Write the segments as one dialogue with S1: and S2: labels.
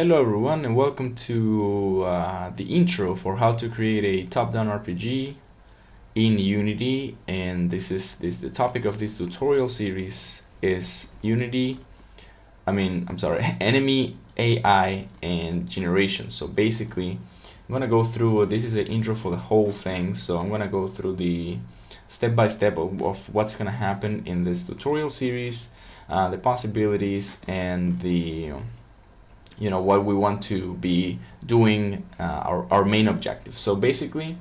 S1: Hello everyone and welcome to the intro for how to create a top-down RPG in Unity, and this the topic of this tutorial series is enemy AI and generation. So basically I'm gonna go through, this is an intro for the whole thing, so I'm gonna go through the step-by-step of what's gonna happen in this tutorial series, the possibilities and the what we want to be doing, our main objective. So basically,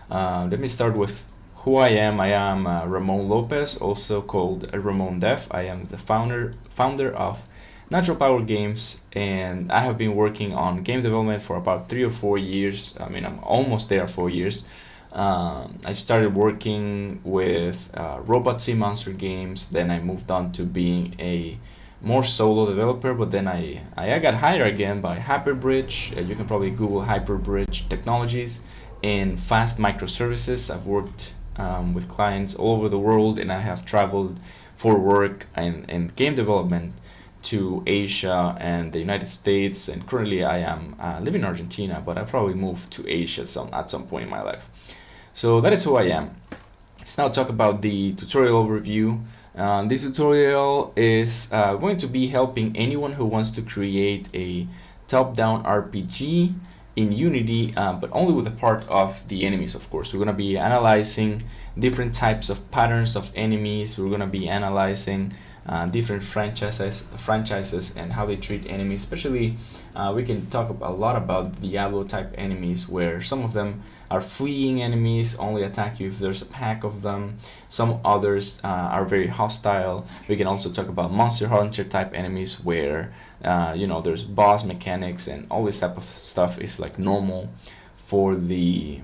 S1: let me start with who I am. I am Ramon Lopez, also called Ramon Dev. I am the founder of Natural Power Games, and I have been working on game development for about 3 or 4 years. I mean, I'm almost there, 4 years. I started working with Robot Sea Monster games, then I moved on to being a more solo developer, but then I got hired again by Hyperbridge. You can probably Google Hyperbridge Technologies and Fast Microservices. I've worked with clients all over the world, and I have traveled for work and game development to Asia and the United States, and currently I am living in Argentina, but I'll probably move to Asia at some point in my life. So that is who I am. Let's now talk about the tutorial overview. This tutorial is going to be helping anyone who wants to create a top-down RPG in Unity, but only with a part of the enemies, of course. We're going to be analyzing different types of patterns of enemies. We're going to be analyzing different franchises and how they treat enemies. Especially, we can talk a lot about Diablo type enemies, where some of them are fleeing enemies, only attack you if there's a pack of them. Some others are very hostile. We can also talk about Monster Hunter type enemies, where there's boss mechanics and all this type of stuff is like normal for the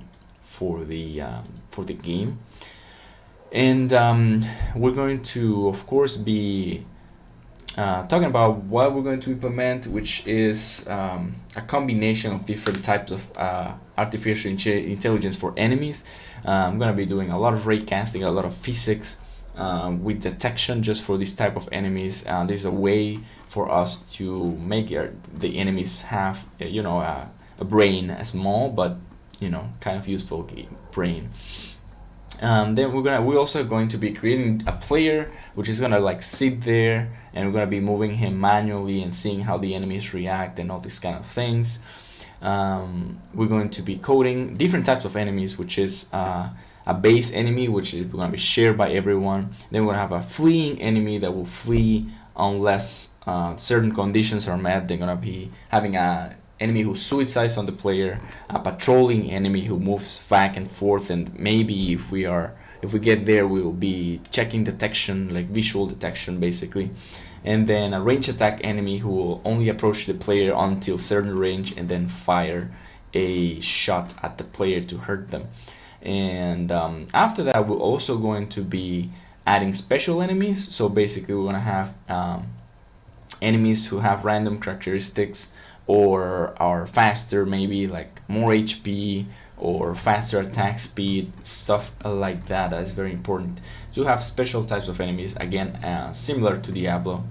S1: game. And we're going to, of course, be talking about what we're going to implement, which is a combination of different types of artificial intelligence for enemies. I'm going to be doing a lot of ray casting, a lot of physics with detection just for this type of enemies. This is a way for us to make the enemies have a brain, a small but kind of useful brain. Then we're also going to be creating a player which is gonna like sit there, and we're gonna be moving him manually and seeing how the enemies react and all these kind of things. We're going to be coding different types of enemies, which is a base enemy, which is going to be shared by everyone. Then we're going to have a fleeing enemy that will flee unless certain conditions are met. They're going to be having a enemy who suicides on the player, a patrolling enemy who moves back and forth, and maybe if we get there, we will be checking detection, like visual detection basically. And then a range attack enemy who will only approach the player until certain range and then fire a shot at the player to hurt them. And after that, we're also going to be adding special enemies. So basically we're going to have enemies who have random characteristics or are faster, maybe like more HP or faster attack speed, stuff like that. That is very important to have special types of enemies, again similar to Diablo.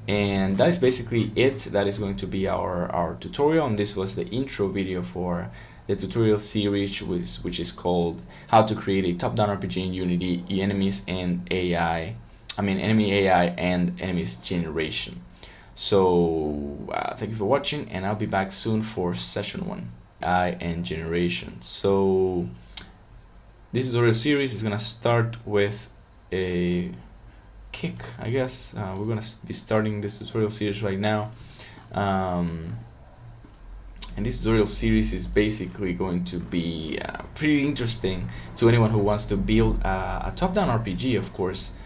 S1: And that is basically it. That is going to be our tutorial, and this was the intro video for the tutorial series, which is called How to Create a Top-Down RPG in Unity, Enemies and AI. Enemy AI and Enemies Generation. So thank you for watching, and I'll be back soon for session 1, AI and Generation. So this tutorial series is gonna start with a kick, I guess. We're gonna be starting this tutorial series right now, and this tutorial series is basically going to be pretty interesting to anyone who wants to build a top-down RPG, of course,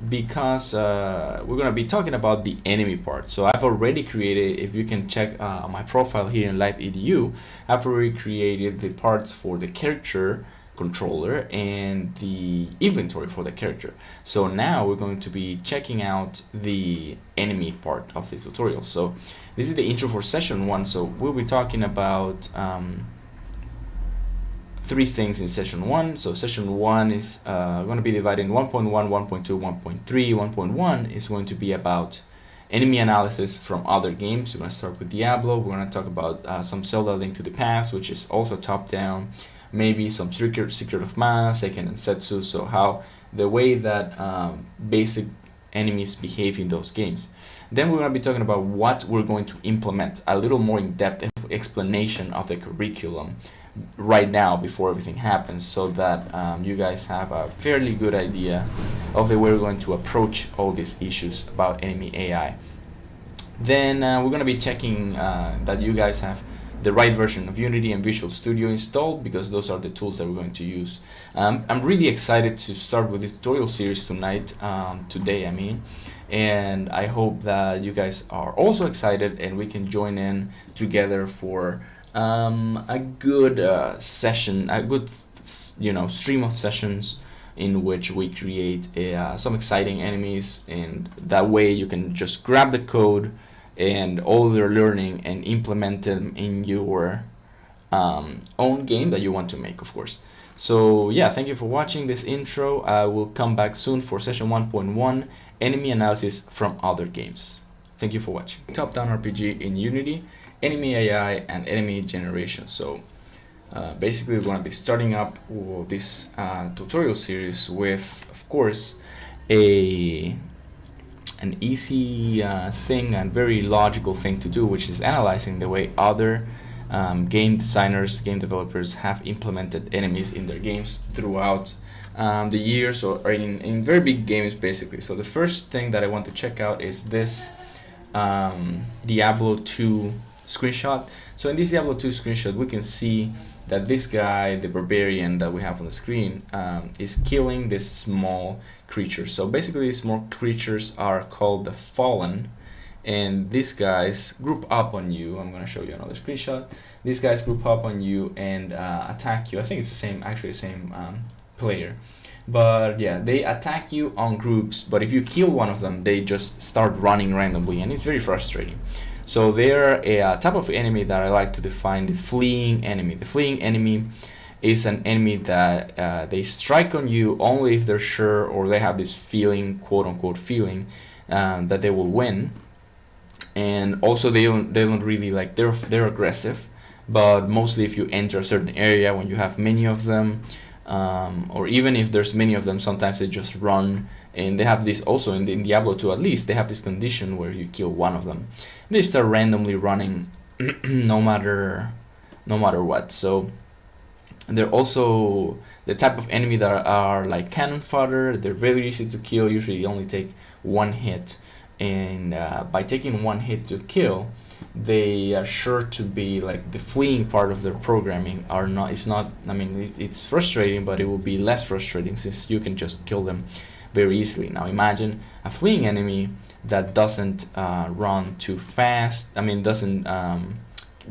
S1: because we're going to be talking about the enemy part. So I've already created, if you can check my profile here in Live.edu, I've already created the parts for the character controller and the inventory for the character. So now we're going to be checking out the enemy part of this tutorial. So this is the intro for session 1. So we'll be talking about 3 things in session 1. So session 1 is going to be divided in 1.1, 1.2, 1.3. 1.1 is going to be about enemy analysis from other games. We're going to start with Diablo. We're going to talk about some Zelda Link to the Past, which is also top-down. Maybe some Secret of Mana, Seiken and Setsu. So how the way that basic enemies behave in those games. Then we're going to be talking about what we're going to implement, a little more in-depth explanation of the curriculum right now before everything happens, so that you guys have a fairly good idea of the way we're going to approach all these issues about enemy AI. Then we're going to be checking that you guys have the right version of Unity and Visual Studio installed, because those are the tools that we're going to use. I'm really excited to start with this tutorial series today, and I hope that you guys are also excited and we can join in together for a good session, a good stream of sessions in which we create some exciting enemies, and that way you can just grab the code and all your learning and implement them in your own game that you want to make, of course. So yeah, thank you for watching this intro. I will come back soon for session 1.1, enemy analysis from other games. Thank you for watching. Top-down RPG in Unity, enemy AI and enemy generation. So basically we're going to be starting up this tutorial series with, of course, an easy thing and very logical thing to do, which is analyzing the way other game designers, game developers have implemented enemies in their games throughout the years, or in very big games basically. So the first thing that I want to check out is this Diablo 2 screenshot. So in this Diablo 2 screenshot, we can see that this guy, the barbarian that we have on the screen, is killing this small creature. So basically these small creatures are called the Fallen, and these guys group up on you. I'm going to show you another screenshot. These guys group up on you and attack you. I think it's the same player, but yeah, they attack you on groups, but if you kill one of them, they just start running randomly, and it's very frustrating. So they're a type of enemy that I like to define, the fleeing enemy. The fleeing enemy is an enemy that they strike on you only if they're sure, or they have this feeling, quote-unquote feeling, that they will win. And also they don't really like, they're aggressive, but mostly if you enter a certain area, when you have many of them, or even if there's many of them, sometimes they just run. And they have this also in Diablo 2, at least they have this condition where you kill one of them, they start randomly running no matter what. So they're also the type of enemy that are like cannon fodder. They're very easy to kill. Usually you only take one hit, and by taking one hit to kill, they are sure to be like the fleeing part of their programming are not. It's frustrating, but it will be less frustrating since you can just kill them very easily. Now imagine a fleeing enemy that doesn't run too fast, doesn't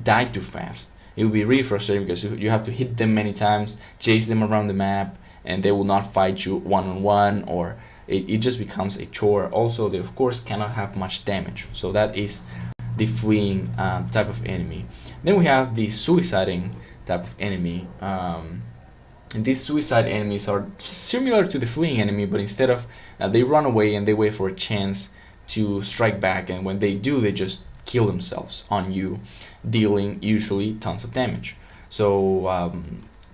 S1: die too fast. It will be really frustrating because you have to hit them many times, chase them around the map, and they will not fight you one-on-one, or it just becomes a chore. Also, they of course cannot have much damage. So that is the fleeing type of enemy. Then we have the suiciding type of enemy. And these suicide enemies are similar to the fleeing enemy, but instead of they run away and they wait for a chance to strike back, and when they do, they just kill themselves on you, dealing usually tons of damage. So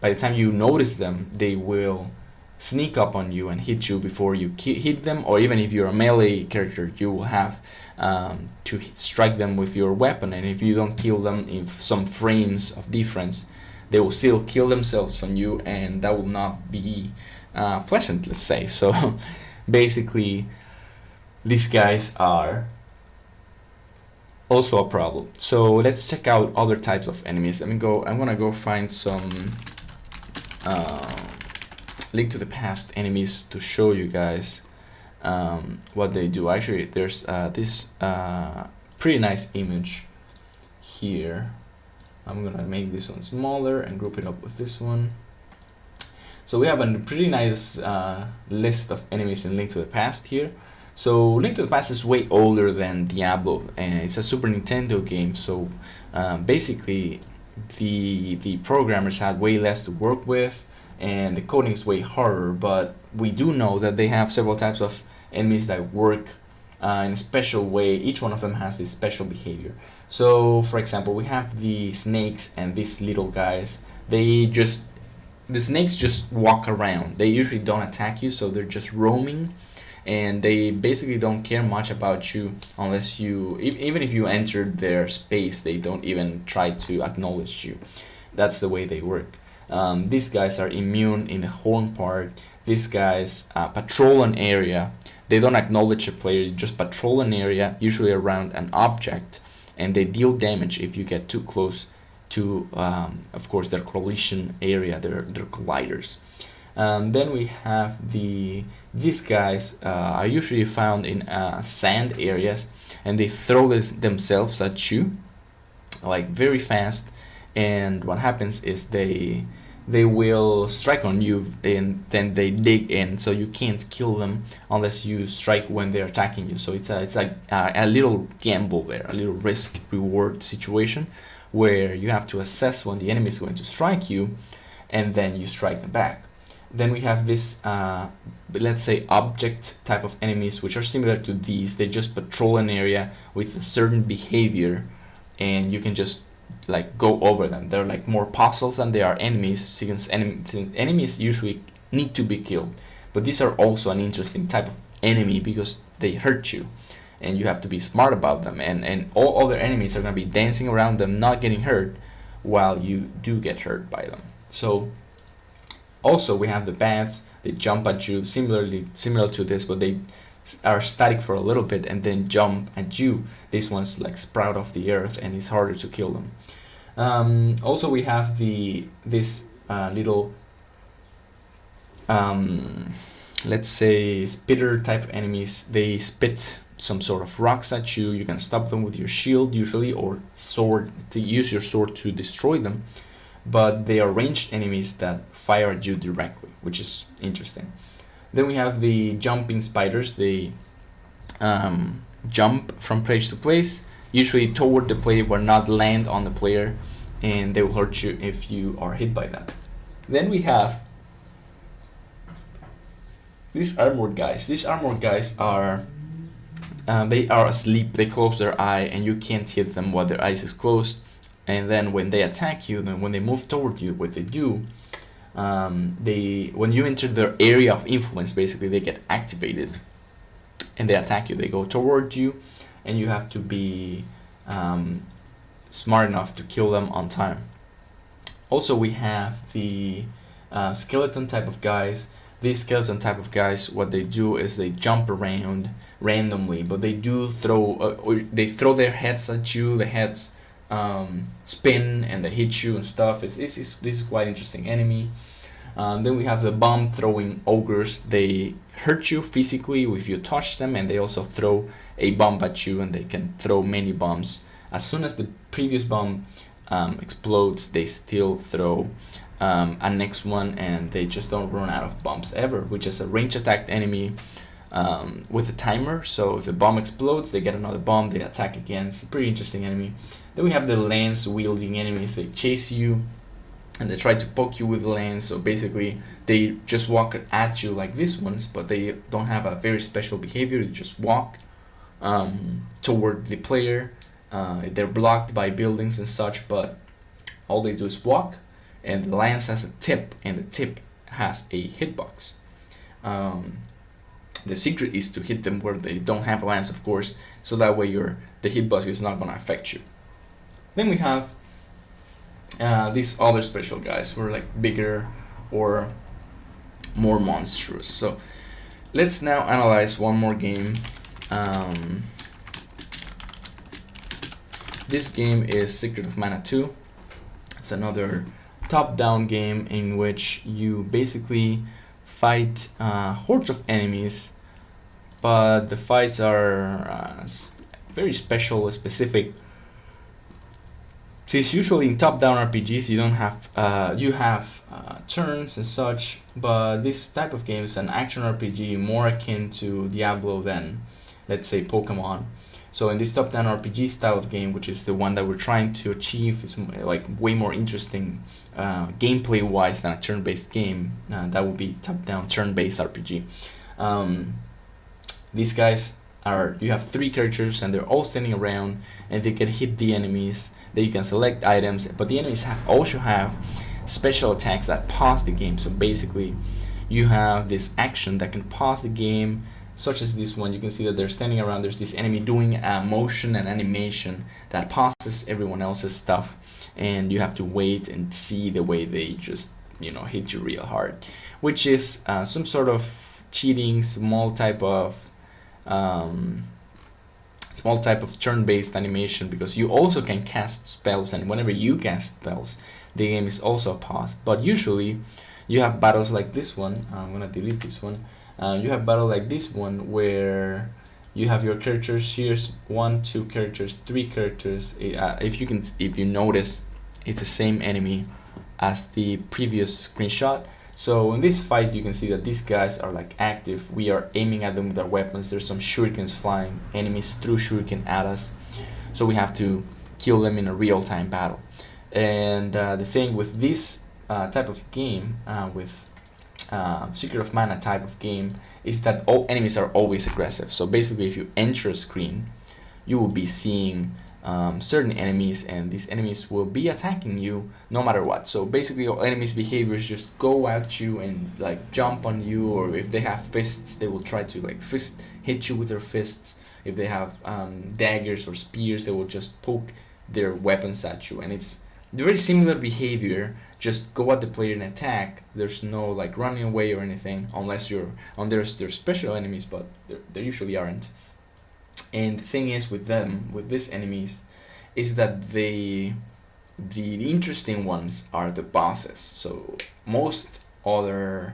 S1: by the time you notice them, they will sneak up on you and hit you before you hit them, or even if you're a melee character, you will have to strike them with your weapon, and if you don't kill them in some frames of difference, they will still kill themselves on you, and that will not be pleasant, let's say. So basically these guys are also a problem. So let's check out other types of enemies. I'm gonna go find some Link to the Past enemies to show you guys what they do. Actually, there's this pretty nice image here. I'm gonna make this one smaller and group it up with this one. So we have a pretty nice list of enemies in Link to the Past here. So Link to the Past is way older than Diablo, and it's a Super Nintendo game. So basically, the programmers had way less to work with, and the coding is way harder. But we do know that they have several types of enemies that work in a special way. Each one of them has this special behavior. So, for example, we have the snakes and these little guys. The snakes just walk around. They usually don't attack you, so they're just roaming, and they basically don't care much about you unless you, even if you entered their space, they don't even try to acknowledge you. That's the way they work. These guys are immune in the horn part. These guys patrol an area. They don't acknowledge a player, they just patrol an area, usually around an object, and they deal damage if you get too close to, of course, their collision area, their colliders. Then we have these guys are usually found in sand areas, and they throw themselves at you like very fast, and what happens is they will strike on you, and then they dig in, so you can't kill them unless you strike when they're attacking you. So it's like a little gamble there, a little risk reward situation, where you have to assess when the enemy is going to strike you, and then you strike them back. Then we have this, let's say, object type of enemies, which are similar to these. They just patrol an area with a certain behavior, and you can just like go over them. They're like more puzzles than they are enemies, since enemies usually need to be killed. But these are also an interesting type of enemy because they hurt you, and you have to be smart about them. And all other enemies are going to be dancing around them, not getting hurt, while you do get hurt by them. So also we have the bats. They jump at you, similar to this, but they are static for a little bit and then jump at you. These ones like sprout off the earth, and it's harder to kill them. Also we have this little let's say spitter type enemies. They spit some sort of rocks at you. You can stop them with your shield usually, or sword, to use your sword to destroy them, but they are ranged enemies that fire at you directly, which is interesting. Then we have the jumping spiders. They jump from place to place, usually toward the player but not land on the player, and they will hurt you if you are hit by that. Then we have these armored guys. These armored guys are they are asleep. They close their eye, and you can't hit them while their eyes is closed. And then when they attack you, then when they move toward you, what they do, when you enter their area of influence, basically they get activated and they attack you. They go toward you, and you have to be smart enough to kill them on time. Also, we have the skeleton type of guys. These skeleton type of guys, what they do is they jump around randomly, but they do they throw their heads at you. The heads spin and they hit you and stuff. This is quite interesting enemy. Then we have the bomb throwing ogres. They hurt you physically if you touch them, and they also throw a bomb at you, and they can throw many bombs. As soon as the previous bomb explodes, they still throw a next one, and they just don't run out of bombs ever, which is a range attacked enemy with a timer. So if the bomb explodes, they get another bomb, they attack again. It's a pretty interesting enemy. Then we have the lance wielding enemies. They chase you and they try to poke you with the lance. So basically they just walk at you like these ones, but they don't have a very special behavior. They just walk toward the player. They're blocked by buildings and such, but all they do is walk, and the lance has a tip, and the tip has a hitbox. The secret is to hit them where they don't have a lance, of course, so that way the hitbox is not going to affect you. Then we have these other special guys who are like bigger or more monstrous. So let's now analyze one more game. This game is Secret of Mana 2. It's another top-down game in which you basically fight hordes of enemies, but the fights are very special, specific. Since usually in top-down RPGs you don't have you have turns and such, but this type of game is an action RPG more akin to Diablo than, let's say, Pokemon. So in this top-down RPG style of game, which is the one that we're trying to achieve, is like way more interesting gameplay-wise than a turn-based game. That would be top-down turn-based RPG. These guys you have 3 characters and they're all standing around and they can hit the enemies. Then you can select items, but the enemies also have special attacks that pause the game. So basically you have this action that can pause the game, such as this one. You can see that they're standing around. There's this enemy doing a motion and animation that pauses everyone else's stuff, and you have to wait and see the way they just hit you real hard, which is some sort of cheating, um, small type of turn-based animation, because you also can cast spells, and whenever you cast spells, the game is also paused. But usually you have battles like this one. I'm gonna delete this one. You have battle like this one where you have your characters. Here's 1, 2 characters, 3 characters. If you notice, it's the same enemy as the previous screenshot. So in this fight, you can see that these guys are like active. We are aiming at them with our weapons. There's some shurikens flying. Enemies threw shuriken at us, so we have to kill them in a real-time battle. And the thing with this type of game, with Secret of Mana type of game, is that all enemies are always aggressive. So basically, if you enter a screen, you will be seeing certain enemies, and these enemies will be attacking you no matter what. So basically, all enemies' behaviors just go at you and like jump on you, or if they have fists, they will try to like hit you with their fists. If they have daggers or spears, they will just poke their weapons at you, and it's very similar behavior. Just go at the player and attack. There's no like running away or anything, unless there's special enemies, but there usually aren't. And the thing is with these enemies, is that the interesting ones are the bosses. So most other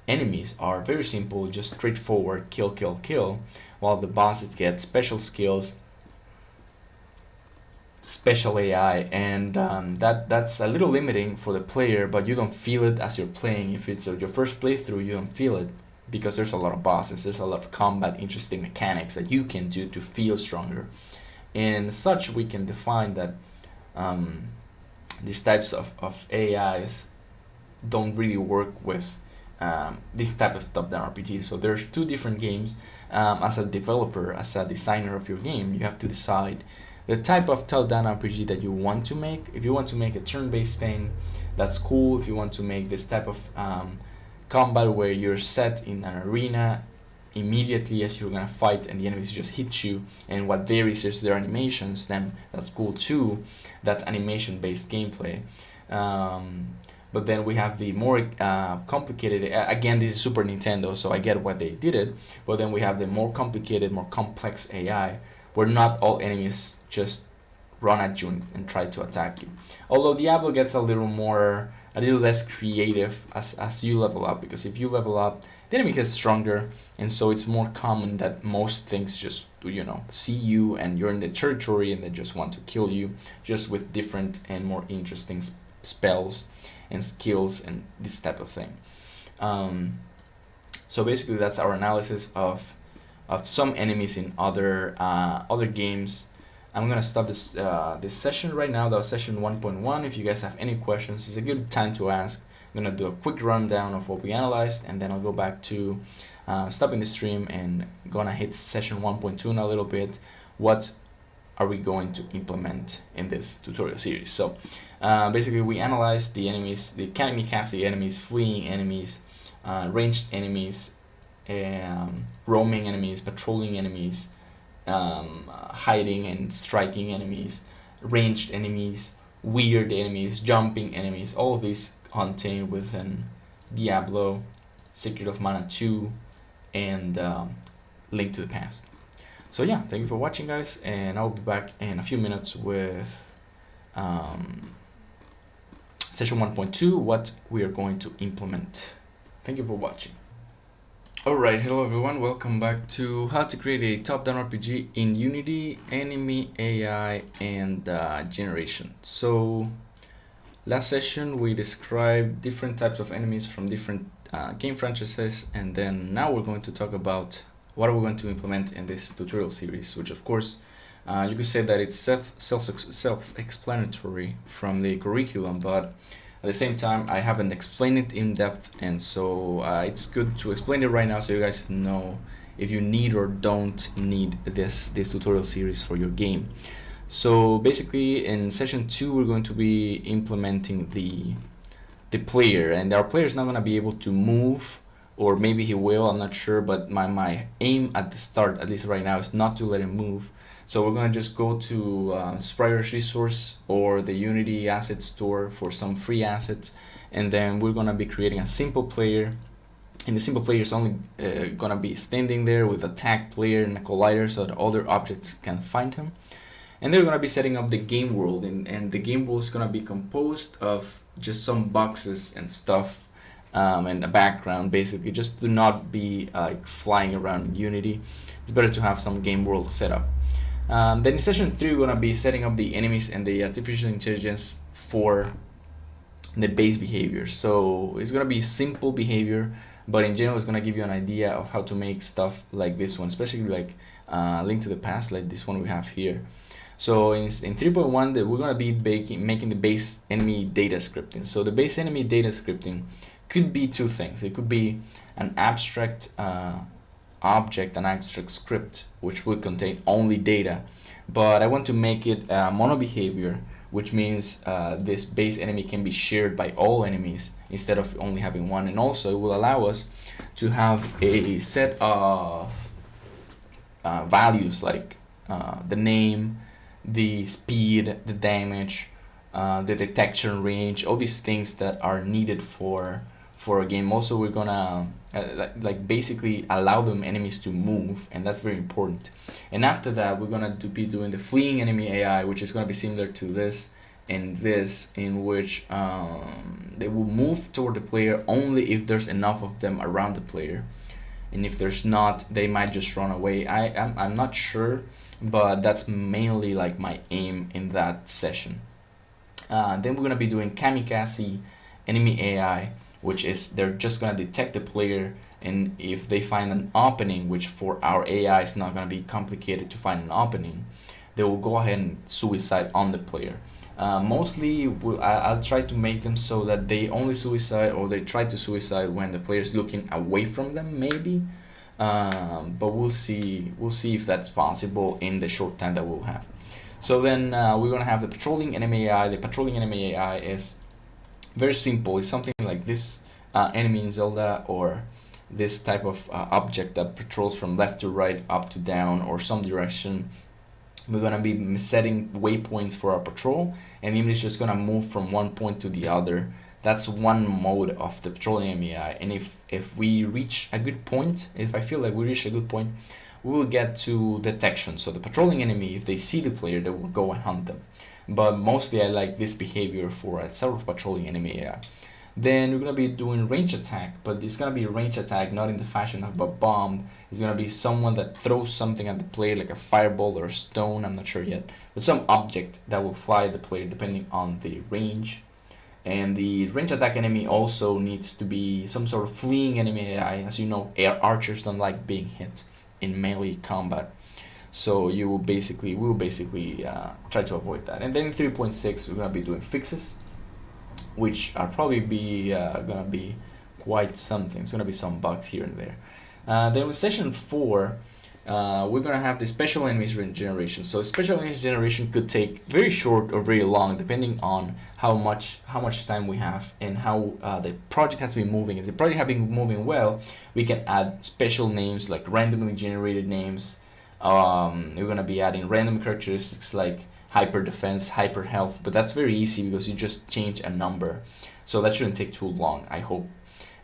S1: enemies are very simple, just straightforward, kill, kill, kill, while the bosses get special skills, special AI, and that's a little limiting for the player, but you don't feel it as you're playing. If it's your first playthrough, you don't feel it, because there's a lot of bosses, there's a lot of combat, interesting mechanics that you can do to feel stronger. And such, we can define that these types of AIs don't really work with this type of top-down RPG. So there's 2 different games. As a developer, as a designer of your game, you have to decide the type of top-down RPG that you want to make. If you want to make a turn-based thing, that's cool. If you want to make this type of combat where you're set in an arena immediately as you're gonna fight and the enemies just hit you, and what varies is their animations, then that's cool too. That's animation-based gameplay. But then we have the more complicated, again, this is Super Nintendo, so I get why they did it, but then we have the more complicated, more complex AI, where not all enemies just run at you and try to attack you. Although Diablo gets a little less creative as you level up, because if you level up, the enemy gets stronger, and so it's more common that most things just see you and you're in the territory and they just want to kill you, just with different and more interesting spells and skills and this type of thing. So basically that's our analysis of some enemies in other games. I'm gonna stop this session right now. That was session 1.1. If you guys have any questions, it's a good time to ask. I'm gonna do a quick rundown of what we analyzed, and then I'll go back to stopping the stream and gonna hit session 1.2 in a little bit. What are we going to implement in this tutorial series? So basically we analyzed the enemies, the kamikaze enemies, fleeing enemies, ranged enemies, roaming enemies, patrolling enemies, hiding and striking enemies, ranged enemies, weird enemies, jumping enemies, all of these contained within Diablo, Secret of Mana 2, and Link to the Past. So yeah, thank you for watching, guys, and I'll be back in a few minutes with session 1.2, what we are going to implement. Thank you for watching. Alright, hello everyone, welcome back to how to create a top-down RPG in Unity, enemy, AI, and generation. So last session we described different types of enemies from different game franchises, and then now we're going to talk about what are we going to implement in this tutorial series, which of course you could say that it's self-explanatory from the curriculum, but at the same time, I haven't explained it in depth, and so it's good to explain it right now so you guys know if you need or don't need this tutorial series for your game. So basically in session 2 we're going to be implementing the player, and our player is not going to be able to move, or maybe he will, I'm not sure, but my aim at the start, at least right now, is not to let him move. So we're going to just go to Spriter's resource or the Unity asset store for some free assets, and then we're going to be creating a simple player. And the simple player is only going to be standing there with a tag player and a collider so that other objects can find him. And they're going to be setting up the game world, and the game world is going to be composed of just some boxes and stuff, and a background, basically, just to not be like flying around Unity. It's better to have some game world set up. Then in session 3 we're going to be setting up the enemies and the artificial intelligence for the base behavior. So it's going to be simple behavior, but in general it's going to give you an idea of how to make stuff like this one, especially like Link to the Past, like this one we have here. So in 3.1 we're going to be making the base enemy data scripting. So the base enemy data scripting could be two things. It could be an abstract object, an abstract script, which would contain only data, but I want to make it mono behavior, which means this base enemy can be shared by all enemies instead of only having one. And also it will allow us to have a set of values like the name, the speed, the damage, the detection range, all these things that are needed for a game. Also we're gonna like basically allow them enemies to move, and that's very important. And after that we're gonna be doing the fleeing enemy AI, which is gonna be similar to this and this, in which they will move toward the player only if there's enough of them around the player, and if there's not, they might just run away. I'm not sure, but that's mainly like my aim in that session. Then we're gonna be doing kamikaze enemy AI, which is they're just gonna detect the player, and if they find an opening, which for our AI is not gonna be complicated to find an opening, they will go ahead and suicide on the player. Mostly I'll try to make them so that they only suicide, or they try to suicide when the player is looking away from them, maybe. But we'll see if that's possible in the short time that we'll have. So then we're gonna have the patrolling enemy AI. The patrolling enemy AI is very simple. It's something like this enemy in Zelda, or this type of object that patrols from left to right, up to down, or some direction. We're gonna be setting waypoints for our patrol, and it is just gonna move from one point to the other. That's one mode of the patrolling enemy AI. And if we reach a good point, if I feel like we reach a good point, we will get to detection. So the patrolling enemy, if they see the player, they will go and hunt them. But mostly I like this behavior for a self-patrolling enemy AI. Then we're gonna be doing range attack, but it's gonna be range attack not in the fashion of a bomb. It's gonna be someone that throws something at the player, like a fireball or a stone, I'm not sure yet, but some object that will fly at the player depending on the range. And the range attack enemy also needs to be some sort of fleeing enemy AI. As you know, air archers don't like being hit in melee combat, so we will basically try to avoid that. And then in 3.6 we're gonna be doing fixes, which are probably gonna be quite something. It's gonna be some bugs here and there. Then with session 4, we're gonna have the special enemies generation. So special enemies generation could take very short or very long, depending on how much time we have and how the project has been moving. If the project has been moving well, we can add special names like randomly generated names. We're gonna be adding random characteristics like hyper defense, hyper health, but that's very easy because you just change a number, so that shouldn't take too long, I hope.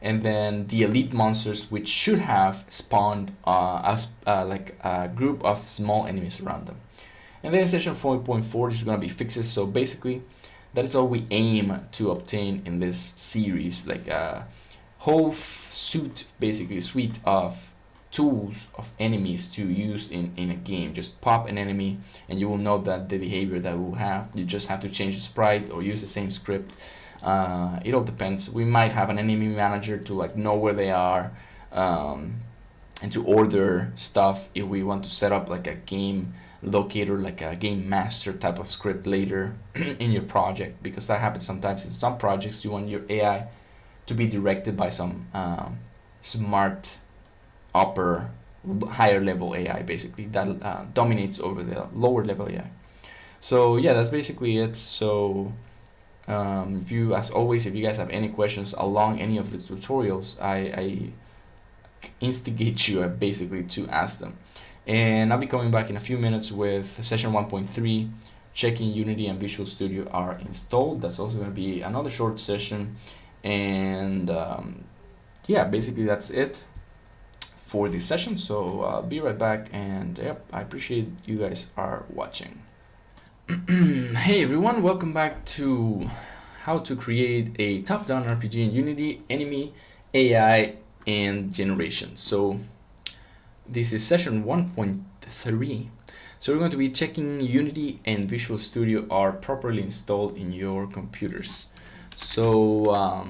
S1: And then the elite monsters, which should have spawned like a group of small enemies around them. And then in session 4.4 this is going to be fixes. So basically that is all we aim to obtain in this series, like a whole suite of tools of enemies to use in a game. Just pop an enemy and you will know that the behavior that we'll have. You just have to change the sprite or use the same script. It all depends. We might have an enemy manager to like know where they are, and to order stuff if we want to set up like a game locator, like a game master type of script later in your project, because that happens sometimes in some projects. You want your AI to be directed by some smart upper higher level AI, basically, that dominates over the lower level AI. So yeah, that's basically it. So if you, as always, if you guys have any questions along any of the tutorials, I instigate you basically to ask them. And I'll be coming back in a few minutes with session 1.3, checking Unity and Visual Studio are installed. That's also going to be another short session. And yeah, basically that's it for this session. So I'll be right back, and yep, I appreciate you guys are watching. Hey everyone, welcome back to how to create a top-down RPG in Unity, enemy, AI, and generation. So this is session 1.3. So we're going to be checking Unity and Visual Studio are properly installed in your computers. So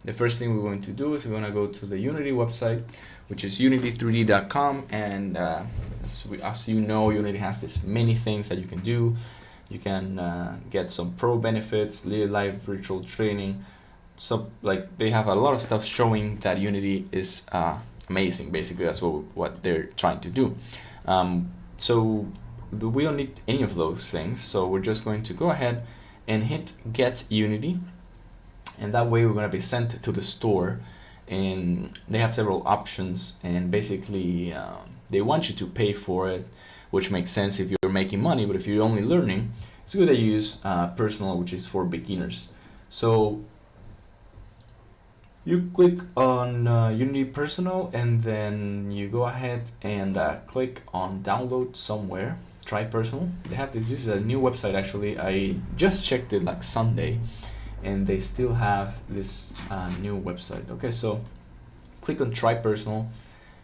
S1: the first thing we're going to do is we're going to go to the Unity website, which is unity3d.com, and as you know, Unity has this many things that you can do. You can get some pro benefits, live virtual training. So like they have a lot of stuff showing that Unity is amazing. Basically, that's what they're trying to do. So we don't need any of those things. So we're just going to go ahead and hit Get Unity, and that way we're going to be sent to the store. And they have several options, and basically they want you to pay for it, which makes sense if you're making money. But if you're only learning, it's good that you use Personal, which is for beginners. So you click on Unity Personal, and then you go ahead and click on download somewhere. Try Personal. They have this is a new website actually. I just checked it like Sunday, and they still have this new website. Okay, so click on Try Personal,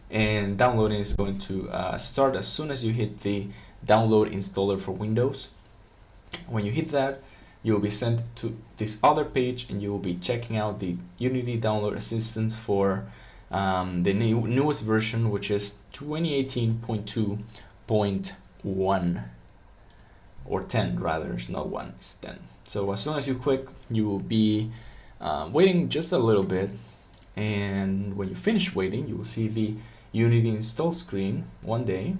S1: and downloading is going to start as soon as you hit the download installer for Windows. When you hit that, you will be sent to this other page, and you will be checking out the Unity download assistance for the newest version, which is 2018.2.1 or 10 rather. It's not 1, it's 10. So as soon as you click, you will be waiting just a little bit, and when you finish waiting, you will see the Unity install screen one day.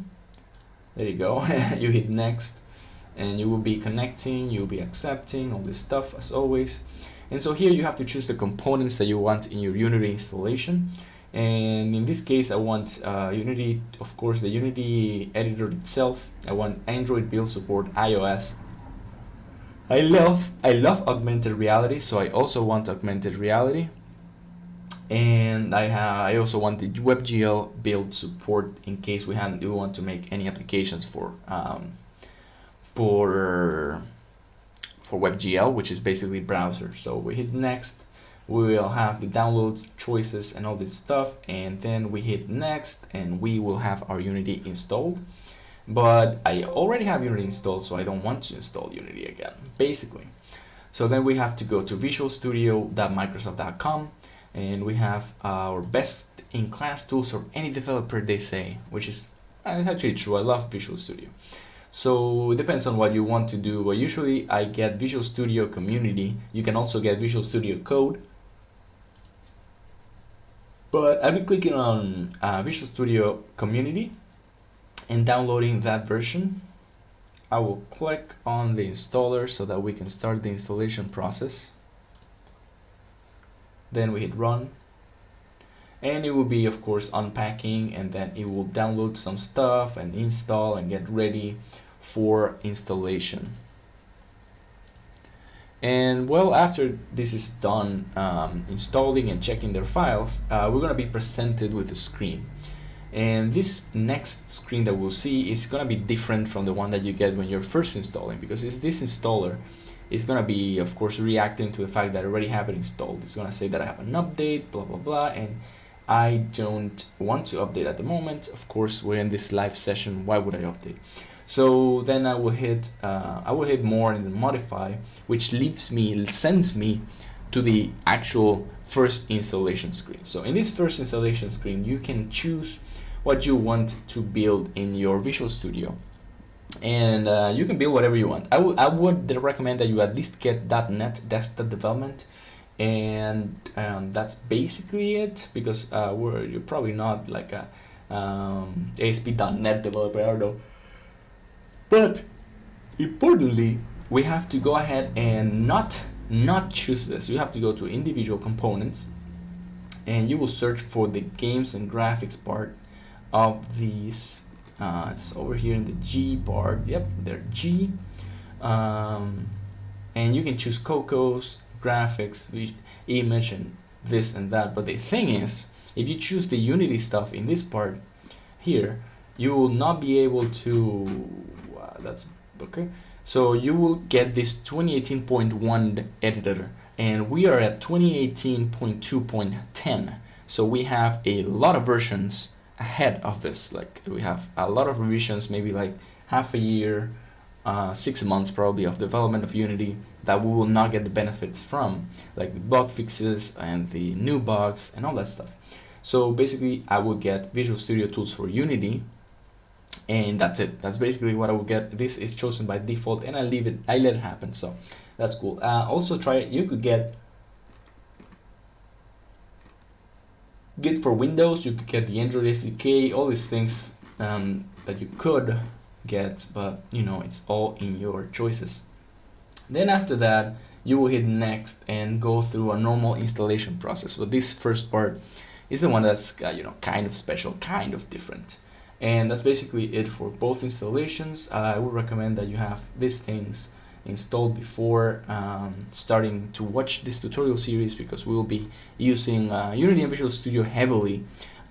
S1: There you go. You hit next, and you will be connecting, you will be accepting all this stuff as always. And so here you have to choose the components that you want in your Unity installation. And in this case, I want Unity, of course, the Unity editor itself. I want Android build support, iOS. I love augmented reality, so I also want augmented reality. And I also want the WebGL build support in case we want to make any applications for WebGL, which is basically browser. So we hit next, we will have the downloads choices and all this stuff, and then we hit next, and we will have our Unity installed. But I already have Unity installed, so I don't want to install Unity again, basically. So then we have to go to visualstudio.microsoft.com, and we have our best in class tools for any developer, they say, which is actually true. I love Visual Studio. So it depends on what you want to do, but usually I get Visual Studio Community. You can also get Visual Studio Code, but I'll be clicking on Visual Studio Community and downloading that version. I will click on the installer so that we can start the installation process. Then we hit run, and it will be, of course, unpacking, and then it will download some stuff and install and get ready for installation. And well, after this is done installing and checking their files, we're going to be presented with a screen. And this next screen that we'll see is going to be different from the one that you get when you're first installing, because this installer is going to be, of course, reacting to the fact that I already have it installed. It's going to say that I have an update, blah, blah, blah, and I don't want to update at the moment. Of course, we're in this live session. Why would I update? So then I will hit more and then modify, which sends me to the actual first installation screen. So in this first installation screen, you can choose what you want to build in your Visual Studio, and you can build whatever you want. I would recommend that you at least get .NET desktop development, and that's basically it, because you're probably not like a ASP.NET developer, I don't know. But importantly, we have to go ahead and not choose this. You have to go to individual components, and you will search for the games and graphics part of these. It's over here in the G part. Yep, they're G. And you can choose Cocos, graphics, image, and this and that. But the thing is, if you choose the Unity stuff in this part here, you will not be able to. That's okay. So you will get this 2018.1 editor, and we are at 2018.2.10. So we have a lot of versions ahead of this. Like we have a lot of revisions, maybe like half a year, 6 months probably of development of Unity that we will not get the benefits from, like the bug fixes and the new bugs and all that stuff. So basically I will get Visual Studio tools for Unity, and that's it. That's basically what I will get. This is chosen by default, and I let it happen. So that's cool. Also try it. You could get Git for Windows. You could get the Android SDK. All these things that you could get, but you know, it's all in your choices. Then after that, you will hit next and go through a normal installation process. But this first part is the one that's you know, kind of special, kind of different. And that's basically it for both installations. I would recommend that you have these things installed before starting to watch this tutorial series, because we will be using Unity and Visual Studio heavily.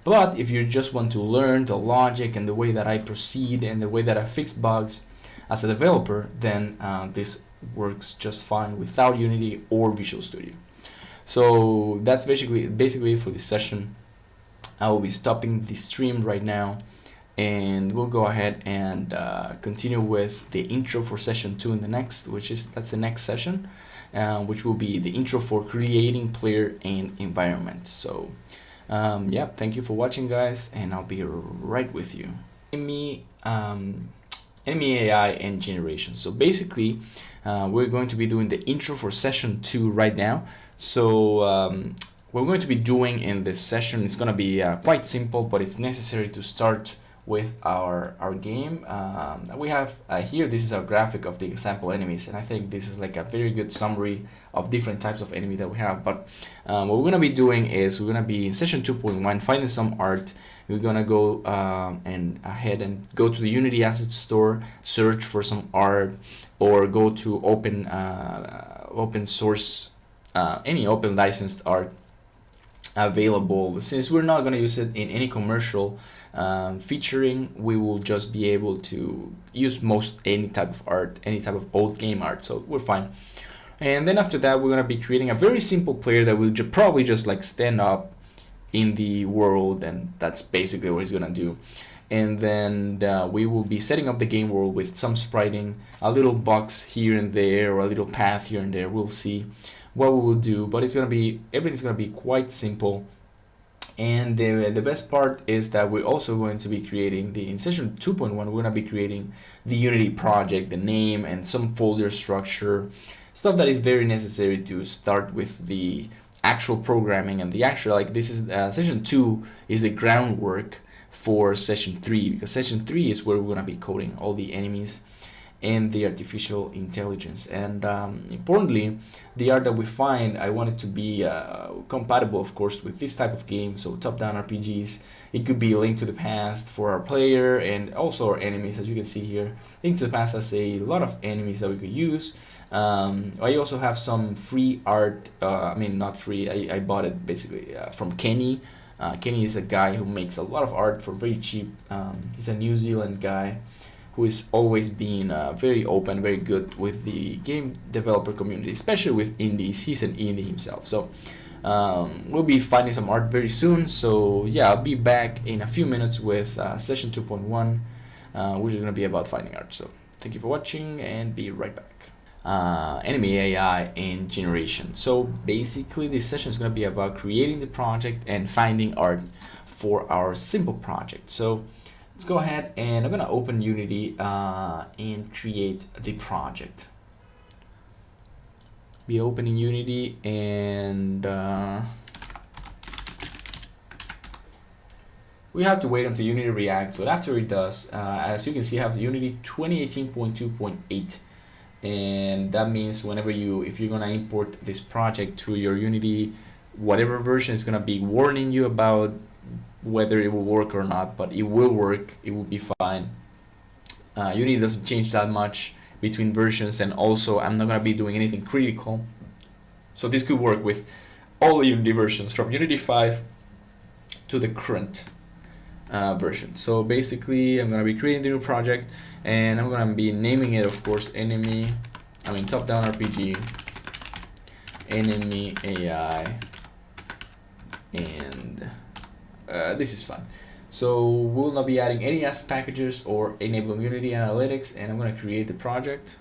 S1: But if you just want to learn the logic and the way that I proceed and the way that I fix bugs as a developer, then this works just fine without Unity or Visual Studio. So that's basically it for this session. I will be stopping the stream right now, and we'll go ahead and continue with the intro for session 2 in the next, that's the next session, which will be the intro for creating player and environment. So yeah, thank you for watching, guys, and I'll be right with you. Enemy AI and generation. So basically we're going to be doing the intro for session 2 right now. So what we're going to be doing in this session is going to be quite simple, but it's necessary to start with our game. We have here, this is our graphic of the example enemies, and I think this is like a very good summary of different types of enemy that we have. But what we're gonna be doing is we're gonna be in session 2.1 finding some art. We're gonna go and ahead and go to the Unity Asset Store, search for some art, or go to open source, any open licensed art available. Since we're not gonna use it in any commercial featuring, we will just be able to use any type of art, any type of old game art, so we're fine. And then after that, we're gonna be creating a very simple player that will probably just like stand up in the world, and that's basically what he's gonna do. And then we will be setting up the game world with some spriting, a little box here and there, or a little path here and there. We'll see what we will do, but everything's gonna be quite simple. And the best part is that we're also going to be creating in session 2.1, we're going to be creating the Unity project, the name, and some folder structure, stuff that is very necessary to start with the actual programming and the actual, like this is session 2 is the groundwork for session 3, because session 3 is where we're going to be coding all the enemies and the artificial intelligence. And importantly, the art that we find, I want it to be compatible, of course, with this type of game. So top-down RPGs, it could be Link to the Past for our player and also our enemies. As you can see here, Link to the Past has a lot of enemies that we could use. I also have some free art, I mean not free, I bought it basically from Kenny. Kenny is a guy who makes a lot of art for very cheap. He's a New Zealand guy who is always being very open, very good with the game developer community, especially with indies. He's an indie himself. So we'll be finding some art very soon. So yeah, I'll be back in a few minutes with session 2.1, which is going to be about finding art. So thank you for watching, and be right back. Enemy AI and generation. So basically this session is going to be about creating the project and finding art for our simple project. So let's go ahead, and I'm gonna open Unity and create the project. Be opening Unity, and we have to wait until Unity reacts, but after it does, as you can see, I have Unity 2018.2.8, and that means whenever if you're gonna import this project to your Unity, whatever version is gonna be warning you about whether it will work or not, but it will work, it will be fine. Unity doesn't change that much between versions, and also I'm not gonna be doing anything critical, so this could work with all the Unity versions from Unity 5 to the current version. So basically I'm gonna be creating the new project, and I'm gonna be naming it, of course, top-down RPG, enemy AI, and this is fun. So we'll not be adding any asset packages or enabling Unity Analytics, and I'm gonna create the project.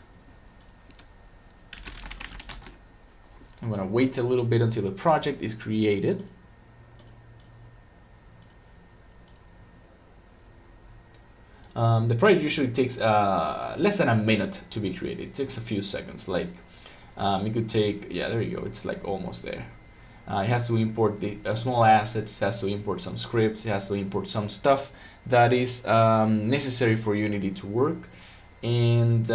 S1: I'm gonna wait a little bit until the project is created. The project usually takes less than a minute to be created. It takes a few seconds. Like it could take, yeah, there you go. It's like almost there. It has to import the small assets. It has to import some scripts. It has to import some stuff that is necessary for Unity to work. And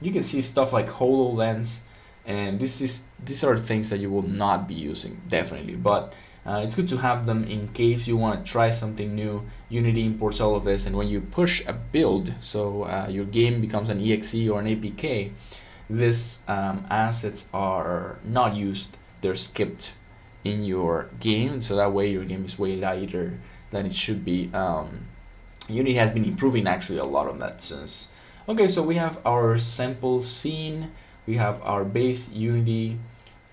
S1: you can see stuff like HoloLens, and these are things that you will not be using, definitely, but it's good to have them in case you want to try something new. Unity imports all of this, and when you push a build, so your game becomes an exe or an APK, these assets are not used, they're skipped in your game, so that way your game is way lighter than it should be. Unity has been improving actually a lot on that sense. Okay, so we have our sample scene, we have our base Unity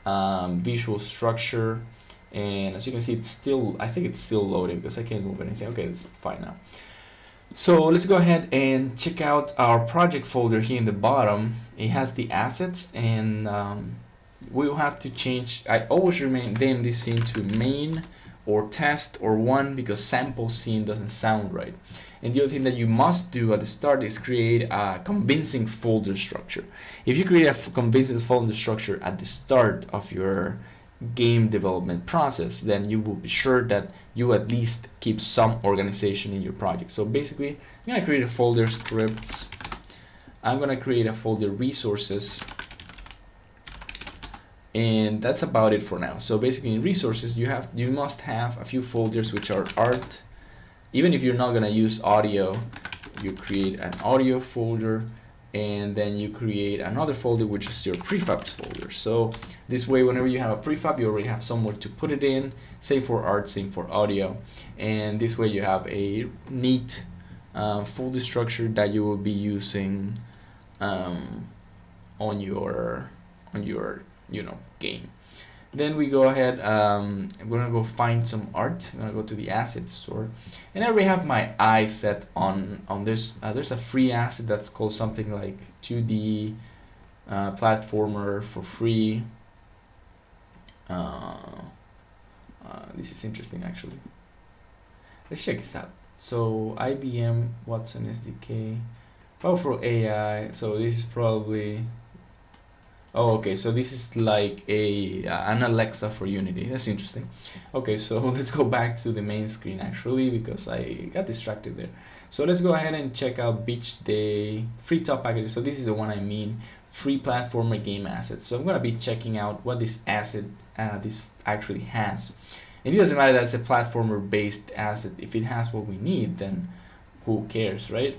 S1: visual structure, and as you can see, I think it's still loading because I can't move anything. Okay, it's fine now. So let's go ahead and check out our project folder here in the bottom. It has the assets, and we will have to change. I always name this scene to main or test or one because sample scene doesn't sound right. And the other thing that you must do at the start is create a convincing folder structure. If you create a convincing folder structure at the start of your game development process, then you will be sure that you at least keep some organization in your project. So basically, I'm gonna create a folder scripts. I'm gonna create a folder resources, and that's about it for now. So basically, in resources, you must have a few folders which are art. Even if you're not gonna use audio, you create an audio folder, and then you create another folder which is your prefabs folder. So this way, whenever you have a prefab, you already have somewhere to put it in. Same for art, same for audio, and this way you have a neat folder structure that you will be using on your game. Then we go ahead, we're gonna go find some art. I'm gonna go to the asset store, and I already have my eye set on this. There's a free asset that's called something like 2D platformer for free. This is interesting actually. Let's check this out. So IBM Watson SDK, powerful AI. So this is probably. Oh, okay, so this is like an Alexa for Unity. That's interesting. Okay, so let's go back to the main screen actually because I got distracted there. So let's go ahead and check out Beach Day free top package. So this is the one I mean, free platformer game assets. So I'm gonna be checking out what this asset this actually has. And it doesn't matter that it's a platformer based asset. If it has what we need, then who cares, right?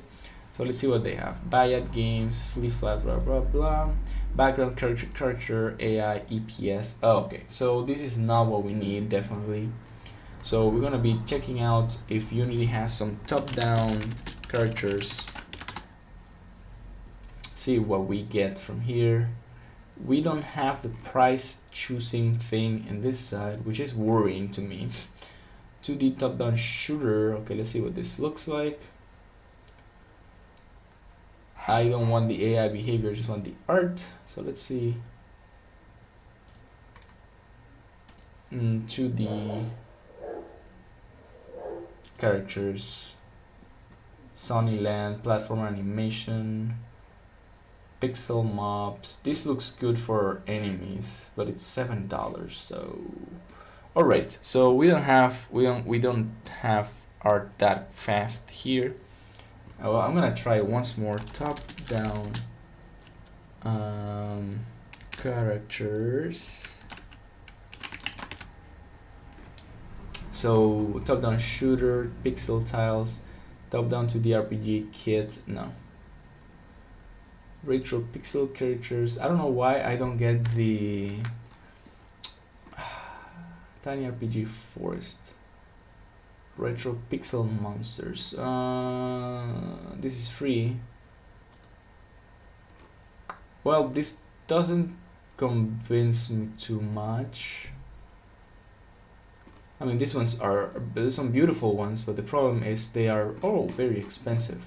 S1: So let's see what they have. Bayat games, fully flat, blah blah blah. Background character, AI, EPS. Oh, okay, so this is not what we need, definitely. So we're gonna be checking out if Unity has some top-down characters. See what we get from here. We don't have the price choosing thing in this side, which is worrying to me. 2D top-down shooter. Okay, let's see what this looks like. I don't want the AI behavior, I just want the art. So let's see. 2D characters, Sunnyland, platform animation, pixel mobs. This looks good for enemies, but it's $7. So, all right. So we don't have art that fast here. Well, I'm gonna try once more. Top down characters. So top down shooter, pixel tiles, top down to the RPG kit. No. Retro pixel characters. I don't know why I don't get the tiny RPG forest. Retro pixel monsters. This is free. Well, this doesn't convince me too much. I mean, these ones there's some beautiful ones, but the problem is they are all very expensive.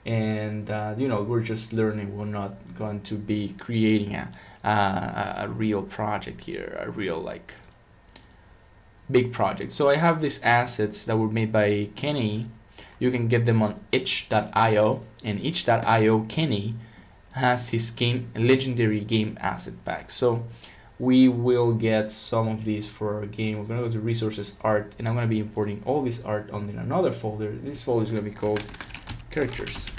S1: And you know, we're just learning. We're not going to be creating a real project here, a real like big project. So I have these assets that were made by Kenny. You can get them on itch.io, and itch.io Kenny has his legendary game asset pack. So we will get some of these for our game. We're gonna go to resources, art, and I'm gonna be importing all this art on in another folder. This folder is gonna be called characters,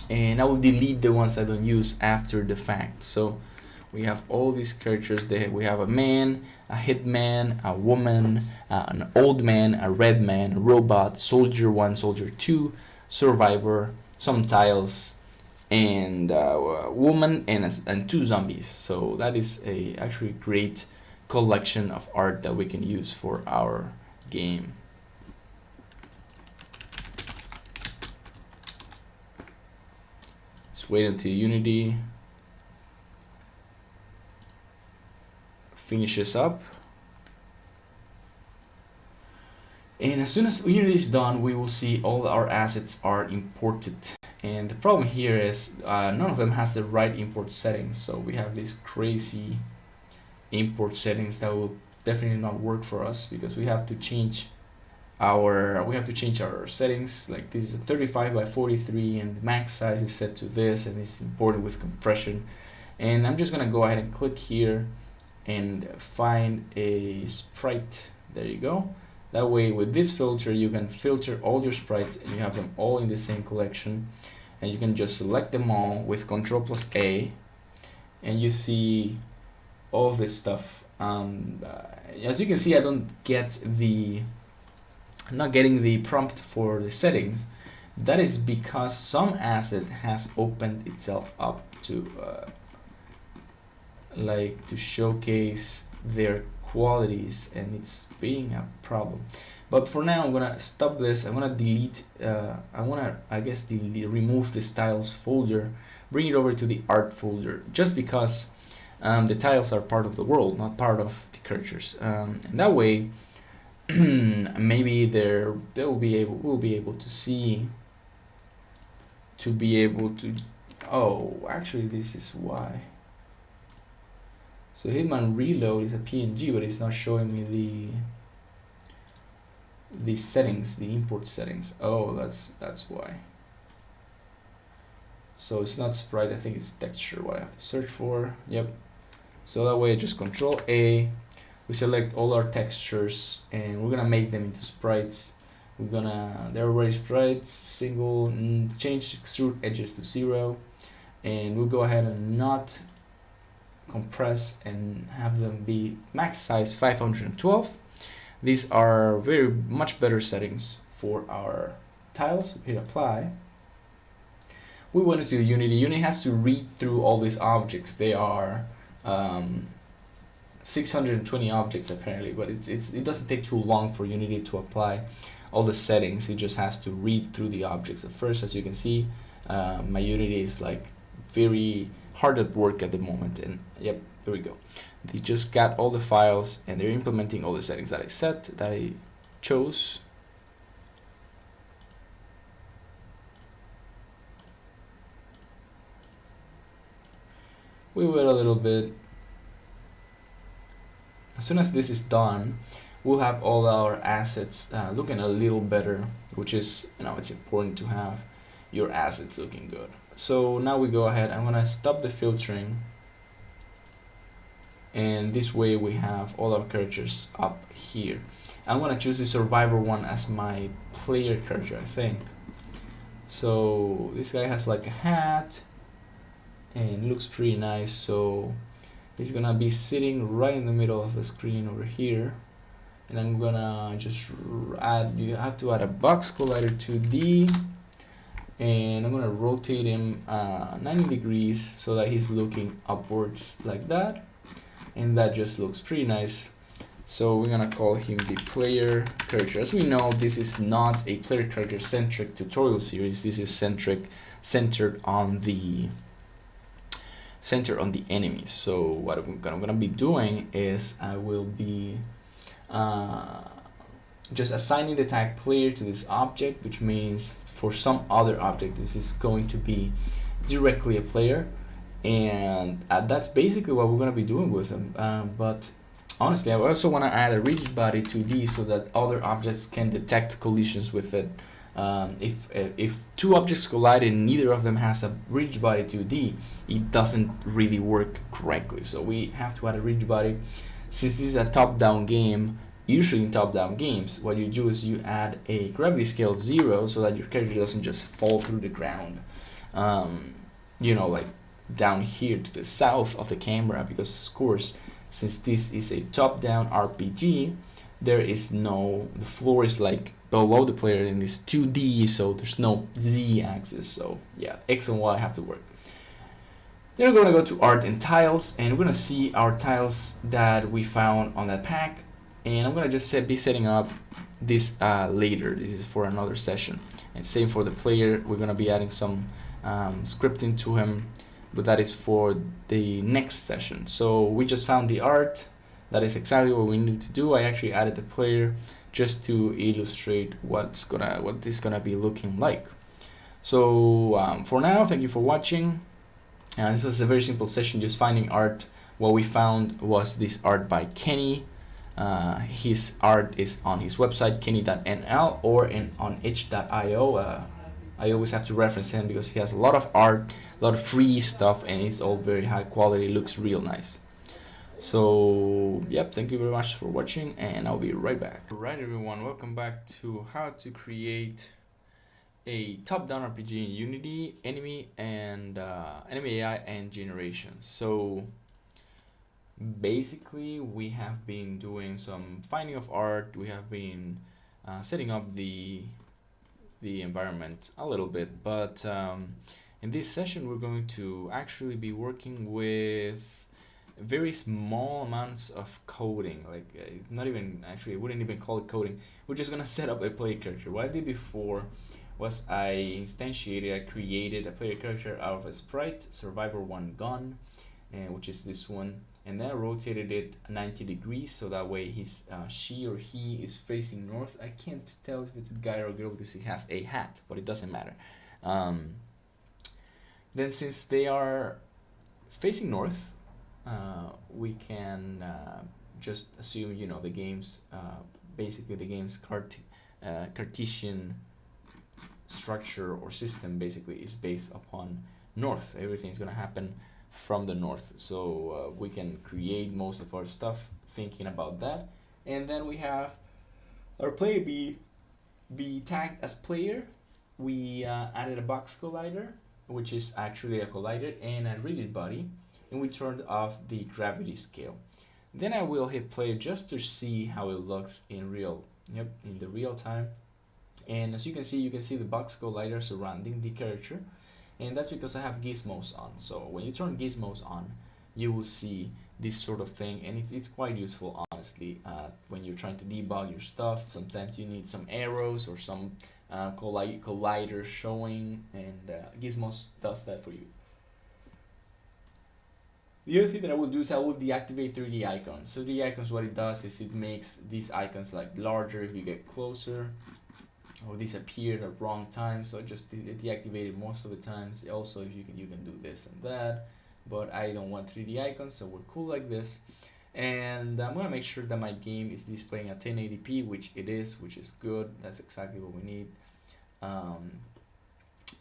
S1: and I will delete the ones I don't use after the fact. So we have all these characters there. We have a man, a hitman, a woman, an old man, a red man, a robot, soldier 1, soldier 2, survivor, some tiles, and a woman and 2 zombies. So that is a actually great collection of art that we can use for our game. Let's wait until Unity finishes up. And as soon as Unity is done, we will see all our assets are imported. And the problem here is none of them has the right import settings. So we have these crazy import settings that will definitely not work for us, because we have to change our settings. Like this is a 35 by 43 and the max size is set to this, and it's imported with compression. And I'm just gonna go ahead and click here and find a sprite. There you go. That way, with this filter, you can filter all your sprites and you have them all in the same collection. And you can just select them all with Ctrl+A, and you see all of this stuff. As you can see, I'm not getting the prompt for the settings. That is because some asset has opened itself up to to showcase their qualities, and it's being a problem. But for now, I'm gonna stop this. I'm gonna delete. Remove the styles folder, bring it over to the art folder, just because the tiles are part of the world, not part of the characters. And that way, maybe we'll be able to see. Oh, actually, this is why. So Hitman Reload is a PNG, but it's not showing me the settings, the import settings. Oh, that's why. So it's not sprite, I think it's texture, what I have to search for. Yep. So that way I just Ctrl+A, we select all our textures, and we're gonna make them into sprites. They're already sprites, single, change extrude edges to 0, and we'll go ahead and not compress and have them be max size 512. These are very much better settings for our tiles. Hit apply. We went into Unity. Unity has to read through all these objects. They are 620 objects apparently, but it doesn't take too long for Unity to apply all the settings. It just has to read through the objects. At first, as you can see, my Unity is like very hard at work at the moment, and yep, there we go. They just got all the files and they're implementing all the settings that I chose. We wait a little bit. As soon as this is done, we'll have all our assets looking a little better, which is, it's important to have your assets looking good. So now we go ahead. I'm gonna stop the filtering. and this way we have all our characters up here. I'm gonna choose the survivor one as my player character, I think. So this guy has like a hat and looks pretty nice, so he's gonna be sitting right in the middle of the screen over here. And I'm gonna just add, you have to add a box collider 2D, and I'm gonna rotate him 90 degrees so that he's looking upwards like that, and that just looks pretty nice. So we're gonna call him the player character. As we know, this is not a player character centric tutorial series. This is centered on the enemies. So what I'm gonna be doing is I will be just assigning the tag player to this object, which means for some other object this is going to be directly a player, and that's basically what we're going to be doing with them. But honestly, I also want to add a rigid body 2D so that other objects can detect collisions with it. If two objects collide and neither of them has a rigid body 2D, it doesn't really work correctly. So we have to add a rigid body. Since this is a top-down game, usually in top-down games, what you do is you add a gravity scale of 0 so that your character doesn't just fall through the ground. You know, like down here to the south of the camera, because of course, since this is a top-down RPG, the floor is like below the player in this 2D, so there's no Z-axis. So yeah, X and Y have to work. Then we're gonna go to art and tiles, and we're gonna see our tiles that we found on that pack. And I'm gonna just be setting up this later. This is for another session. And same for the player. We're gonna be adding some scripting to him, but that is for the next session. So we just found the art. That is exactly what we need to do. I actually added the player just to illustrate what this gonna be looking like. So for now, thank you for watching. This was a very simple session, just finding art. What we found was this art by Kenny. His art is on his website, kenny.nl, or on itch.io. I always have to reference him because he has a lot of art, a lot of free stuff, and it's all very high quality. It looks real nice. So yep, thank you very much for watching, and I'll be right back. Alright everyone, welcome back to how to create a top-down RPG in Unity, enemy AI and generation. So basically we have been doing some finding of art. We have been setting up the environment a little bit, but in this session we're going to actually be working with very small amounts of coding, like not even, actually I wouldn't even call it coding. We're just gonna set up a player character. What I did before was I created a player character out of a sprite, survivor 1 gun, which is this one, and then I rotated it 90 degrees so that way she or he is facing north. I can't tell if it's a guy or a girl because he has a hat, but it doesn't matter. Then since they are facing north, we can just assume, you know, the game's basically the game's Cartesian structure or system basically is based upon north. Everything is going to happen from the north, so we can create most of our stuff thinking about that. And then we have our player be tagged as player. We added a box collider, which is actually a collider, and a rigid body, and we turned off the gravity scale. Then I will hit play just to see how it looks in the real time. And as you can see the box collider surrounding the character, and that's because I have gizmos on. So when you turn gizmos on, you will see this sort of thing, and it's quite useful, honestly, when you're trying to debug your stuff. Sometimes you need some arrows or some colliders showing, and gizmos does that for you. The other thing that I will do is I will deactivate 3D icons. So 3D icons, what it does is it makes these icons like larger if you get closer, or disappear at the wrong time. So just deactivate it most of the times. Also, if you can do this and that, but I don't want 3D icons, so we're cool like this. And I'm gonna make sure that my game is displaying at 1080p, which it is, which is good. That's exactly what we need.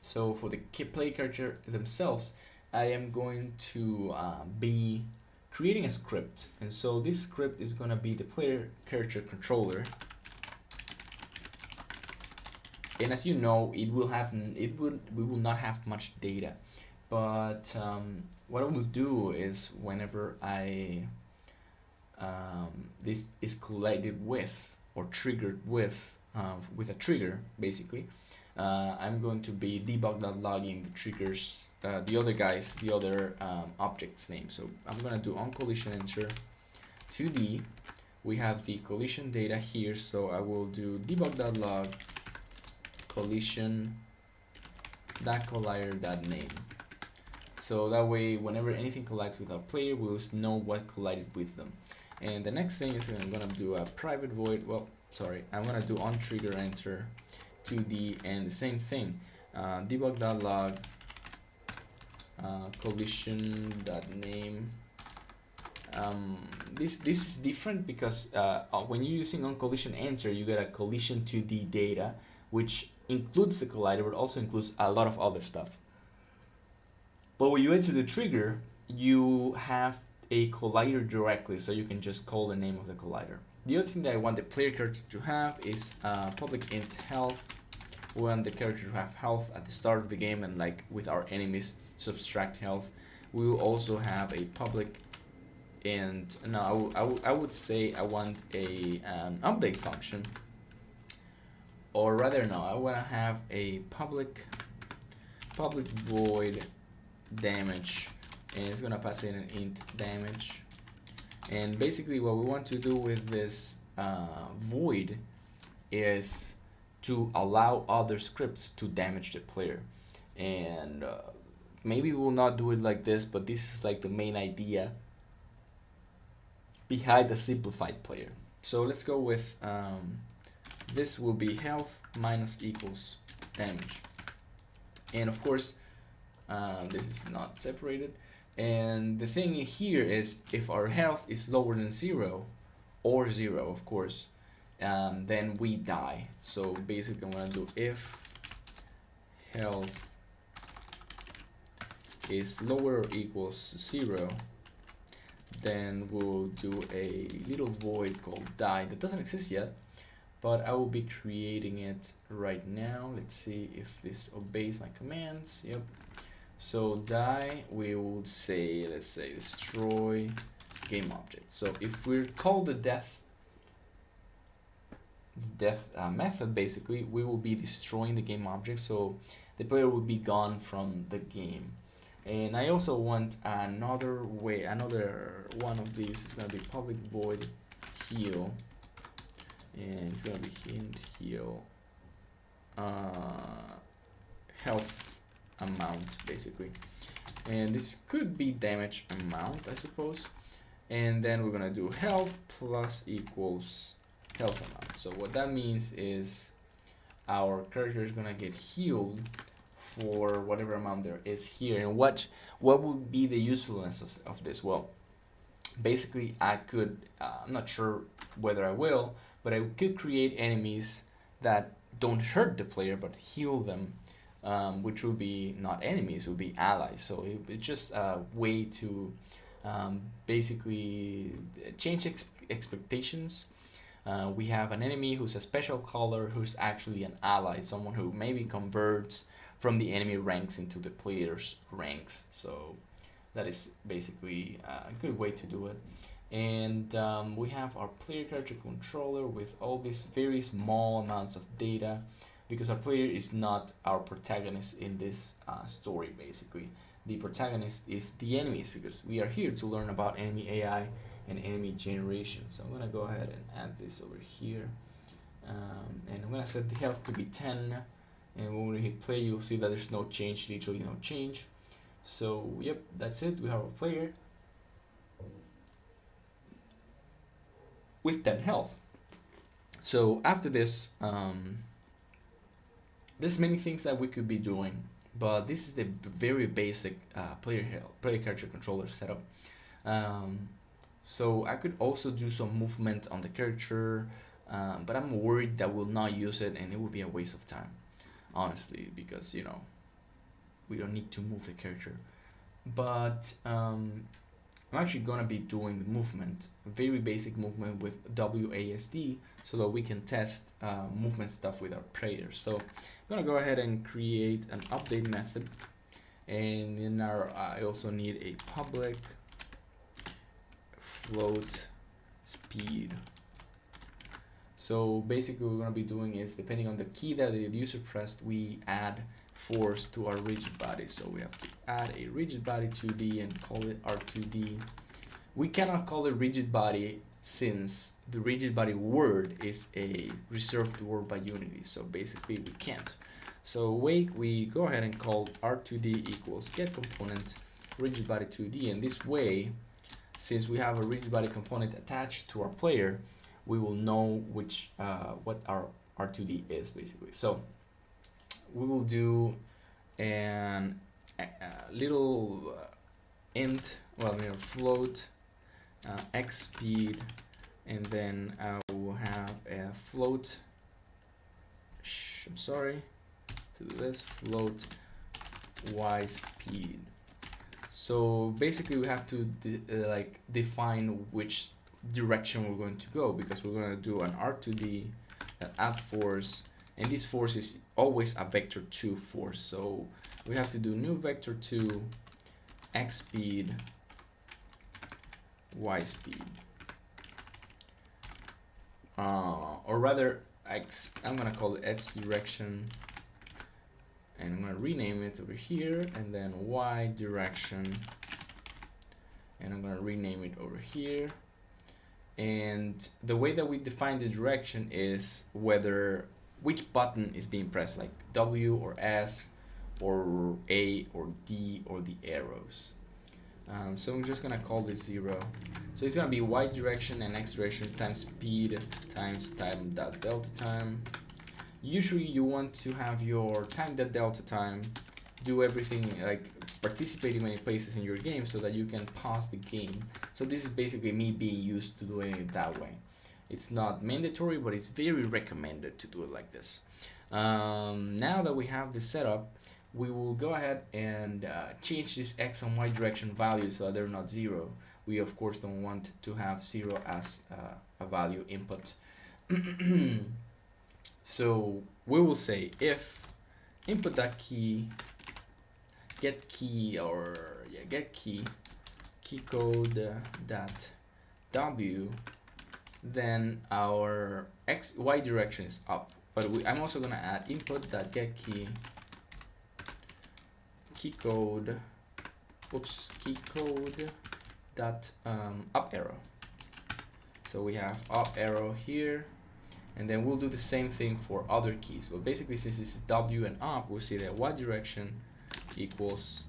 S1: So for the play character themselves, I am going to be creating a script. And so this script is going to be the player character controller. And as you know, we will not have much data, but what I will do is whenever this is collided with or triggered with a trigger, basically, I'm going to be debug.logging the triggers, the other object's name. So I'm gonna do on collision enter 2D. We have the collision data here, so I will do debug.log collision.collider.name. So that way, whenever anything collides with our player, we'll know what collided with them. And the next thing is I'm gonna do a private void. Well, sorry, I'm gonna do on trigger enter 2D, and the same thing, debug.log collision.name. This is different because when you're using on collision enter, you get a collision 2D data, which includes the collider, but also includes a lot of other stuff. But when you enter the trigger, you have a collider directly, so you can just call the name of the collider. The other thing that I want the player character to have is public int health. We want the character to have health at the start of the game, and like with our enemies, subtract health. We will also have a public int. No, I would say I want an update function, or rather no, I want to have a public void damage, and it's gonna pass in an int damage. And basically what we want to do with this void is to allow other scripts to damage the player. And maybe we'll not do it like this, but this is like the main idea behind the simplified player. So let's go with this will be health minus equals damage. And of course, this is not separated. And the thing here is, if our health is lower than 0, or 0 of course, then we die. So basically I'm gonna do if health is lower or equals 0, then we'll do a little void called die that doesn't exist yet, but I will be creating it right now. Let's see if this obeys my commands. Yep. So die, we will say, let's say destroy game object. So if we call the death method, basically we will be destroying the game object, so the player will be gone from the game. And I also want another one of these is going to be public void heal, and it's going to be hint heal health amount, basically. And this could be damage amount, I suppose. And then we're going to do health plus equals health amount. So what that means is our character is going to get healed for whatever amount there is here. And what would be the usefulness of this? Well, basically I could, I'm not sure whether I will, but I could create enemies that don't hurt the player but heal them, which would be not enemies, it would be allies. So it's just a way to basically change expectations. We have an enemy who's a special color who's actually an ally, someone who maybe converts from the enemy ranks into the player's ranks. So that is basically a good way to do it. And we have our player character controller with all these very small amounts of data, because our player is not our protagonist in this story. Basically, the protagonist is the enemies, because we are here to learn about enemy AI and enemy generation. So I'm gonna go ahead and add this over here, and I'm gonna set the health to be 10, and when we hit play you'll see that there's no change, literally no change. So yep, that's it. We have a player with 10 health. So after this, there's many things that we could be doing, but this is the very basic player character controller setup. So I could also do some movement on the character, but I'm worried that we'll not use it and it will be a waste of time, honestly, because we don't need to move the character. But I'm actually gonna be doing the movement, a very basic movement with WASD, so that we can test movement stuff with our players. So I'm gonna go ahead and create an update method, and in our I also need a public float speed. So basically what we're going to be doing is, depending on the key that the user pressed, we add force to our rigid body. So we have to add a rigid body 2D and call it R2D. We cannot call it rigid body since the rigid body word is a reserved word by Unity. So basically we can't. So we go ahead and call R2D equals get component rigid body 2D, and this way, since we have a rigid body component attached to our player, we will know which what our R2D is basically. So we will do an little int, float x speed, and then we'll have a float. I'm sorry to do this, float y speed. So basically we have to define which direction we're going to go, because we're going to do an R2D, an add force, and this force is always a vector 2 force. So we have to do new vector 2 x speed y speed, or rather I'm gonna call it x direction, and I'm gonna rename it over here, and then y direction, and I'm gonna rename it over here. And the way that we define the direction is which button is being pressed, like W or S or A or D or the arrows. So I'm just gonna call this 0. So it's gonna be y direction and x direction times speed times time dot delta time. Usually you want to have your time dot delta time do everything, like participate in many places in your game, so that you can pause the game. So this is basically me being used to doing it that way. It's not mandatory, but it's very recommended to do it like this. Now that we have this set up, we will go ahead and change this x and y direction values so that they're not 0. We of course don't want to have 0 as a value input. So we will say if input.key get key code dot w, then our y direction is up. But I'm also gonna add input dot get key code dot up arrow. So we have up arrow here, and then we'll do the same thing for other keys. But basically, since this is W and up, we'll see that y direction equals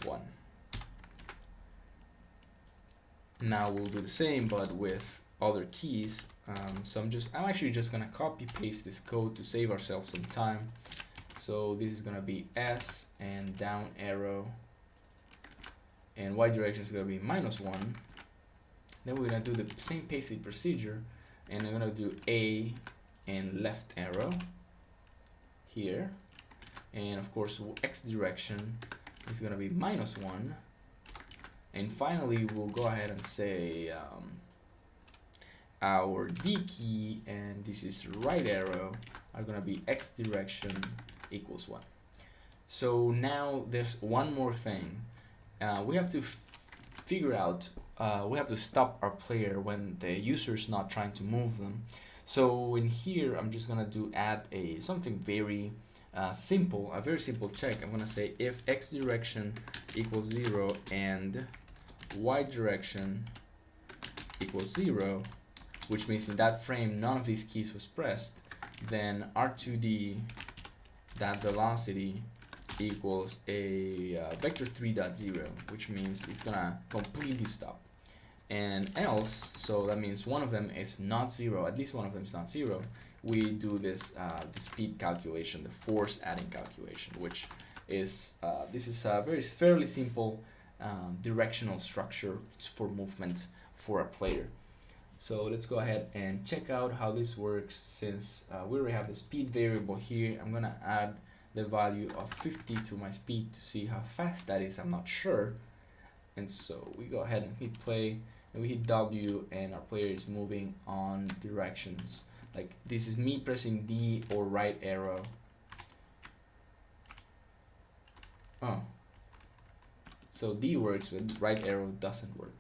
S1: 1. Now we'll do the same, but with other keys. So I'm actually just gonna copy paste this code to save ourselves some time. So this is gonna be S and down arrow, and y direction is gonna be -1. Then we're gonna do the same pasted procedure, and I'm gonna do A and left arrow here, and of course x direction is gonna be -1. And finally we'll go ahead and say our D key, and this is right arrow, are gonna be x direction equals 1. So now there's one more thing. We have to figure out, we have to stop our player when the user is not trying to move them. So in here I'm just gonna add something very simple, a very simple check. I'm gonna say if x direction equals 0 and y direction equals 0, which means in that frame none of these keys was pressed, then R2D that velocity equals a vector 3.0, which means it's gonna completely stop. And else, so that means one of them is not 0, at least one of them is not 0, we do this the speed calculation, the force adding calculation, which is this is a fairly simple directional structure for movement for a player. So let's go ahead and check out how this works. Since we already have the speed variable here, I'm gonna add the value of 50 to my speed to see how fast that is. I'm not sure. And so we go ahead and hit play, and we hit W, and our player is moving on directions. Like this is me pressing D or right arrow. Oh, so D works, but right arrow doesn't work.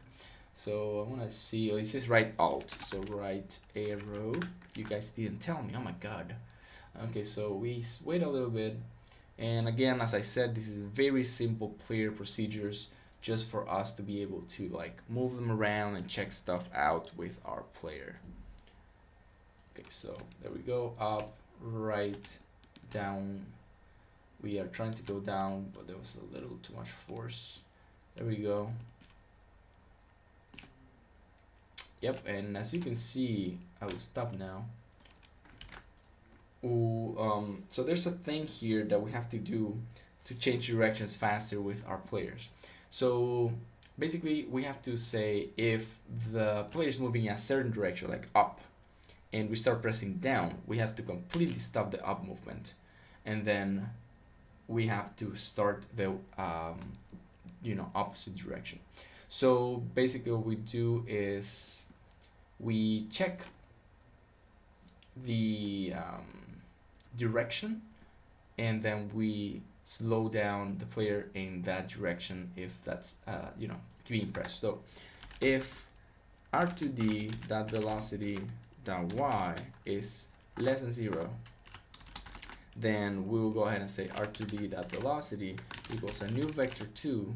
S1: So I want to see, oh, it says right alt, so right arrow. You guys didn't tell me, oh my god. Okay, so we wait a little bit, and again, as I said, this is very simple player procedures just for us to be able to like move them around and check stuff out with our player. Okay, so there we go, up, right, down. We are trying to go down, but there was a little too much force. There we go. Yep, and as you can see, I will stop now. Ooh, so there's a thing here that we have to do to change directions faster with our players. So basically we have to say if the player is moving in a certain direction, like up, and we start pressing down, we have to completely stop the up movement, and then we have to start the opposite direction. So basically what we do is we check the direction, and then we slow down the player in that direction if that's being pressed. So if r2d dot velocity dot y is less than 0, then we will go ahead and say r2d dot velocity equals a new vector 2,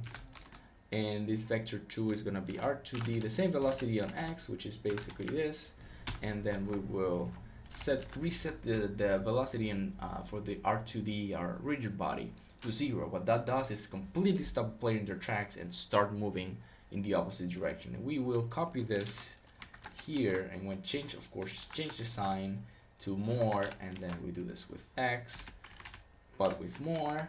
S1: and this vector 2 is going to be r2d, the same velocity on x, which is basically this, and then we will reset the velocity for the r2d, our rigid body, to 0. What that does is completely stop the player in their tracks and start moving in the opposite direction. And we will copy this here, and when change, of course, change the sign to more, and then we do this with x, but with more,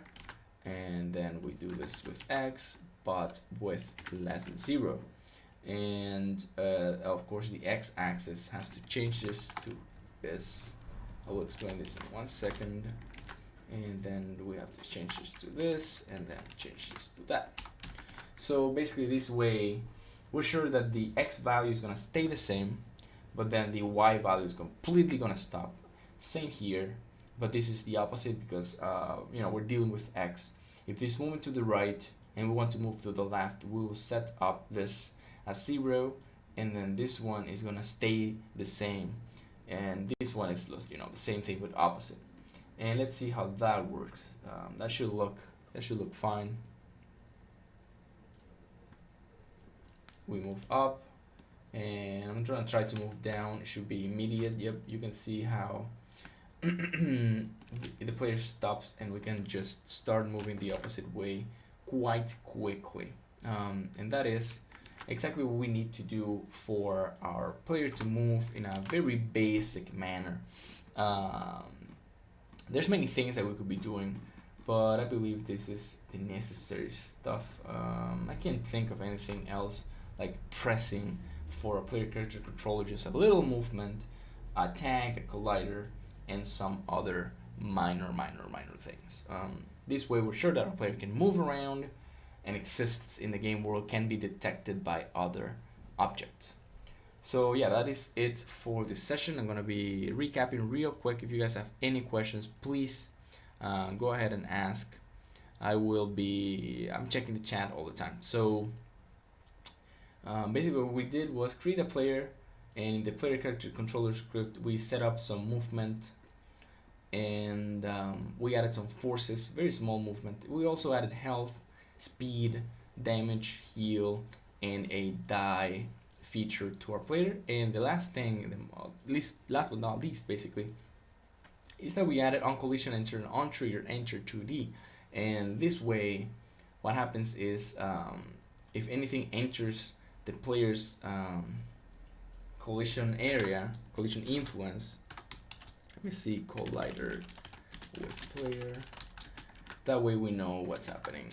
S1: and then we do this with x, but with less than 0. And of course the x-axis has to change this to this. I will explain this in 1 second, and then we have to change this to this, and then change this to that. So basically this way we're sure that the x value is going to stay the same, but then the y value is completely going to stop. Same here, but this is the opposite because we're dealing with x. If this moving to the right and we want to move to the left, we will set up this as 0, and then this one is going to stay the same, and this one is the same thing with opposite. And let's see how that works. That should look fine. We move up, and I'm gonna try to move down. It should be immediate. Yep, you can see how the player stops, and we can just start moving the opposite way quite quickly. And that is exactly what we need to do for our player to move in a very basic manner. There's many things that we could be doing, but I believe this is the necessary stuff. I can't think of anything else like pressing for a player character controller, just a little movement, a tag, a collider, and some other minor things. This way we're sure that our player can move around and exists in the game world, can be detected by other objects. So yeah, that is it for this session. I'm gonna be recapping real quick. If you guys have any questions, please go ahead and ask. I'm checking the chat all the time. So basically what we did was create a player, and in the player character controller script we set up some movement, and we added some forces, very small movement. We also added health, speed, damage, heal, and a die feature to our player. And the last thing, last but not least, basically, is that we added on collision enter and on trigger enter 2D. And this way, what happens is if anything enters the player's collision area, collision influence, let me see, collider with player. That way we know what's happening.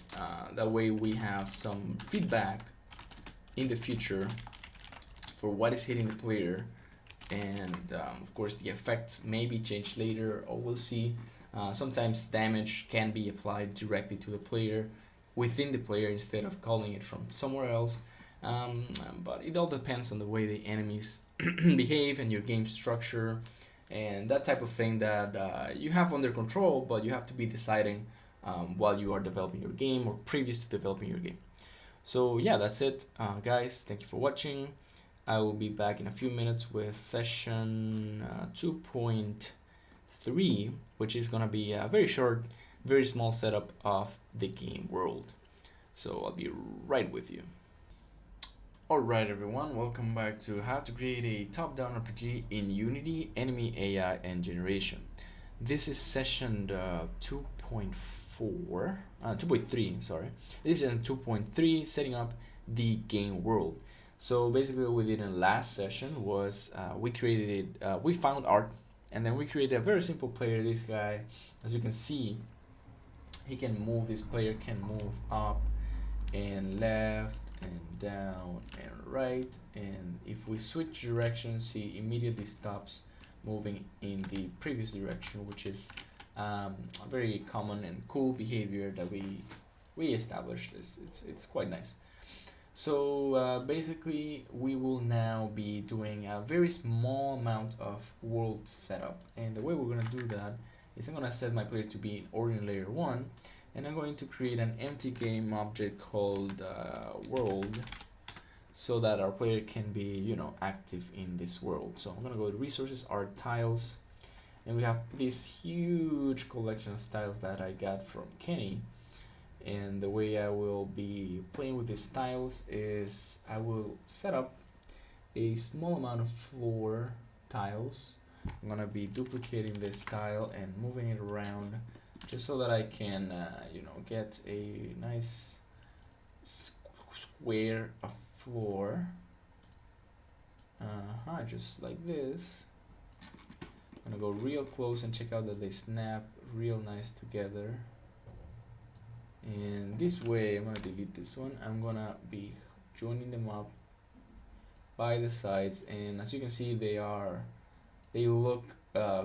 S1: That way we have some feedback in the future for what is hitting the player, and of course the effects may be changed later, or we'll see. Sometimes damage can be applied directly to the player, within the player instead of calling it from somewhere else. But it all depends on the way the enemies behave and your game structure and that type of thing that you have under control, but you have to be deciding while you are developing your game or previous to developing your game. So yeah, that's it, guys. Thank you for watching. I will be back in a few minutes with session 2.3, which is gonna be a very short, very small setup of the game world. So I'll be right with you. Alright everyone, welcome back to how to create a top-down RPG in Unity, Enemy AI and Generation. This is session 2.3, sorry. This is 2.3, setting up the game world. So basically what we did in the last session was we found art, and then we created a very simple player. This guy, as you can see, he can move, this player can move up and left and down and right, and if we switch directions he immediately stops moving in the previous direction, which is a very common and cool behavior that we established. It's quite nice. So basically we will now be doing a very small amount of world setup, and the way we're going to do that is I'm going to set my player to be in Origin Layer 1, and I'm going to create an empty game object called world, so that our player can be, active in this world. So I'm gonna go to resources, art, tiles, and we have this huge collection of tiles that I got from Kenny. And the way I will be playing with these tiles is I will set up a small amount of floor tiles. I'm gonna be duplicating this tile and moving it around, just so that I can, get a nice square of floor. Just like this. I'm gonna go real close and check out that they snap real nice together. And this way, I'm gonna delete this one. I'm gonna be joining them up by the sides, and as you can see, they look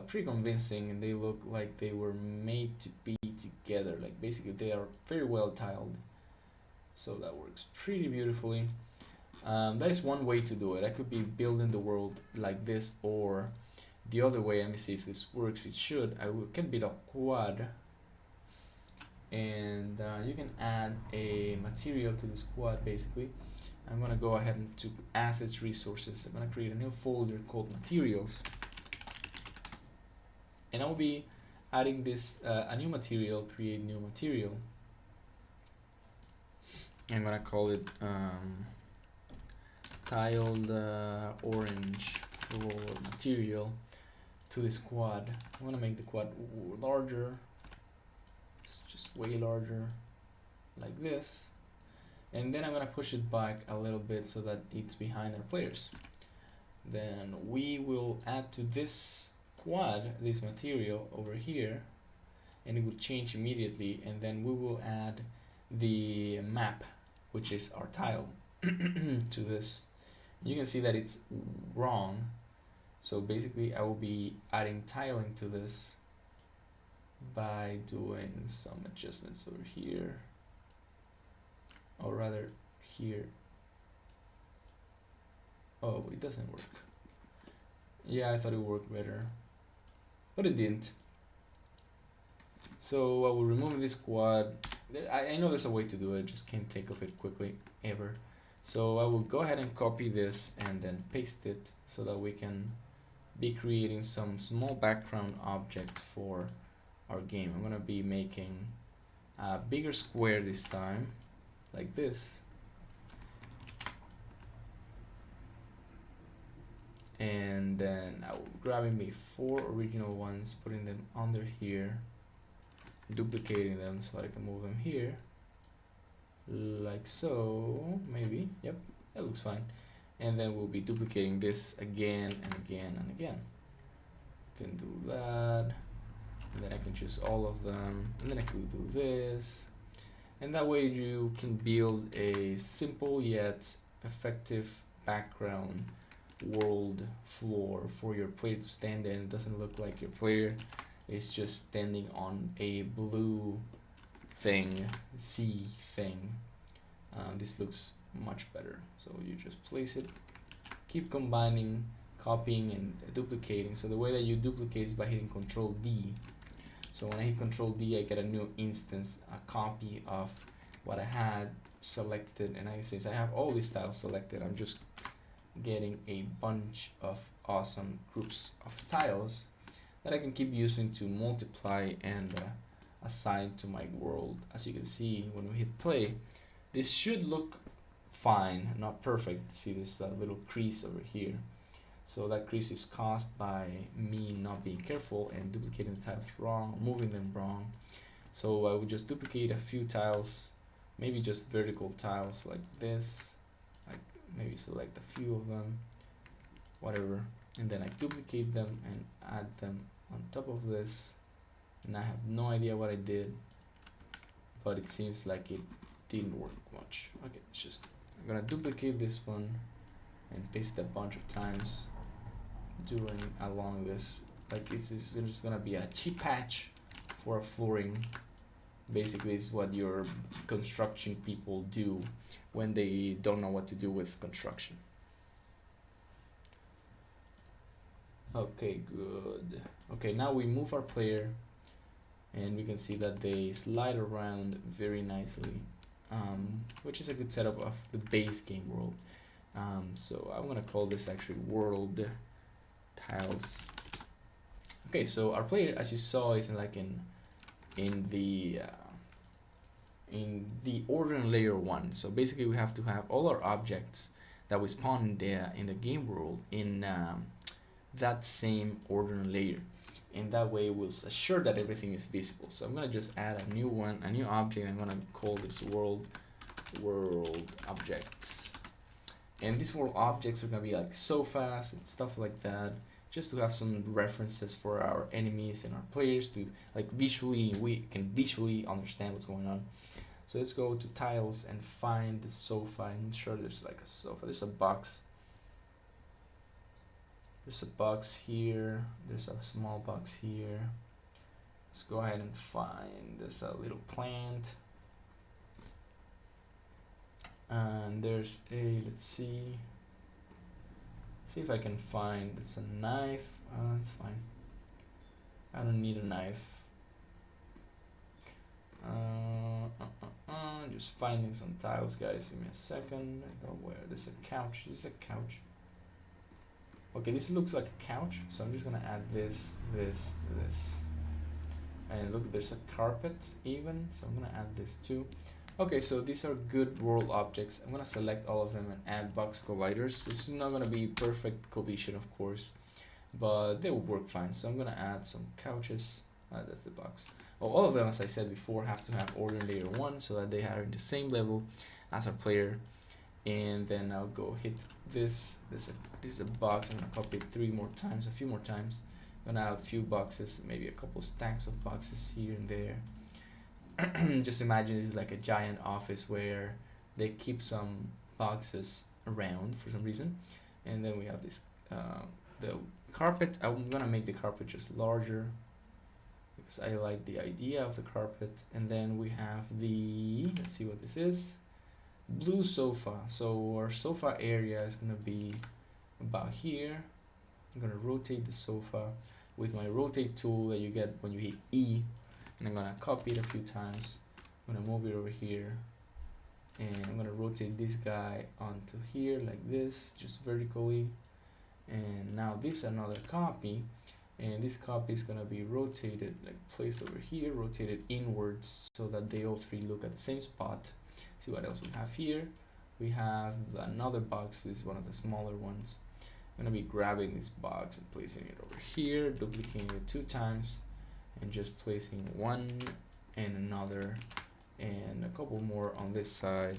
S1: pretty convincing, and they look like they were made to be together. Like basically they are very well tiled, so that works pretty beautifully. That is one way to do it. I could be building the world like this, or the other way. Let me see if this works. It should. Can build a quad, and you can add a material to this quad. Basically I'm gonna go ahead and to assets, resources. I'm gonna create a new folder called materials, and I will be adding this a new material, create new material. I'm gonna call it tiled orange floor material to this quad. I'm gonna make the quad larger. It's just way larger, like this. And then I'm gonna push it back a little bit so that it's behind our players. Then we will add to this quad this material over here, and it will change immediately. And then we will add the map, which is our tile, to this. You can see that it's wrong, so basically I will be adding tiling to this by doing some adjustments over here, or rather here. Oh, it doesn't work. Yeah, I thought it worked better, but it didn't. So I will remove this quad. I know there's a way to do it, I just can't think of it quickly ever. So I will go ahead and copy this and then paste it, so that we can be creating some small background objects for our game. I'm gonna be making a bigger square this time, like this. And then I will grabbing the 4 original ones, putting them under here, duplicating them so I can move them here, like so, maybe. Yep, that looks fine. And then we'll be duplicating this again and again and again. Can do that, and then I can choose all of them, and then I can do this, and that way you can build a simple yet effective background world floor for your player to stand in. It doesn't look like your player is just standing on a blue thing, Z thing. This looks much better. So you just place it, keep combining, copying and duplicating. So the way that you duplicate is by hitting Control D. So when I hit Control D, I get a new instance, a copy of what I had selected, and since I have all these tiles selected, I'm just getting a bunch of awesome groups of tiles that I can keep using to multiply and assign to my world. As you can see, when we hit play, this should look fine, not perfect. See this little crease over here. So that crease is caused by me not being careful and duplicating the tiles wrong, moving them wrong. So I would just duplicate a few tiles, maybe just vertical tiles like this, like maybe select a few of them, whatever, and then I duplicate them and add them on top of this. And I have no idea what I did, but it seems like it didn't work much. Okay, I'm gonna duplicate this one and paste it a bunch of times during along this. Like it's just gonna be a cheap patch for a flooring. Basically, it's what your construction people do when they don't know what to do with construction. Okay, good. Okay, now we move our player and we can see that they slide around very nicely, which is a good setup of the base game world. So I'm gonna call this actually world tiles. Okay, so our player, as you saw, is in the ordering layer 1. So basically we have to have all our objects that we spawn in the game world in that same ordering layer, and that way we'll assure that everything is visible. So I'm gonna just add a new object. I'm gonna call this world objects, and these world objects are gonna be like sofas and stuff like that, just to have some references for our enemies and our players to we can visually understand what's going on. So let's go to tiles and find the sofa, and sure there's like a sofa, there's a box. There's a box here, there's a small box here. Let's go ahead and find, there's a little plant. And there's let's see if I can find, it's a knife. It's fine. I don't need a knife. Just finding some tiles, guys. Give me a second. I don't know where. There's a couch. This is a couch. Okay, this looks like a couch, so I'm just gonna add this. And look, there's a carpet even, so I'm gonna add this too. Okay, so these are good world objects. I'm gonna select all of them and add box colliders. This is not gonna be perfect collision, of course, but they will work fine. So I'm gonna add some couches. That's the box. Well, all of them, as I said before, have to have order layer 1 so that they are in the same level as our player. And then I'll go hit this. This is a box. I'm gonna copy it a few more times. I'm gonna add a few boxes, maybe a couple stacks of boxes here and there. Just imagine this is like a giant office where they keep some boxes around for some reason. And then we have this the carpet. I'm gonna make the carpet just larger because I like the idea of the carpet. And then we have let's see what this is, blue sofa. So our sofa area is gonna be about here. I'm gonna rotate the sofa with my rotate tool that you get when you hit E, and I'm gonna copy it a few times. I'm gonna move it over here, and I'm gonna rotate this guy onto here like this, just vertically. And now this is another copy, and this copy is gonna be rotated, like placed over here, rotated inwards so that they all three look at the same spot. See what else we have here. We have another box. This is one of the smaller ones. I'm gonna be grabbing this box and placing it over here, duplicating it 2 times, and just placing one and another and a couple more on this side,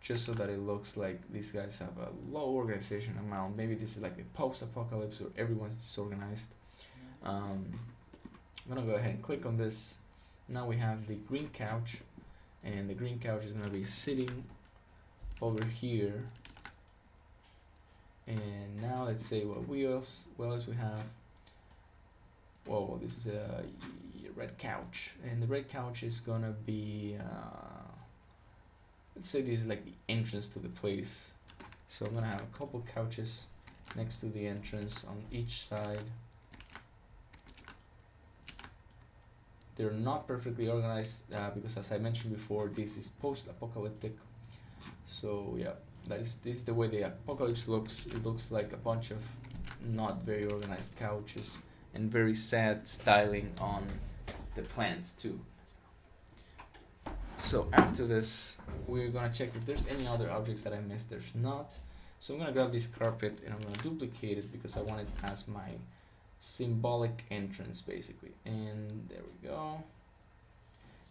S1: just so that it looks like these guys have a low organization amount. Maybe this is like a post-apocalypse where everyone's disorganized. I'm gonna go ahead and click on this. Now we have the green couch, and the green couch is gonna be sitting over here. And now let's say what else we have. Whoa, this is a red couch, and the red couch is gonna be let's say this is like the entrance to the place. So I'm gonna have a couple couches next to the entrance on each side. They're not perfectly organized because, as I mentioned before, this is post-apocalyptic. So yeah, this is the way the apocalypse looks. It looks like a bunch of not very organized couches and very sad styling on the plants too. So after this, we're gonna check if there's any other objects that I missed. There's not. So I'm gonna grab this carpet and I'm gonna duplicate it because I want it as my symbolic entrance basically. And there we go.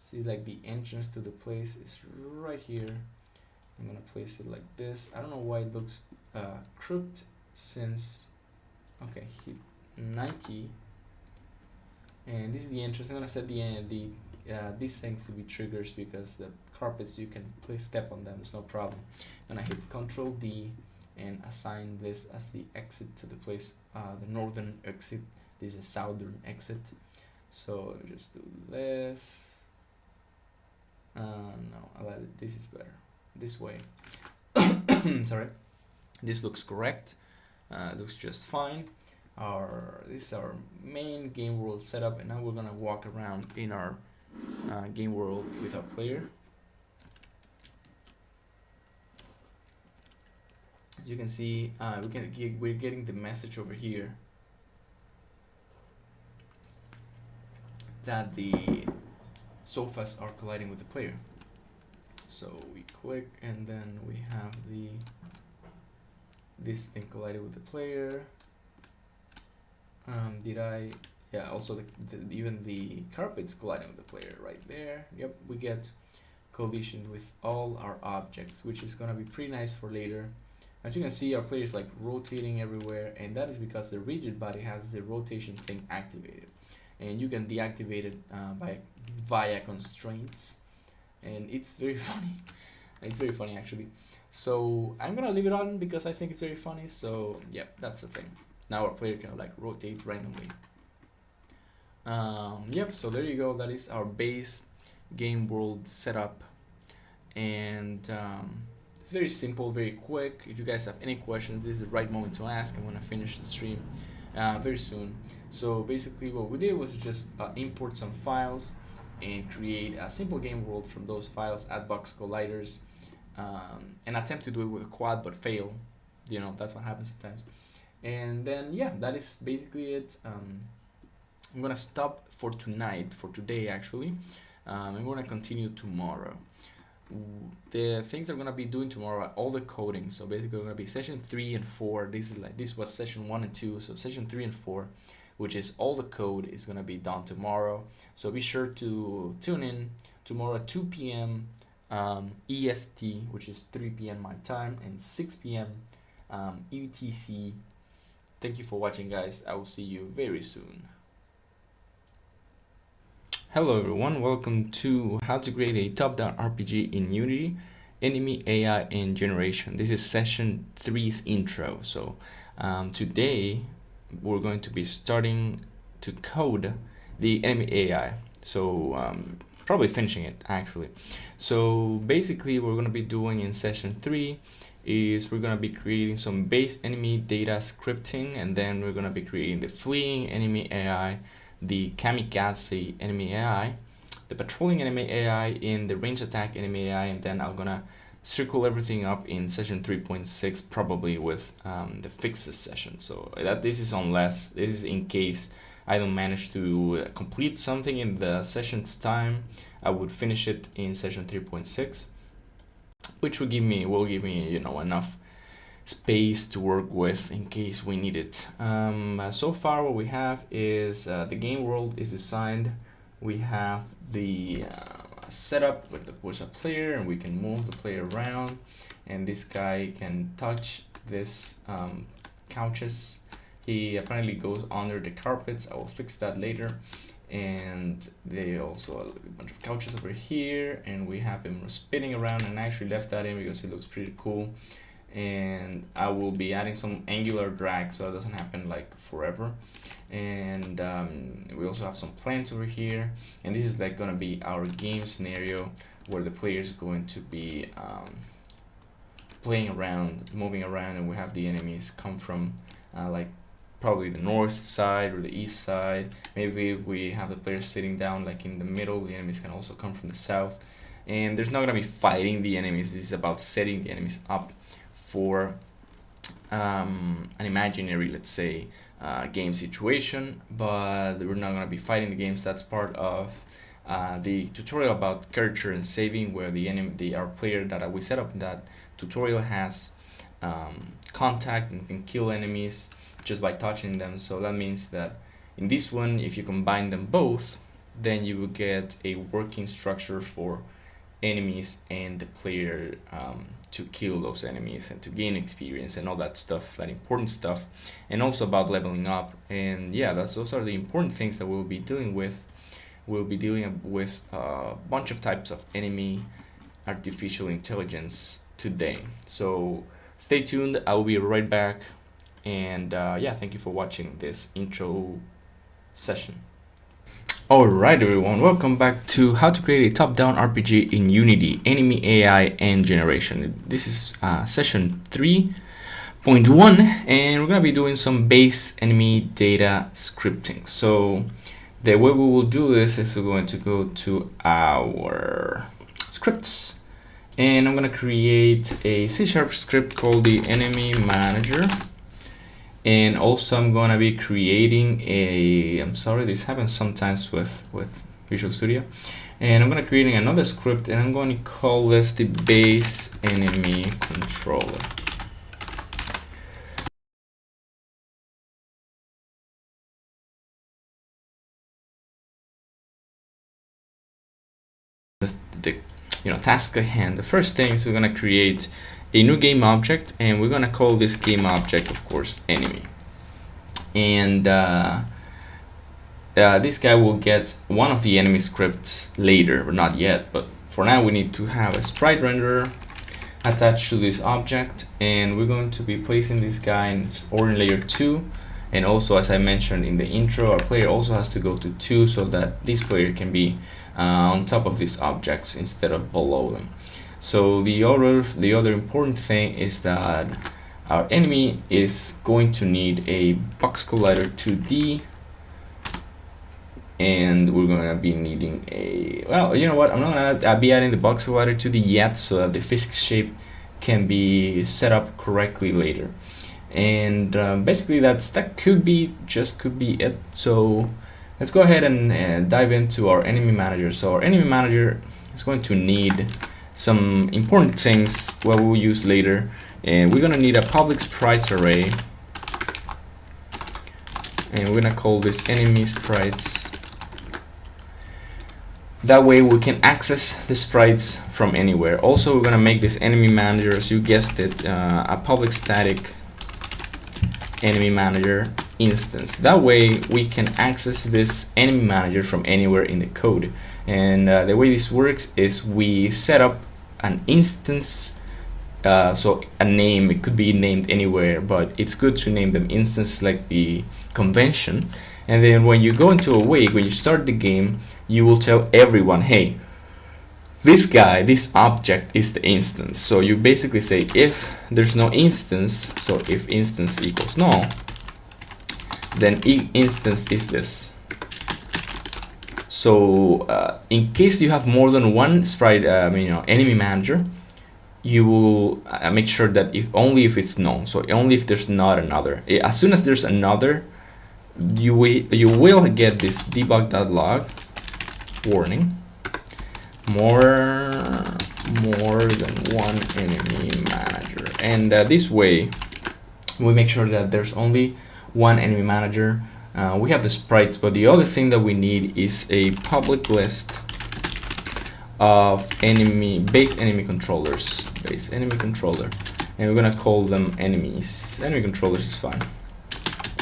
S1: See, like the entrance to the place is right here. I'm gonna place it like this. I don't know why it looks crooked since, okay, 90. And this is the entrance. I'm gonna set these things to be triggers because the carpets, you can step on them, it's no problem. And I hit Control D and assign this as the exit to the place, the northern exit. This is southern exit. So just do this. No, this is better. This way. Sorry. This looks correct. Looks just fine. This is our main game world setup, and now we're gonna walk around in our game world with our player. As you can see, we're getting the message over here that the sofas are colliding with the player. So we click, and then we have this thing collided with the player. Yeah, also even the carpets colliding with the player right there. Yep, we get collision with all our objects, which is gonna be pretty nice for later. As you can see, our player is like rotating everywhere, and that is because the rigid body has the rotation thing activated, and you can deactivate it via constraints, and it's very funny. It's very funny actually. So I'm gonna leave it on because I think it's very funny. So yeah, that's the thing. Now our player can like rotate randomly. Yep, so there you go. That is our base game world setup, and it's very simple, very quick. If you guys have any questions, this is the right moment to ask. I'm gonna finish the stream very soon. So basically what we did was just import some files and create a simple game world from those files, add box colliders, and attempt to do it with a quad but fail. You know, that's what happens sometimes. And then yeah, that is basically it. I'm gonna stop for today actually. I'm gonna continue tomorrow. The things I'm gonna be doing tomorrow are all the coding. So basically we're gonna be session 3 and 4. This was session 1 and 2, so session 3 and 4, which is all the code, is gonna be done tomorrow. So be sure to tune in tomorrow at 2 p.m. EST, which is 3 p.m. my time, and 6 p.m. UTC. Thank you for watching, guys. I will see you very soon. Hello everyone, welcome to how to create a top-down RPG in Unity, enemy AI and generation. This is session 3's intro. So today we're going to be starting to code the enemy AI. So probably finishing it actually. So basically what we're going to be doing in session 3 is we're going to be creating some base enemy data scripting, and then we're going to be creating the fleeing enemy AI, the kamikaze enemy AI, the patrolling enemy AI, in the range attack enemy AI, and then I'm gonna circle everything up in session 3.6 probably with the fixes session. So this is in case I don't manage to complete something in the session's time. I would finish it in session 3.6, which will give me enough space to work with in case we need it. So far what we have is the game world is designed. We have the setup with a player, and we can move the player around, and this guy can touch this couches. He apparently goes under the carpets. I will fix that later. And they also a bunch of couches over here, and we have him spinning around, and I actually left that in because it looks pretty cool. and I will be adding some angular drag so it doesn't happen like forever. And we also have some plants over here, and this is like gonna be our game scenario where the player is going to be playing around, moving around, and we have the enemies come from like probably the north side or the east side. Maybe we have the player sitting down like in the middle. The enemies can also come from the south, and there's not gonna be fighting the enemies. This is about setting the enemies up for an imaginary, let's say, game situation, but we're not gonna be fighting the games. That's part of the tutorial about character and saving, where our player that we set up in that tutorial has contact and can kill enemies just by touching them. So that means that in this one, if you combine them both, then you will get a working structure for enemies and the player to kill those enemies and to gain experience and all that stuff, that important stuff, and also about leveling up. And yeah, those are the important things that we'll be dealing with. We'll be dealing with a bunch of types of enemy artificial intelligence today. So stay tuned, I will be right back. And yeah, thank you for watching this intro session. Alright everyone, welcome back to how to create a top-down RPG in Unity, Enemy AI and Generation. This is session 3.1, and we're going to be doing some base enemy data scripting. So the way we will do this is we're going to go to our scripts, and I'm going to create a C# script called the enemy manager. And also I'm gonna be creating I'm sorry, this happens sometimes with Visual Studio, and I'm gonna creating another script, and I'm going to call this the base enemy controller. The task at hand. The first thing is we're gonna create a new game object, and we're gonna call this game object, of course, enemy. And this guy will get one of the enemy scripts later, but not yet. But for now, we need to have a sprite renderer attached to this object, and we're going to be placing this guy in order layer 2. And also, as I mentioned in the intro, our player also has to go to 2 so that this player can be on top of these objects instead of below them. So the other important thing is that our enemy is going to need a box collider 2D, and we're going to be needing a, well, you know what, I'm not going to be adding the box collider 2D yet, so that the physics shape can be set up correctly later. And basically that could be it. So let's go ahead and dive into our enemy manager. So our enemy manager is going to need some important things what we'll use later, and we're gonna need a public sprites array, and we're gonna call this enemy sprites. That way we can access the sprites from anywhere. Also, we're gonna make this enemy manager, as you guessed it, a public static enemy manager instance. That way we can access this enemy manager from anywhere in the code. And the way this works is we set up an instance, so a name, it could be named anywhere, but it's good to name them instance like the convention. And then when you go into Awake, when you start the game, you will tell everyone, hey, this guy, this object is the instance. So you basically say if there's no instance, so if instance equals null, then instance is this. So in case you have more than one sprite, enemy manager, you will make sure that only if it's null. So only if there's not another. As soon as there's another, you will get this debug.log warning. More than one enemy manager, and this way we make sure that there's only one enemy manager. We have the sprites, but the other thing that we need is a public list of base enemy controllers, and we're gonna call them enemies. Enemy controllers is fine,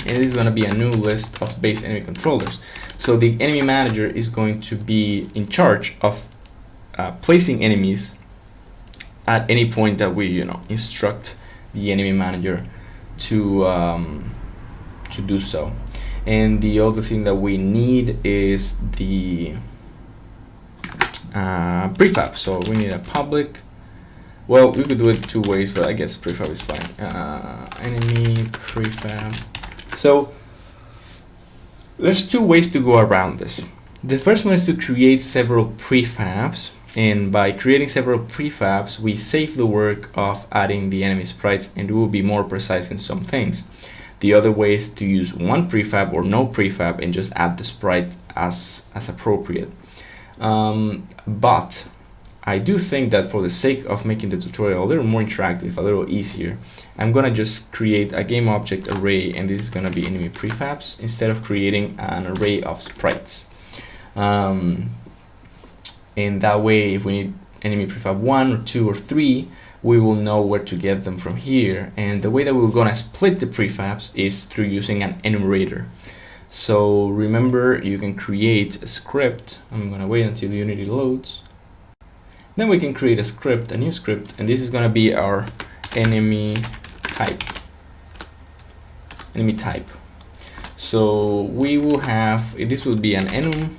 S1: and this is gonna be a new list of base enemy controllers. So the enemy manager is going to be in charge of placing enemies at any point that we instruct the enemy manager to do so. And the other thing that we need is the prefab. So we need a public. Well, we could do it two ways, but I guess prefab is fine. Enemy prefab. So there's two ways to go around this. The first one is to create several prefabs, and by creating several prefabs, we save the work of adding the enemy sprites, and we will be more precise in some things. The other way is to use one prefab or no prefab and just add the sprite as appropriate. But I do think that for the sake of making the tutorial a little more interactive, a little easier, I'm gonna just create a game object array, and this is gonna be enemy prefabs instead of creating an array of sprites. And that way, if we need enemy prefab 1 or 2 or 3, we will know where to get them from here. And the way that we're gonna split the prefabs is through using an enumerator. So remember, you can create a script. I'm gonna wait until Unity loads. Then we can create a script, a new script, and this is gonna be our enemy type. So we will have, this will be an enum,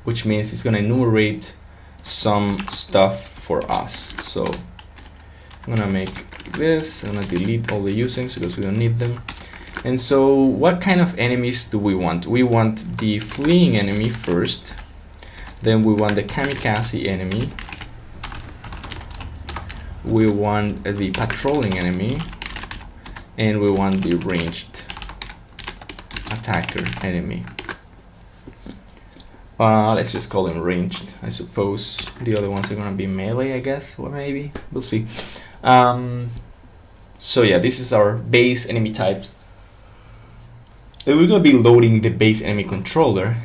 S1: which means it's gonna enumerate some stuff for us. So I'm gonna make this, I'm gonna delete all the usings because we don't need them. And so what kind of enemies do we want? We want the fleeing enemy first, then we want the kamikaze enemy, we want the patrolling enemy, and we want the ranged attacker enemy. Let's just call him ranged. I suppose the other ones are gonna be melee, I guess, or maybe we'll see. So yeah, this is our base enemy types. And we're gonna be loading the base enemy controller,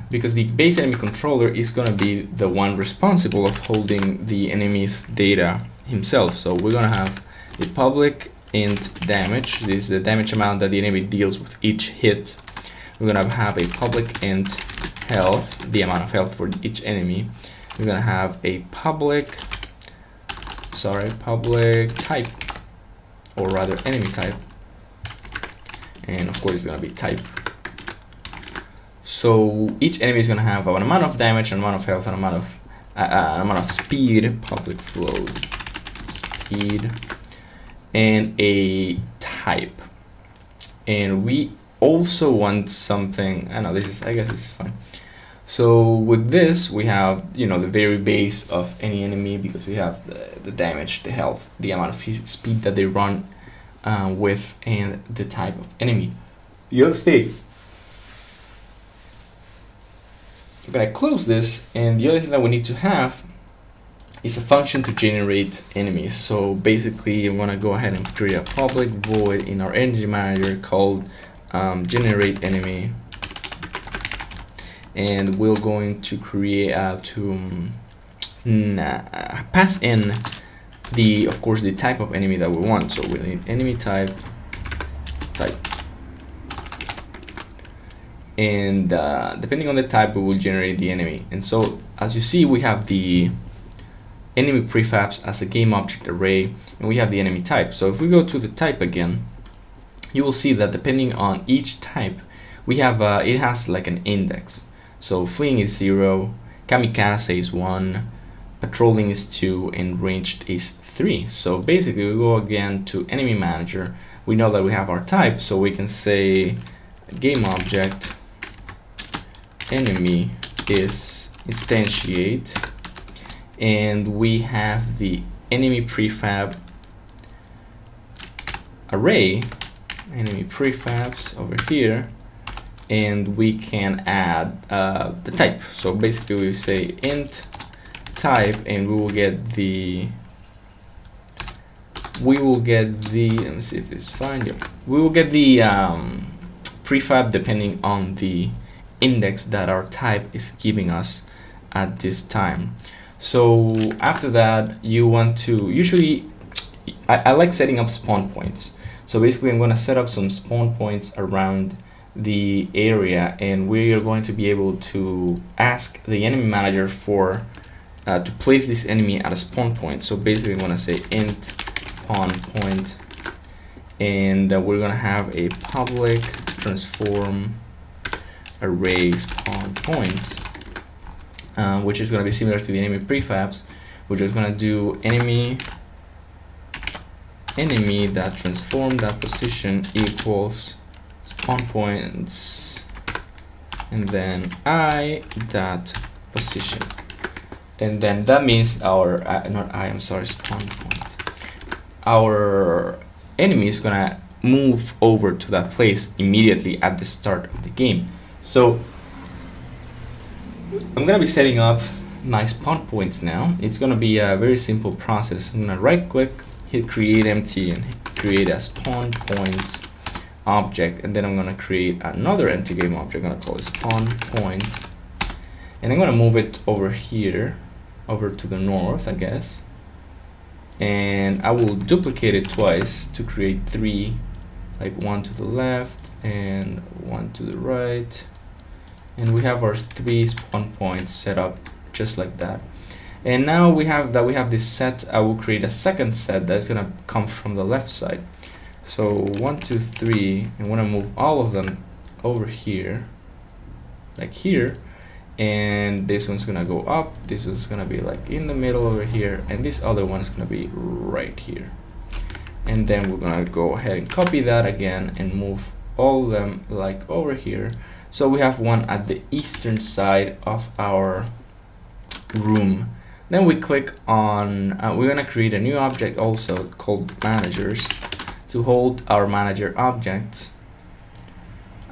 S1: because the base enemy controller is gonna be the one responsible of holding the enemy's data himself. So we're gonna have the public int damage. This is the damage amount that the enemy deals with each hit. We're gonna have a public int health, the amount of health for each enemy. We're gonna have a public type, or rather enemy type, and of course it's gonna be type. So each enemy is gonna have an amount of damage, an amount of health, an amount of speed, public flow speed, and a type. And we also want something, I guess this is fine. So with this, we have, the very base of any enemy, because we have the damage, the health, the amount of speed that they run with, and the type of enemy. The other thing, I'm gonna close this, and the other thing that we need to have is a function to generate enemies. So basically, I'm gonna go ahead and create a public void in our energy manager called generate enemy, and we're going to create pass in of course the type of enemy that we want. So we need enemy type, and depending on the type, we will generate the enemy. And so as you see, we have the enemy prefabs as a game object array, and we have the enemy type. So if we go to the type again, you will see that depending on each type, we have it has like an index. So fleeing is 0, kamikaze is 1, patrolling is 2, and ranged is 3. So basically, we go again to enemy manager. We know that we have our type, so we can say game object enemy is instantiate, and we have the enemy prefab array, enemy prefabs over here, and we can add the type. So basically, we say int type, and we will get the let me see if this is fine. Yeah, we will get the prefab depending on the index that our type is giving us at this time. So after that, you want to usually I like setting up spawn points. So basically, I'm going to set up some spawn points around the area, and we are going to be able to ask the enemy manager for to place this enemy at a spawn point. So basically, I'm going to say int spawn point and we're gonna have a public transform array spawn points, which is gonna be similar to the enemy prefabs. We're just gonna do enemy that transform that position equals spawn points, and then I that position, and then that means our spawn point. Our enemy is gonna move over to that place immediately at the start of the game. So I'm gonna be setting up my spawn points now. It's gonna be a very simple process. I'm gonna right click, hit create empty, and create a spawn points object, and then I'm gonna create another empty game object. I'm gonna call it spawn point, and I'm gonna move it over here, over to the north, I guess, and I will duplicate it twice to create 3, like 1 to the left and 1 to the right, and we have our 3 spawn points set up just like that. And now we have this set. I will create a second set that's gonna come from the left side. So 1 2 3, and when I move all of them over here, like here, and this one's gonna go up, this one's gonna be like in the middle over here, and this other one is gonna be right here. And then we're gonna go ahead and copy that again and move all of them like over here. So we have one at the eastern side of our room. Then we click on, we're gonna create a new object also called managers to hold our manager objects.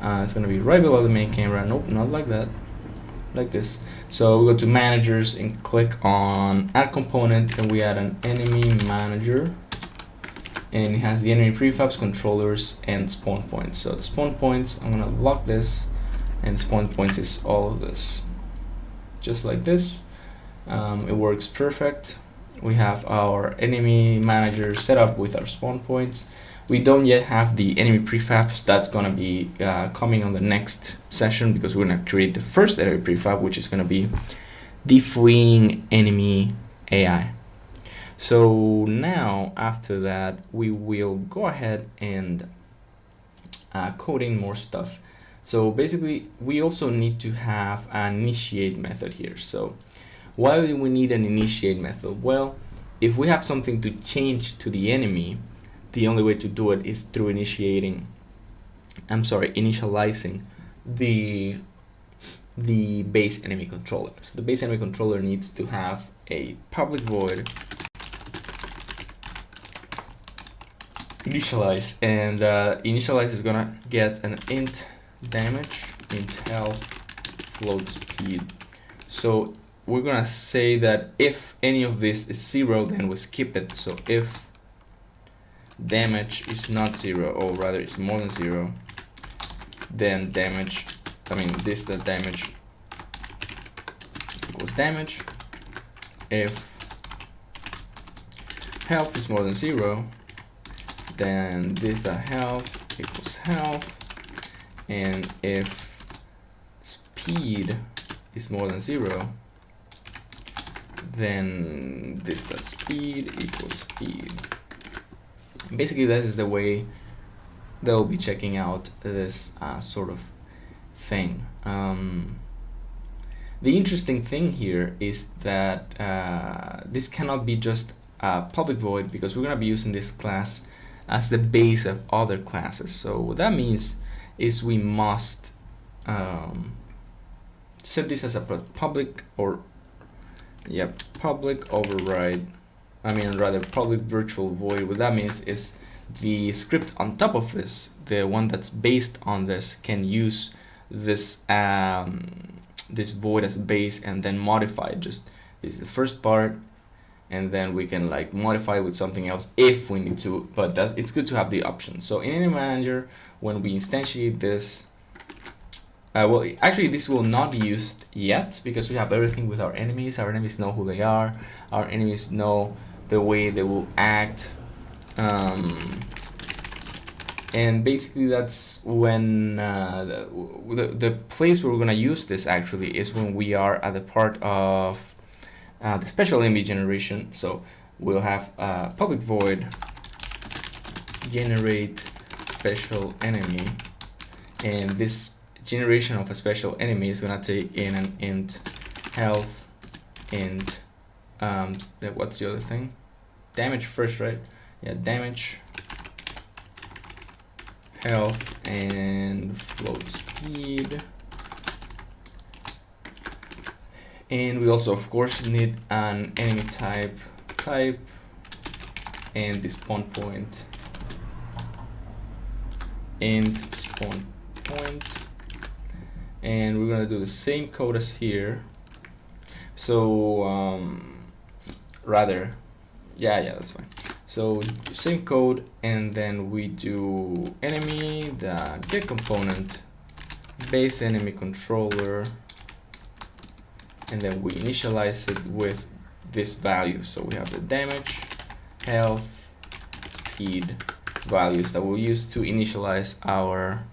S1: It's gonna be right below the main camera. Nope, not like that, like this. So we go to managers and click on add component, and we add an enemy manager, and it has the enemy prefabs, controllers, and spawn points. So the spawn points, I'm gonna lock this, and spawn points is all of this, just like this. It works perfect. We have our enemy manager set up with our spawn points. We don't yet have the enemy prefabs. That's gonna be coming on the next session, because we're gonna create the first enemy prefab, which is gonna be the fleeing enemy AI. So now after that, we will go ahead and code in more stuff. So basically, we also need to have an initiate method here. So why do we need an initiate method? Well, if we have something to change to the enemy, the only way to do it is through initializing the base enemy controller. So the base enemy controller needs to have a public void initialize, and initialize is gonna get an int damage, int health, float speed. So we're gonna say that if any of this is 0, then we skip it. So if damage is not 0, or rather it's more than 0, then damage, the damage equals damage. If health is more than 0, then health equals health. And if speed is more than 0, then speed equals speed. Basically, this is the way they'll be checking out this sort of thing. The interesting thing here is that this cannot be just a public void, because we're going to be using this class as the base of other classes. So what that means is we must set this as a public override, public virtual void. What that means is the script on top of this, the one that's based on this, can use this this void as a base and then modify it. Just this is the first part, and then we can like modify it with something else if we need to, but it's good to have the option. So in any manager, when we instantiate this, well, actually this will not be used yet, because we have everything with our enemies. Our enemies know who they are. Our enemies know the way they will act. And basically that's when the place where we're gonna use this actually is when we are at the part of the special enemy generation. So we'll have public void generate special enemy, and this generation of a special enemy is gonna take in an int health, int what's the other thing? Damage first, right? Yeah, damage, health, and float speed. And we also of course need an enemy type and the spawn point, and spawn point, and we're gonna do the same code as here. So that's fine. So same code, and then we do enemy the get component base enemy controller, and then we initialize it with this value. So we have the damage, health, speed values that we'll use to initialize our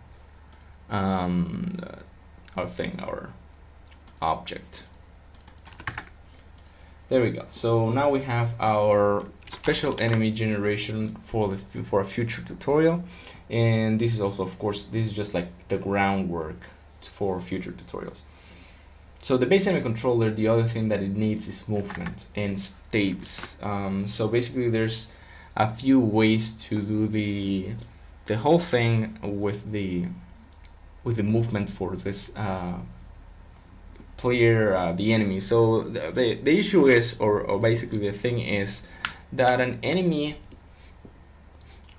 S1: object. There we go. So now we have our special enemy generation for a future tutorial, and this is also, of course, this is just like the groundwork for future tutorials. So the base enemy controller, the other thing that it needs is movement and states. So basically there's a few ways to do the whole thing with the movement for this player, the enemy. So the issue is, or basically the thing is, that an enemy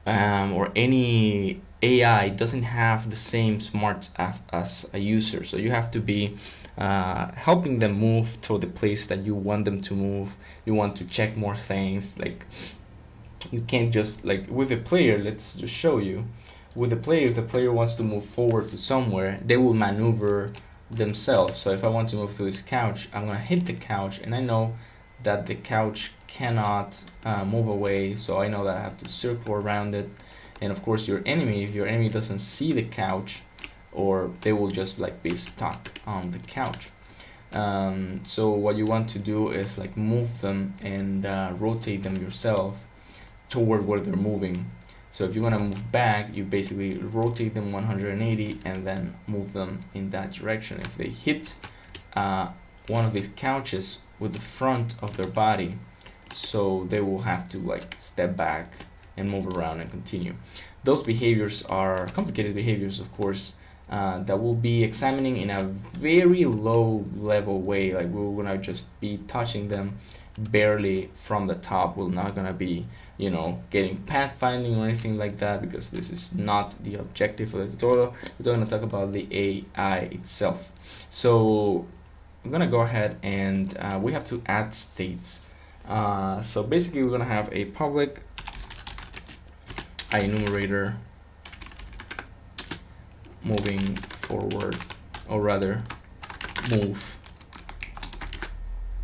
S1: or any AI doesn't have the same smarts as a user. So you have to be helping them move to the place that you want them to move. You want to check more things. Like, you can't just, like with the player, let's just show you. With the player, if the player wants to move forward to somewhere, they will maneuver themselves. So if I want to move to this couch, I'm gonna hit the couch, and I know that the couch cannot move away, so I know that I have to circle around it. And of course your enemy, if your enemy doesn't see the couch, or they will just like be stuck on the couch. So what you want to do is like move them and rotate them yourself toward where they're moving. So if you want to move back, you basically rotate them 180 and then move them in that direction. If they hit one of these couches with the front of their body, so they will have to like step back and move around and continue. Those behaviors are complicated behaviors, of course, that we'll be examining in a very low level way. Like, we're gonna just be touching them barely from the top. We're not gonna be, getting pathfinding or anything like that, because this is not the objective of the tutorial. We're gonna talk about the AI itself. So I'm gonna go ahead and we have to add states. So basically we're gonna have a public enumerator moving forward, or rather move,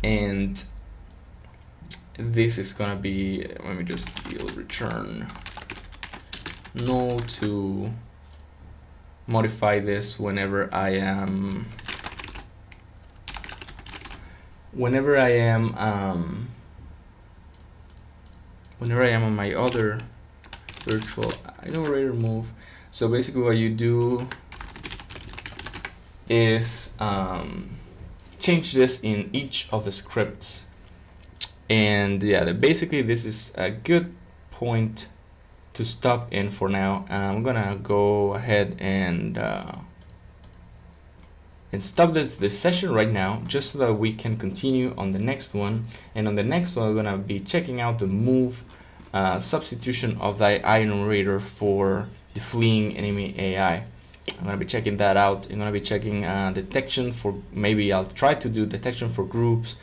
S1: and this is gonna be, let me just return null to modify this whenever I am on my other virtual enumerator move. So basically what you do is change this in each of the scripts. And yeah, basically this is a good point to stop in for now. I'm gonna go ahead and stop this session right now, just so that we can continue on the next one. And on the next one, we're gonna be checking out the move substitution of the enumerator for the fleeing enemy AI. I'm gonna be checking that out. I'm gonna be checking detection for, maybe I'll try to do detection for groups,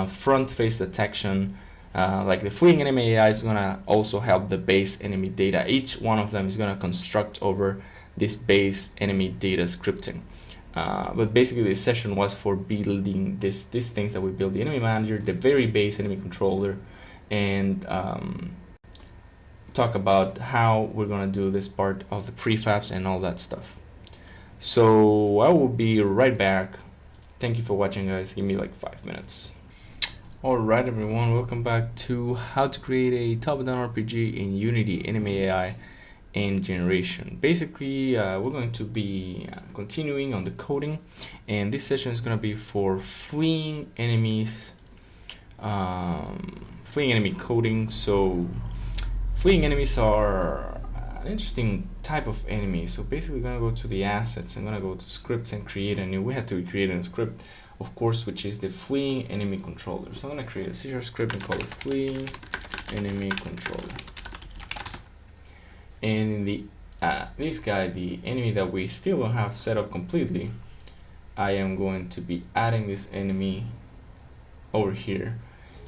S1: front face detection. Like the fleeing enemy AI is gonna also help the base enemy data. Each one of them is gonna construct over this base enemy data scripting. But basically this session was for building these things that we built: the enemy manager, the very base enemy controller, and talk about how we're gonna do this part of the prefabs and all that stuff. So I will be right back. Thank you for watching, guys. Give me like 5 minutes. Alright everyone, welcome back to how to create a top-down RPG in Unity, Anime AI, and Generation. Basically, we're going to be continuing on the coding, and this session is going to be for fleeing enemies, fleeing enemy coding. So fleeing enemies are an interesting type of enemy. So basically, we're going to go to the assets. I'm going to go to scripts and create a new. We have to create a script, of course, which is the fleeing enemy controller. So I'm going to create a C# script and call it fleeing enemy controller. And in the this guy, the enemy that we still don't have set up completely, I am going to be adding this enemy over here.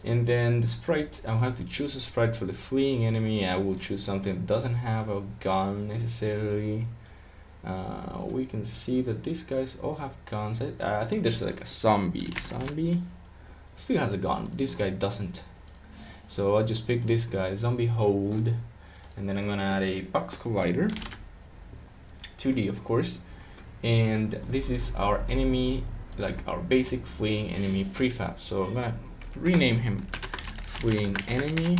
S1: And then the sprite, I'll have to choose a sprite for the fleeing enemy. I will choose something that doesn't have a gun necessarily. We can see that these guys all have guns. I think there's like a zombie still has a gun. This guy doesn't, so I'll just pick this guy, zombie hold, and then I'm gonna add a box collider, 2D of course, and this is our enemy, like our basic fleeing enemy prefab. So I'm gonna rename him fleeing enemy,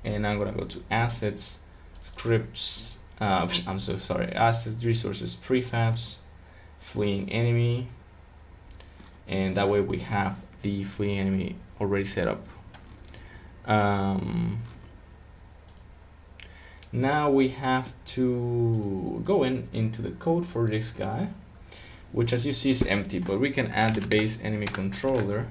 S1: and I'm gonna go to assets, scripts, I'm so sorry, assets, resources, prefabs, fleeing enemy, and that way we have the fleeing enemy already set up. Now we have to go into the code for this guy, which as you see is empty, but we can add the base enemy controller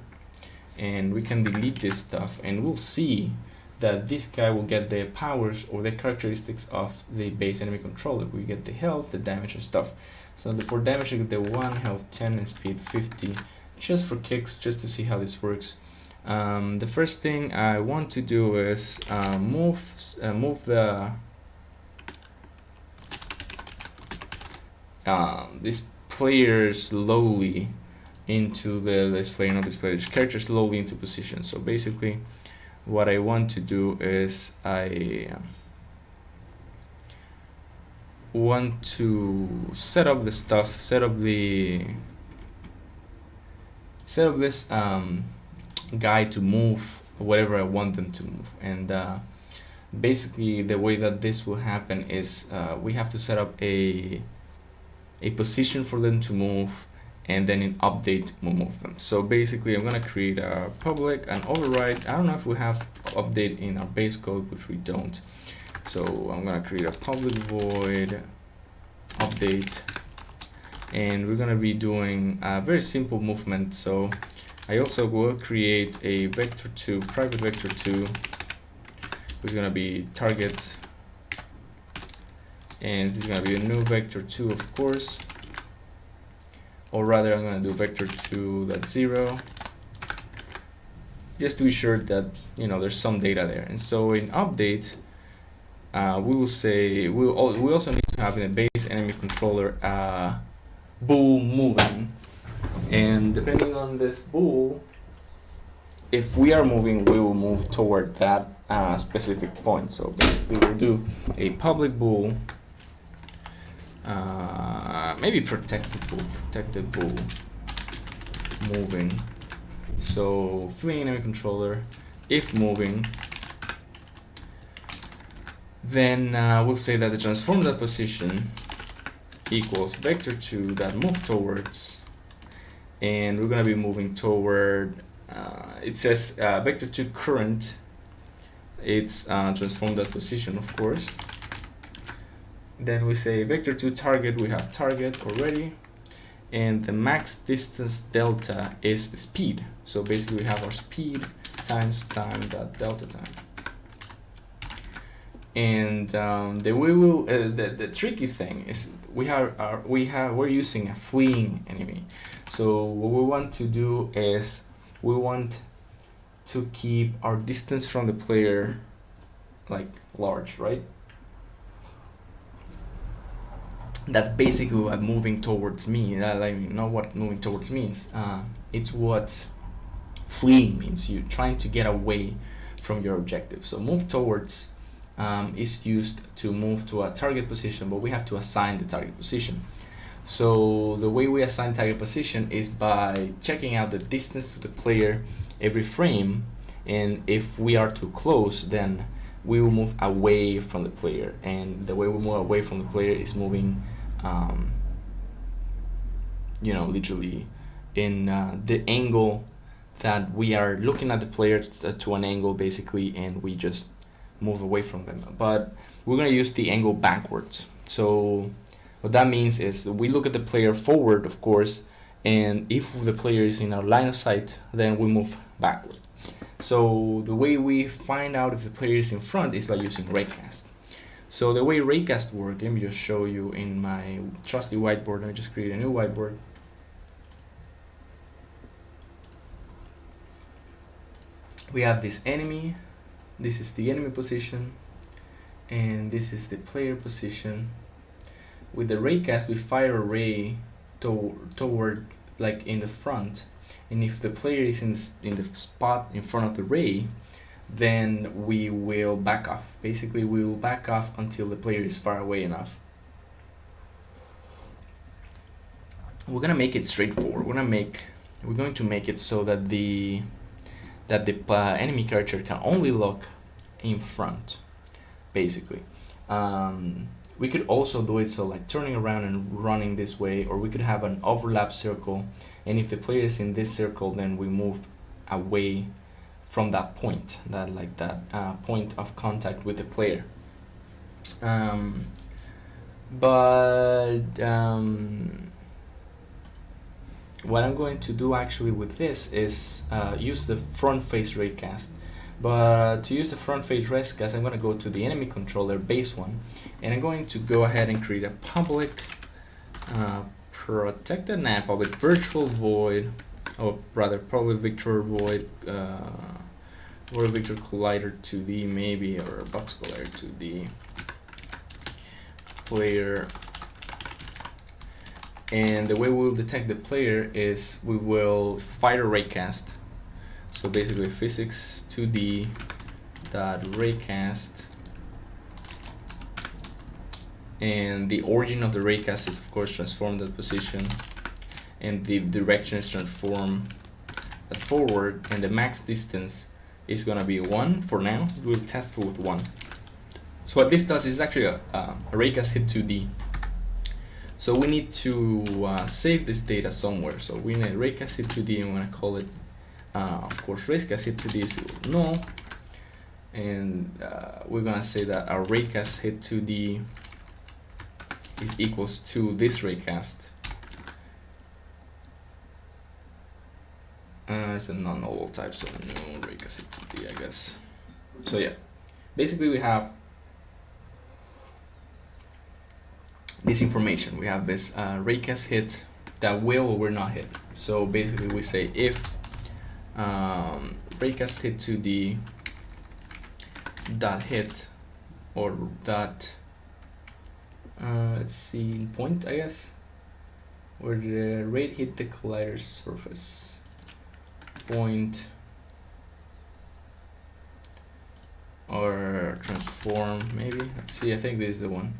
S1: and we can delete this stuff, and we'll see that this guy will get the powers or the characteristics of the base enemy controller. We get the health, the damage and stuff. So for damage I get the 1, health 10 and speed 50, just for kicks, just to see how this works. The first thing I want to do is move this player slowly into this character slowly into position. So basically what I want to do is I want to set up the stuff, set up this guy to move whatever I want them to move. And basically the way that this will happen is we have to set up a position for them to move, and then in update we'll move them. So basically I'm gonna create a public and override. I don't know if we have update in our base code, which we don't. So I'm gonna create a public void update, and we're gonna be doing a very simple movement. So I also will create a vector2, private vector2, which is gonna be target, and this is gonna be a new vector2 of course, or rather I'm going to do vector2.0, just to be sure that there's some data there. And so in update we will say we also need to have in the base enemy controller bool moving, and depending on this bool, if we are moving, we will move toward that specific point. So basically we'll do a public bool, maybe protected bool moving. So fleeing enemy controller, if moving, then we'll say that the transform position equals vector2 that move towards, and we're going to be moving toward it says vector2 current, it's transform position of course. Then we say vector2 target, we have target already, and the max distance delta is the speed. So basically we have our speed times time dot delta time. And the tricky thing is we're using a fleeing enemy. So what we want to do is we want to keep our distance from the player like large, right? That's basically what moving towards means. I mean, not what moving towards means. It's what fleeing means. You're trying to get away from your objective. So move towards is used to move to a target position, but we have to assign the target position. So the way we assign target position is by checking out the distance to the player every frame, and if we are too close, then we will move away from the player, and the way we move away from the player is moving literally in the angle that we are looking at the player to an angle basically, and we just move away from them. But we're going to use the angle backwards. So what that means is that we look at the player forward, of course, and if the player is in our line of sight, then we move backward. So the way we find out if the player is in front is by using raycast. So the way raycast works, let me just show you in my trusty whiteboard. Let me just create a new whiteboard. We have this enemy, this is the enemy position, and this is the player position. With the raycast, we fire a ray toward like in the front, and if the player is in the spot in front of the ray, then we will back off. Basically, we will back off until the player is far away enough. We're gonna make it straightforward. We're going to make it so that the enemy character can only look in front, basically. We could also do it so like turning around and running this way, or we could have an overlap circle, and if the player is in this circle, then we move away from that point, point of contact with the player. What I'm going to do actually with this is use the front face raycast. But to use the front face raycast, I'm going to go to the enemy controller base one, and I'm going to go ahead and create a public protected public virtual void, or rather probably Victor void or a Victor collider 2D maybe, or a box collider 2D player. And the way we'll detect the player is we will fire a raycast. So basically physics 2D dot raycast, and the origin of the raycast is of course transform that position, and the direction is transform that forward, and the max distance is gonna be 1 for now. We'll test with 1. So what this does is actually a raycast hit 2D. So we need to save this data somewhere. So we need raycast hit 2D, and we're gonna call it, of course, raycast hit 2D is null, and we're gonna say that our raycast hit 2D is equals to this raycast. It's a non-null type, so no raycast hit 2D, I guess. So yeah, basically we have this information. We have this raycast hit that will or will not hit. So basically we say if raycast hit 2D dot hit, or dot let's see, point, I guess, where the rate hit the collider surface, point, or transform maybe. Let's see, I think this is the one.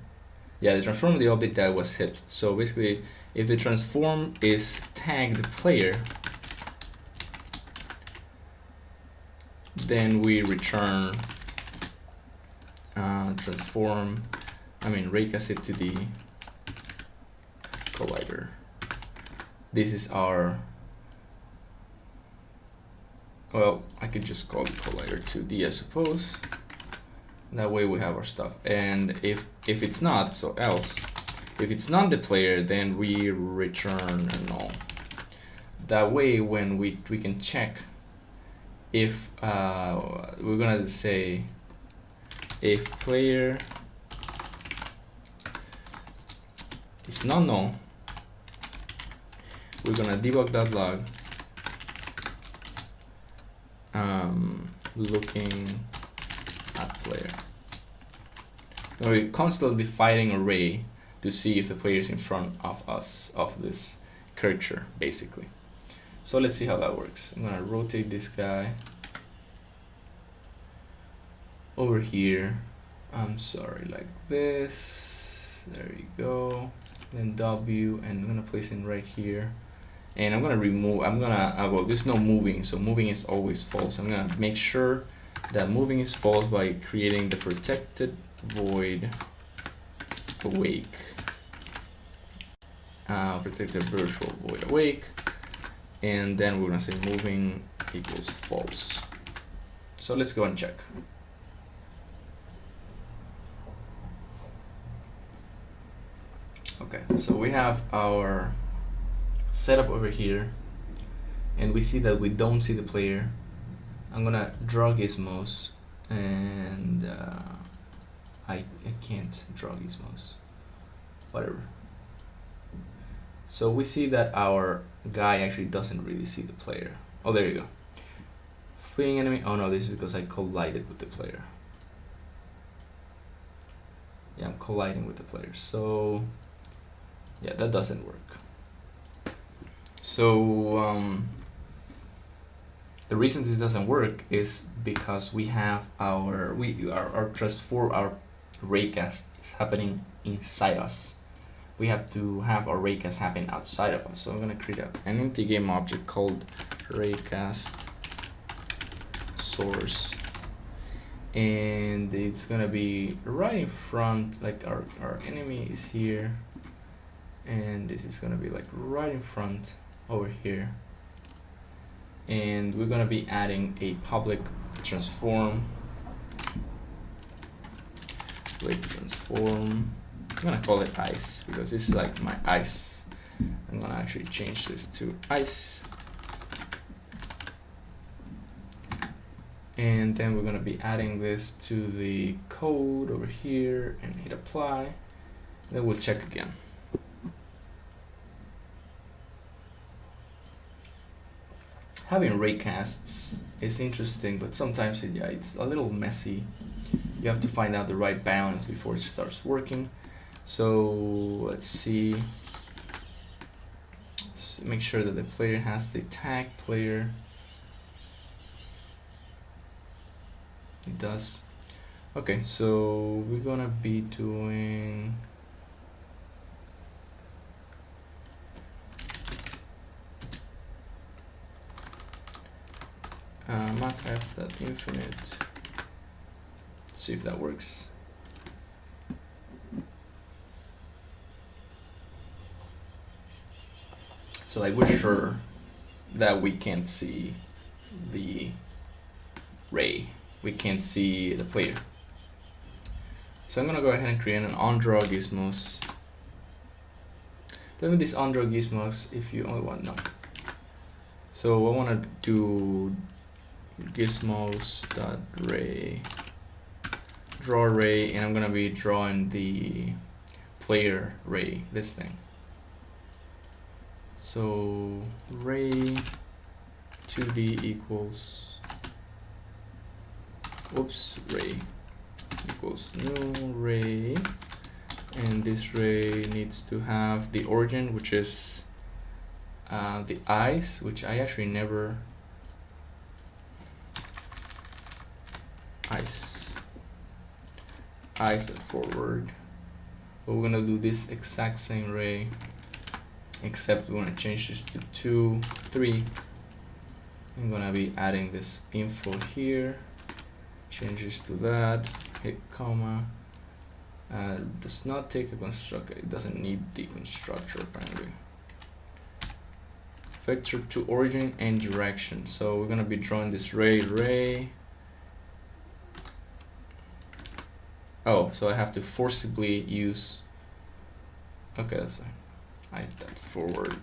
S1: Yeah, the transform the object that was hit. So basically, if the transform is tagged player, then we return transform, raycast it to the collider. This is our, well, I could just call it collider 2D, I suppose. That way we have our stuff. And if it's not, so else, if it's not the player, then we return a null. That way, when we can check if we're gonna say if player is not null, we're gonna debug.log looking at player. Now we're constantly fighting array to see if the player is in front of us, of this character, basically. So let's see how that works. I'm gonna rotate this guy over here. I'm sorry, like this. There you go. Then W, and I'm gonna place him right here. and I'm gonna remove, well, there's no moving, so moving is always false. I'm gonna make sure that moving is false by creating the protected void awake, protected virtual void awake, and then we're gonna say moving equals false. So let's go and check. Okay, so we have our setup over here, and we see that we don't see the player. I'm gonna draw gizmos, and I can't draw gizmos, whatever. So we see that our guy actually doesn't really see the player. Oh, there you go. Fleeing enemy. Oh no, this is because I collided with the player. Yeah, I'm colliding with the player. So yeah, that doesn't work. So the reason this doesn't work is because we have our raycast is happening inside us. We have to have our raycast happen outside of us. So I'm gonna create an empty game object called raycast source, and it's gonna be right in front, like our enemy is here, and this is gonna be like right in front over here, and we're gonna be adding a public transform. Wait, transform. I'm gonna call it ice because this is like my ice. I'm gonna actually change this to ice, and then we're gonna be adding this to the code over here and hit apply. Then we'll check again. Having raycasts is interesting, but sometimes it's a little messy. You have to find out the right balance before it starts working. So let's see. Let's make sure that the player has the tag player. It does. Okay, so we're gonna be doing mathf.infinite. See if that works. So like we're sure that we can't see the ray. We can't see the player. So I'm gonna go ahead and create an onDraw gizmos. Then with this onDraw gizmos, if you only want, no. So I wanna do gizmos.ray, draw ray, and I'm gonna be drawing the player ray, this thing. So ray 2D equals, oops, ray equals new ray, and this ray needs to have the origin, which is the eyes, which I actually never, eyes that forward, but we're gonna do this exact same ray, except we want to change this to 2, 3. I'm gonna be adding this info here, changes to that, hit comma, does not take a constructor, it doesn't need the constructor apparently. Vector to origin and direction, so we're gonna be drawing this ray. Oh, so I have to forcibly use, okay, that's fine. I hit that forward.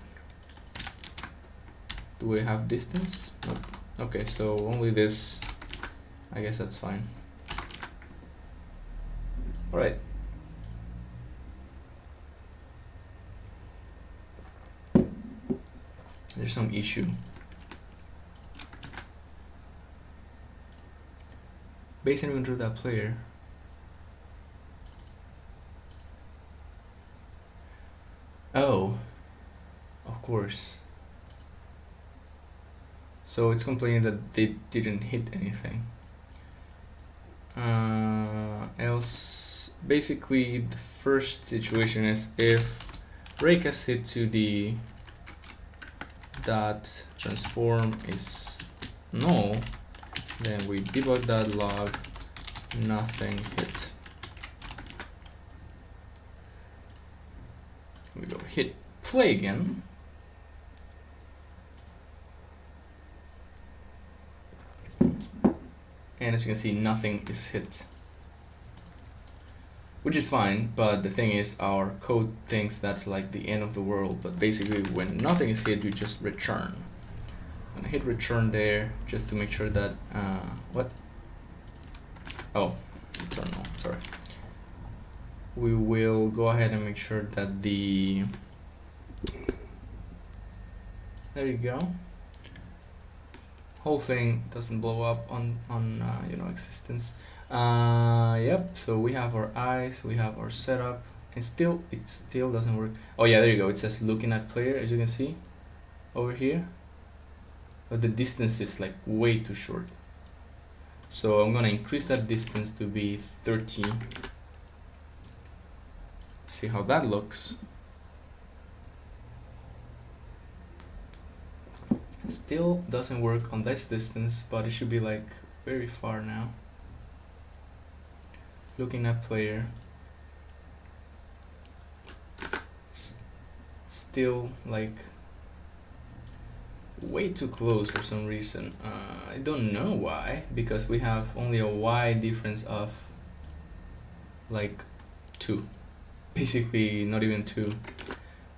S1: Do we have distance? Nope. Okay, so only this, I guess that's fine. All right. There's some issue. Base enemy control that player. Oh, of course. So it's complaining that they didn't hit anything. Else, basically, the first situation is if raycast hit to the dot transform is null, then we debug that log, nothing hit. We go hit play again. And as you can see, nothing is hit, which is fine, but the thing is our code thinks that's like the end of the world, but basically when nothing is hit, you just return. I'm gonna hit return there just to make sure that, return null, sorry. We will go ahead and make sure that there you go. Whole thing doesn't blow up on existence. Yep, so we have our eyes, we have our setup, and it still doesn't work. Oh yeah, there you go. It says looking at player, as you can see over here, but the distance is like way too short. So I'm gonna increase that distance to be 13. Let's see how that looks. Still doesn't work on this distance, but it should be like very far now. Looking at player, still like way too close for some reason. I don't know why, because we have only a Y difference of like 2, basically not even 2.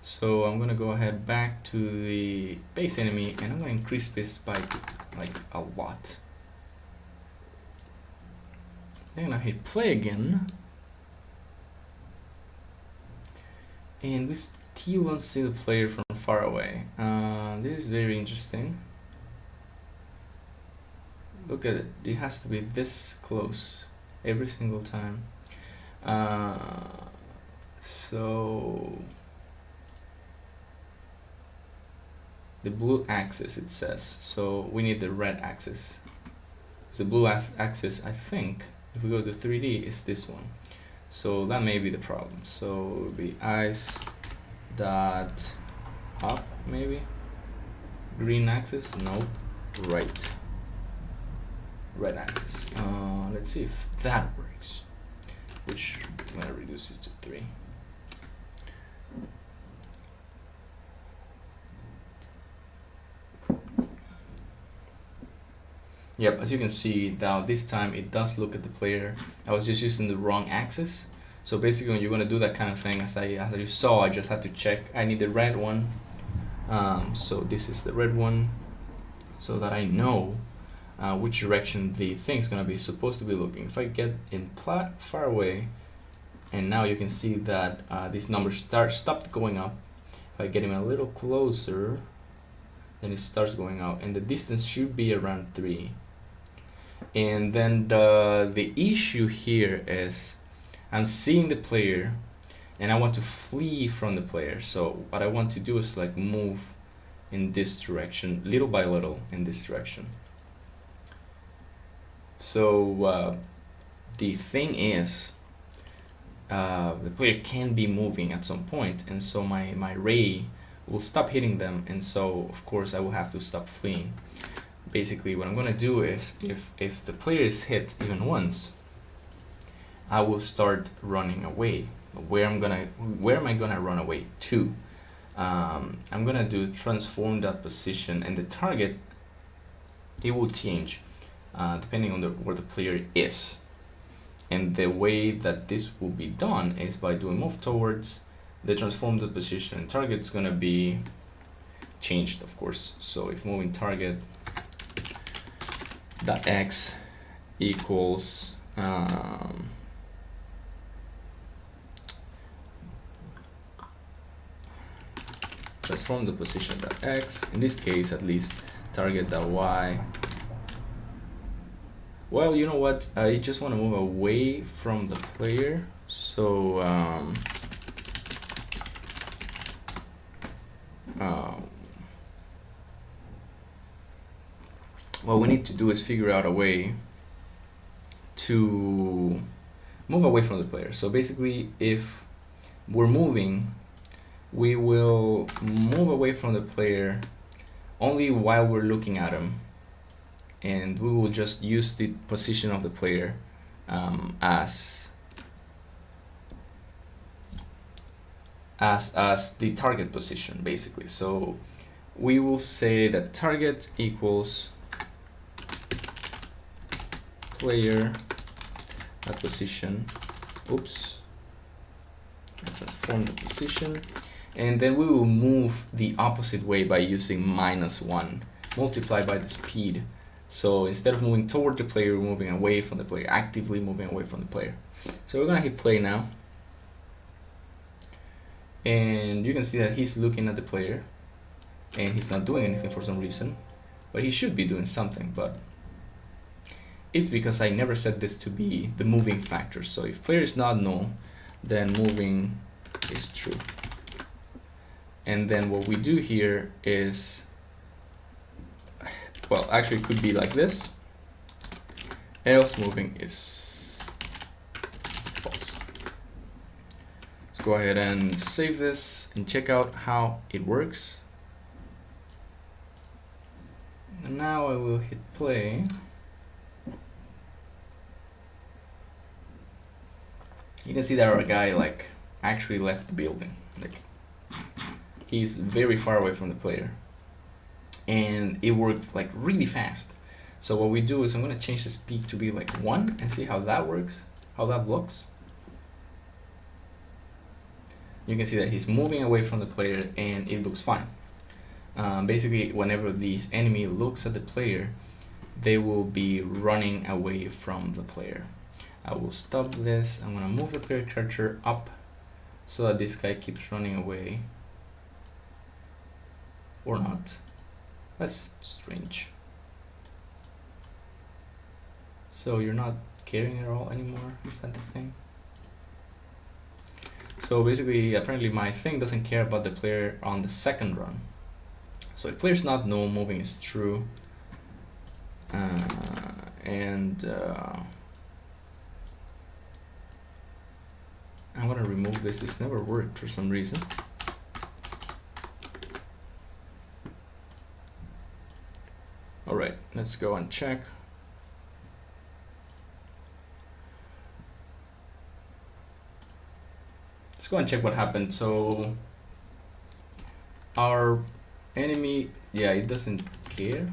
S1: So I'm gonna go ahead back to the base enemy, and I'm gonna increase this by like a lot. Then I hit play again, and we still don't see the player from far away. This is very interesting. Look at it, it has to be this close every single time. So the blue axis, it says, so we need the red axis. The blue axis, I think, if we go to 3D, is this one. So that may be the problem. So it would be eyes dot up, maybe. Green axis, no, right. Red axis. Let's see if that works. Which I'm gonna reduce this to 3. Yep, as you can see now, this time it does look at the player. I was just using the wrong axis. So basically when you're gonna do that kind of thing, as you saw, I just had to check. I need the red one. So this is the red one, so that I know which direction the thing's gonna be supposed to be looking. If I get in far away, and now you can see that these numbers stopped going up. If I get him a little closer, then it starts going out, and the distance should be around 3. And then the issue here is I'm seeing the player and I want to flee from the player. So what I want to do is like move in this direction, little by little in this direction. So the thing is, the player can be moving at some point, and so my ray will stop hitting them, and so of course I will have to stop fleeing. Basically what I'm gonna do is, if the player is hit even once, I will start running away. Where am I gonna run away to? I'm gonna do transform that position, and the target, it will change depending on where the player is. And the way that this will be done is by doing move towards the transformed position. Target's gonna be changed, of course. So if moving target dot x equals transform the position dot x, in this case at least target dot y. Well, you know what, I just want to move away from the player, so what we need to do is figure out a way to move away from the player. So basically, if we're moving, we will move away from the player only while we're looking at him, and we will just use the position of the player as the target position, basically. So we will say that target equals player at position. Oops, I transform the position, and then we will move the opposite way by using -1 multiplied by the speed. So instead of moving toward the player, we're moving away from the player, actively moving away from the player. So we're gonna hit play now, and you can see that he's looking at the player and he's not doing anything for some reason, but he should be doing something, but it's because I never set this to be the moving factor. So if player is not null, then moving is true. And then what we do here is, well, actually it could be like this, else moving is false. Let's go ahead and save this and check out how it works. And now I will hit play. You can see that our guy like actually left the building. Like, he's very far away from the player, and it worked like really fast. So what we do is I'm gonna change the speed to be like 1 and see how that works, how that looks. You can see that he's moving away from the player and it looks fine. Basically, whenever the enemy looks at the player, they will be running away from the player. I will stop this. I'm gonna move the player character up so that this guy keeps running away. Or not. That's strange. So you're not caring at all anymore? Is that the thing? So basically, apparently my thing doesn't care about the player on the second run. So if player's not null, moving is true. I'm gonna remove this. This never worked for some reason. All right, let's go and check. Let's go and check what happened. So our enemy, yeah, it doesn't care.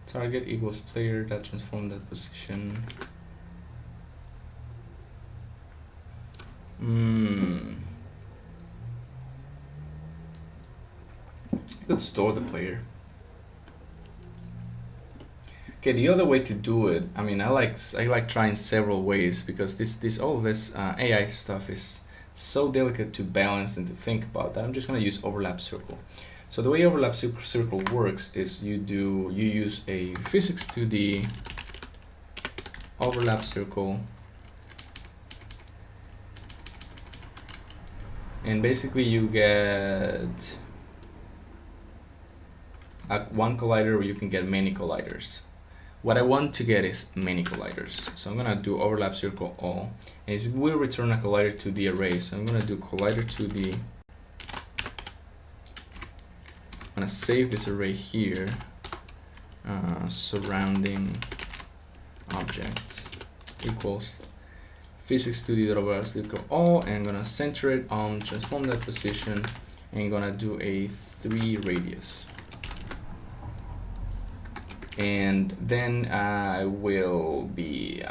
S1: Target equals player that transformed that position. Could store the player. Okay, the other way to do it, I mean, I like trying several ways, because all this AI stuff is so delicate to balance and to think about that I'm just gonna use overlap circle. So the way overlap circle works is you use a physics to the overlap circle, and basically you get one collider, or you can get many colliders. What I want to get is many colliders. So I'm gonna do overlap circle all, and it will return a collider to the array. So I'm gonna do collider to the, I'm gonna save this array here, surrounding objects equals physics to the overlap circle all, and I'm gonna center it on transform that position, and I'm gonna do a 3 radius. And then I will be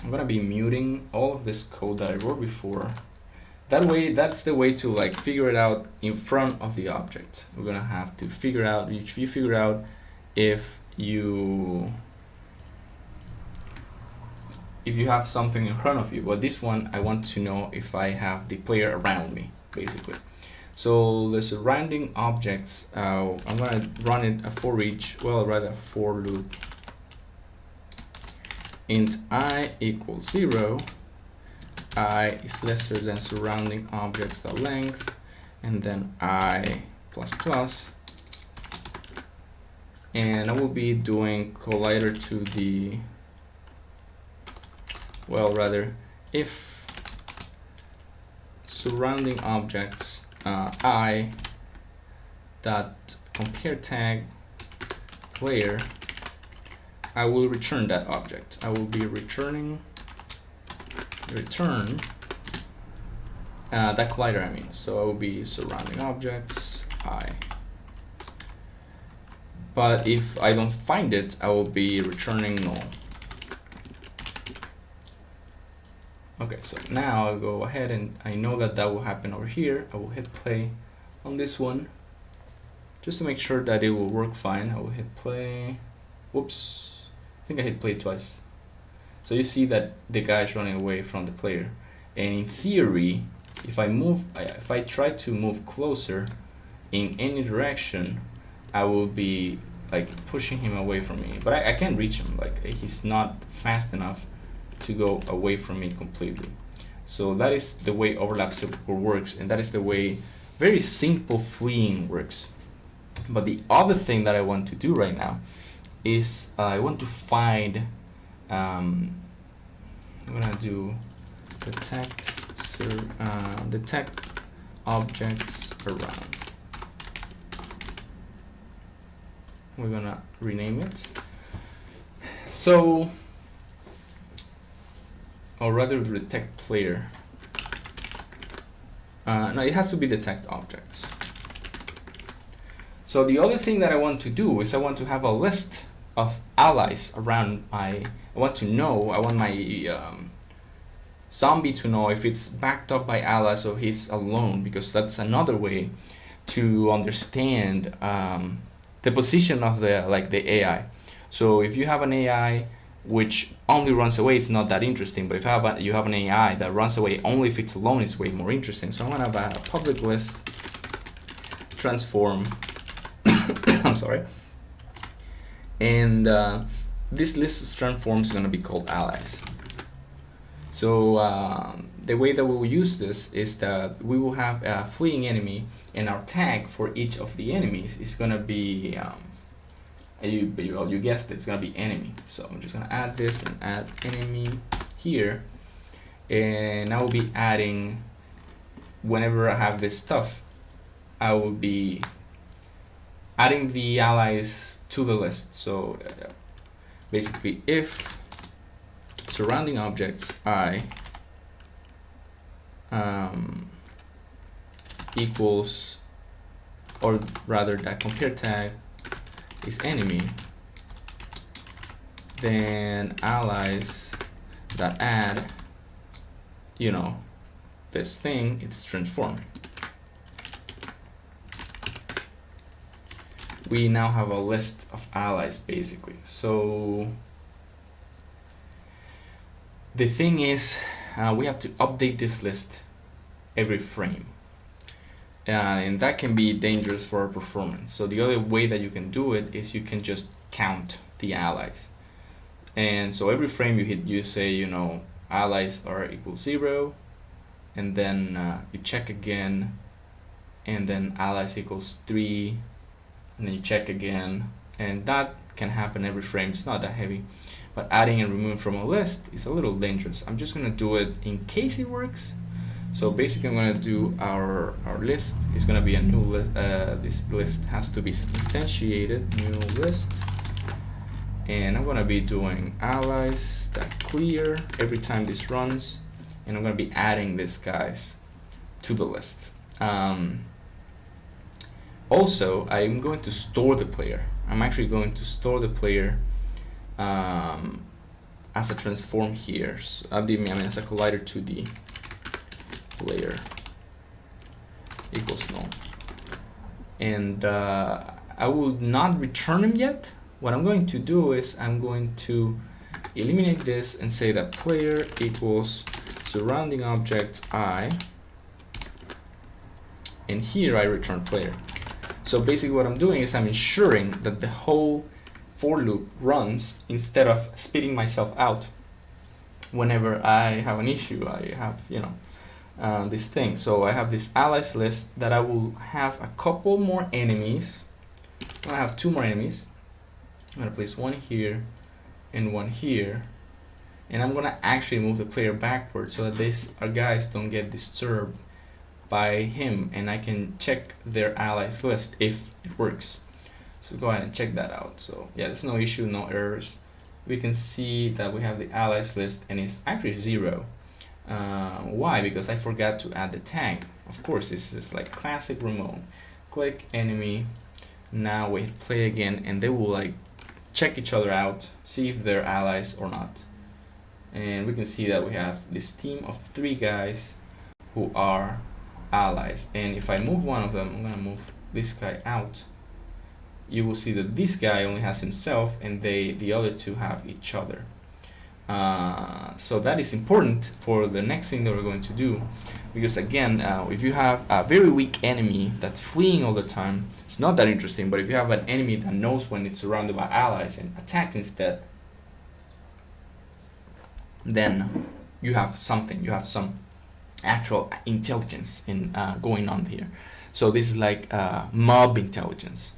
S1: I'm gonna be muting all of this code that I wrote before. That way, that's the way to like figure it out in front of the object. We're gonna have to figure out, you figure out if you have something in front of you. But this one, I want to know if I have the player around me, basically. So the surrounding objects, I'm gonna run it a for each, well, rather for loop. Int I equals 0, I is lesser than surrounding objects the length, and then I plus plus, and I will be doing collider to the, well, rather if surrounding objects I dot compare tag player, I will return that object. I will be return that collider, I mean. So I will be surrounding objects I. But if I don't find it, I will be returning null. Okay, so now I'll go ahead and I know that that will happen over here. I will hit play on this one just to make sure that it will work fine. I will hit play. Whoops, I think I hit play twice. So you see that the guy is running away from the player. And in theory, if I try to move closer in any direction, I will be like pushing him away from me. But I can't reach him. Like, he's not fast enough to go away from me completely. So that is the way overlap circle works, and that is the way very simple fleeing works. But the other thing that I want to do right now is I want to find I'm gonna do detect objects around. We're gonna rename it. So, or rather detect player. No, it has to be detect objects. So the other thing that I want to do is I want to have a list of allies around I want my zombie to know if it's backed up by allies or he's alone, because that's another way to understand the position of the AI. So if you have an AI which only runs away, it's not that interesting. But if you have an AI that runs away only if it's alone, it's way more interesting. So I'm gonna have a public list transform. I'm sorry. And this list transform is gonna be called allies. So the way that we will use this is that we will have a fleeing enemy, and our tag for each of the enemies is gonna be you guessed it, it's gonna be enemy. So I'm just gonna add this and add enemy here, and I will be adding, whenever I have this stuff, I will be adding the allies to the list. So basically, if surrounding objects I equals, or rather that compare tag is enemy, then allies that add, this thing, it's transformed. We now have a list of allies basically. So the thing is, we have to update this list every frame. And that can be dangerous for our performance. So the other way that you can do it is you can just count the allies. And so every frame you hit, you say, allies are equal 0, and then you check again, and then allies equals 3, and then you check again, and that can happen every frame. It's not that heavy, but adding and removing from a list is a little dangerous. I'm just gonna do it in case it works. So basically, I'm gonna do our list is gonna be a new list. This list has to be instantiated, new list, and I'm gonna be doing allies that clear every time this runs, and I'm gonna be adding these guys to the list. Also, I'm going to store the player. I'm actually going to store the player as a transform here. So, as a collider to the player equals null. And I will not return him yet. What I'm going to do is I'm going to eliminate this and say that player equals surrounding object I, and here I return player. So basically what I'm doing is I'm ensuring that the whole for loop runs instead of spitting myself out whenever I have an issue. I have, this thing. So I have this allies list that I will have a couple more enemies. I have 2 more enemies. I'm gonna place one here and one here, and I'm gonna actually move the player backwards so that our guys don't get disturbed by him, and I can check their allies list if it works. So go ahead and check that out. So yeah, there's no issue, no errors. We can see that we have the allies list and it's actually 0. Why? Because I forgot to add the tag. Of course, this is like classic Ramon. Click enemy. Now we play again, and they will like check each other out, see if they're allies or not. And we can see that we have this team of 3 guys who are allies. And if I move one of them, I'm gonna move this guy out. You will see that this guy only has himself, and the other 2 have each other. So that is important for the next thing that we're going to do, because again, if you have a very weak enemy that's fleeing all the time, it's not that interesting. But if you have an enemy that knows when it's surrounded by allies and attacks instead, then you have something, you have some actual intelligence in going on here. So this is like mob intelligence.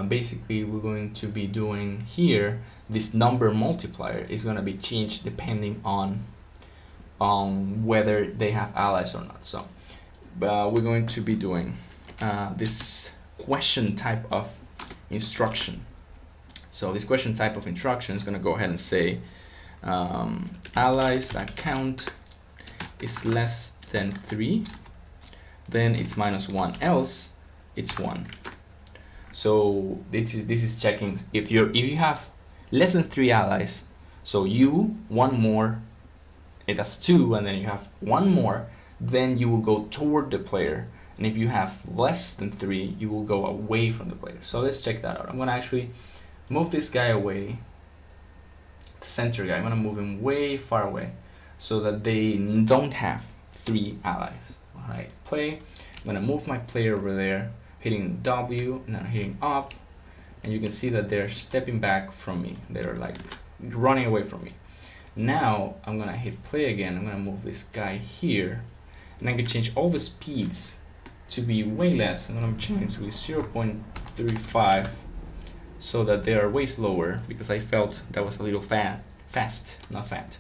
S1: Basically, we're going to be doing here, this number multiplier is going to be changed depending on whether they have allies or not. So we're going to be doing this question type of instruction. So this question type of instruction is going to go ahead and say allies that count is less than 3, then it's -1, else it's 1. So this is checking if you have less than 3 allies, so you 1 more, that's 2, and then you have 1 more, then you will go toward the player. And if you have less than 3, you will go away from the player. So let's check that out. I'm gonna actually move this guy away, the center guy. I'm gonna move him way far away so that they don't have 3 allies. All right, play. I'm gonna move my player over there, hitting W and I'm hitting up, and you can see that they're stepping back from me. They're like running away from me. Now I'm gonna hit play again. I'm gonna move this guy here, and I can change all the speeds to be way less. I'm gonna change to 0.35 so that they are way slower, because I felt that was a little fast, not fat.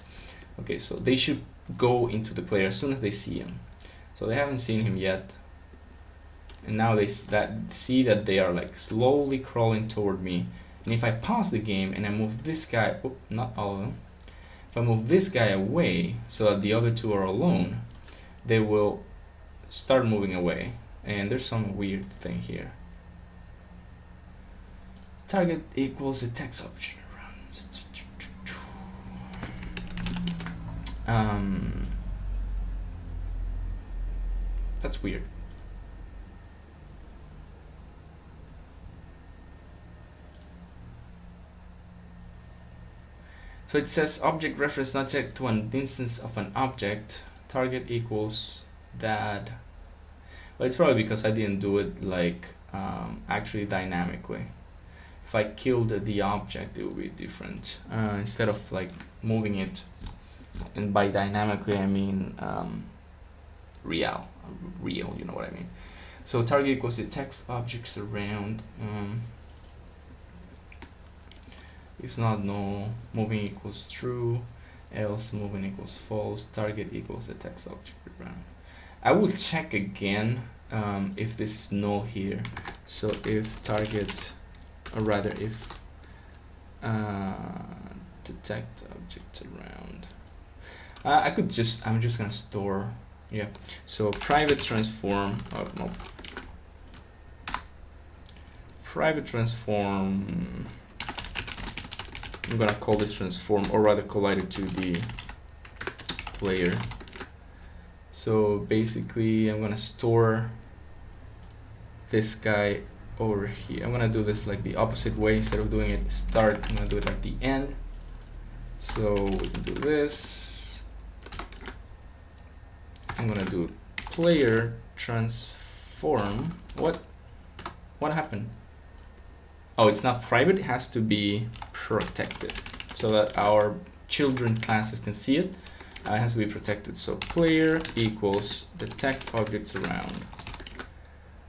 S1: Okay, so they should go into the player as soon as they see him. So they haven't seen him yet. And now they see that they are like slowly crawling toward me. And if I pause the game and I move this guy, not all of them. If I move this guy away so that the other 2 are alone, they will start moving away. And there's some weird thing here. Target equals the text object. That's weird. So it says object reference not set to an instance of an object. Target equals that. Well, it's probably because I didn't do it like actually dynamically. If I killed the object, it would be different. Instead of like moving it, and by dynamically I mean real, you know what I mean. So target equals the text objects around. It's not null, moving equals true, else moving equals false, target equals the text object around. I will check again if this is null here. So if target, or rather if detect object around, I'm just gonna store, yeah. So private transform, no, private transform. I'm gonna call this transform, or rather collide it to the player. So basically I'm gonna store this guy over here. I'm gonna do this like the opposite way. Instead of doing it start, I'm gonna do it at the end. So we can do this. I'm gonna do player transform. What happened? Oh, it's not private, it has to be protected so that our children classes can see it. It has to be protected. So player equals detect objects around.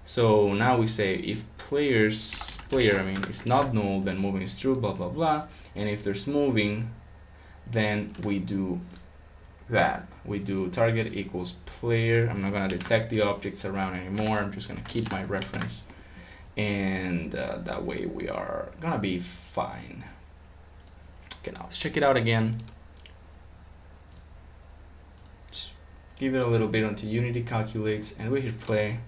S1: So now we say if player is not null, then moving is true, blah blah blah. And if there's moving, then we do that. We do target equals player. I'm not gonna detect the objects around anymore. I'm just gonna keep my reference, and that way we are gonna be fine. Okay, now let's check it out again. Just give it a little bit until Unity calculates, and we hit play.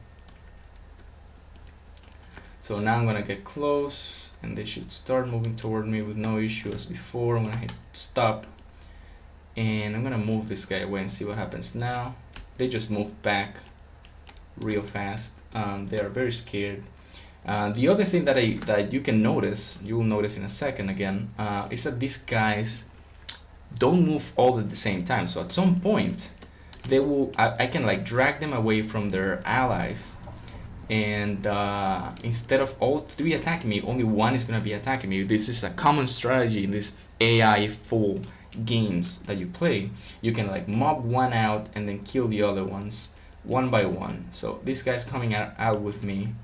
S1: So now I'm gonna get close, and they should start moving toward me with no issue as before. I'm gonna hit stop, and I'm gonna move this guy away and see what happens now. They just move back real fast. They are very scared. The other thing that you can notice, you will notice in a second again, is that these guys don't move all at the same time. So at some point, they will. I can like drag them away from their allies, and instead of all three attacking me, only one is gonna be attacking me. This is a common strategy in this AI full games that you play. You can like mob one out and then kill the other ones one by one. So this guy's coming out with me,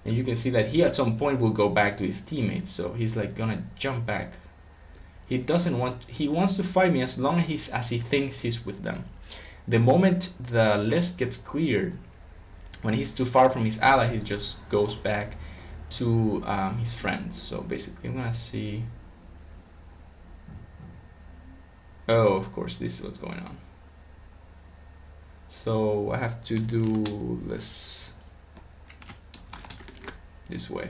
S1: and you can see that he at some point will go back to his teammates. So he's like gonna jump back. He doesn't want. He wants to fight me as long as he thinks he's with them. The moment the list gets cleared, when he's too far from his ally, he just goes back to his friends. So basically, I'm gonna see. Oh, of course, this is what's going on. So I have to do this way.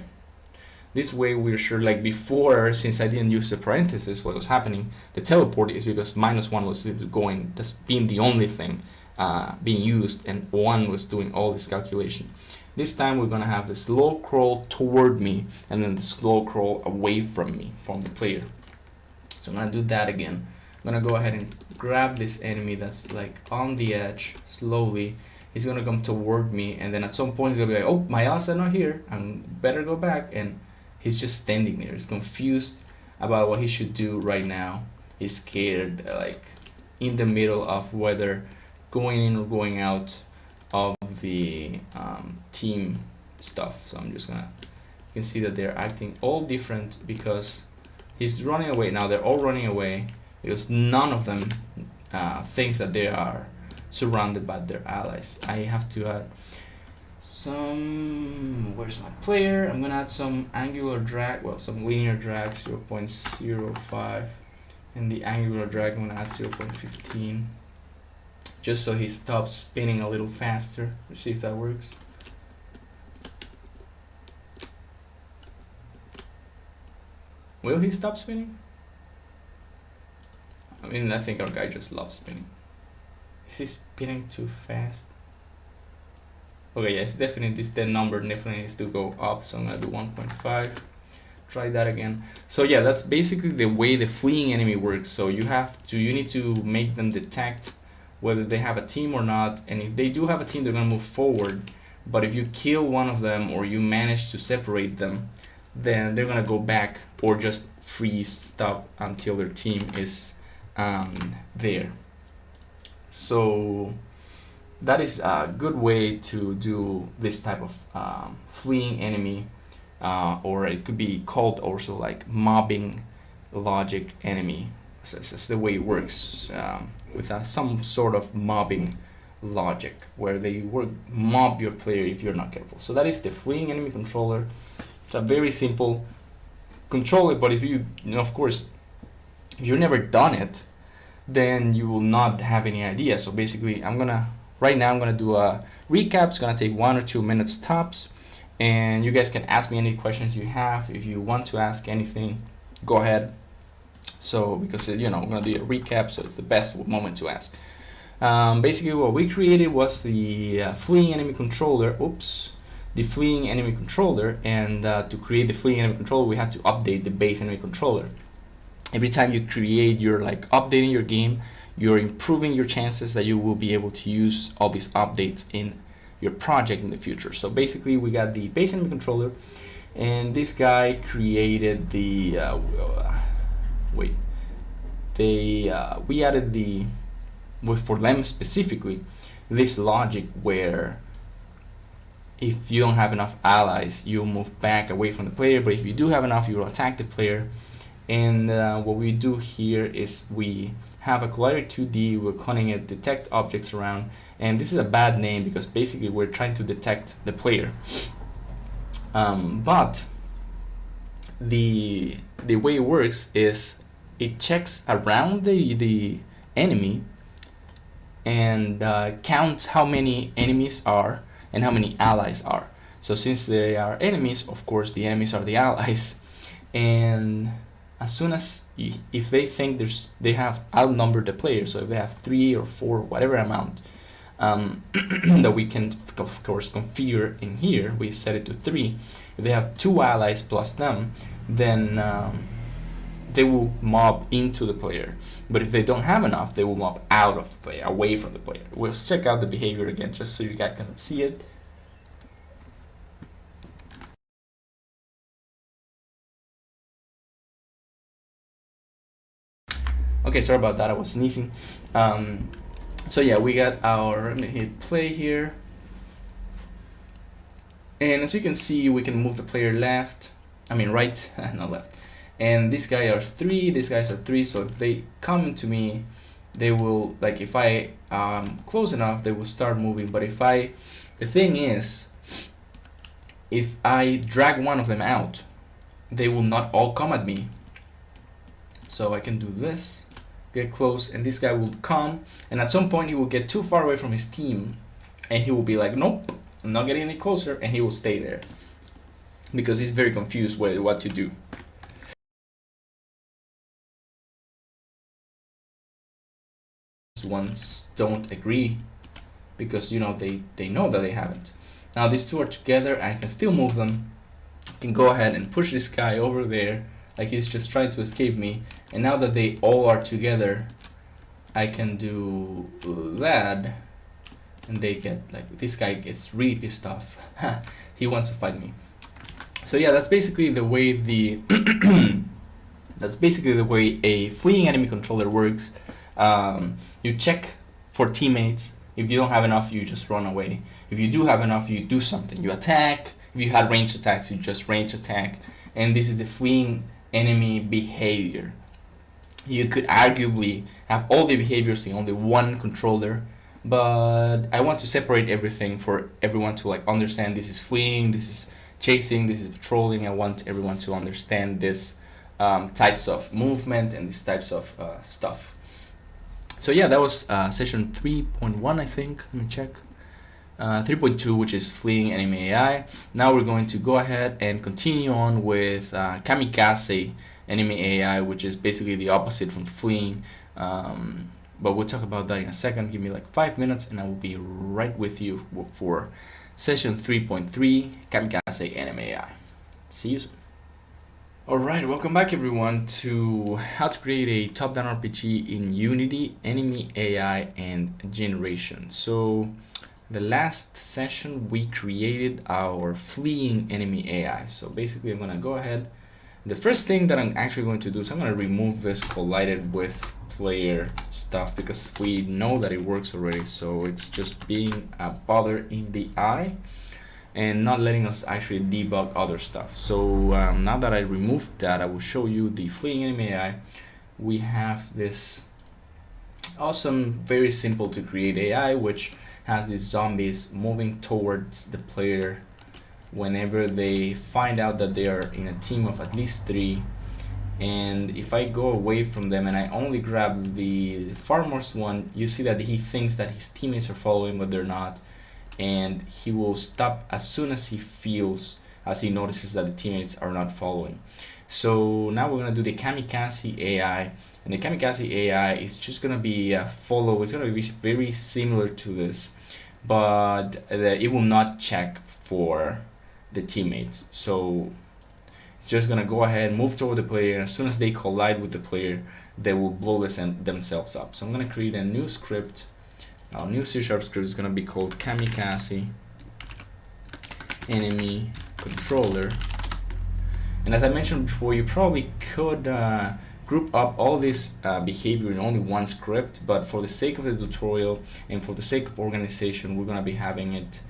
S1: This way we're sure, like before, since I didn't use the parentheses, what was happening, the teleport is because -1 was going, just being the only thing being used, and 1 was doing all this calculation. This time we're gonna have the slow crawl toward me, and then the slow crawl away from me, from the player. So I'm gonna do that again. I'm gonna go ahead and grab this enemy that's like on the edge slowly. He's gonna come toward me, and then at some point he's gonna be like, oh, my allies are not here, I better go back. And he's just standing there. He's confused about what he should do right now. He's scared, like in the middle of whether going in or going out of the team stuff. So I'm just gonna, you can see that they're acting all different because he's running away. Now they're all running away because none of them thinks that they are surrounded by their allies. I have to add some, where's my player? I'm gonna add some angular drag, well, some linear drag, 0.05, and the angular drag I'm gonna add 0.15, just so he stops spinning a little faster. Let's see if that works. Will he stop spinning? I mean, I think our guy just loves spinning. Is he spinning too fast? Okay, yes, definitely this number definitely needs to go up, so I'm gonna do 1.5. Try that again. So yeah, that's basically the way the fleeing enemy works. So you need to make them detect whether they have a team or not, and if they do have a team, they're gonna move forward. But if you kill one of them or you manage to separate them, then they're gonna go back or just freeze, stop until their team is there. So that is a good way to do this type of fleeing enemy, or it could be called also like mobbing logic enemy. That's the way it works, with some sort of mobbing logic where they mob your player if you're not careful. So that is the fleeing enemy controller. It's a very simple controller, but if you know, of course, if you've never done it, then you will not have any idea. So basically, right now I'm gonna do a recap. It's gonna take 1 or 2 minutes tops, and you guys can ask me any questions you have. If you want to ask anything, go ahead. So because I'm gonna do a recap, so it's the best moment to ask. Basically, what we created was the fleeing enemy controller. The fleeing enemy controller, and to create the fleeing enemy controller, we had to update the base enemy controller. Every time you create, you're like updating your game, you're improving your chances that you will be able to use all these updates in your project in the future. So basically, we got the base enemy controller, and this guy created the we added for them specifically this logic where if you don't have enough allies, you'll move back away from the player, but if you do have enough, you will attack the player. And what we do here is we have a collider 2D, we're calling it detect objects around, and this is a bad name because basically we're trying to detect the player. But the way it works is it checks around the enemy and counts how many enemies are and how many allies are. So since they are enemies, of course the enemies are the allies, and as soon as if they think they have outnumbered the player, so if they have 3 or 4 whatever amount that we can of course configure in here, we set it to 3. If they have 2 allies plus them, then they will mob into the player. But if they don't have enough, they will mob out of the player, away from the player. We'll check out the behavior again just so you guys can see it. Okay, sorry about that, I was sneezing. So yeah, we got our, let me hit play here. And as you can see, we can move the player right, not left. And these guys are 3, these guys are 3, so if they come to me, they will, like if I close enough, they will start moving. But the thing is, if I drag one of them out, they will not all come at me. So I can do this, get close, and this guy will come, and at some point he will get too far away from his team, and he will be like, nope, I'm not getting any closer, and he will stay there because he's very confused with what to do. Ones don't agree because they know that they haven't. Now these two are together, I can still move them. I can go ahead and push this guy over there like he's just trying to escape me, and now that they all are together, I can do that, and they get, like, this guy gets really pissed off. He wants to fight me. So yeah, that's basically the way a fleeing enemy controller works. You check for teammates. If you don't have enough, you just run away. If you do have enough, you do something. You attack. If you had range attacks, you just range attack. And this is the fleeing enemy behavior. You could arguably have all the behaviors in only one controller, but I want to separate everything for everyone to understand. This is fleeing, this is chasing, this is patrolling. I want everyone to understand this types of movement and these types of stuff. So yeah, that was session 3.1, I think. Let me check. 3.2, which is fleeing enemy AI. Now we're going to go ahead and continue on with kamikaze enemy AI, which is basically the opposite from fleeing. But we'll talk about that in a second. Give me 5 minutes and I will be right with you for session 3.3, kamikaze enemy AI. See you soon. Alright, welcome back everyone to how to create a top-down RPG in Unity, enemy AI, and generation. So the last session we created our fleeing enemy AI. So basically I'm gonna go ahead. The first thing that I'm actually going to do is I'm gonna remove this collided with player stuff because we know that it works already. So it's just being a bother in the eye and not letting us actually debug other stuff. So now that I removed that, I will show you the fleeing enemy AI. We have this awesome, very simple to create AI, which has these zombies moving towards the player whenever they find out that they are in a team of at least 3. And if I go away from them and I only grab the farmost one, you see that he thinks that his teammates are following, but they're not. And he will stop as soon as he notices that the teammates are not following. So now we're gonna do the kamikaze AI, and the kamikaze AI is just gonna be follow. It's gonna be very similar to this, but it will not check for the teammates. So it's just gonna go ahead, move toward the player, and as soon as they collide with the player, they will blow themselves up. So I'm gonna create a new script. Our new C# script is going to be called kamikaze enemy controller. And as I mentioned before, you probably could group up all this behavior in only one script, but for the sake of the tutorial and for the sake of organization, we're going to be having it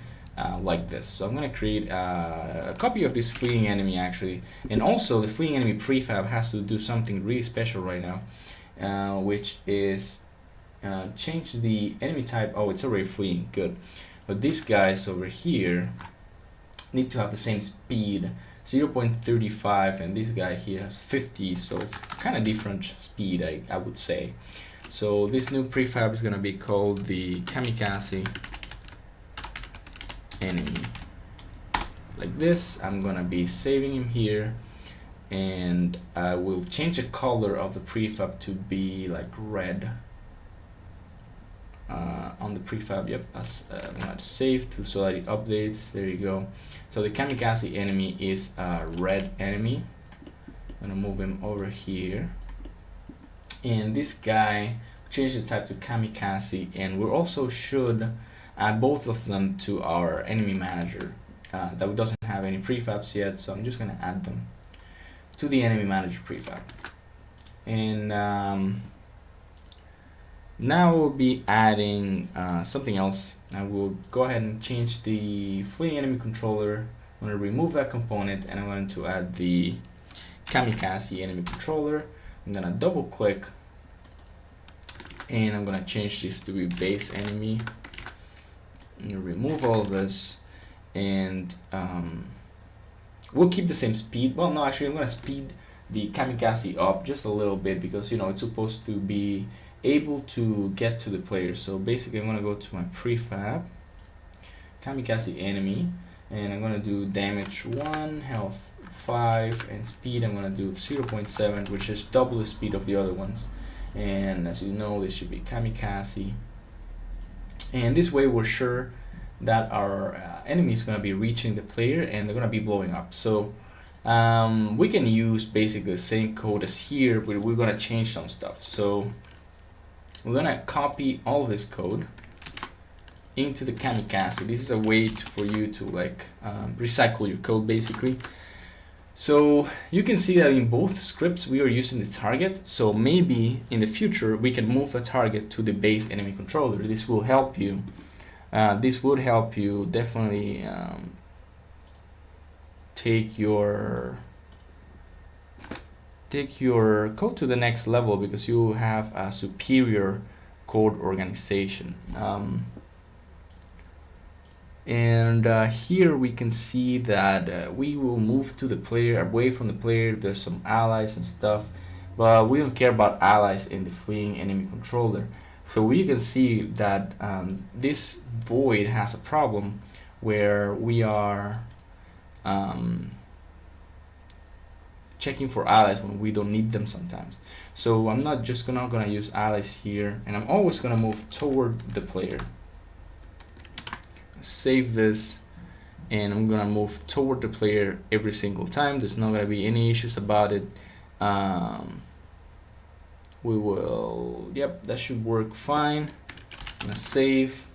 S1: like this. So I'm gonna create a copy of this fleeing enemy actually, and also the fleeing enemy prefab has to do something really special right now, which is change the enemy type. Oh, it's already fleeing, good. But these guys over here need to have the same speed, 0.35, and this guy here has 50, so it's kind of different speed, I would say. So this new prefab is gonna be called the kamikaze enemy. Like this. I'm gonna be saving him here, and I will change the color of the prefab to be like red. On the prefab, yep, I'm gonna save to so that it updates. There you go. So the kamikaze enemy is a red enemy. I'm gonna move him over here, and this guy, change the type to kamikaze, and we also should add both of them to our enemy manager that doesn't have any prefabs yet, so I'm just gonna add them to the enemy manager prefab. And now we'll be adding something else. I will go ahead and change the fleeing enemy controller. I'm going to remove that component, and I'm going to add the kamikaze enemy controller. I'm going to double click, and I'm going to change this to be base enemy. I'm going to remove all of this, and we'll keep the same speed. Well, no, actually I'm going to speed the kamikaze up just a little bit, because you know it's supposed to be able to get to the player. So basically I'm going to go to my prefab, kamikaze enemy, and I'm going to do damage 1, health 5, and speed I'm going to do 0.7, which is double the speed of the other ones. And as you know, this should be kamikaze, and this way we're sure that our enemy is going to be reaching the player and they're going to be blowing up. So we can use basically the same code as here, but we're going to change some stuff. So we're going to copy all this code into the kamikaze. This is a way for you to like recycle your code basically. So you can see that in both scripts we are using the target, so maybe in the future we can move the target to the base enemy controller. This will help you. This would help you definitely take your code to the next level, because you have a superior code organization. Here we can see that we will move to the player, away from the player. There's some allies and stuff, but we don't care about allies in the fleeing enemy controller. So we can see that this void has a problem where we are checking for allies when we don't need them sometimes. So I'm not just gonna use allies here, and I'm always gonna move toward the player. Save this, and I'm gonna move toward the player every single time. There's not gonna be any issues about it. We will, yep, that should work fine. I'm gonna save,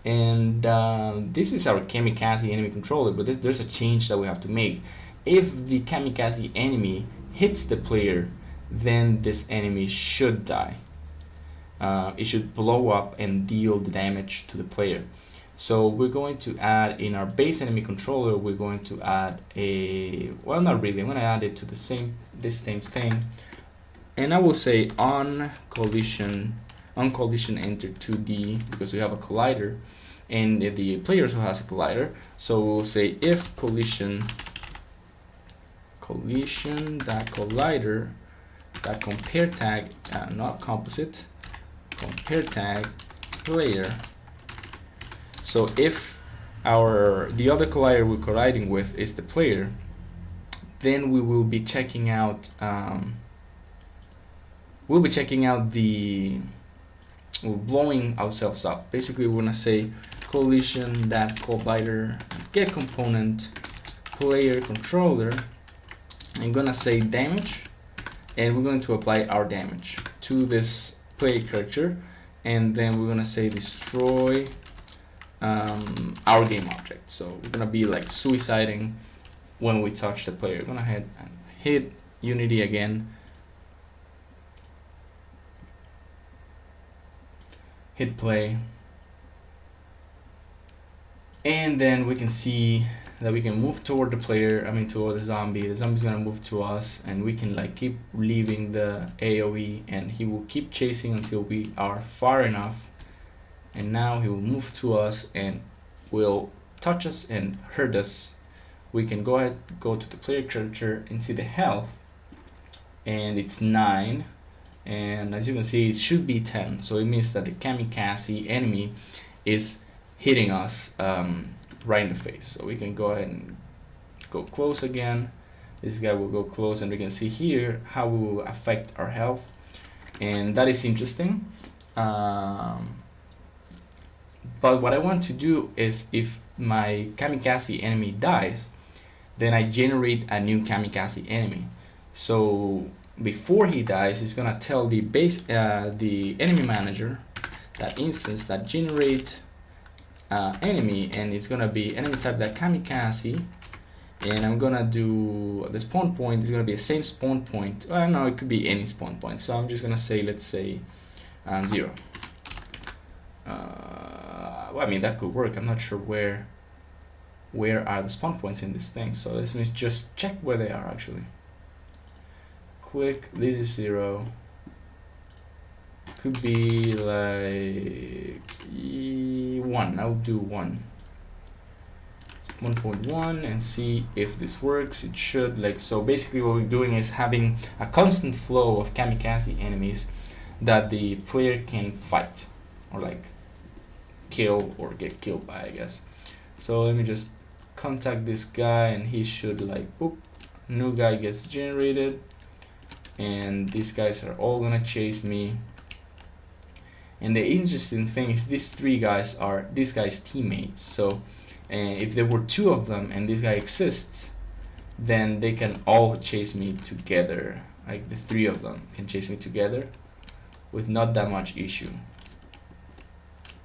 S1: and this is our kamikaze enemy controller, but there's a change that we have to make. If the kamikaze enemy hits the player, then this enemy should die. It should blow up and deal the damage to the player. So we're going to add in our base enemy controller, we're going to add a, well, not really, I'm going to add it to this same thing, and I will say on collision enter 2D, because we have a collider, and the player also has a collider. So we'll say if collision that collider that compare tag, not composite, compare tag player. So if the other collider we're colliding with is the player, then we will be checking out we're blowing ourselves up. Basically we're gonna say collision that collider get component player controller. I'm gonna say damage, and we're going to apply our damage to this player character, and then we're gonna say destroy our game object. So we're gonna be like suiciding when we touch the player. We're gonna head and hit Unity again, hit play, And then we can see that we can move toward the player, toward the zombie. The zombie's gonna move to us, and we can like keep leaving the AoE, and he will keep chasing until we are far enough. And now he will move to us and will touch us and hurt us. We can go ahead, go to the player character and see the health, and it's 9. And as you can see, it should be 10. So it means that the kamikaze enemy is hitting us right in the face. So we can go ahead and go close again. This guy will go close, and we can see here how it will affect our health, and that is interesting. But what I want to do is, if my kamikaze enemy dies, then I generate a new kamikaze enemy. So before he dies, it's gonna tell the the enemy manager, that instance, that generate enemy, and it's gonna be enemy type that kamikaze, and I'm gonna do the spawn point is gonna be the same spawn point. Well, no, it could be any spawn point. So I'm just gonna say, let's say 0. Well, that could work. I'm not sure where are the spawn points in this thing. So let me just check where they are actually. Click, this is 0. Could be like 1. I'll do 1. 1.1 and see if this works. It should. So basically what we're doing is having a constant flow of kamikaze enemies that the player can fight or kill or get killed by, I guess. So let me just contact this guy, and he should boop, new guy gets generated, and these guys are all gonna chase me. And the interesting thing is these 3 guys are this guy's teammates. So if there were 2 of them and this guy exists, then they can all chase me together. The 3 of them can chase me together with not that much issue.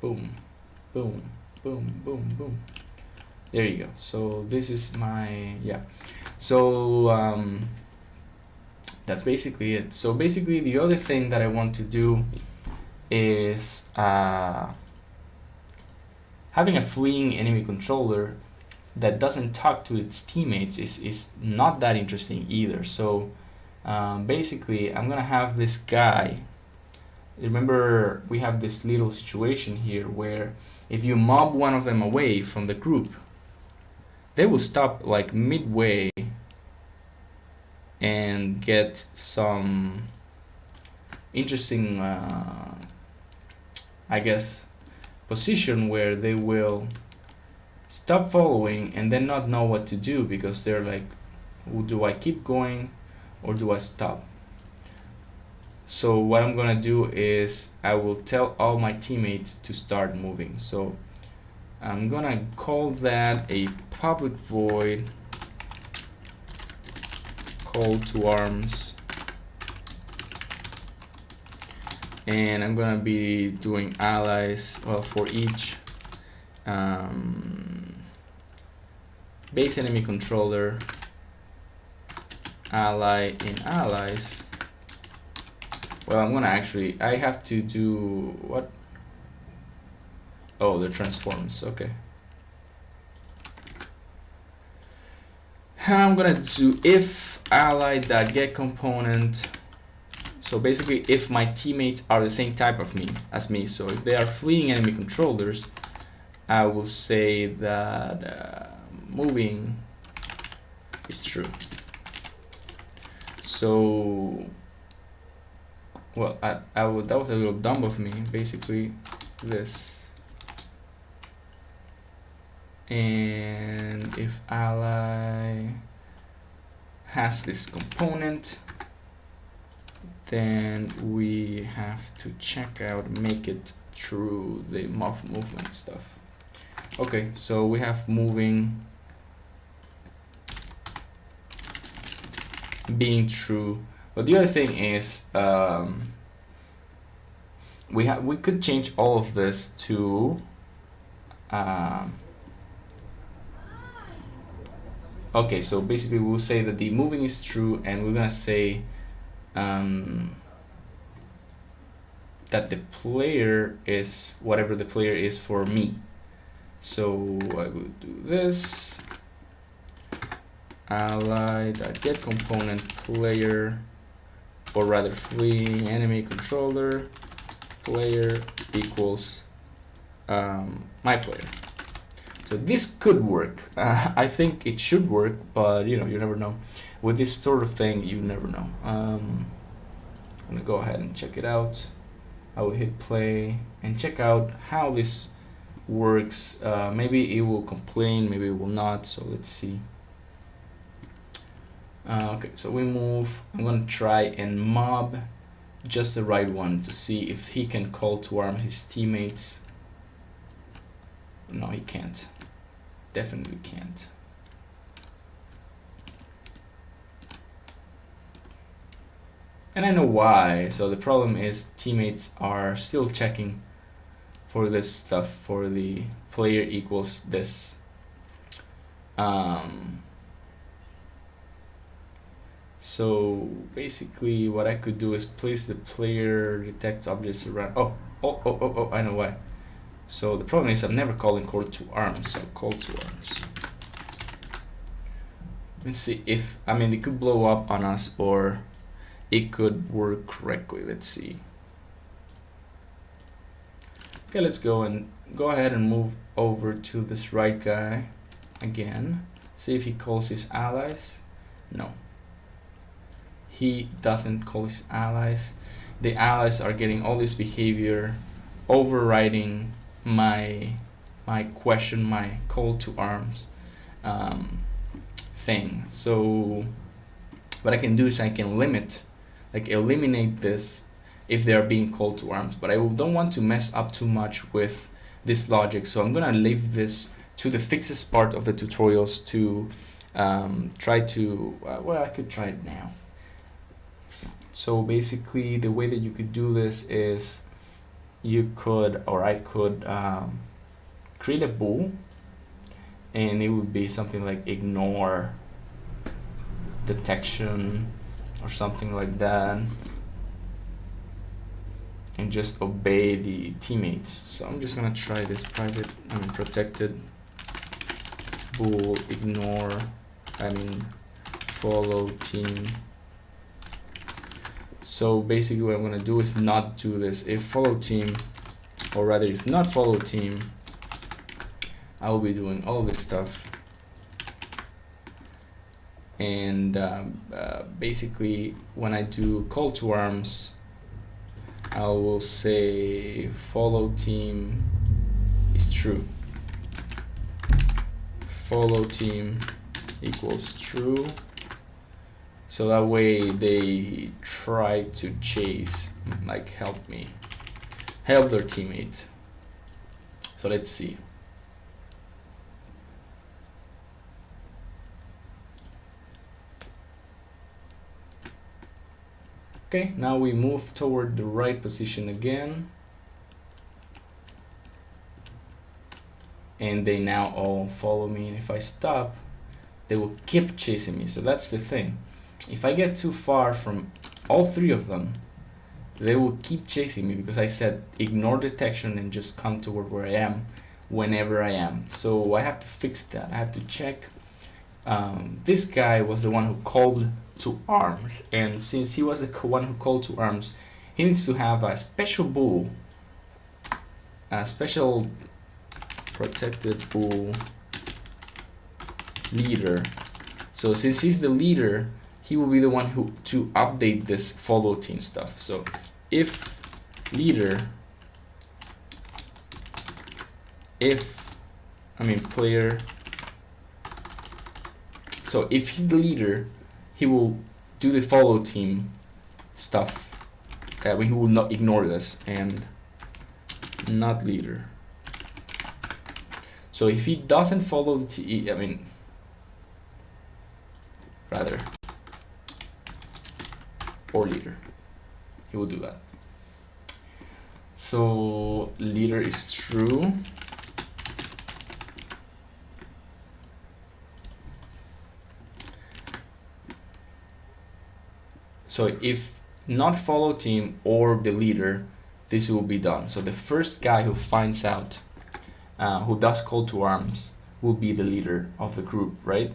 S1: Boom, boom, boom, boom, boom. There you go. So this is my, so that's basically it. So basically the other thing that I want to do is having a fleeing enemy controller that doesn't talk to its teammates is not that interesting either. So basically I'm gonna have this guy. Remember, we have this little situation here where if you mob one of them away from the group, they will stop midway and get some interesting I guess position where they will stop following and then not know what to do, because they're like, do I keep going or do I stop? So what I'm gonna do is I will tell all my teammates to start moving. So I'm gonna call that a public void call to arms, and I'm gonna be doing allies, well, for each base enemy controller, ally in allies. Well, I'm gonna I have to do what? Oh, the transforms. Okay. I'm gonna do if ally that get component. So basically, if my teammates are the same type of as me, so if they are fleeing enemy controllers, I will say that moving is true. So, well, that was a little dumb of me. Basically, this, and if ally has this component, then we have to check out, make it true, the movement stuff. Okay, so we have moving being true, but the other thing is we could change all of this to okay, so basically we'll say that the moving is true, and we're gonna say that the player is whatever the player is for me. So I would do this ally.get component player, or rather fleeing enemy controller player equals my player. So this could work. I think it should work, but you never know. With this sort of thing, you never know. I'm gonna go ahead and check it out. I will hit play and check out how this works. Maybe it will complain, maybe it will not. So let's see. Okay, so we move. I'm gonna try and mob just the right one to see if he can call to arms his teammates. No, he can't. Definitely can't. And I know why. So the problem is teammates are still checking for this stuff, for the player equals this. So basically what I could do is place the player detects objects around. Oh, I know why. So the problem is I'm never calling call to arms. So call to arms. Let's see if, it could blow up on us or it could work correctly. Let's see. Okay, let's go ahead and move over to this right guy again. See if he calls his allies. No. He doesn't call his allies. The allies are getting all this behavior, overriding my question, my call to arms thing. So what I can do is I can eliminate this if they are being called to arms, but I don't want to mess up too much with this logic, so I'm gonna leave this to the fixes part of the tutorials to try to well, I could try it now. So basically the way that you could do this is you could, or I could create a bool, and it would be something like ignore detection or something like that, and just obey the teammates. So I'm just gonna try this protected bool ignore follow team. So basically what I'm gonna do is not do this. If follow team, or rather if not follow team, I will be doing all this stuff. And basically when I do call to arms, I will say follow team is true. Follow team equals true. So that way they try to chase, help their teammate. So let's see. Okay, now we move toward the right position again. And they now all follow me, and if I stop, they will keep chasing me. So that's the thing. If I get too far from all three of them, they will keep chasing me because I said ignore detection and just come toward where I am whenever I am. So I have to fix that. I have to check. This guy was the one who called to arms, and since he was the one who called to arms, he needs to have a special bool, a special protected bool leader. So since he's the leader, he will be the one who to update this follow team stuff. So if leader, player, so if he's the leader, he will do the follow team stuff. He will not ignore this, and not leader. So if he doesn't follow the or leader, he will do that. So leader is true. So if not follow team or the leader, this will be done. So the first guy who finds out who does call to arms will be the leader of the group, right?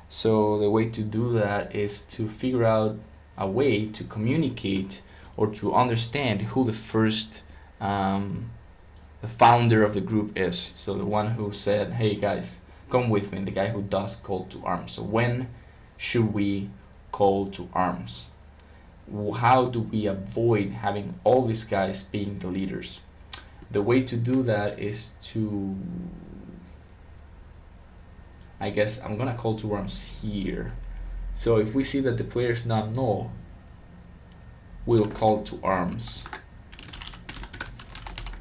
S1: So the way to do that is to figure out a way to communicate or to understand who the first the founder of the group is. So the one who said, hey guys, come with me, the guy who does call to arms. So when should we call to arms? How do we avoid having all these guys being the leaders? The way to do that is to, I guess I'm gonna call to arms here. So if we see that the players not know, we'll call to arms.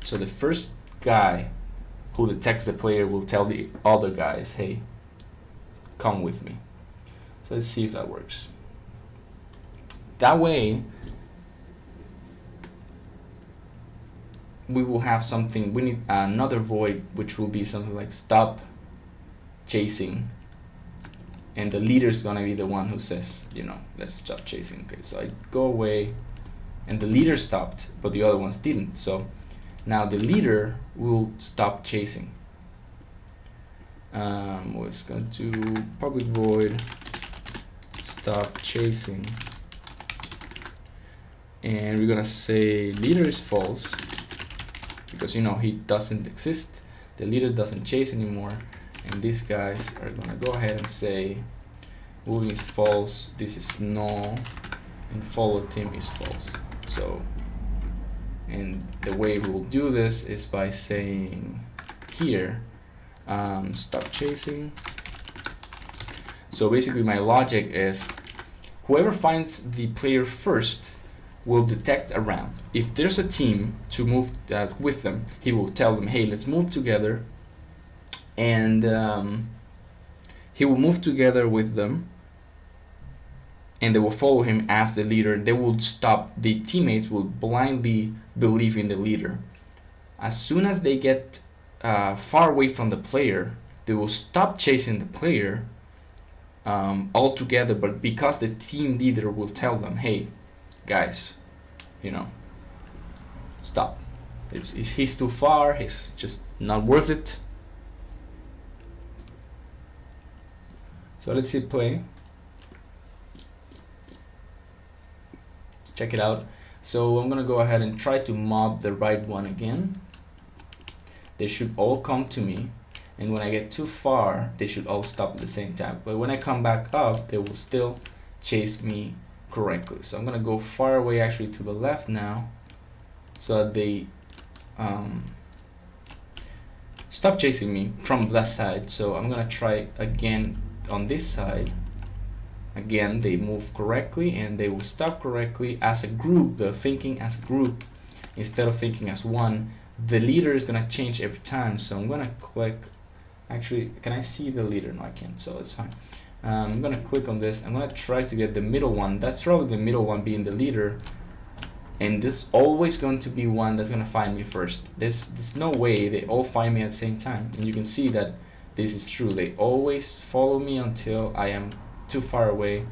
S1: So the first guy who detects the player will tell the other guys, hey, come with me. So let's see if that works. That way, we will have something, we need another void, which will be something like stop chasing. And the leader is gonna be the one who says, let's stop chasing. Okay, so I go away, and the leader stopped, but the other ones didn't. So now the leader will stop chasing. We're just going to public void stop chasing, and we're gonna say leader is false because he doesn't exist. The leader doesn't chase anymore, and these guys are gonna go ahead and say moving is false, this is null, and follow team is false. So, and the way we'll do this is by saying here stop chasing. So basically my logic is whoever finds the player first will detect around. If there's a team to move with them, he will tell them, hey, let's move together, and he will move together with them, and they will follow him as the leader. They will stop, the teammates will blindly believe in the leader. As soon as they get far away from the player, they will stop chasing the player altogether, but because the team leader will tell them, hey guys, stop, he's too far, he's just not worth it. So let's hit play. Let's check it out. So I'm gonna go ahead and try to mob the right one again. They should all come to me, and when I get too far, they should all stop at the same time. But when I come back up, they will still chase me correctly. So I'm gonna go far away, actually to the left now, so that they stop chasing me from that side. So I'm gonna try again on this side. Again, they move correctly and they will stop correctly as a group. They're thinking as a group instead of thinking as one. The leader is gonna change every time. So I'm gonna click. Actually, can I see the leader? No, I can't, so it's fine. I'm gonna click on this. I'm gonna try to get the middle one. That's probably the middle one being the leader, and this always going to be one that's gonna find me first. There's no way they all find me at the same time, and you can see that this is true. They always follow me until I am too far away,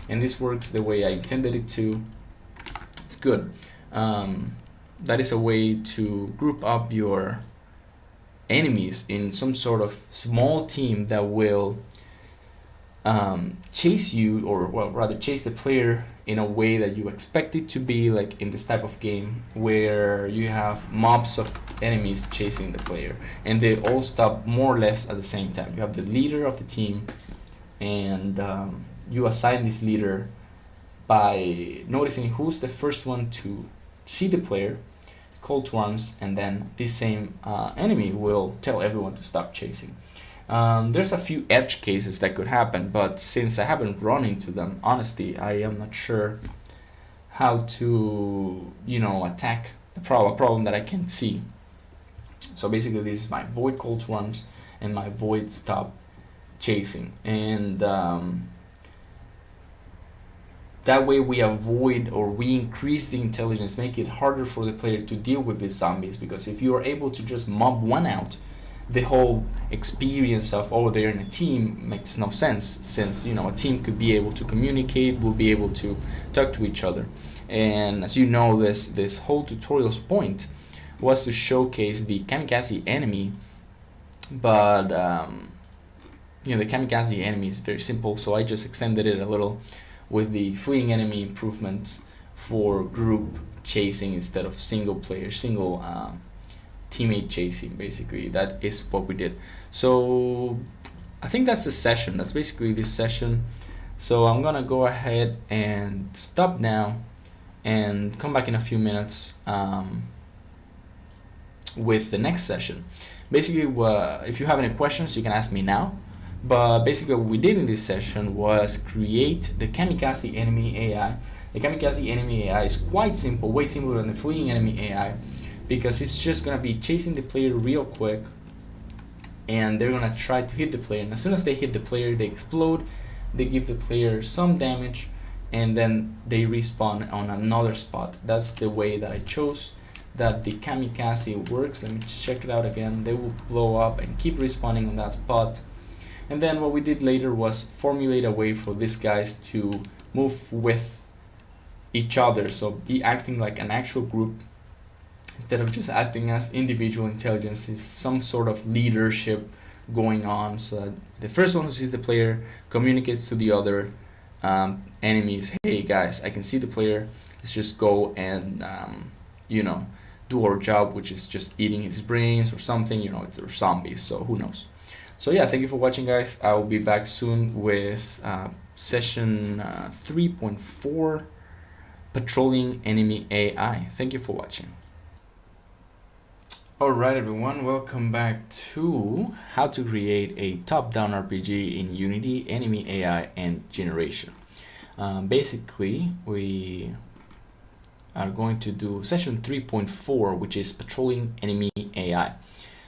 S1: and this works the way I intended it to. It's good. That is a way to group up your enemies in some sort of small team that will chase you, or well, rather chase the player in a way that you expect it to be, like in this type of game where you have mobs of enemies chasing the player, and they all stop more or less at the same time. You have the leader of the team, and you assign this leader by noticing who's the first one to see the player, call to arms, and then this same enemy will tell everyone to stop chasing. There's a few edge cases that could happen, but since I haven't run into them, honestly, I am not sure how to, attack the problem that I can see. So basically, this is my void call to arms and my void stop chasing, and that way we avoid, or we increase the intelligence, make it harder for the player to deal with these zombies, because if you are able to just mob one out, the whole experience of, oh, they're in a team makes no sense, since a team could be able to communicate, will be able to talk to each other. And as you know, this whole tutorial's point was to showcase the kamikaze enemy but the kamikaze enemy is very simple, so I just extended it a little with the fleeing enemy improvements for group chasing instead of single teammate chasing. Basically, that is what we did. So I think that's the session. That's basically this session. So I'm gonna go ahead and stop now and come back in a few minutes with the next session. Basically, if you have any questions, you can ask me now. But basically what we did in this session was create the kamikaze enemy AI. The kamikaze enemy AI is quite simple, way simpler than the fleeing enemy AI, because it's just gonna be chasing the player real quick, and they're gonna try to hit the player, and as soon as they hit the player, they explode, they give the player some damage, and then they respawn on another spot. That's the way that I chose that the kamikaze works. Let me check it out again. They will blow up and keep respawning on that spot. And then what we did later was formulate a way for these guys to move with each other, so be acting like an actual group instead of just acting as individual intelligences, some sort of leadership going on, so that the first one who sees the player communicates to the other enemies, hey guys, I can see the player, let's just go and do our job, which is just eating his brains or something. They're zombies, so who knows. So yeah, thank you for watching, guys. I will be back soon with session 3.4, patrolling enemy AI. Thank you for watching. Alright everyone, welcome back to how to create a top-down RPG in Unity, enemy AI and generation. Basically, we are going to do session 3.4, which is patrolling enemy AI.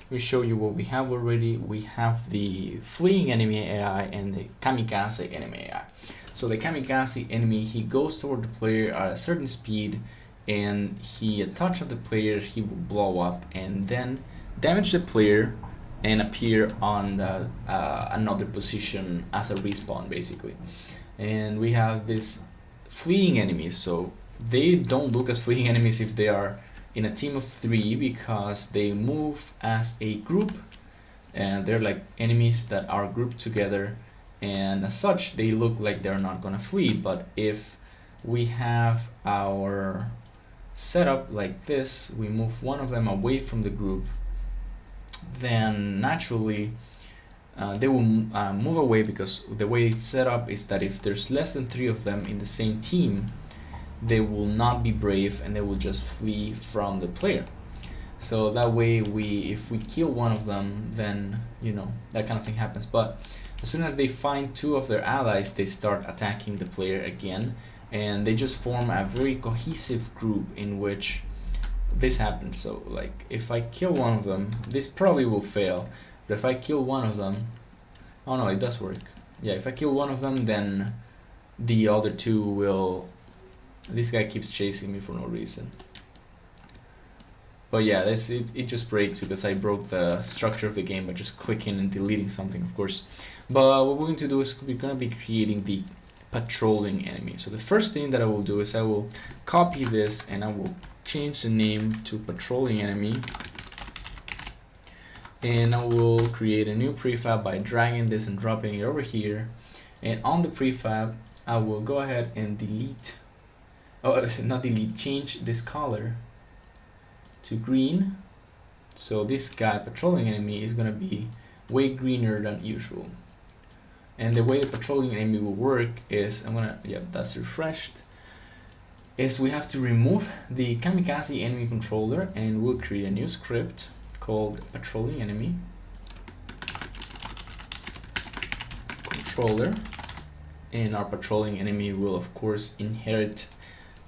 S1: Let me show you what we have already. We have the fleeing enemy AI and the kamikaze enemy AI. So the kamikaze enemy, he goes toward the player at a certain speed, and a touch of the player, he will blow up and then damage the player and appear on another position as a respawn, basically. And we have this fleeing enemies, so they don't look as fleeing enemies if they are in a team of 3, because they move as a group, and they're like enemies that are grouped together, and as such they look like they're not gonna flee. But if we have our setup like this, we move one of them away from the group, then naturally they will move away, because the way it's set up is that if there's less than 3 of them in the same team, they will not be brave and they will just flee from the player. So that way, if we kill one of them, then that kind of thing happens. But as soon as they find 2 of their allies, they start attacking the player again, and they just form a very cohesive group in which this happens. So like if I kill one of them, this probably will fail, but if I kill one of them, oh no, it does work. Yeah, if I kill one of them, then the other 2 will. This guy keeps chasing me for no reason. But yeah, it just breaks because I broke the structure of the game by just clicking and deleting something, of course. But what we're going to do is we're going to be creating the patrolling enemy. So the first thing that I will do is I will copy this and I will change the name to patrolling enemy. And I will create a new prefab by dragging this and dropping it over here. And on the prefab, I will go ahead and change this color to green. So this guy, patrolling enemy, is gonna be way greener than usual. And the way the patrolling enemy will work is, that's refreshed, is we have to remove the kamikaze enemy controller, and we'll create a new script called patrolling enemy controller, and our patrolling enemy will of course inherit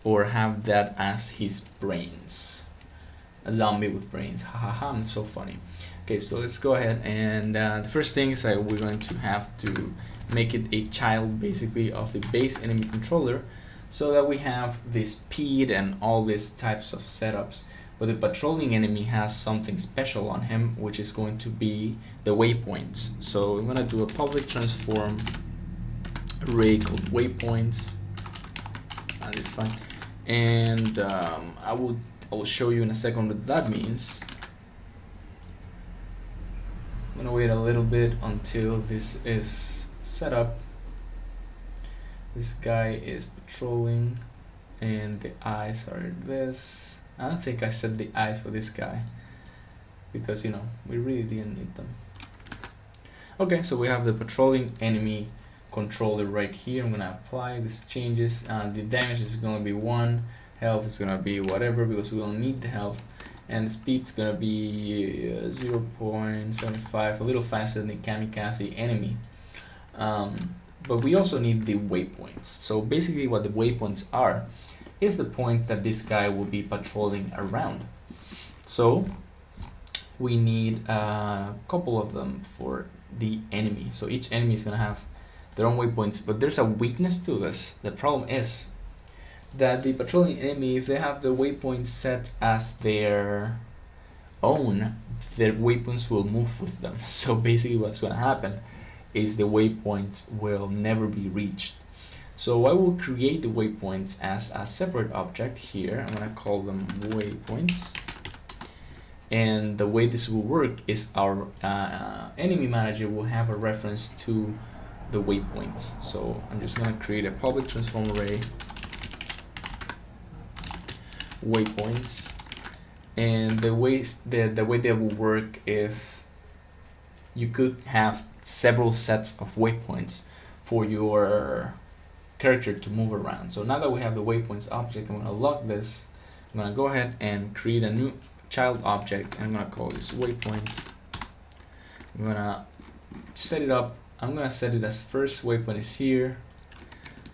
S1: or have that as his brains. A zombie with brains. Hahaha, I'm so funny. Okay, so let's go ahead and the first thing is that we're going to have to make it a child basically of the base enemy controller, so that we have the speed and all these types of setups. But the patrolling enemy has something special on him, which is going to be the waypoints. So I'm gonna do a public transform array called waypoints. That is fine. And I will show you in a second what that means. I'm gonna wait a little bit until this is set up. This guy is patrolling, and the eyes are this. I don't think I set the eyes for this guy because, you know, we really didn't need them. Okay, so we have the patrolling enemy controller right here. I'm gonna apply these changes. The damage is gonna be 1, health is gonna be whatever because we don't need the health, and the speed's gonna be 0.75, a little faster than the kamikaze enemy. But we also need the waypoints. So basically what the waypoints are is the points that this guy will be patrolling around. So we need a couple of them for the enemy. So each enemy is gonna have their own waypoints, but there's a weakness to this. The problem is that the patrolling enemy, if they have the waypoints set as their own, their waypoints will move with them. So basically what's gonna happen is the waypoints will never be reached. So I will create the waypoints as a separate object here. I'm gonna call them waypoints. And the way this will work is our enemy manager will have a reference to the waypoints. So I'm just gonna create a public transform array waypoints, and the way that will work is you could have several sets of waypoints for your character to move around. So now that we have the waypoints object, I'm going to lock this. I'm going to go ahead and create a new child object, and I'm going to call this waypoint. I'm going to set it up. I'm going to set it as first waypoint is here,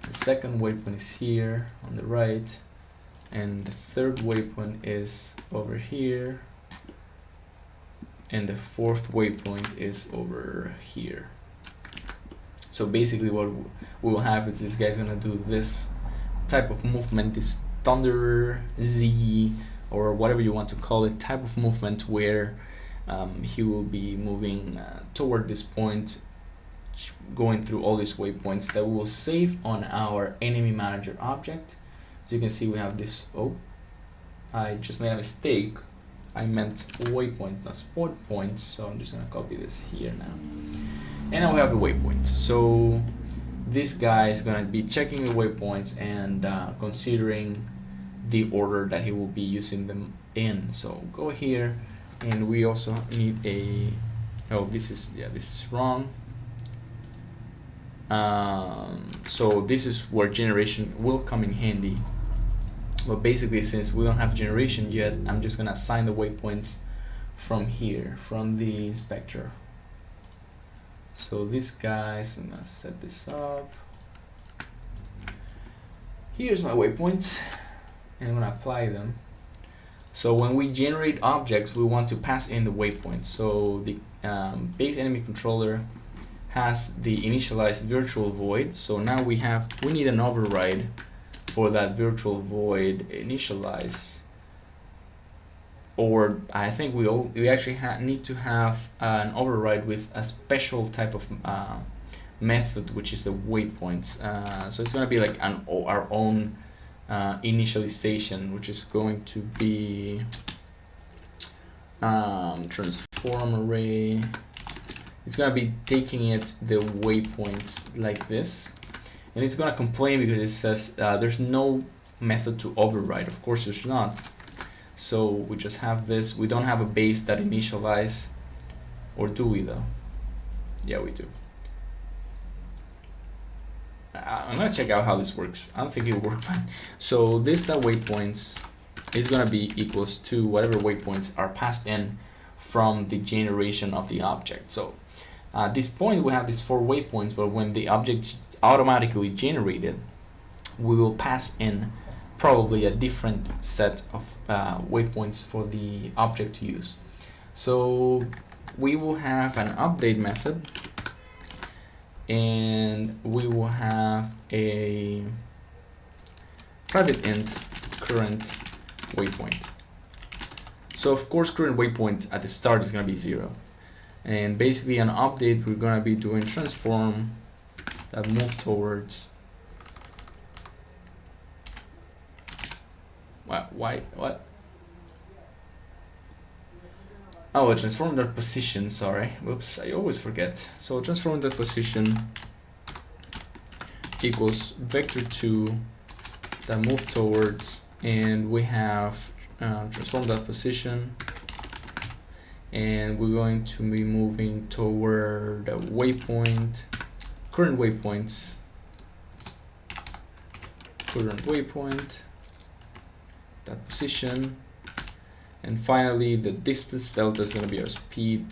S1: the second waypoint is here on the right, and the third waypoint is over here, and the fourth waypoint is over here. So basically what we will have is this guy's gonna do this type of movement, this thunder Z or whatever you want to call it type of movement, where he will be moving toward this point, going through all these waypoints that we will save on our enemy manager object. As you can see, we have this. Oh, I just made a mistake. I meant waypoint, not sport points. So I'm just gonna copy this here now. And now we have the waypoints. So this guy is gonna be checking the waypoints and considering the order that he will be using them in. So go here, and we also need a. Oh, this is wrong. So this is where generation will come in handy. But basically, since we don't have generation yet, I'm just gonna assign the waypoints from here, from the inspector. So these guys, I'm gonna set this up. Here's my waypoints, and I'm gonna apply them. So when we generate objects, we want to pass in the waypoints. So the base enemy controller has the initialized virtual void. So now we need an override for that virtual void initialize, or I think we actually need to have an override with a special type of method, which is the waypoints. So it's going to be like our own initialization, which is going to be transform array. It's going to be taking it the waypoints like this. And it's gonna complain because it says there's no method to override. Of course there's not. So we just have this. We don't have a base that initialize, or do we though? Yeah, we do. I'm gonna check out how this works. I don't think it will work fine. So this waypoints is gonna be equals to whatever waypoints are passed in from the generation of the object. So at this point we have these 4 waypoints, but when the object automatically generated, we will pass in probably a different set of waypoints for the object to use. So we will have an update method, and we will have a private int current waypoint. So of course current waypoint at the start is going to be 0, and basically an update we're going to be doing transform that move towards what? oh, transform that position, sorry. Whoops, I always forget. So transform that position equals vector2 that move towards, and we have transform that position, and we're going to be moving toward the waypoint, current waypoint, that position, and finally the distance delta is going to be our speed.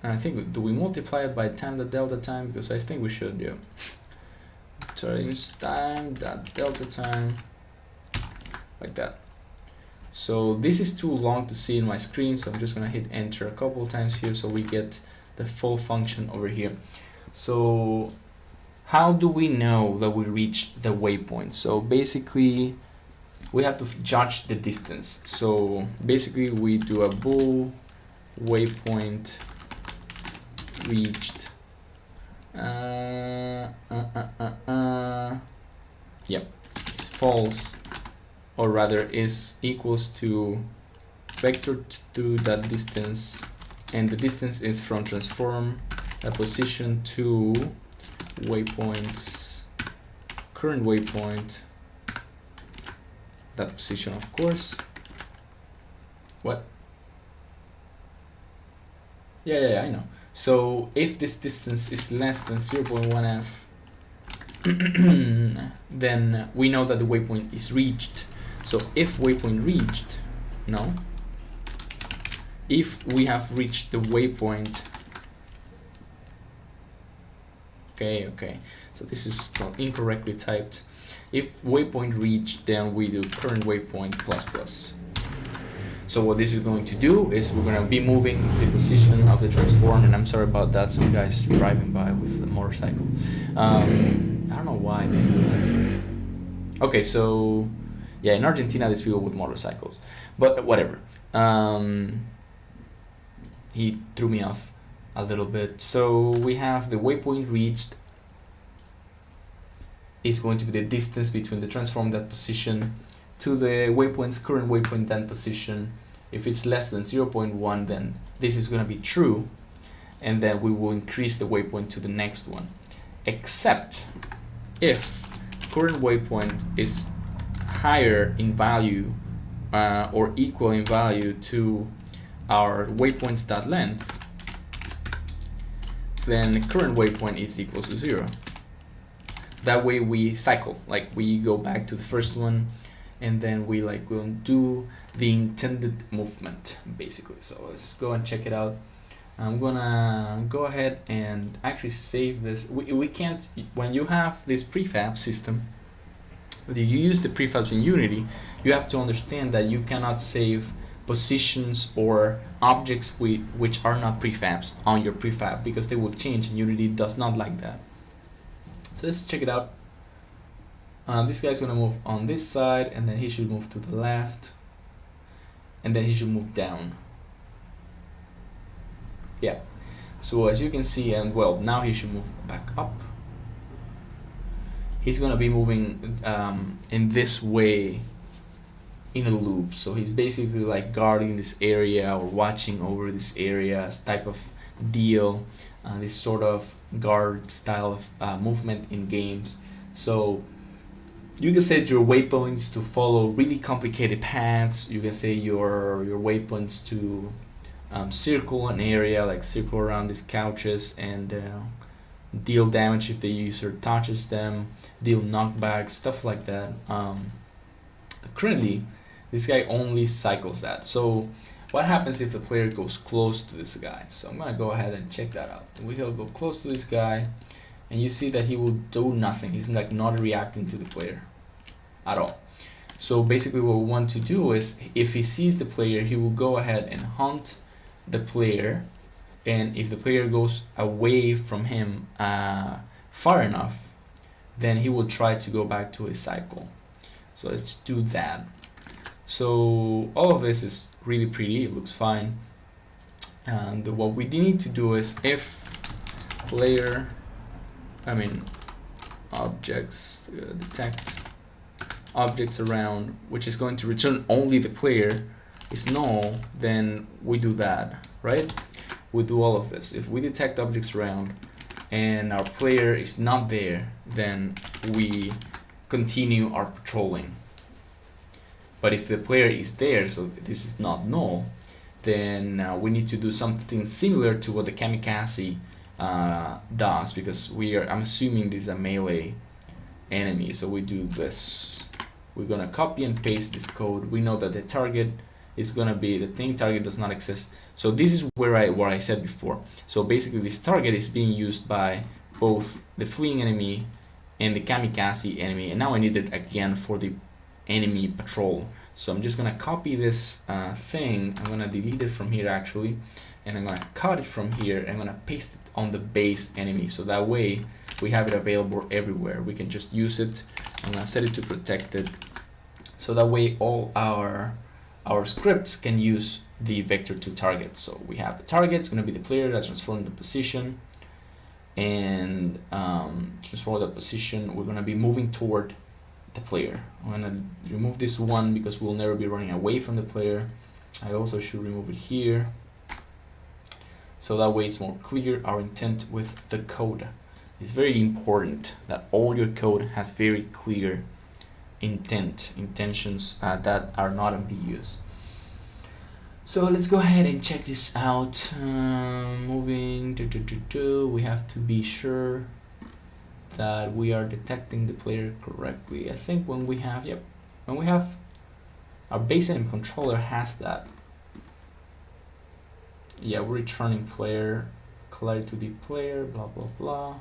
S1: And I think, do we multiply it by time the delta time? Because I think we should, yeah. Times time that delta time, like that. So this is too long to see in my screen, so I'm just gonna hit enter a couple of times here so we get the full function over here. So how do we know that we reached the waypoint? So basically we have to judge the distance. So basically we do a bool waypoint reached. Yep, it's false, or rather is equals to vector2 that distance, and the distance is from transform a position to waypoints, current waypoint, that position, of course. What? Yeah, I know. So if this distance is less than 0.1 f, then we know that the waypoint is reached. So if waypoint reached, no. If we have reached the waypoint, okay. So this is incorrectly typed. If waypoint reached, then we do current waypoint plus. So what this is going to do is we're going to be moving the position of the transform, and I'm sorry about that, some guys driving by with a motorcycle. I don't know why they do that. Okay, so yeah, in Argentina there's people with motorcycles, but whatever. He threw me off a little bit. So we have the waypoint reached is going to be the distance between the transform that position to the waypoint's current waypoint then position. If it's less than 0.1, then this is going to be true, and then we will increase the waypoint to the next one, except if current waypoint is higher in value or equal in value to our waypoints.length, then the current waypoint is equal to 0. That way we cycle, like we go back to the first one, and then we like go and do the intended movement basically. So let's go and check it out. I'm gonna go ahead and actually save this. We can't, when you have this prefab system, when you use the prefabs in Unity, you have to understand that you cannot save positions or objects which are not prefabs on your prefab, because they will change, and Unity does not like that. So let's check it out. This guy's gonna move on this side, and then he should move to the left, and then he should move down. Yeah, so as you can see, and well, now he should move back up. He's gonna be moving in this way in a loop, so he's basically like guarding this area or watching over this area type of deal, this sort of guard style of movement in games. So you can set your waypoints to follow really complicated paths. You can say your waypoints to circle an area, like circle around these couches and deal damage if the user touches them, deal knockback, stuff like that. Currently, this guy only cycles that. So what happens if the player goes close to this guy? So I'm gonna go ahead and check that out. We'll go close to this guy, and you see that he will do nothing. He's like not reacting to the player at all. So basically what we want to do is, if he sees the player, he will go ahead and hunt the player, and if the player goes away from him far enough, then he will try to go back to his cycle. So let's do that. So all of this is really pretty, it looks fine, and what we need to do is, if player, objects, detect objects around, which is going to return only the player. is null, then we do that, right? We do all of this. If we detect objects around and our player is not there, then we continue our patrolling. But if the player is there, so this is not null, then we need to do something similar to what the kamikaze does, because I'm assuming this is a melee enemy. So we do this. We're gonna copy and paste this code. We know that the target is gonna be the thing target does not exist. So this is where I said before. So basically this target is being used by both the fleeing enemy and the kamikaze enemy, and now I need it again for the enemy patrol. So I'm just gonna copy this thing. I'm gonna delete it from here actually, and I'm gonna cut it from here. I'm gonna paste it on the base enemy, so that way we have it available everywhere. We can just use it. I'm gonna set it to protected, so that way all our scripts can use the vector to target. So we have the target, it's gonna be the player that transformed the position, and transform the position. We're gonna be moving toward the player. I'm gonna remove this one because we'll never be running away from the player. I also should remove it here, so that way it's more clear our intent with the code. It's very important that all your code has very clear intentions that are not ambiguous. So let's go ahead and check this out. Moving we have to be sure that we are detecting the player correctly. I think when we have our base enemy controller has that. Yeah, we're returning player, collide to the player, blah blah blah.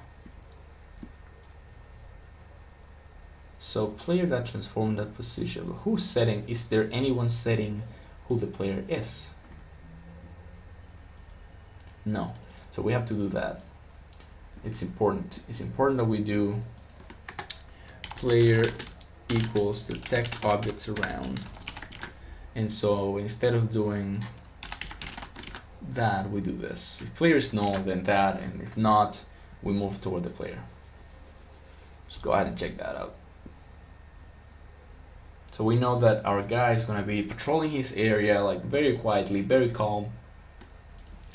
S1: So player that transformed that position. Who's setting? Is there anyone setting who the player is? No. So we have to do that. It's important. It's important that we do player equals detect objects around. And so instead of doing that, we do this. If player is null, then that, and if not, we move toward the player. Just go ahead and check that out. So we know that our guy is gonna be patrolling his area like very quietly, very calm.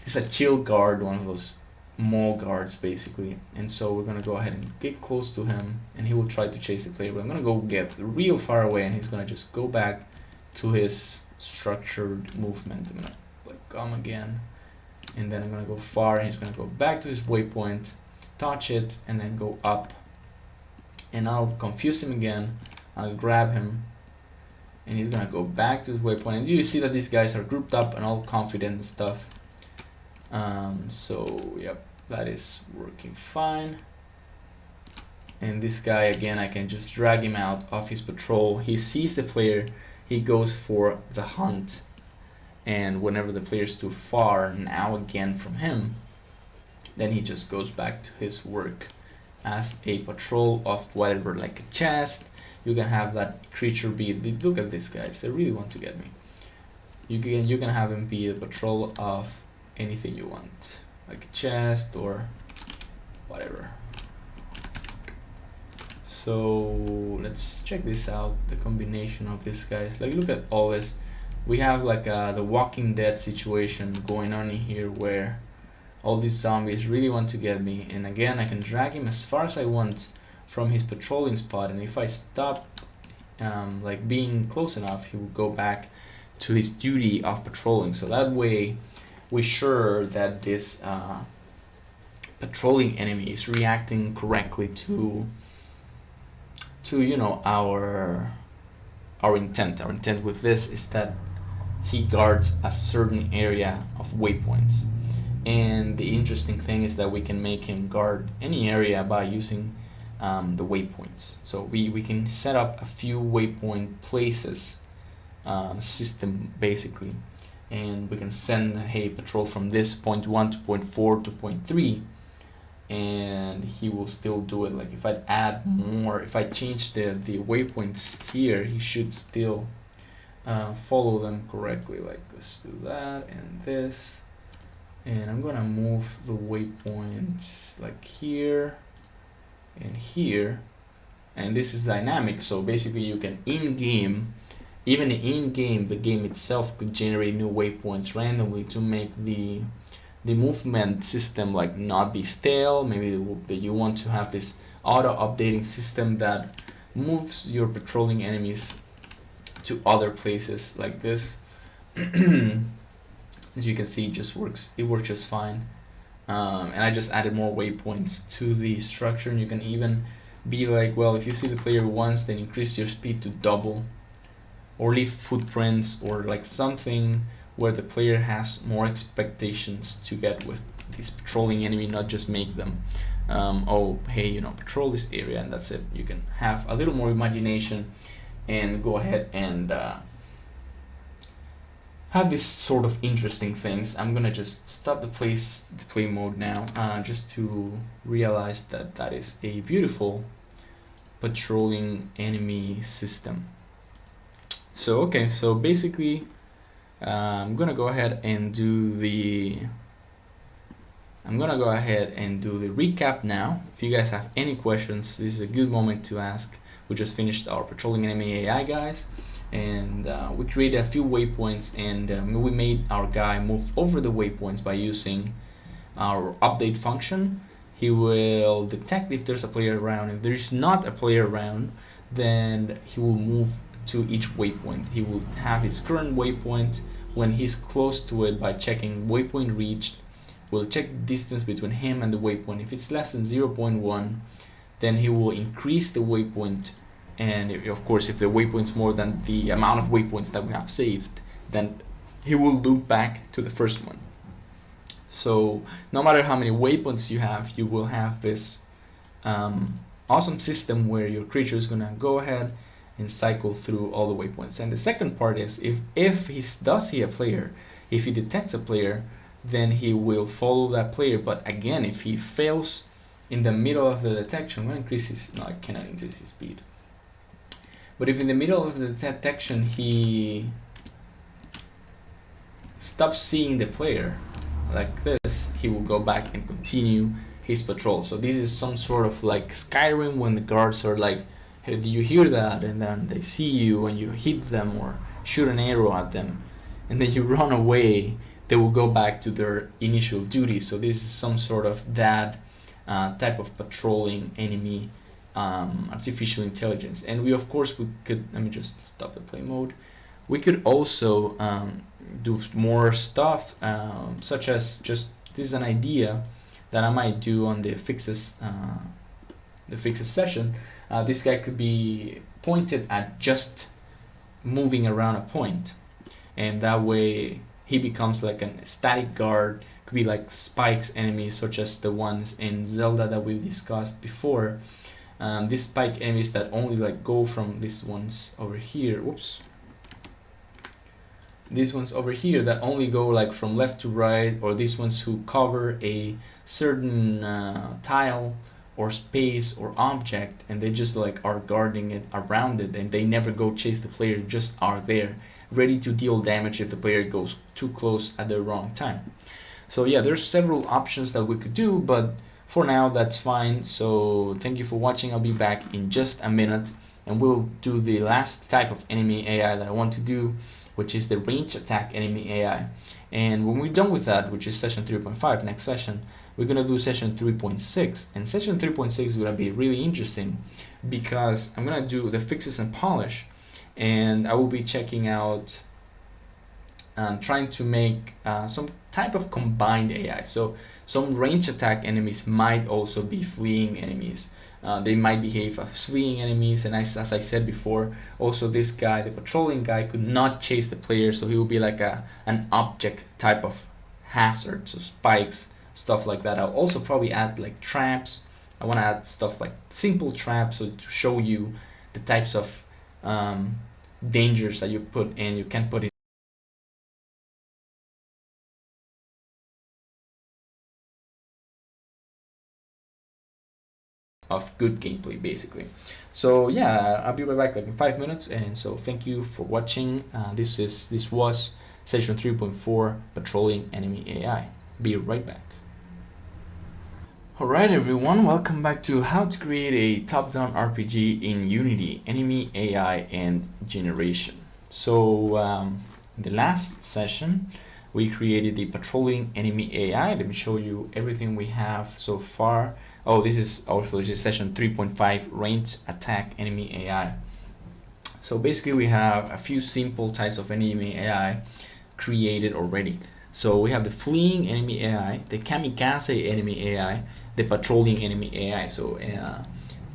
S1: He's a chill guard, one of those mall guards basically. And so we're gonna go ahead and get close to him, and he will try to chase the player, but I'm gonna go get real far away, and he's gonna just go back to his structured movement. I'm gonna like come again, and then I'm gonna go far, and he's gonna go back to his waypoint, touch it, and then go up. And I'll confuse him again, I'll grab him, and he's gonna go back to his waypoint. And you see that these guys are grouped up and all confident and stuff. So yep, that is working fine. And this guy again, I can just drag him out of his patrol. He sees the player, he goes for the hunt, and whenever the player is too far now again from him, then he just goes back to his work as a patrol of whatever, like a chest. You can have that creature be, look at these guys, they really want to get me. You can have him be a patrol of anything you want, like a chest or whatever. So let's check this out, the combination of these guys. Like, look at all this. We have like the Walking Dead situation going on in here, where all these zombies really want to get me, and again I can drag him as far as I want from his patrolling spot, and if I stop like being close enough, he will go back to his duty of patrolling. So that way we're sure that this patrolling enemy is reacting correctly to you know our intent. Our intent with this is that he guards a certain area of waypoints, and the interesting thing is that we can make him guard any area by using the waypoints. So we can set up a few waypoint places system basically, and we can send, hey, patrol from this point 1 to point 4 to point 3, and he will still do it. Like if I add more, if I change the waypoints here, he should still follow them correctly. Like let's do that and this, and I'm gonna move the waypoints like here and here, and this is dynamic. So basically you can in game even in game, the game itself could generate new waypoints randomly to make the movement system like not be stale. Maybe that you want to have this auto updating system that moves your patrolling enemies to other places like this. As you can see, it works just fine. And I just added more waypoints to the structure, and you can even be like, well, if you see the player once, then increase your speed to double, or leave footprints, or like something where the player has more expectations to get with this patrolling enemy, not just make them oh, hey, patrol this area and that's it. You can have a little more imagination and go ahead and have this sort of interesting things. I'm gonna just stop the play mode now, just to realize that that is a beautiful patrolling enemy system. So okay, so basically I'm gonna go ahead and do the recap now. If you guys have any questions, this is a good moment to ask. We just finished our patrolling enemy AI, guys, and we created a few waypoints, and we made our guy move over the waypoints by using our update function. He will detect if there's a player around. If there's not a player around, then he will move to each waypoint. He will have his current waypoint. When he's close to it, by checking waypoint reached, we'll check the distance between him and the waypoint. If it's less than 0.1, then he will increase the waypoint, and of course if the waypoint's more than the amount of waypoints that we have saved, then he will loop back to the first one. So no matter how many waypoints you have, you will have this awesome system where your creature is gonna go ahead and cycle through all the waypoints. And the second part is, if he does see a player, if he detects a player, then he will follow that player. But again, if he fails in the middle of the detection, I'm gonna increase his, no, I cannot increase his speed. But if in the middle of the detection he stops seeing the player like this, he will go back and continue his patrol. So this is some sort of like Skyrim, when the guards are like, hey, do you hear that? And then they see you and you hit them or shoot an arrow at them, and then you run away, they will go back to their initial duty. So this is some sort of that type of patrolling enemy artificial intelligence. And we, of course, we could, let me just stop the play mode. We could also do more stuff, such as just, this is an idea that I might do on the fixes session. This guy could be pointed at just moving around a point, and that way he becomes like a static guard. Could be like spikes enemies, such as the ones in Zelda that we discussed before. These spike enemies that only like go from these ones over here. Whoops. These ones over here that only go like from left to right, or these ones who cover a certain tile or space or object, and they just like are guarding it around it, and they never go chase the player, just are there ready to deal damage if the player goes too close at the wrong time. So yeah, there's several options that we could do, but for now that's fine. So thank you for watching. I'll be back in just a minute, and we'll do the last type of enemy AI that I want to do, which is the range attack enemy AI. And when we're done with that, which is session 3.5, next session, we're gonna do session 3.6. And session 3.6 is gonna be really interesting, because I'm gonna do the fixes and polish, and I will be checking out and trying to make some type of combined AI. So some range attack enemies might also be fleeing enemies. They might behave as fleeing enemies, and as I said before, also this guy, the patrolling guy, could not chase the player, so he will be like an object type of hazard, so spikes, stuff like that. I'll also probably add like traps. I want to add stuff like simple traps, so to show you the types of dangers that you put in, you can put in of good gameplay, basically. So yeah, I'll be right back like in 5 minutes, and so thank you for watching. This was session 3.4, patrolling enemy AI. Be right back. Alright everyone, welcome back to how to create a top-down RPG in Unity, enemy AI and generation. So the last session, we created the patrolling enemy AI. Let me show you everything we have so far. Oh, this is session 3.5, range attack enemy AI. So basically we have a few simple types of enemy AI created already. So we have the fleeing enemy AI, the kamikaze enemy AI, the patrolling enemy AI. So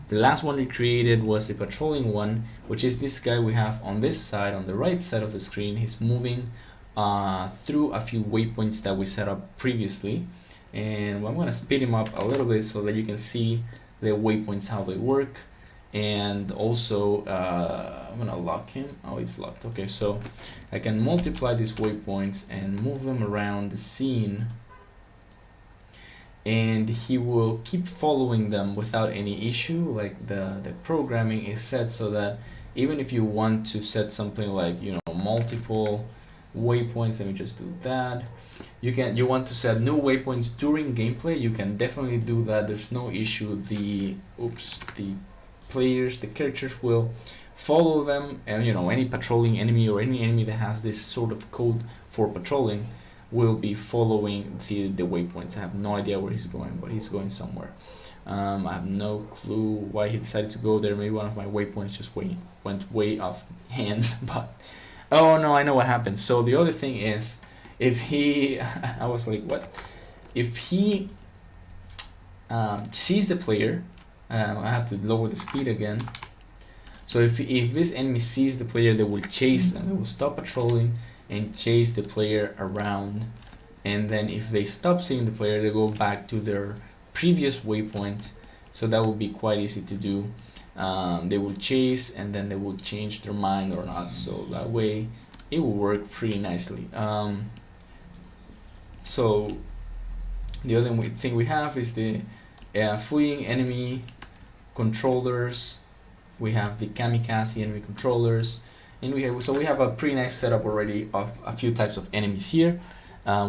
S1: the last one we created was the patrolling one, which is this guy we have on this side, on the right side of the screen. He's moving through a few waypoints that we set up previously. And I'm going to speed him up a little bit so that you can see the waypoints, how they work. And also I'm gonna lock him. Oh, it's locked. Okay, so I can multiply these waypoints and move them around the scene, and he will keep following them without any issue. Like the programming is set so that even if you want to set something like, you know, multiple waypoints, let me just do that. You want to set new waypoints during gameplay, you can definitely do that. There's no issue. The players, the characters will follow them, and you know, any patrolling enemy or any enemy that has this sort of code for patrolling will be following the waypoints. I have no idea where he's going, but he's going somewhere. I have no clue why he decided to go there. Maybe one of my waypoints just went way off hand. But oh no, I know what happened. So the other thing is, if he I was like, what if he sees the player? I have to lower the speed again. So if this enemy sees the player, they will chase them. They will stop patrolling and chase the player around. And then if they stop seeing the player, they go back to their previous waypoint. So that will be quite easy to do. They will chase and then they will change their mind or not. So that way it will work pretty nicely. So the other thing we have is the fleeing enemy controllers. We have the kamikaze enemy controllers, and we have a pretty nice setup already of a few types of enemies here,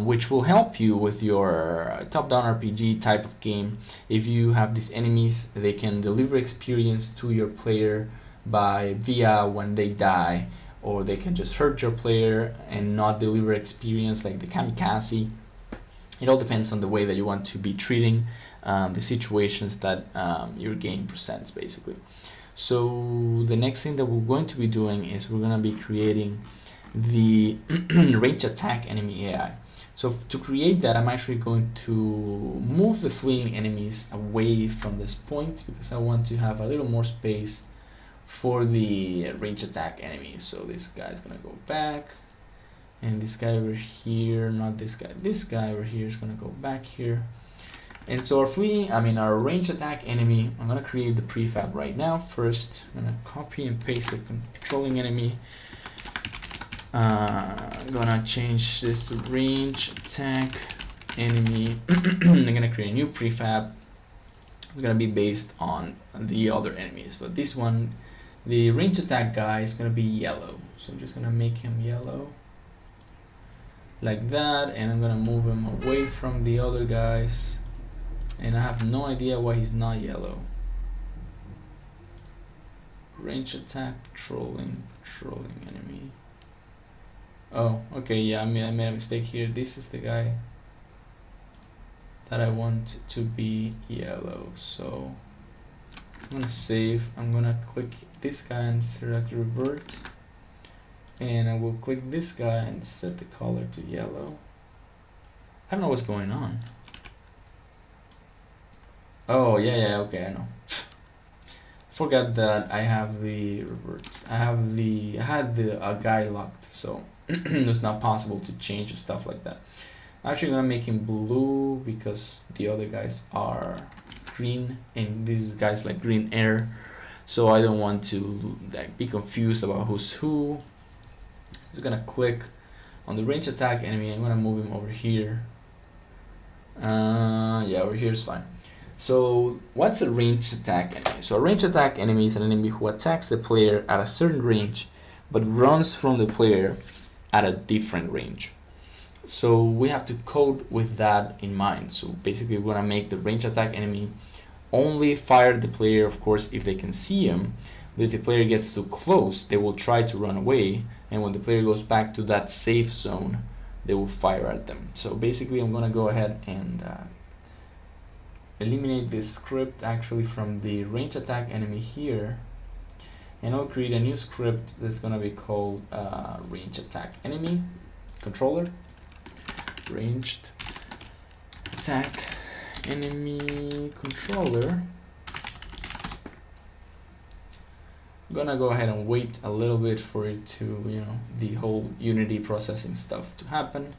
S1: which will help you with your top-down RPG type of game. If you have these enemies, they can deliver experience to your player via when they die, or they can just hurt your player and not deliver experience like the kamikaze. It all depends on the way that you want to be treating the situations that your game presents, basically. So the next thing that we're going to be doing is we're going to be creating the range attack enemy AI. So to create that, I'm actually going to move the fleeing enemies away from this point because I want to have a little more space for the range attack enemies. So this guy's going to go back, and this guy over here, not this guy over here is going to go back here. And so our range attack enemy, I'm gonna create the prefab right now. First, I'm gonna copy and paste the controlling enemy. I'm gonna change this to range attack enemy. I'm gonna create a new prefab. It's gonna be based on the other enemies, but this one, the range attack guy, is gonna be yellow. So I'm just gonna make him yellow like that, and I'm gonna move him away from the other guys. And I have no idea why he's not yellow. Range attack, patrolling enemy. Oh, okay, yeah, I made a mistake here. This is the guy that I want to be yellow. So I'm gonna save. I'm gonna click this guy and select revert. And I will click this guy and set the color to yellow. I don't know what's going on. Oh, yeah, okay, I know. Forgot that I have the revert. I had the guy locked, so it's not possible to change stuff like that. I'm actually gonna make him blue because the other guys are green, and these guys like green air, so I don't want to like be confused about who's who. I'm just gonna click on the range attack enemy. I'm gonna move him over here. Yeah, over here is fine. So what's a range attack enemy? So a range attack enemy is an enemy who attacks the player at a certain range but runs from the player at a different range. So we have to code with that in mind. So basically we're gonna make the range attack enemy only fire the player, of course, if they can see him. But if the player gets too close, they will try to run away, and when the player goes back to that safe zone, they will fire at them. So basically I'm gonna go ahead and eliminate this script actually from the range attack enemy here, and I'll create a new script that's gonna be called range attack enemy controller. Ranged attack enemy controller. I'm gonna go ahead and wait a little bit for it to, the whole Unity processing stuff to happen.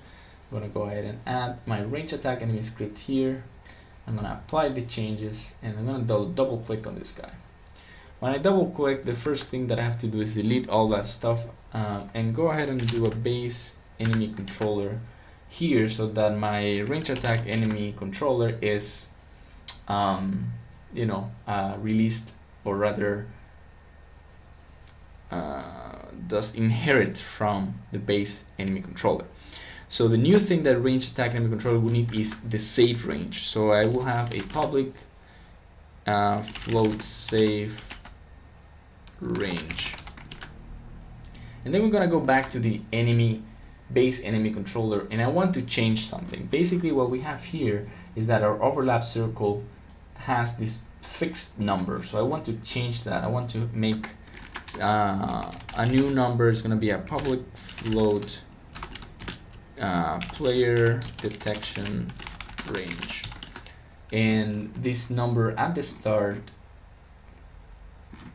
S1: I'm gonna go ahead and add my range attack enemy script here. I'm gonna apply the changes, and I'm gonna double click on this guy. When I double click, the first thing that I have to do is delete all that stuff and go ahead and do a base enemy controller here, so that my range attack enemy controller is released, or rather does inherit from the base enemy controller. So the new thing that range attack enemy controller will need is the safe range. So I will have a public float safe range, and then we're gonna go back to the base enemy controller, and I want to change something. Basically what we have here is that our overlap circle has this fixed number, so I want to change that. I want to make a new number. Is going to be a public float player detection range, and this number at the start,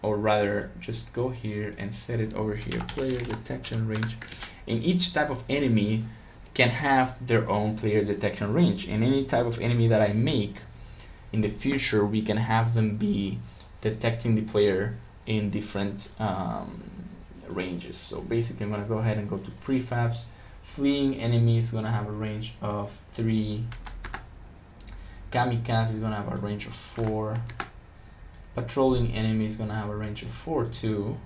S1: or rather just go here and set it over here, player detection range. And each type of enemy can have their own player detection range, and any type of enemy that I make in the future, we can have them be detecting the player in different ranges. So basically I'm going to go ahead and go to prefabs. Fleeing enemy is going to have a range of 3. Kamikaze is going to have a range of 4. Patrolling enemy is going to have a range of 4 too.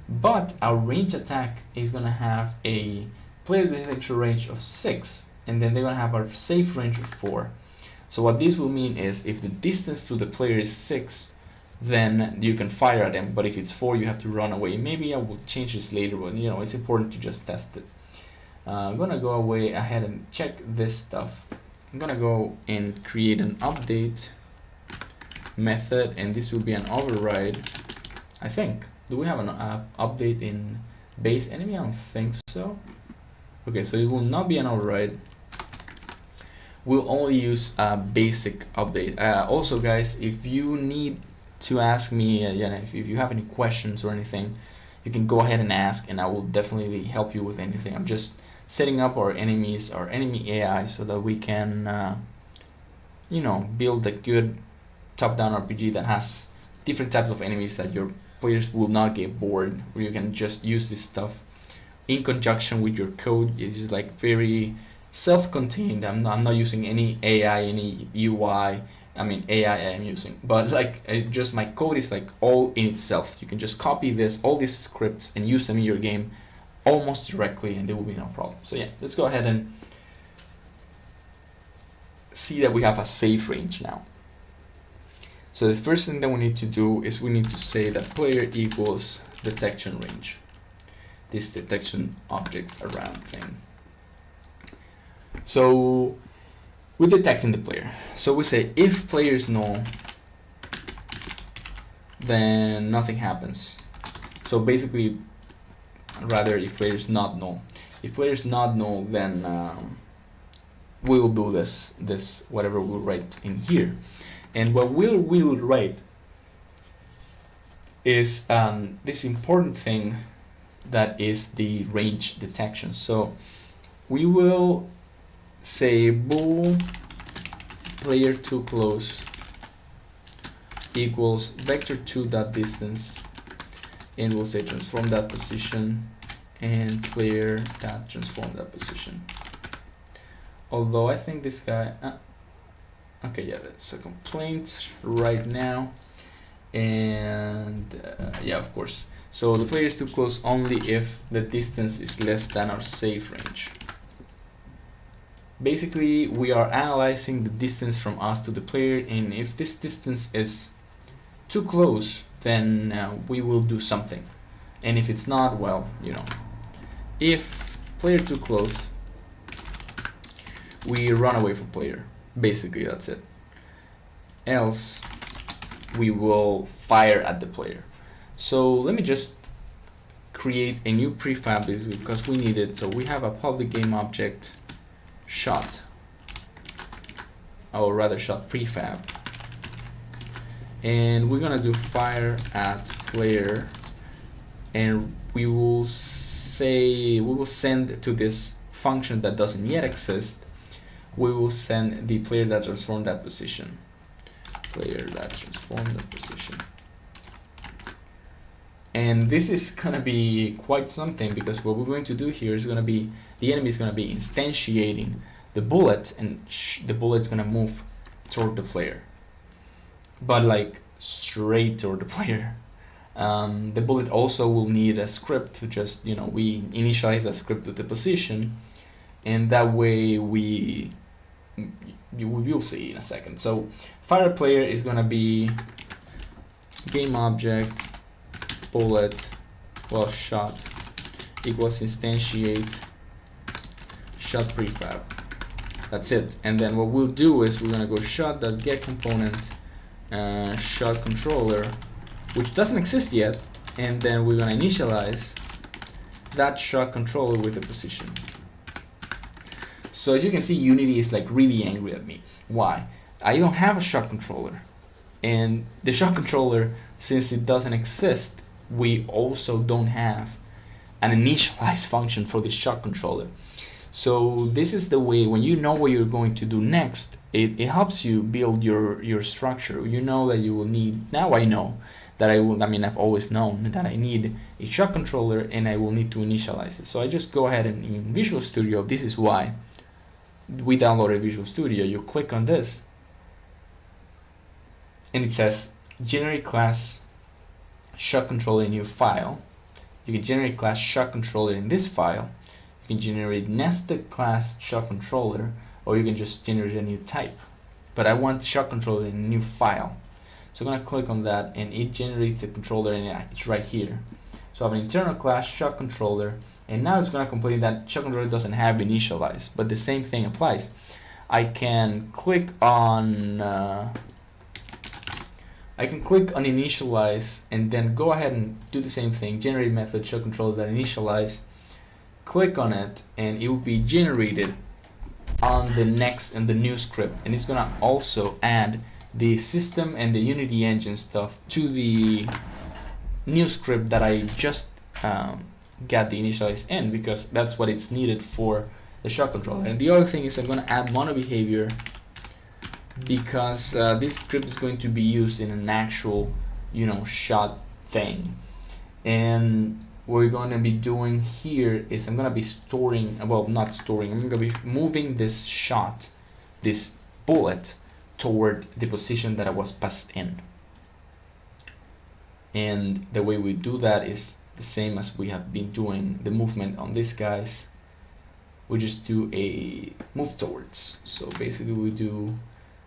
S1: But our range attack is going to have a player detection range of 6, and then they're going to have our safe range of 4. So what this will mean is, if the distance to the player is 6, then you can fire at them, but if it's 4, you have to run away. Maybe I will change this later, but it's important to just test it. I'm gonna go ahead and check this stuff. I'm gonna go and create an update method, and this will be an override, I think. Do we have an update in base enemy? I don't think so. Okay, so it will not be an override. We'll only use a basic update. Also guys, if you need to ask me, if you have any questions or anything, you can go ahead and ask, and I will definitely help you with anything. I'm just setting up our enemy AI, so that we can build a good top-down RPG that has different types of enemies, that your players will not get bored, where you can just use this stuff in conjunction with your code. It's like very self-contained. I'm not using any AI, any UI. I mean AI I am using, but just my code is all in itself. You can just copy all these scripts and use them in your game almost directly, and there will be no problem. So yeah, let's go ahead and see that we have a safe range now. So the first thing that we need to do is we need to say that player equals detection range, this detection objects around thing. So we're detecting the player. So we say if player is null, then nothing happens. So basically, rather, if player is not null. If player is not null, then we will do this whatever we'll write in here. And what we'll write is this important thing, that is the range detection. So we will say bool player too close equals vector2 dot distance, and we'll say transform that position and player dot transform that position. Although I think this guy okay, yeah, that's a complaint right now, and yeah, of course. So the player is too close only if the distance is less than our safe range. Basically, we are analyzing the distance from us to the player, and if this distance is too close, then we will do something. And if it's not, well, if player too close, we run away from player. Basically, that's it. Else, we will fire at the player. So let me just create a new prefab because we need it. So we have a public game object shot, or rather shot prefab, and we're gonna do fire at player, and we will send to this function that doesn't yet exist. We will send the player that transformed that position. Player that transformed that position. And this is gonna be quite something, because what we're going to do here is gonna be, the enemy is gonna be instantiating the bullet, and the bullet's gonna move toward the player, but like straight toward the player. The bullet also will need a script to just, you know, we initialize a script with the position, and that way you'll see in a second. So fire player is gonna be game object bullet, well, shot equals instantiate shot prefab. That's it. And then what we'll do is we're gonna go shot.get component shot controller, which doesn't exist yet, and then we're gonna initialize that shot controller with the position. So as you can see, Unity is like really angry at me. Why? I don't have a shot controller, and the shot controller, since it doesn't exist, we also don't have an initialize function for the shot controller. So this is the way, when you know what you're going to do next, it helps you build your structure. You know that you will need, now I know that I've always known that I need a shot controller, and I will need to initialize it. So I just go ahead and in Visual Studio, this is why we downloaded Visual Studio. You click on this, and it says generate class shot controller in new file. You can generate class shot controller in this file. You can generate nested class shot controller, or you can just generate a new type. But I want shot controller in a new file. So I'm gonna click on that, and it generates a controller, and it's right here. So I have an internal class shot controller, and now it's gonna complain that shot controller doesn't have initialize, but the same thing applies. I can click on initialize, and then go ahead and do the same thing, generate method shot controller that initialize, click on it, and it will be generated on the next and the new script, and it's gonna also add the system and the Unity engine stuff to the new script that I just got the initialize in, because that's what it's needed for the shot controller. And the other thing is I'm gonna add mono behavior, because this script is going to be used in an actual, you know, shot thing. And what we're going to be doing here is I'm going to be storing, well, not storing, I'm going to be moving this shot, this bullet, toward the position that I was passed in. And the way we do that is the same as we have been doing the movement on these guys. We just do a move towards. So basically we do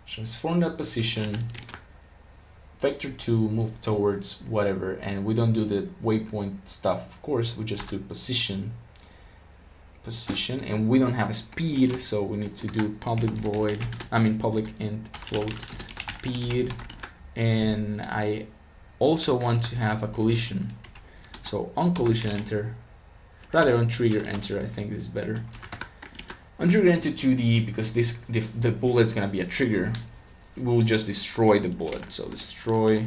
S1: transform that position, vector 2, move towards whatever, and we don't do the waypoint stuff, of course. We just do position, and we don't have a speed, so we need to do public int float speed, and I also want to have a collision. So on collision enter, rather on trigger enter, I think is better. On trigger enter 2D, because the bullet's gonna be a trigger. We'll just destroy the bullet. So destroy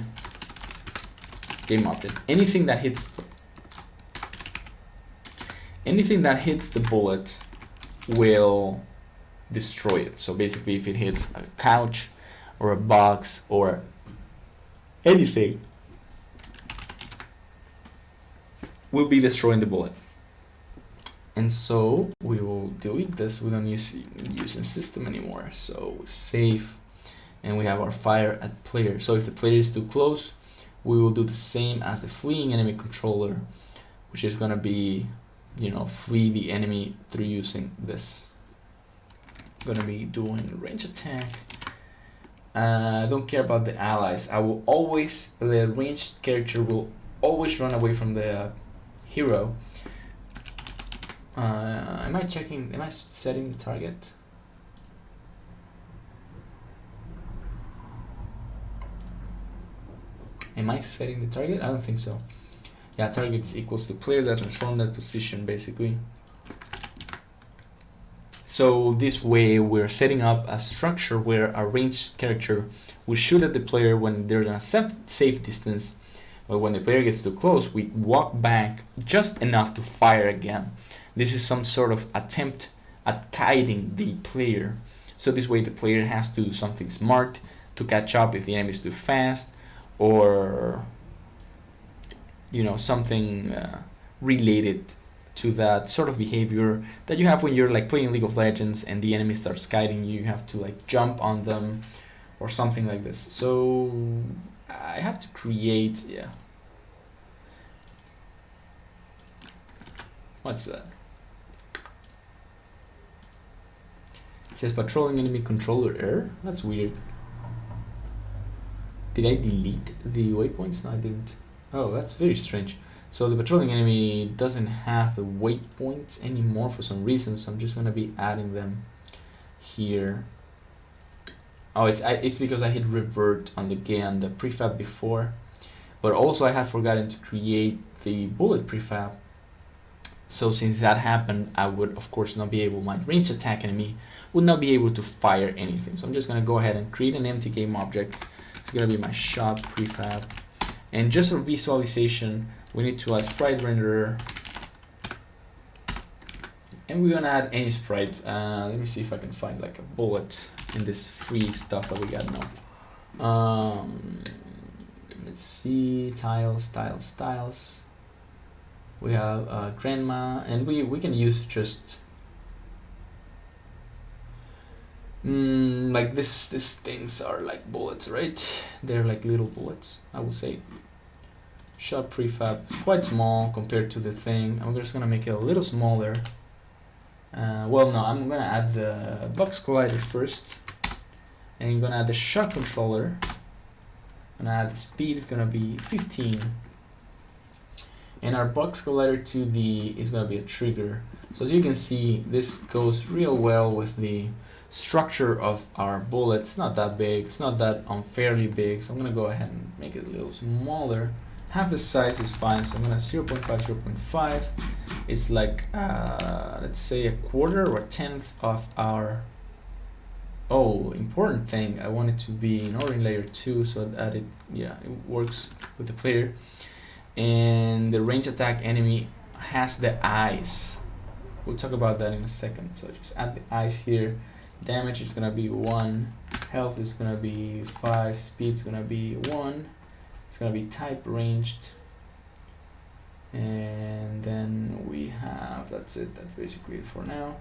S1: game object. Anything that hits the bullet will destroy it. So basically, if it hits a couch or a box or anything, we'll be destroying the bullet. And so we will delete this. We don't using system anymore. So save, and we have our fire at player. So if the player is too close, we will do the same as the fleeing enemy controller, which is gonna be, you know, flee the enemy through using this. I'm gonna be doing range attack. I don't care about the allies. The ranged character will always run away from the hero. Am I checking? Am I setting the target? Am I setting the target? I don't think so. Yeah, target equals to player that transform that position, basically. So this way we're setting up a structure where a ranged character will shoot at the player when there's a safe distance, but when the player gets too close, we walk back just enough to fire again. This is some sort of attempt at kiting the player. So this way the player has to do something smart to catch up if the enemy is too fast, or something related to that sort of behavior that you have when you're like playing League of Legends and the enemy starts kiting you. You have to like jump on them or something like this. So I have to create, what's that? It says patrolling enemy controller error. That's weird. Did I delete the waypoints? No, I didn't. Oh, that's very strange. So the patrolling enemy doesn't have the waypoints anymore for some reason, so I'm just gonna be adding them here. Oh, it's because I hit revert on the prefab before, but also I had forgotten to create the bullet prefab. So since that happened, I would of course not be able, my ranged attack enemy would not be able to fire anything. So I'm just gonna go ahead and create an empty game object. It's gonna be my shot prefab. And just for visualization, we need to add sprite renderer. And we're gonna add any sprite. Let me see if I can find like a bullet in this free stuff that we got now. Let's see, tiles. We have grandma, and we can use just like these things are like bullets, right? They're like little bullets, I would say. Shot prefab, quite small compared to the thing. I'm just gonna make it a little smaller. Well, no, I'm gonna add the box collider first, and I'm gonna add the shot controller. I'm gonna add the speed, it's gonna be 15, and our box collider is gonna be a trigger. So as you can see, this goes real well with the structure of our bullet. It's not that big, it's not that unfairly big, so I'm gonna go ahead and make it a little smaller. Half the size is fine, so I'm gonna 0.5. It's like let's say a quarter or a tenth of our, important thing, I want it to be in order in layer 2 so that it works with the player. And the range attack enemy has the eyes. We'll talk about that in a second. So just add the eyes here. Damage is gonna be 1, health is gonna be 5, speed is gonna be 1. It's gonna be type ranged, and then we have, that's it, that's basically it for now.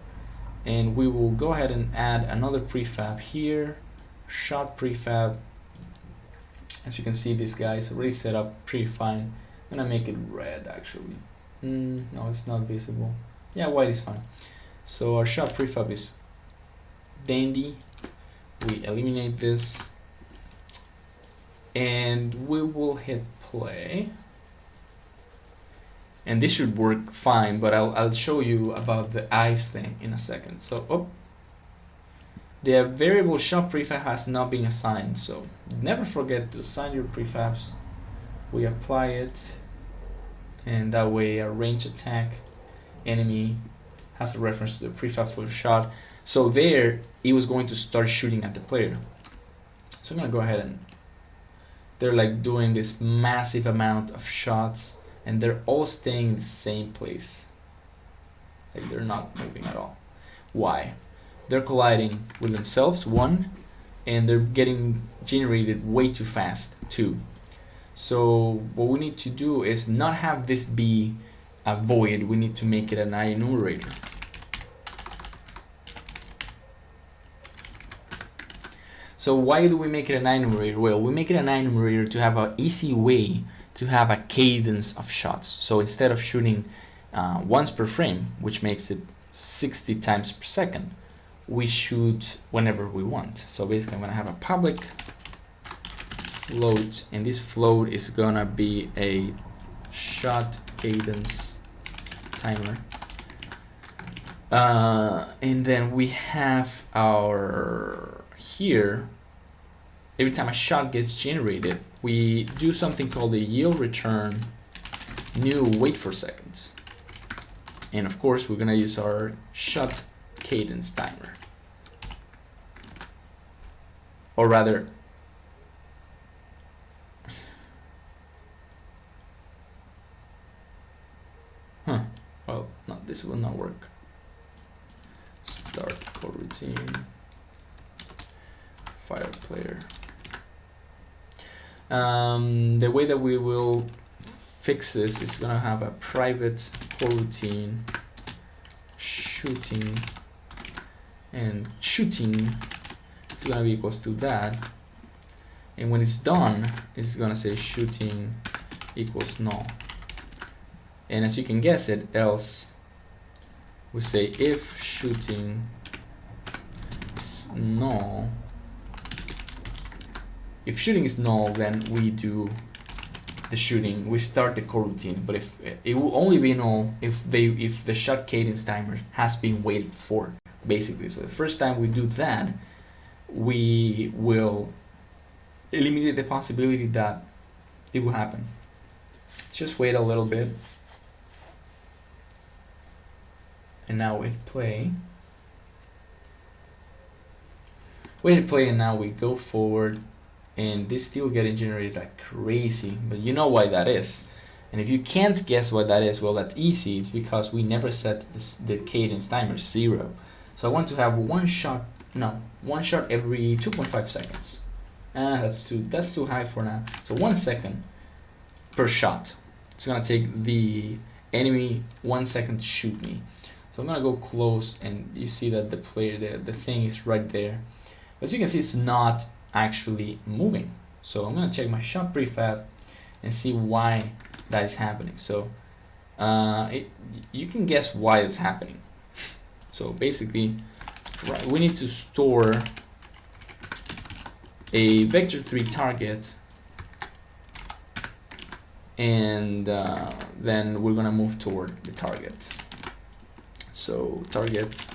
S1: And we will go ahead and add another prefab here, shot prefab. As you can see, this guy is already set up pretty fine. I'm gonna make it red actually. No, it's not visible. Yeah, white is fine. So our shot prefab is dandy. We eliminate this. And we will hit play, and this should work fine, but I'll show you about the eyes thing in a second. So the variable shot prefab has not been assigned, so never forget to assign your prefabs. We apply it, and that way a range attack enemy has a reference to the prefab for the shot. So there it was going to start shooting at the player. So I'm gonna go ahead and they're like doing this massive amount of shots, and they're all staying in the same place. Like they're not moving at all. Why? They're colliding with themselves, 1, and they're getting generated way too fast, 2. So what we need to do is not have this be a void, we need to make it an I enumerator. So why do we make it an enumerator? Well, we make it an enumerator to have an easy way to have a cadence of shots. So instead of shooting once per frame, which makes it 60 times per second, we shoot whenever we want. So basically I'm gonna have a public float, and this float is gonna be a shot cadence timer. And then we have our here, every time a shot gets generated, we do something called the yield return new wait for seconds. And of course, we're gonna use our shot cadence timer. Or rather, well, no, this will not work. Start coroutine, fire player. The way that we will fix this is gonna have a private coroutine shooting, and shooting is gonna be equals to that, and when it's done, it's gonna say shooting equals null. And as you can guess it, else we say if shooting is null. If shooting is null, then we do the shooting. We start the coroutine, but if it will only be null if the shot cadence timer has been waited for, basically. So the first time we do that, we will eliminate the possibility that it will happen. Just wait a little bit. And now we hit play. We hit play, and now we go forward, and this still getting generated like crazy. But you know why that is. And if you can't guess what that is, well, that's easy. It's because we never set the cadence timer 0. So I want to have one shot every 2.5 seconds. That's too high for now. So 1 second per shot. It's gonna take the enemy 1 second to shoot me. So I'm gonna go close, and you see that the player, the thing is right there. As you can see, it's not actually moving. So I'm gonna check my shot prefab and see why that is happening. So you can guess why it's happening. So basically, we need to store a vector3 target, and then we're gonna move toward the target. So target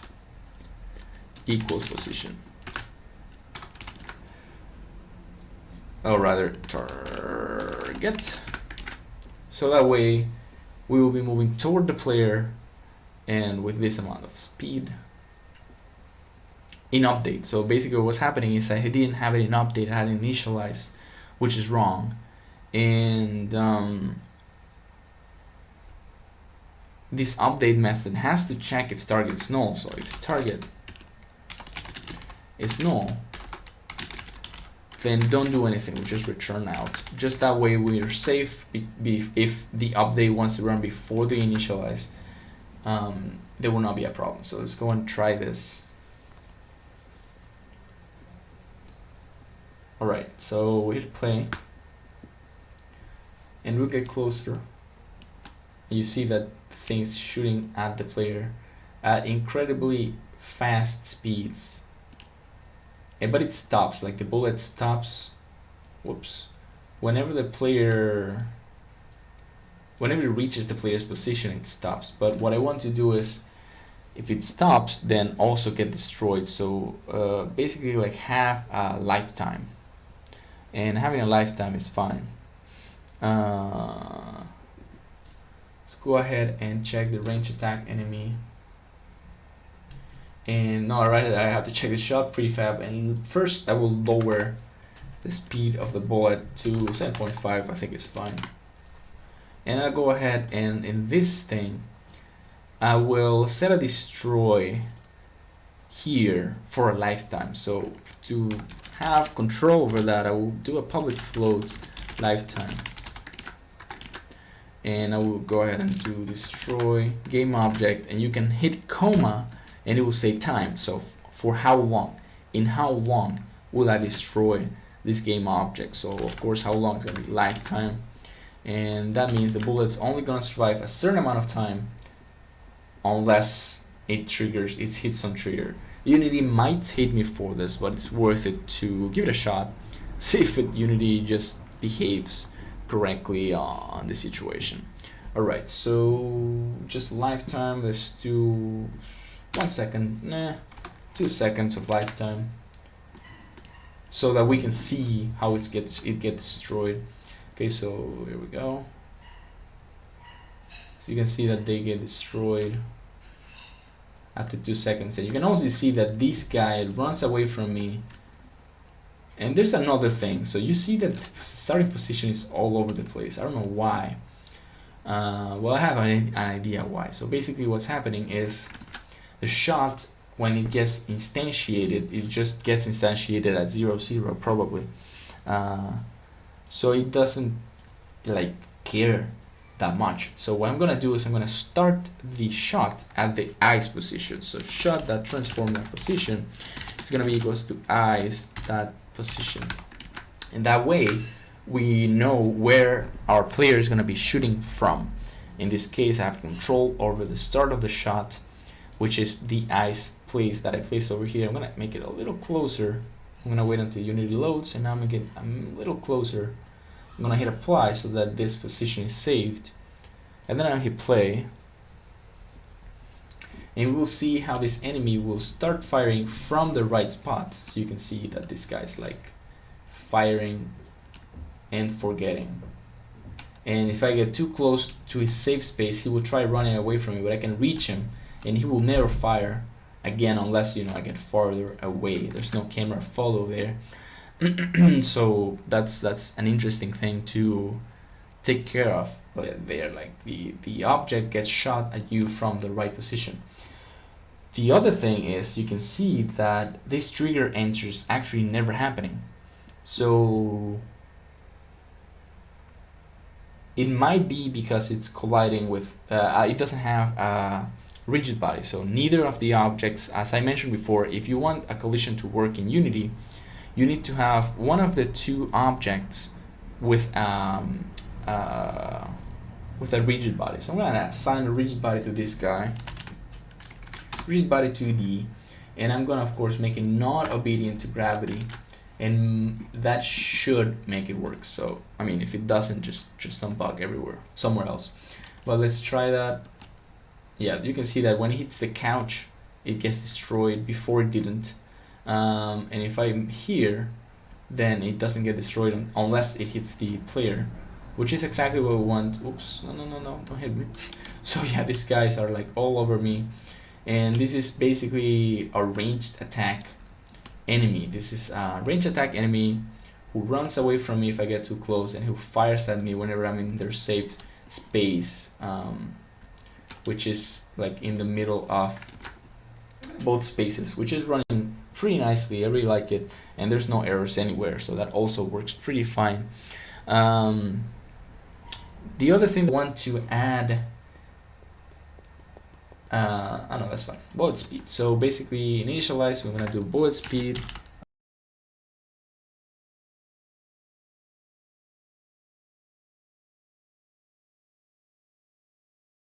S1: equals position, or rather target. So that way we will be moving toward the player, and with this amount of speed in update. So basically what's happening is I didn't have it in update, I had it initialized, which is wrong. And this update method has to check if target is null. So if target is null, then don't do anything, we just return out. Just that way we're safe. If the update wants to run before the initialize, there will not be a problem. So let's go and try this. Alright, so we hit play, and we'll get closer. You see that things shooting at the player at incredibly fast speeds, but it stops, like the bullet stops, whenever it reaches the player's position, it stops. But what I want to do is, if it stops, then also get destroyed. So basically like have a lifetime, and having a lifetime is fine. Let's go ahead and check the range attack enemy. And no, right, I have to check the shot prefab, and first I will lower the speed of the bullet to 7.5. I think it's fine. And I'll go ahead and in this thing I will set a destroy here for a lifetime. So to have control over that, I will do a public float lifetime, and I will go ahead and do destroy game object, and you can hit comma and it will say time. So for how long, in how long will I destroy this game object? So of course how long is going to be lifetime, and that means the bullet's only going to survive a certain amount of time unless it hits on trigger. Unity might hate me for this, but it's worth it to give it a shot, see if Unity just behaves correctly on the situation. Alright, so just lifetime, let's do 1 second, nah, 2 seconds of lifetime, so that we can see how it gets destroyed. Okay, so here we go. So you can see that they get destroyed after 2 seconds, and you can also see that this guy runs away from me. And there's another thing, so you see that the starting position is all over the place. I don't know why. Well, I have an idea why. So basically what's happening is the shot, when it gets instantiated, it just gets instantiated at 0-0 probably. So it doesn't like care that much. So what I'm gonna do is I'm gonna start the shot at the ice position. So shot that transform that position is gonna be equals to ice that position. And that way we know where our player is gonna be shooting from. In this case, I have control over the start of the shot, which is the ice place that I placed over here. I'm gonna make it a little closer. I'm gonna wait until Unity loads, and now I'm gonna get a little closer. I'm gonna hit apply so that this position is saved, and then I'll hit play, and we'll see how this enemy will start firing from the right spot. So you can see that this guy's like firing and forgetting, and if I get too close to his safe space, he will try running away from me, but I can reach him and he will never fire again unless, you know, I get farther away. There's no camera follow there. So that's an interesting thing to take care of. But there, like the object gets shot at you from the right position. The other thing is you can see that this trigger enters actually never happening. So it might be because it's colliding with it doesn't have a rigid body. So neither of the objects, as I mentioned before, if you want a collision to work in Unity, you need to have one of the two objects with a rigid body. So I'm gonna assign a rigid body to this guy, rigid body 2D, and I'm gonna of course make it not obedient to gravity, and that should make it work. So I mean, if it doesn't, just some bug somewhere else. But let's try that. Yeah, you can see that when it hits the couch, it gets destroyed. Before it didn't. And if I'm here, then it doesn't get destroyed unless it hits the player, which is exactly what we want. Oops, no, don't hit me. So yeah, these guys are like all over me, and this is basically a ranged attack enemy. This is a ranged attack enemy who runs away from me if I get too close, and who fires at me whenever I'm in their safe space, which is like in the middle of both spaces, which is running pretty nicely. I really like it, and there's no errors anywhere, so that also works pretty fine. The other thing I want to add, oh no, that's fine, bullet speed. So basically, initialize, we're gonna do bullet speed.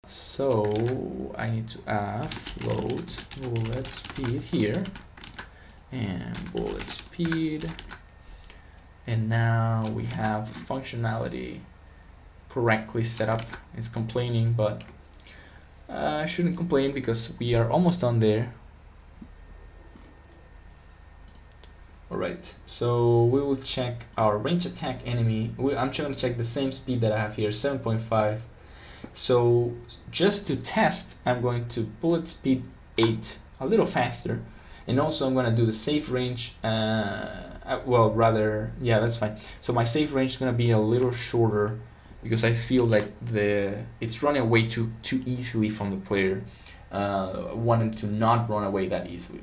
S1: So I need to add float bullet speed here, and bullet speed, and now we have functionality correctly set up. It's complaining, but I shouldn't complain because we are almost done there. Alright, so we will check our range attack enemy. I'm trying to check the same speed that I have here, 7.5. So just to test, I'm going to bullet speed 8, a little faster, and also I'm going to do the safe range, well, rather, yeah, that's fine. So my safe range is going to be a little shorter because I feel like it's running away too easily from the player. Wanting to not run away that easily.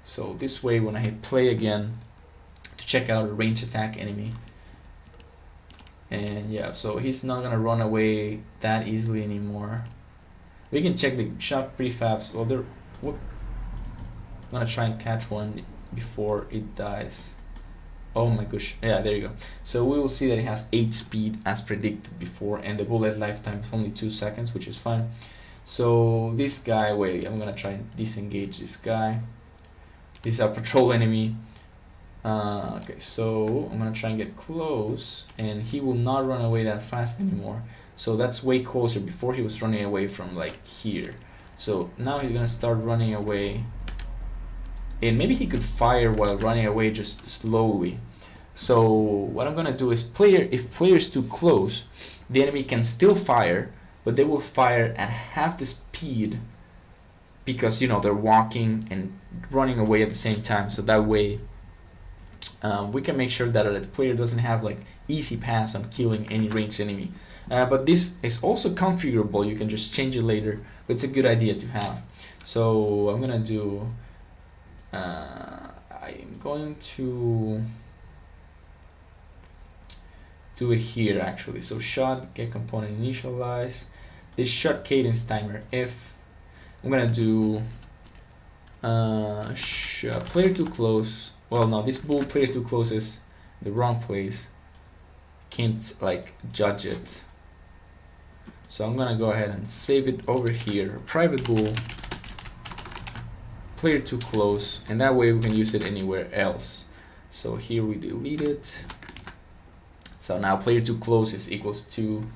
S1: So this way, when I hit play again to check out a range attack enemy, and yeah, so he's not gonna run away that easily anymore. We can check the shot pretty fast. Well, I'm gonna try and catch one before it dies. Oh my gosh, yeah, there you go. So we will see that it has 8 speed as predicted before, and the bullet lifetime is only 2 seconds, which is fine. So this guy, wait, I'm gonna try and disengage this guy. This is a patrol enemy. Okay, so I'm gonna try and get close, and he will not run away that fast anymore. So that's way closer. Before he was running away from like here. So now he's gonna start running away, and maybe he could fire while running away just slowly. So what I'm gonna do is if player is too close, the enemy can still fire, but they will fire at half the speed because they're walking and running away at the same time. So that way we can make sure that the player doesn't have like easy pass on killing any ranged enemy. But this is also configurable. You can just change it later, but it's a good idea to have. So I'm gonna do I'm going to do it here actually. So shot get component initialize this shot cadence timer. If I'm gonna do player too close. Well, no, this bool player too close is the wrong place. Can't like judge it. So I'm gonna go ahead and save it over here. Private bool player too close, and that way we can use it anywhere else. So here we delete it. So now player too close is equals to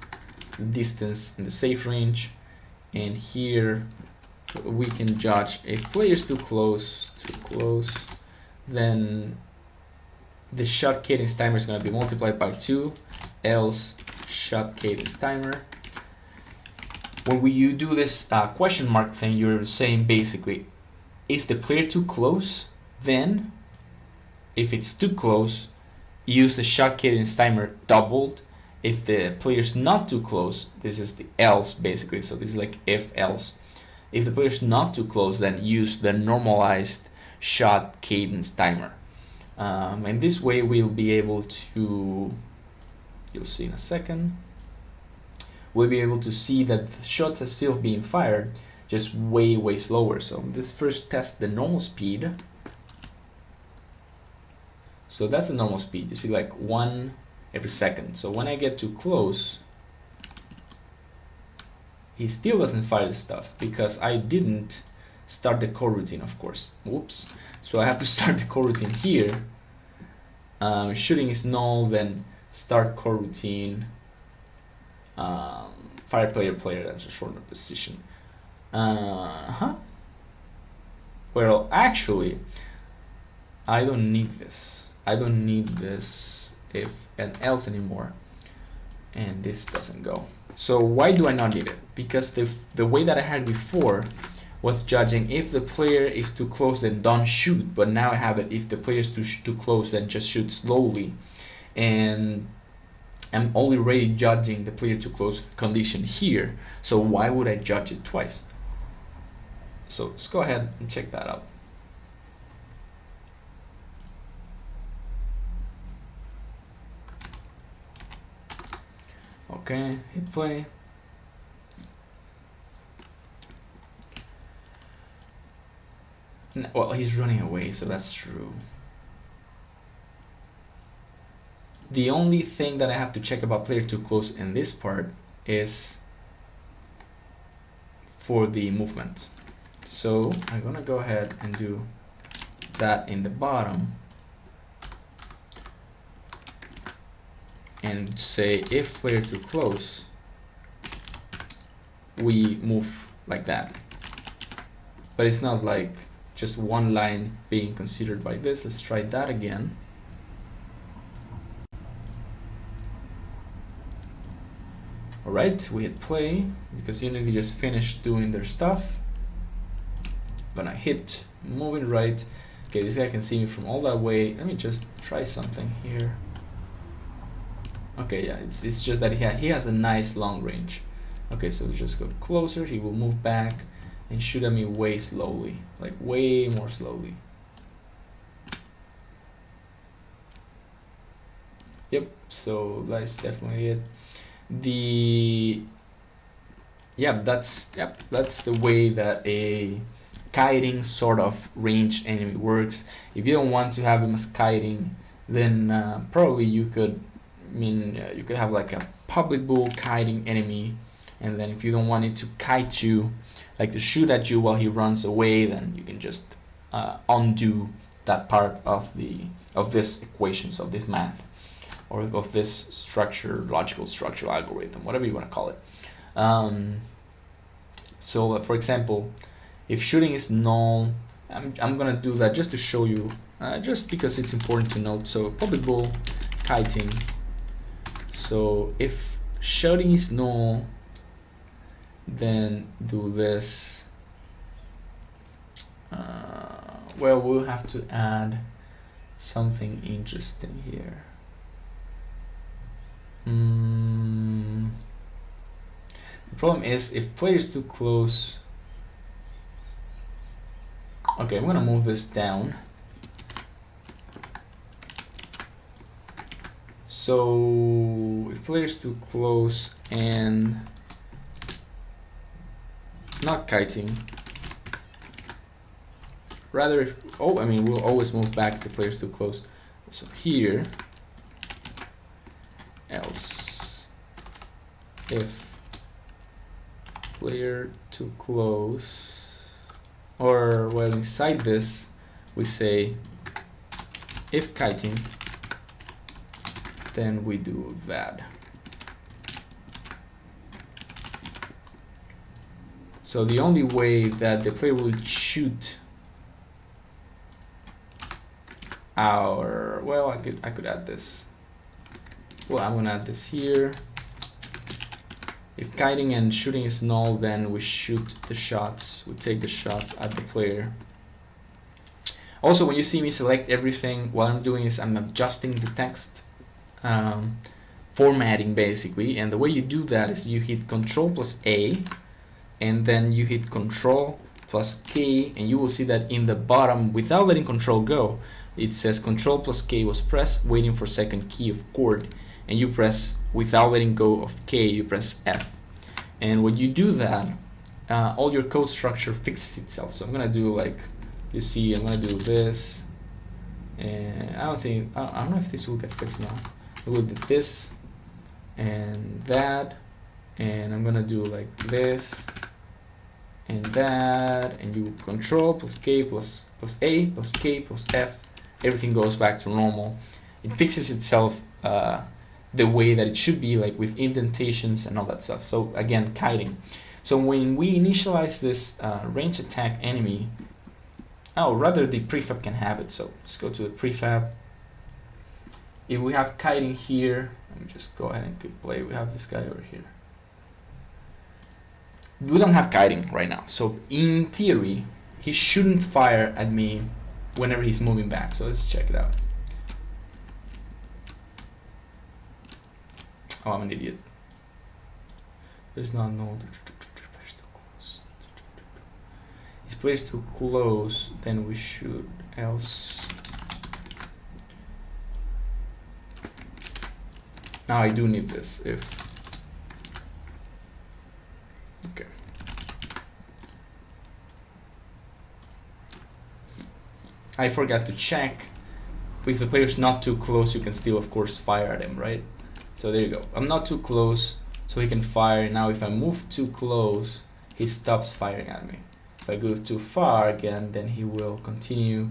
S1: distance in the safe range, and here we can judge if player is too close, then the shot cadence timer is going to be multiplied by 2, else shot cadence timer. When you do this question mark thing, you're saying basically, is the player too close? Then, if it's too close, use the shot cadence timer doubled. If the player's not too close, this is the else basically. So this is like if else. If the player's not too close, then use the normalized shot cadence timer. And this way we'll be able to, you'll see in a second, we'll be able to see that the shots are still being fired, just way slower. So let's first test the normal speed. So that's the normal speed. You see like 1 every second. So when I get too close, he still doesn't fire the stuff because I didn't start the coroutine, of course. Whoops. So I have to start the coroutine here. Shooting is null, then start coroutine. Fire player, that's a shorter position. Well, actually, I don't need this. I don't need this if and else anymore. And this doesn't go. So why do I not need it? Because the way that I had before was judging if the player is too close, then don't shoot. But now I have it, if the player is too close, then just shoot slowly. And I'm already judging the player too close condition here. So why would I judge it twice? So let's go ahead and check that out. Okay, hit play. Well, he's running away, so that's true. The only thing that I have to check about player too close in this part is for the movement. So I'm gonna go ahead and do that in the bottom and say if player too close, we move like that. But it's not like just one line being considered by this. Let's try that again. Alright, we hit play because Unity just finished doing their stuff. Gonna hit moving right. Okay, this guy can see me from all that way. Let me just try something here. Okay, yeah, it's just that he has a nice long range. Okay, so let's just go closer. He will move back and shoot at me way slowly, like way more slowly. Yep, so that's definitely it. That's the way that a kiting sort of ranged enemy works. If you don't want to have him as kiting, then probably you could you could have like a public bool kiting enemy, and then if you don't want it to kite you, like to shoot at you while he runs away, then you can just undo that part of this equations, of this math, or of this logical structure algorithm, whatever you want to call it. So for example, if shooting is null, I'm gonna do that just to show you, just because it's important to note. So public bool kiting. So if shooting is null, then do this. Well, we'll have to add something interesting here. The problem is if player is too close. Okay, I'm gonna move this down. So if player is too close and not kiting, rather if, I mean, we'll always move back to players too close. So here, else if player too close, or well, inside this we say if kiting, then we do that. So the only way that the player will shoot our, well, I could add this. Well, I'm gonna add this here. If kiting and shooting is null, then we shoot the shots. We take the shots at the player. Also, when you see me select everything, what I'm doing is I'm adjusting the text formatting basically. And the way you do that is you hit Control plus A, and then you hit Control plus K, and you will see that in the bottom, without letting Control go, it says Control plus K was pressed, waiting for second key of chord, and you press, without letting go of K, you press F. And when you do that, all your code structure fixes itself. So I'm gonna do, like you see, I'm gonna do this, and I don't know if this will get fixed now. We'll do this and that, and I'm gonna do like this and that, and you Control plus K plus A plus K plus F, everything goes back to normal. It fixes itself the way that it should be, like with indentations and all that stuff. So again, kiting. So when we initialize this range attack enemy, rather the prefab can have it. So let's go to the prefab. If we have kiting here, let me just go ahead and click play. We have this guy over here. We don't have kiting right now. So in theory, he shouldn't fire at me whenever he's moving back. So let's check it out. Oh, I'm an idiot. There's not no players too close. If players too close, then we should else. Now I do need this if. Okay. I forgot to check. If the player's not too close, you can still, of course, fire at him, right? So there you go. I'm not too close, so he can fire. Now if I move too close, he stops firing at me. If I go too far again, then he will continue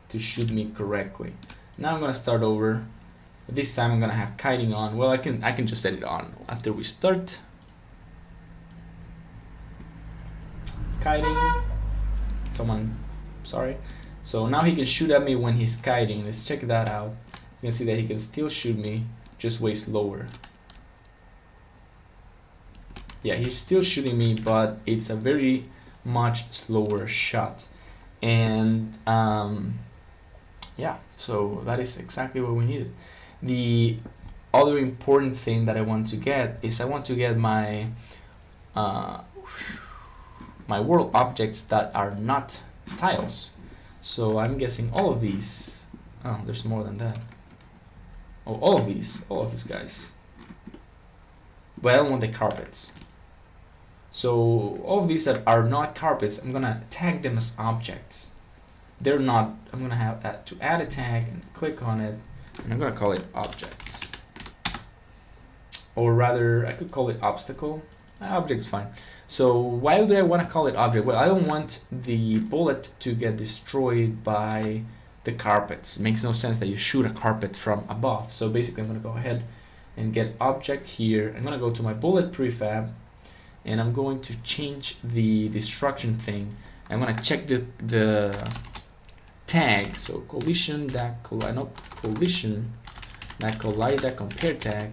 S1: to shoot me correctly. Now I'm gonna start over. But this time I'm gonna have kiting on. Well, I can just set it on after we start. Kiting. Sorry. So now he can shoot at me when he's kiting. Let's check that out. You can see that he can still shoot me, just way slower. Yeah, he's still shooting me, but it's a very much slower shot. And yeah, so that is exactly what we needed. The other important thing that I want to get is I want to get my my world objects that are not tiles. So I'm guessing all of these. Oh, there's more than that. Oh, all of these guys. But I don't want the carpets. So all of these that are not carpets, I'm gonna tag them as objects. They're not. I'm gonna have to add a tag and click on it, and I'm gonna call it objects. Or rather, I could call it obstacle. Object's fine. So why do I want to call it object? Well, I don't want the bullet to get destroyed by the carpets. It makes no sense that you shoot a carpet from above. So basically I'm going to go ahead and get object here. I'm going to go to my bullet prefab, and I'm going to change the destruction thing. I'm gonna check the tag, so collision that collide that compare tag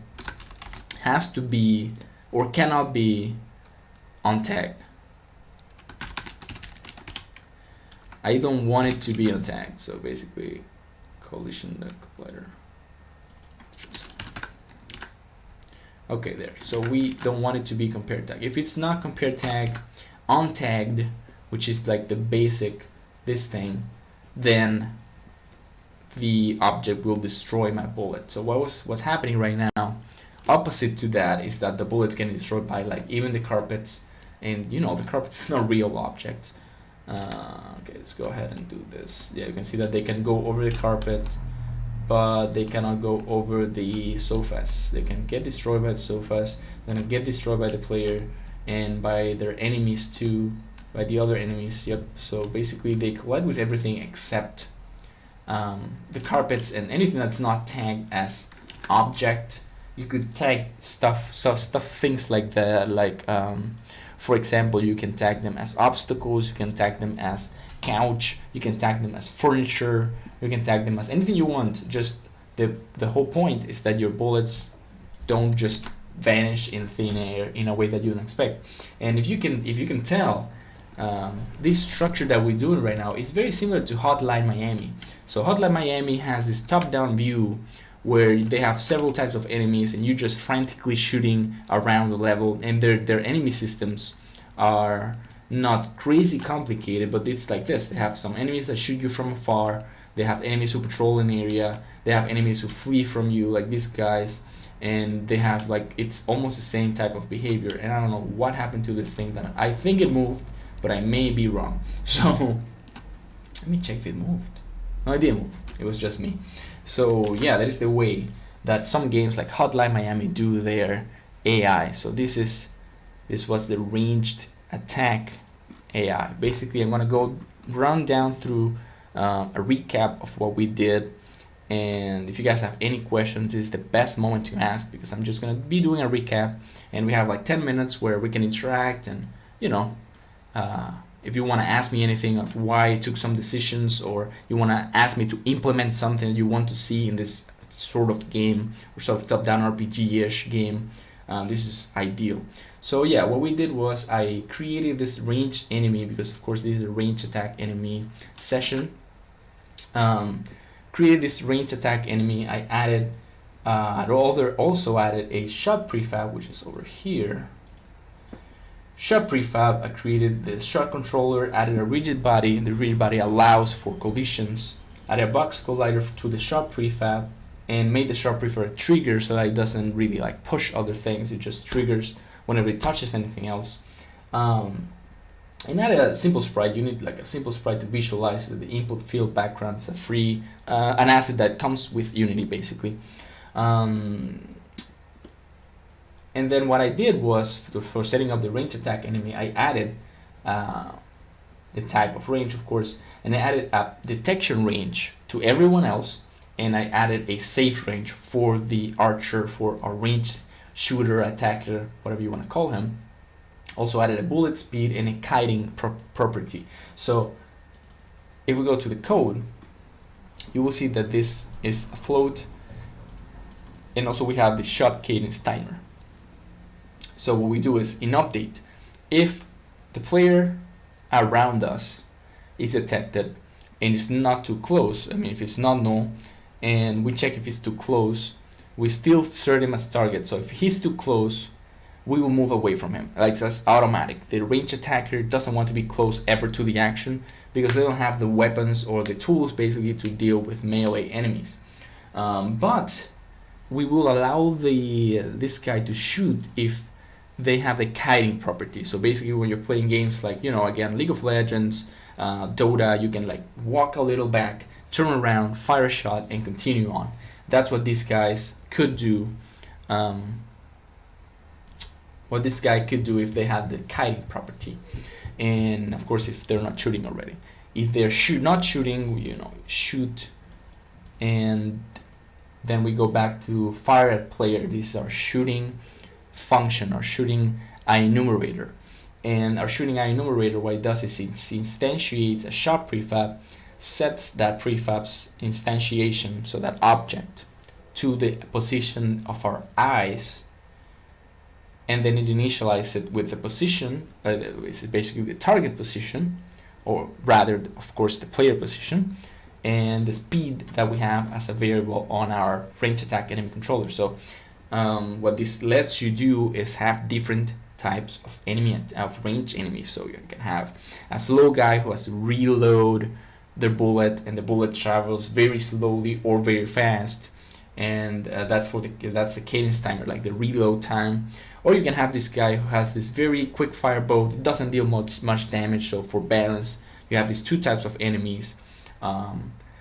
S1: has to be or cannot be untagged. I don't want it to be untagged, so basically collision that collider. Okay, there. So we don't want it to be compare tag. If it's not compare tag, untagged, which is like the basic this thing, then the object will destroy my bullet. So what's happening right now, opposite to that, is that the bullet's getting destroyed by like even the carpets, and you know the carpet's not real objects. Okay, let's go ahead and do this. Yeah, you can see that they can go over the carpet, but they cannot go over the sofas. They can get destroyed by the sofas, then get destroyed by the player and by their enemies too, by the other enemies. Yep. So basically they collide with everything except the carpets and anything that's not tagged as object. You could tag things like that, like for example, you can tag them as obstacles, you can tag them as couch, you can tag them as furniture, you can tag them as anything you want. Just the whole point is that your bullets don't just vanish in thin air in a way that you don't expect. And if you can tell, this structure that we're doing right now is very similar to Hotline Miami. So Hotline Miami has this top-down view where they have several types of enemies and you're just frantically shooting around the level, and their enemy systems are not crazy complicated, but it's like this. They have some enemies that shoot you from afar, they have enemies who patrol an area, they have enemies who flee from you like these guys, and they have like, it's almost the same type of behavior. And I don't know what happened to this thing, that I think it moved, but I may be wrong. So let me check if it moved. No, it didn't move, it was just me. So yeah, that is the way that some games like Hotline Miami do their AI. So this was the ranged attack AI. Basically, I'm gonna go run down through a recap of what we did, and if you guys have any questions, this is the best moment to ask, because I'm just gonna be doing a recap, and we have like 10 minutes where we can interact, and you know, if you want to ask me anything of why I took some decisions, or you want to ask me to implement something you want to see in this sort of game, or sort of top-down RPG-ish game, this is ideal. So yeah, what we did was I created this ranged enemy, because of course this is a ranged attack enemy session. Created this ranged attack enemy. I added, also added a shot prefab, which is over here. Shot prefab, I created the shot controller, added a rigid body, and the rigid body allows for collisions. Added a box collider to the shot prefab, and made the shot prefab a trigger so that it doesn't really like push other things, it just triggers whenever it touches anything else. And added a simple sprite. You need like a simple sprite to visualize the input field background. It's a free, an asset that comes with Unity basically. And then what I did was, for setting up the range attack enemy, I added the type of range, of course, and I added a detection range to everyone else, and I added a safe range for the archer, for a ranged shooter, attacker, whatever you want to call him. Also added a bullet speed and a kiting property. So if we go to the code, you will see that this is a float, and also we have the shot cadence timer. So what we do is, in update, if the player around us is detected and it's not too close, I mean if it's not null, and we check if it's too close, we still set him as target. So if he's too close, we will move away from him. Like, that's automatic. The range attacker doesn't want to be close ever to the action, because they don't have the weapons or the tools basically to deal with melee enemies. But we will allow this guy to shoot if they have the kiting property. So basically when you're playing games like, you know, again, League of Legends, Dota, you can like walk a little back, turn around, fire a shot, and continue on. That's what these guys could do. What this guy could do if they have the kiting property, and of course if they're not shooting already. If they're not shooting, you know, shoot, and then we go back to fire at player. This is our shooting function, or shooting enumerator. And our shooting enumerator, what it does is it instantiates a shot prefab, sets that prefab's instantiation, so that object, to the position of our eyes, and then it initializes it with the position, it's basically the target position, or rather, of course, the player position, and the speed that we have as a variable on our range attack enemy controller. So what this lets you do is have different types of range enemies. So you can have a slow guy who has to reload their bullet, and the bullet travels very slowly or very fast, and that's the cadence timer, like the reload time. Or you can have this guy who has this very quick fire bow that doesn't deal much damage. So for balance, you have these two types of enemies.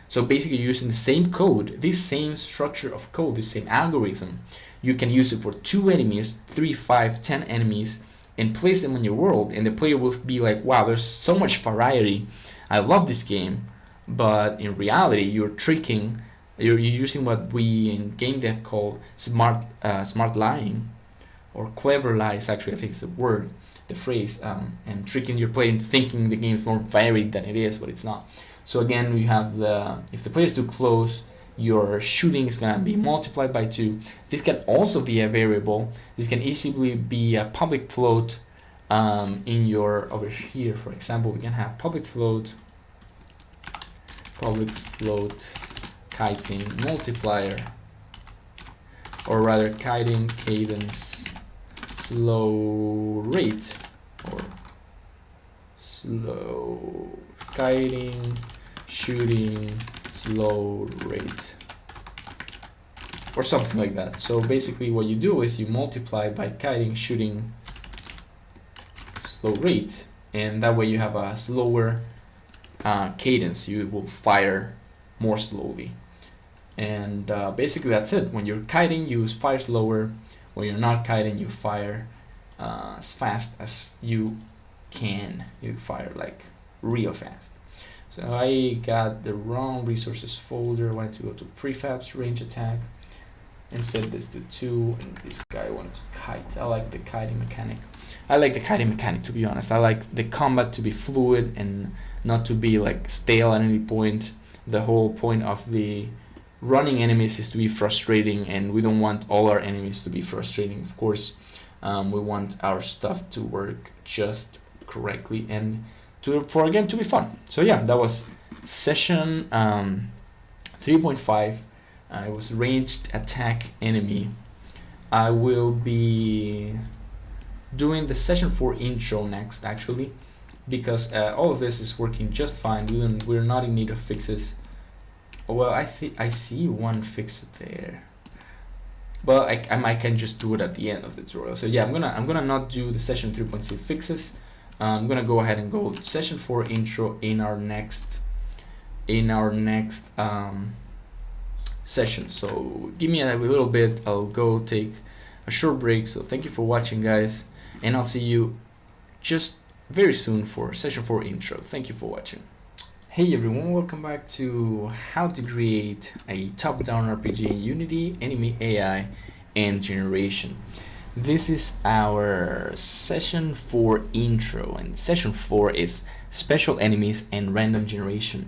S1: So basically, using the same code, this same structure of code, this same algorithm, you can use it for 2 enemies, 3, 5, 10 enemies, and place them in your world, and the player will be like, wow, there's so much variety. I love this game. But in reality, you're using what we in game dev call smart lying, or clever lies, actually I think is the phrase, and tricking your player into thinking the game is more varied than it is, but it's not. So again, we have if the player is too close, your shooting is going to be multiplied by 2. This can also be a variable. This can easily be a public float over here, for example, we can have public float kiting multiplier, or rather kiting cadence slow rate, or slow kiting shooting slow rate, or something like that. So basically what you do is you multiply by kiting shooting slow rate, and that way you have a slower cadence. You will fire more slowly, and basically that's it. When you're kiting, you fire slower. When you're not kiting, you fire as fast as you can. You fire like real fast. So I got the wrong resources folder. I wanted to go to prefabs, range attack, and set this to 2. And this guy wanted to kite. I like the kiting mechanic. To be honest. I like the combat to be fluid and not to be like stale at any point. The whole point of the running enemies is to be frustrating, and we don't want all our enemies to be frustrating. Of course, we want our stuff to work just correctly and for a game to be fun. So yeah, that was session 3.5. It was ranged attack enemy. I will be doing the session 4 intro next, actually, because all of this is working just fine. We're not in need of fixes. Well, I see one fix there, but I can just do it at the end of the tutorial. So yeah, I'm gonna not do the session 3.6 fixes. I'm gonna go ahead and go session 4 intro in our next session. So give me a little bit. I'll go take a short break. So thank you for watching, guys, and I'll see you just very soon for session 4 intro. Thank you for watching. Hey everyone, welcome back to how to create a top-down RPG in Unity, enemy AI, and generation. This is our session 4 intro, and session 4 is special enemies and random generation.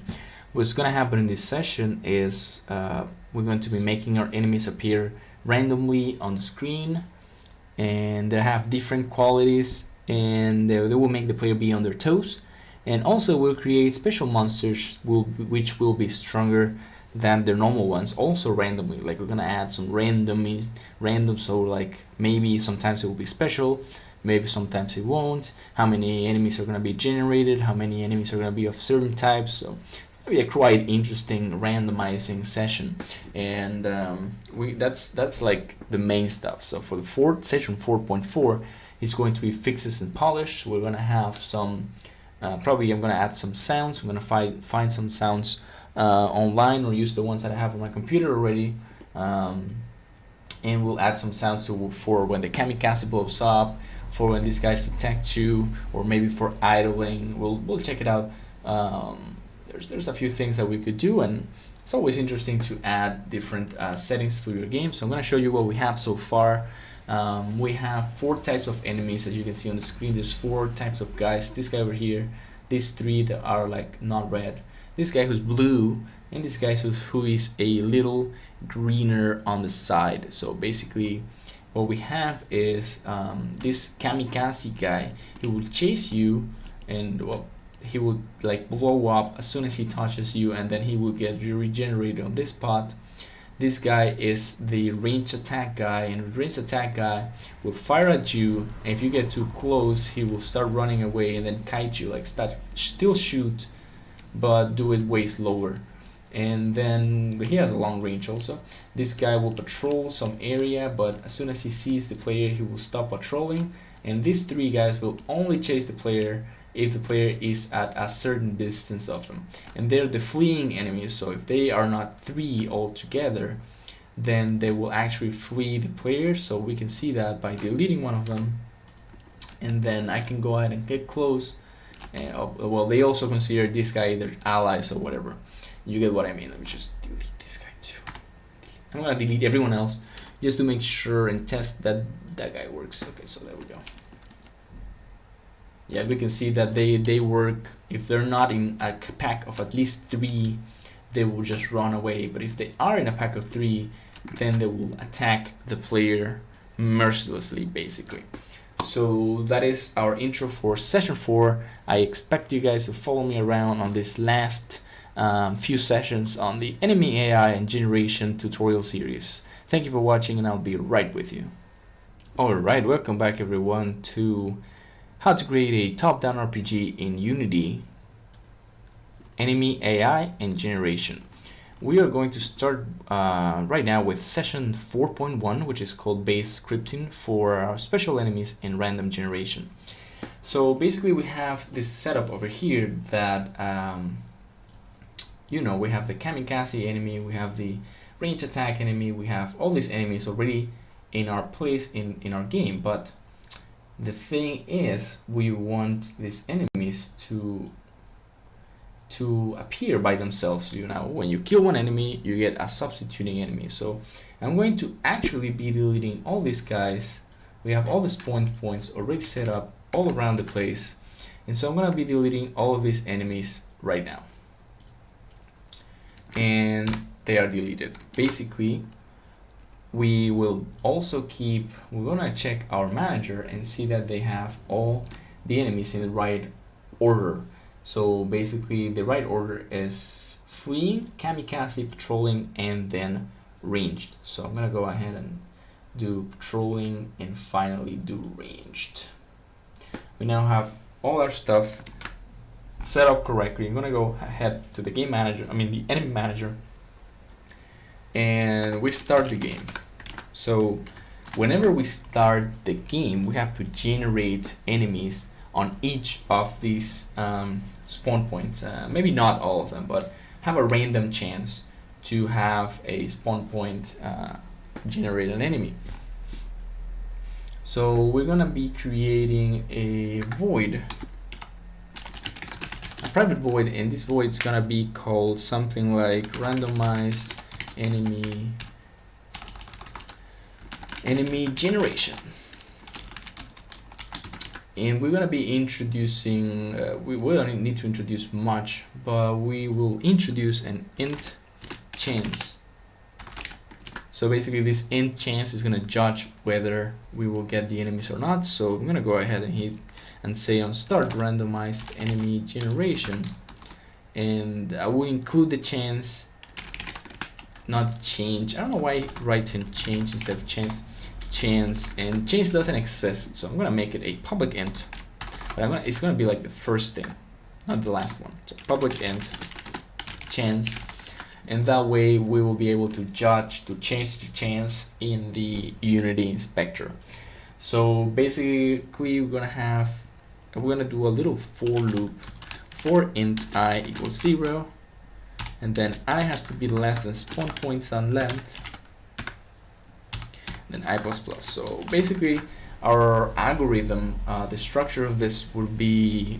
S1: What's going to happen in this session is we're going to be making our enemies appear randomly on the screen, and they have different qualities, and they will make the player be on their toes. And also we'll create special monsters which will be stronger than the normal ones, also randomly. Like we're gonna add some random, so like maybe sometimes it will be special, maybe sometimes it won't. How many enemies are gonna be generated, how many enemies are gonna be of certain types. So it's gonna be a quite interesting randomizing session, and that's like the main stuff. So for the session 4.4, it's going to be fixes and polish. We're gonna have some probably I'm gonna add some sounds. I'm gonna find some sounds online, or use the ones that I have on my computer already, and we'll add some sounds for when the kamikaze blows up, for when these guys detect you, or maybe for idling. We'll check it out. There's a few things that we could do, and it's always interesting to add different settings to your game. So I'm gonna show you what we have so far. We have 4 types of enemies, as you can see on the screen. There's 4 types of guys. This guy over here, these 3 that are like not red, this guy who's blue, and this guy who is a little greener on the side. So basically what we have is this kamikaze guy. He will chase you, and well, he will like blow up as soon as he touches you, and then he will get regenerated on this spot. This guy is the ranged attack guy, and the ranged attack guy will fire at you, and if you get too close, he will start running away and then kite you, like still shoot, but do it way slower. And then he has a long range also. This guy will patrol some area, but as soon as he sees the player, he will stop patrolling. And these 3 guys will only chase the player if the player is at a certain distance of him, and they're the fleeing enemies. So if they are not 3 altogether, then they will actually flee the player. So we can see that by deleting one of them, and then I can go ahead and get close, and well, they also consider this guy their allies or whatever. You get what I mean. Let me just delete this guy too. I'm gonna delete everyone else just to make sure and test that that guy works. Okay, so there we go. Yeah, we can see that they work. If they're not in a pack of at least 3, they will just run away. But if they are in a pack of 3, then they will attack the player mercilessly, basically. So that is our intro for session 4. I expect you guys to follow me around on this last few sessions on the enemy AI and generation tutorial series. Thank you for watching, and I'll be right with you. Alright, welcome back everyone to how to create a top-down RPG in Unity, enemy AI and generation. We are going to start right now with session 4.1, which is called base scripting for our special enemies and random generation. So basically we have this setup over here that you know, we have the kamikaze enemy, we have the range attack enemy, we have all these enemies already in our place in our game. But the thing is, we want these enemies to appear by themselves. You know, when you kill one enemy, you get a substituting enemy. So I'm going to actually be deleting all these guys. We have all the spawn points already set up all around the place, and so I'm going to be deleting all of these enemies right now, and they are deleted. Basically, we will also we're gonna check our manager and see that they have all the enemies in the right order. So basically the right order is fleeing, kamikaze, patrolling, and then ranged. So I'm gonna go ahead and do patrolling and finally do ranged. We now have all our stuff set up correctly. I'm gonna go ahead to the game manager, the enemy manager, and we start the game. So whenever we start the game, we have to generate enemies on each of these spawn points. Maybe not all of them, but have a random chance to have a spawn point generate an enemy. So we're gonna be creating a void, a private void, and this void is gonna be called something like randomized enemy generation. And we're gonna be introducing we don't need to introduce much, but we will introduce an int chance. So basically this int chance is gonna judge whether we will get the enemies or not. So I'm gonna go ahead and hit and say on start randomized enemy generation, and I will include the chance, not change. I don't know why it writes in change instead of chance, and change doesn't exist, so I'm gonna make it a public int, but it's gonna be like the first thing, not the last one. So public int chance, and that way we will be able to change the chance in the Unity inspector. So basically we're gonna do a little for loop for int I equals 0, and then I has to be less than spawn points on length, then I plus plus. So basically our algorithm, the structure of this will be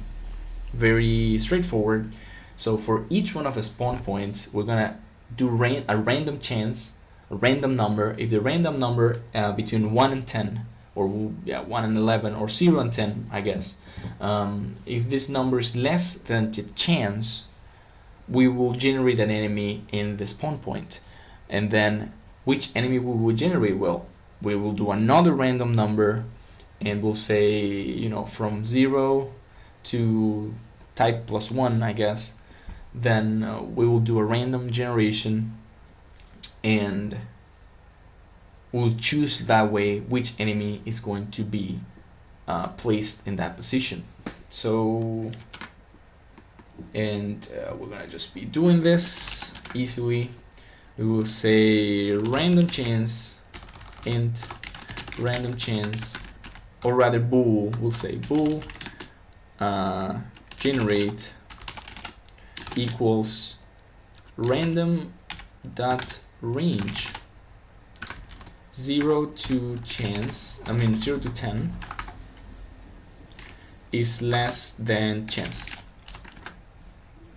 S1: very straightforward. So for each one of the spawn points, we're gonna do a random chance a random number. If the random number between 1 and 10, or 1 and 11, or 0 and 10, I guess, if this number is less than the chance, we will generate an enemy in the spawn point. And then which enemy we will generate? Well, we will do another random number, and we'll say, you know, from 0 to type plus 1, I guess. Then we will do a random generation, and we'll choose that way which enemy is going to be placed in that position. So, and we're gonna just be doing this easily. We will say random chance, int random chance, or rather bool, we'll say bool generate equals random dot range 0 to 10 is less than chance.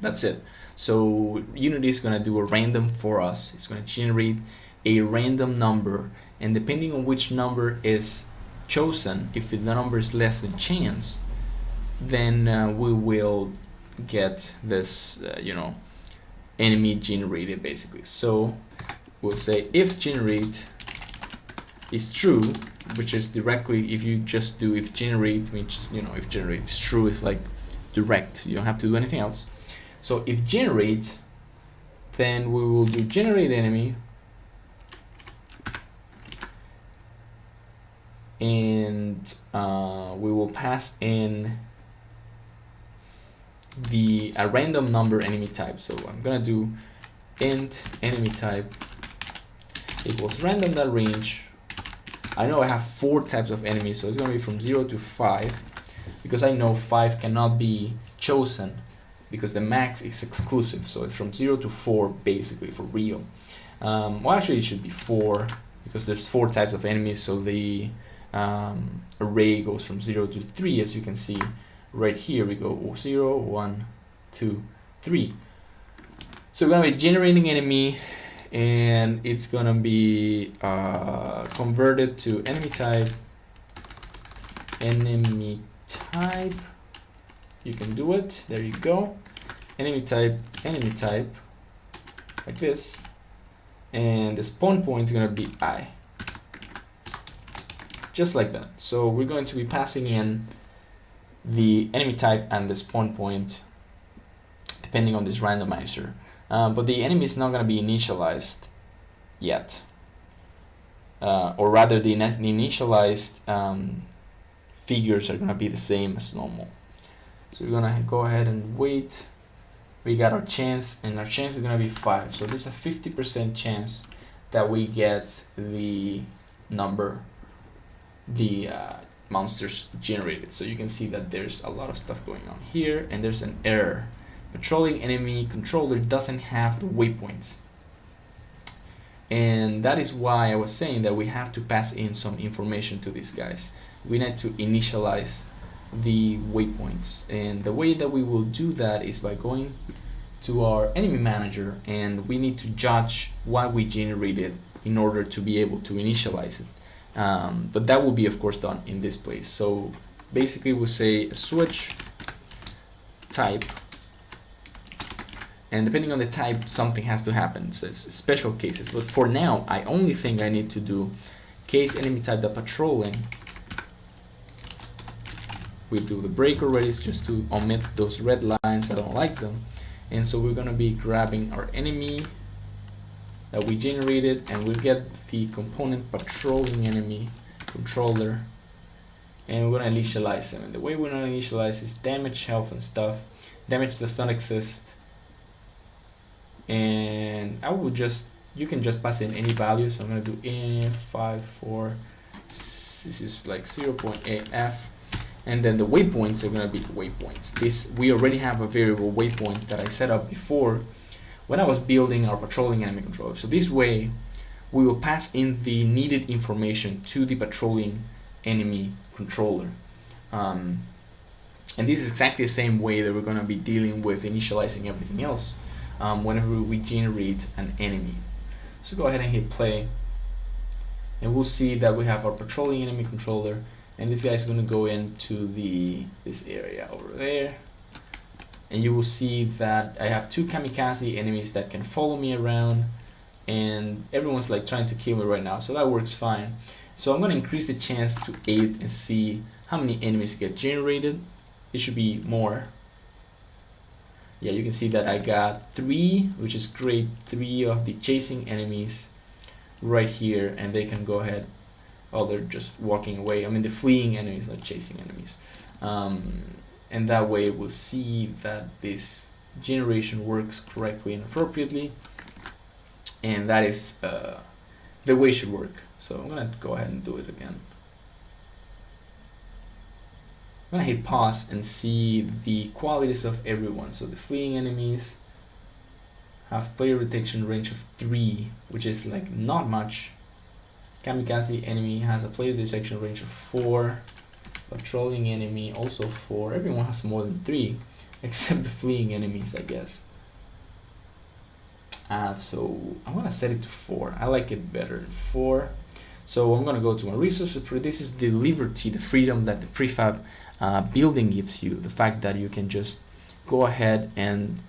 S1: That's it. So Unity is going to do a random for us. It's going to generate a random number, and depending on which number is chosen, if the number is less than chance, then we will get this enemy generated, basically. So we'll say if generate is true, which is directly, if you just do if generate, which if generate is true, it's like direct, you don't have to do anything else. So if generate, then we will do generate enemy, and we will pass in a random number enemy type. So I'm gonna do int enemy type equals random.range. I know I have 4 types of enemies, so it's gonna be from 0 to 5, because I know 5 cannot be chosen because the max is exclusive. So it's from 0 to 4 basically, for real. Well, actually it should be 4 because there's 4 types of enemies, so the array goes from 0 to 3, as you can see right here. We go 0, 1, 2, 3. So we're gonna be generating enemy, and it's gonna be converted to enemy type. You can do it. There you go. Enemy type, like this, and the spawn point is gonna be I. Just like that. So we're going to be passing in the enemy type and the spawn point depending on this randomizer. But the enemy is not going to be initialized yet. Or rather, the initialized figures are going to be the same as normal. So we're going to go ahead and wait. We got our chance, and our chance is going to be 5. So there's a 50% chance that we get the number, the monsters generated. So you can see that there's a lot of stuff going on here, and there's an error. Patrolling enemy controller doesn't have the waypoints, and that is why I was saying that we have to pass in some information to these guys. We need to initialize the waypoints, and the way that we will do that is by going to our enemy manager, and we need to judge what we generated in order to be able to initialize it. But that will be, of course, done in this place. So basically we'll say switch type, and depending on the type, something has to happen. So it's special cases, but for now I only think I need to do case enemy type the patrolling. We do the break already, just to omit those red lines. I don't like them. And so we're going to be grabbing our enemy that we generated, and we'll get the component patrolling enemy controller, and we're going to initialize them. And the way we're going to initialize is damage, health, and stuff. Damage does not exist, and you can just pass in any value. So I'm going to do int 5, this is like 0.8f, and then the waypoints are going to be waypoints. We already have a variable waypoint that I set up before when I was building our patrolling enemy controller. So this way we will pass in the needed information to the patrolling enemy controller. And this is exactly the same way that we're going to be dealing with initializing everything else whenever we generate an enemy. So go ahead and hit play, and we'll see that we have our patrolling enemy controller, and this guy's going to go into this area over there, and you will see that I have 2 kamikaze enemies that can follow me around, and everyone's like trying to kill me right now, so that works fine. So I'm going to increase the chance to 8 and see how many enemies get generated. It should be more. Yeah, you can see that I got 3, which is great. 3 of the chasing enemies right here, and they can go ahead. Oh, they're just walking away. I mean, the fleeing enemies, not chasing enemies. And that way we'll see that this generation works correctly and appropriately, and that is the way it should work. So I'm gonna go ahead and do it again. I'm gonna hit pause and see the qualities of everyone. So the fleeing enemies have player detection range of 3, which is like not much. Kamikaze enemy has a player detection range of 4. Patrolling enemy also 4. Everyone has more than 3, except the fleeing enemies, I guess. So I'm gonna set it to 4. I like it better than 4. So I'm gonna go to my resources. This is the liberty, the freedom that the prefab building gives you. The fact that you can just go ahead and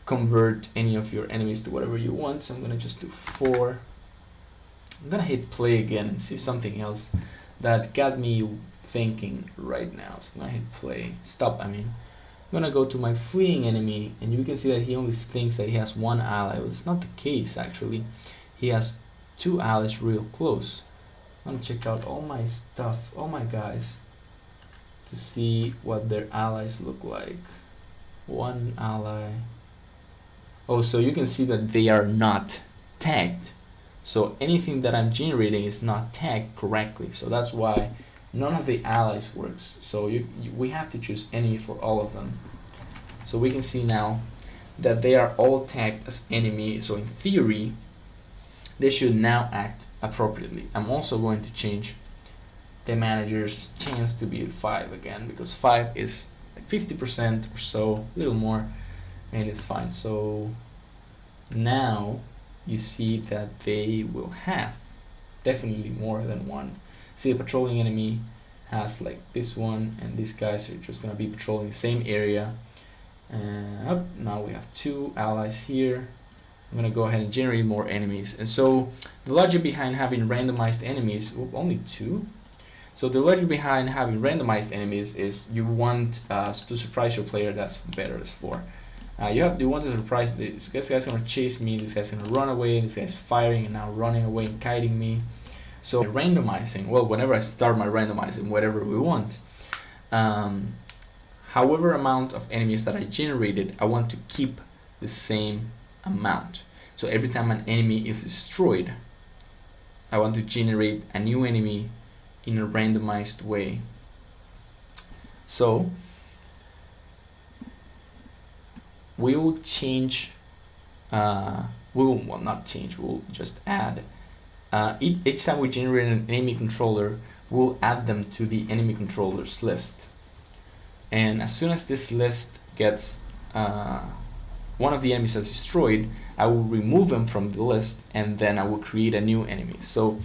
S1: convert any of your enemies to whatever you want. So I'm gonna just do 4. I'm gonna hit play again and see something else that got me thinking right now. So I'm gonna hit play. Stop, I mean. I'm gonna go to my fleeing enemy, and you can see that he only thinks that he has 1 ally. Well, it's not the case actually. He has 2 allies real close. I'm gonna check out all my stuff, all my guys, to see what their allies look like. 1 ally. Oh, so you can see that they are not tagged. So anything that I'm generating is not tagged correctly. So that's why none of the allies works. So we have to choose enemy for all of them. So we can see now that they are all tagged as enemy. So in theory, they should now act appropriately. I'm also going to change the manager's chance to be 5 again, because 5 is like 50% or so, a little more, and it's fine. So now you see that they will have definitely more than 1. See, the patrolling enemy has like this one, and these guys are just gonna be patrolling the same area. Now we have 2 allies here. I'm gonna go ahead and generate more enemies. And so the logic behind having randomized enemies, only 2. So the logic behind having randomized enemies is you want to surprise your player. That's better as 4. You want to surprise this guy's gonna chase me, this guy's gonna run away, this guy's firing and now running away and kiting me. So randomizing, well, whenever I start my randomizing, whatever we want, however amount of enemies that I generated, I want to keep the same amount. So every time an enemy is destroyed, I want to generate a new enemy in a randomized way. So we will change, well, not change, we'll just add, each time we generate an enemy controller, we'll add them to the enemy controllers list. And as soon as this list gets, one of the enemies is destroyed, I will remove them from the list, and then I will create a new enemy. So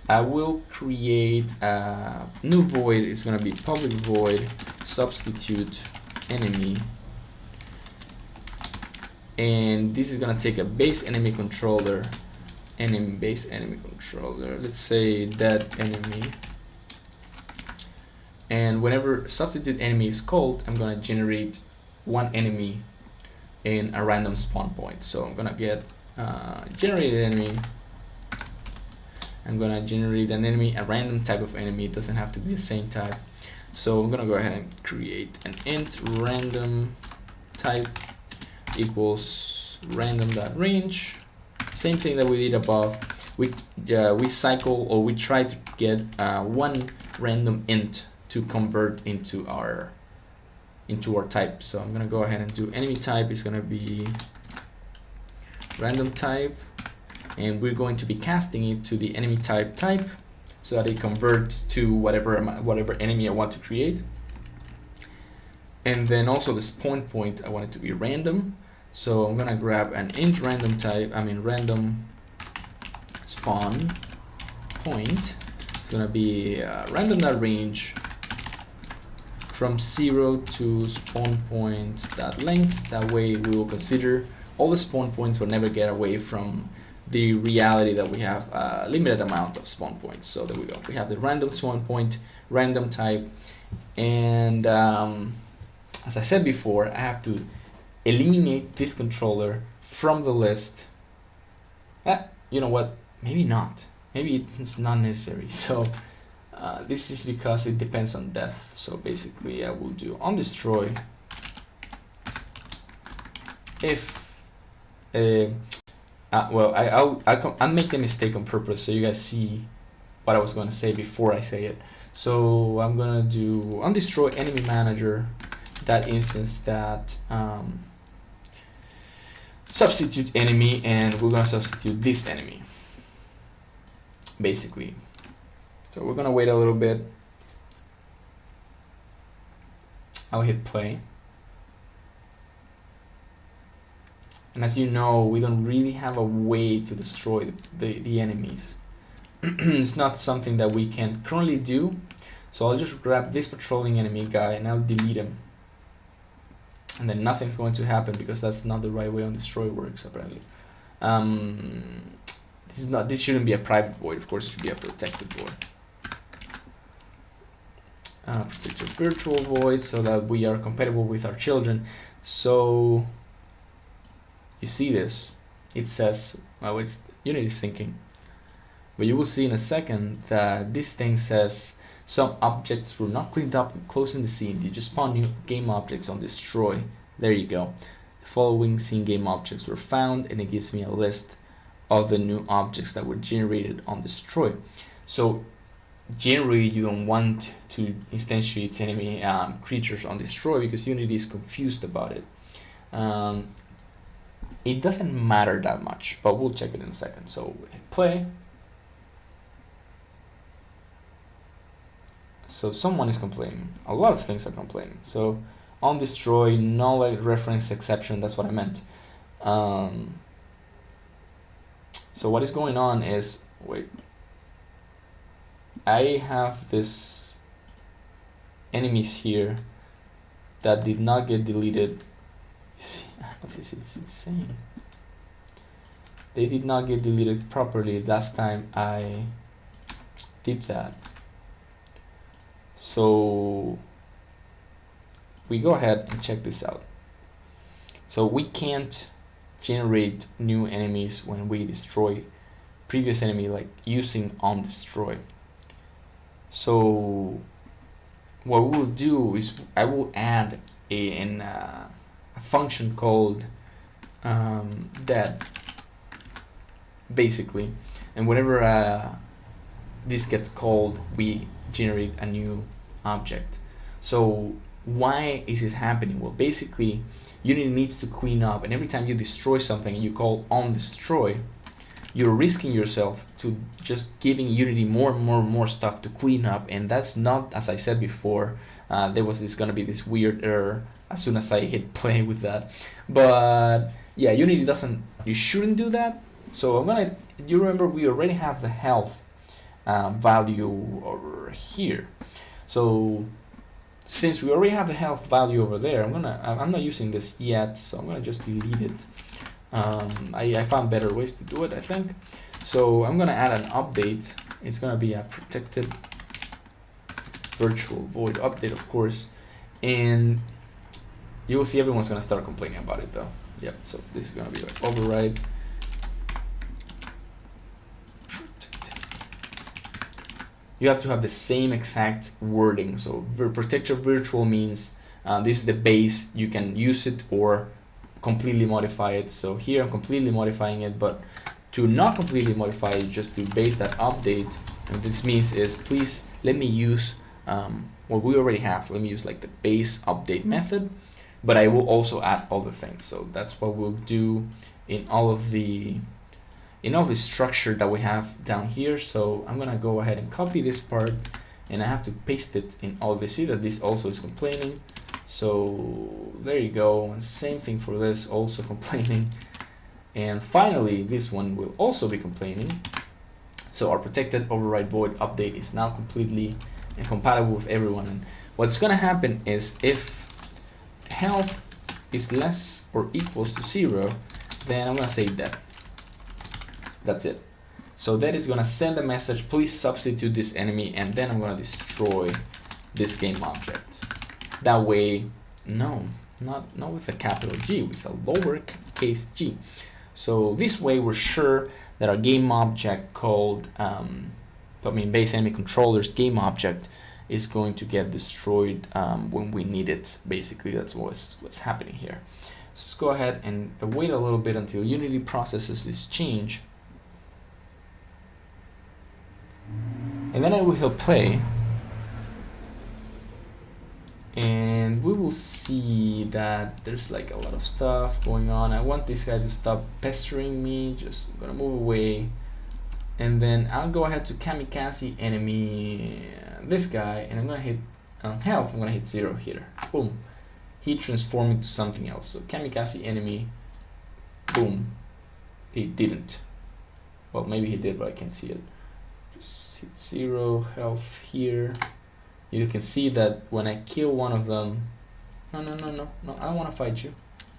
S1: I will create a new void. It's going to be public void substitute enemy, and this is going to take a base enemy controller, base enemy controller, let's say that enemy, and whenever substitute enemy is called, I'm going to generate 1 enemy in a random spawn point. So I'm going to get generated enemy. I'm gonna generate an enemy, a random type of enemy. It doesn't have to be the same type. So I'm gonna go ahead and create an int random type equals random.range. Same thing that we did above. We cycle, or we try to get 1 random int to convert into our type. So I'm gonna go ahead and do enemy type is gonna be random type, and we're going to be casting it to the enemy type so that it converts to whatever enemy I want to create. And then also the spawn point, I want it to be random. So I'm gonna grab an int random type, random spawn point is gonna be random.range from 0 to spawn points that length. That way we will consider all the spawn points will never get away from the reality that we have a limited amount of spawn points. So there we go. We have the random spawn point, random type, and as I said before, I have to eliminate this controller from the list. You know what? Maybe not. Maybe it's not necessary. So this is because it depends on death. So basically I will do on destroy if well, I'll make the mistake on purpose so you guys see what I was going to say before I say it. So I'm going to do on destroy enemy manager, that instance that substitute enemy, and we're going to substitute this enemy basically. So we're going to wait a little bit. I'll hit play. And as you know, we don't really have a way to destroy the enemies. It's not something that we can currently do. So I'll just grab this patrolling enemy guy and I'll delete him. And then nothing's going to happen because that's not the right way on destroy works apparently. This shouldn't be a private void, of course it should be a protected void. Protect your virtual void so that we are compatible with our children. So you see this, it says, well, it's Unity's thinking, but you will see in a second that this thing says some objects were not cleaned up and closing the scene. You just spawn new game objects on destroy. There you go. The following scene game objects were found, and it gives me a list of the new objects that were generated on destroy. So generally you don't want to instantiate enemy creatures on destroy because Unity is confused about it. It doesn't matter that much, but we'll check it in a second. So hit play. So someone is complaining. A lot of things are complaining. So on destroy, null reference exception, that's what I meant. So what is going on is, wait, I have this enemies here that did not get deleted. See, this is insane. They did not get deleted properly last time I did that. So we go ahead and check this out. So we can't generate new enemies when we destroy previous enemy, like using on destroy. So what we'll do is I will add a function called dead basically, and whenever this gets called, we generate a new object. So why is this happening? Well, basically Unity needs to clean up, and every time you destroy something and you call on destroy, you're risking yourself to just giving Unity more and more stuff to clean up, and that's not, as I said before, there was gonna be this weird error as soon as I hit play with that. But yeah, Unity doesn't, you shouldn't do that. So you remember we already have the health value over here. So since we already have the health value over there, I'm not using this yet, so I'm gonna just delete it. I found better ways to do it, I think. So I'm gonna add an update. It's gonna be a protected virtual void update, of course, and you will see everyone's gonna start complaining about it though. Yep. So this is gonna be like override you have to have the same exact wording. So protected virtual means this is the base, you can use it or completely modify it. So here I'm completely modifying it, but to not completely modify it, just to base that update, and this means is please let me use what we already have. Let me use like the base update method, but I will also add other things. So that's what we'll do in all of the structure that we have down here. So I'm gonna go ahead and copy this part, and I have to paste it in all this. See that this also is complaining. So there you go, and same thing for this, also complaining. And finally this one will also be complaining. So our protected override void update is now completely compatible with everyone. And what's gonna happen is if health is less or equals to 0, then I'm gonna say dead. That's it. So that is gonna send a message, please substitute this enemy, and then I'm gonna destroy this game object. That way, no, not with a capital G, with a lowercase g. So this way we're sure that our game object called, base enemy controllers game object is going to get destroyed when we need it. Basically, that's what's happening here. So let's go ahead and wait a little bit until Unity processes this change. And then I will hit play. And we will see that there's like a lot of stuff going on. I want this guy to stop pestering me. Just gonna move away. And then I'll go ahead to kamikaze enemy, this guy, and I'm gonna hit health. I'm gonna hit 0 here. Boom. He transformed into something else. So kamikaze enemy, boom. He didn't. Well, maybe he did, but I can't see it. Just hit 0, health here. You can see that when I kill one of them, no, I don't want to fight you.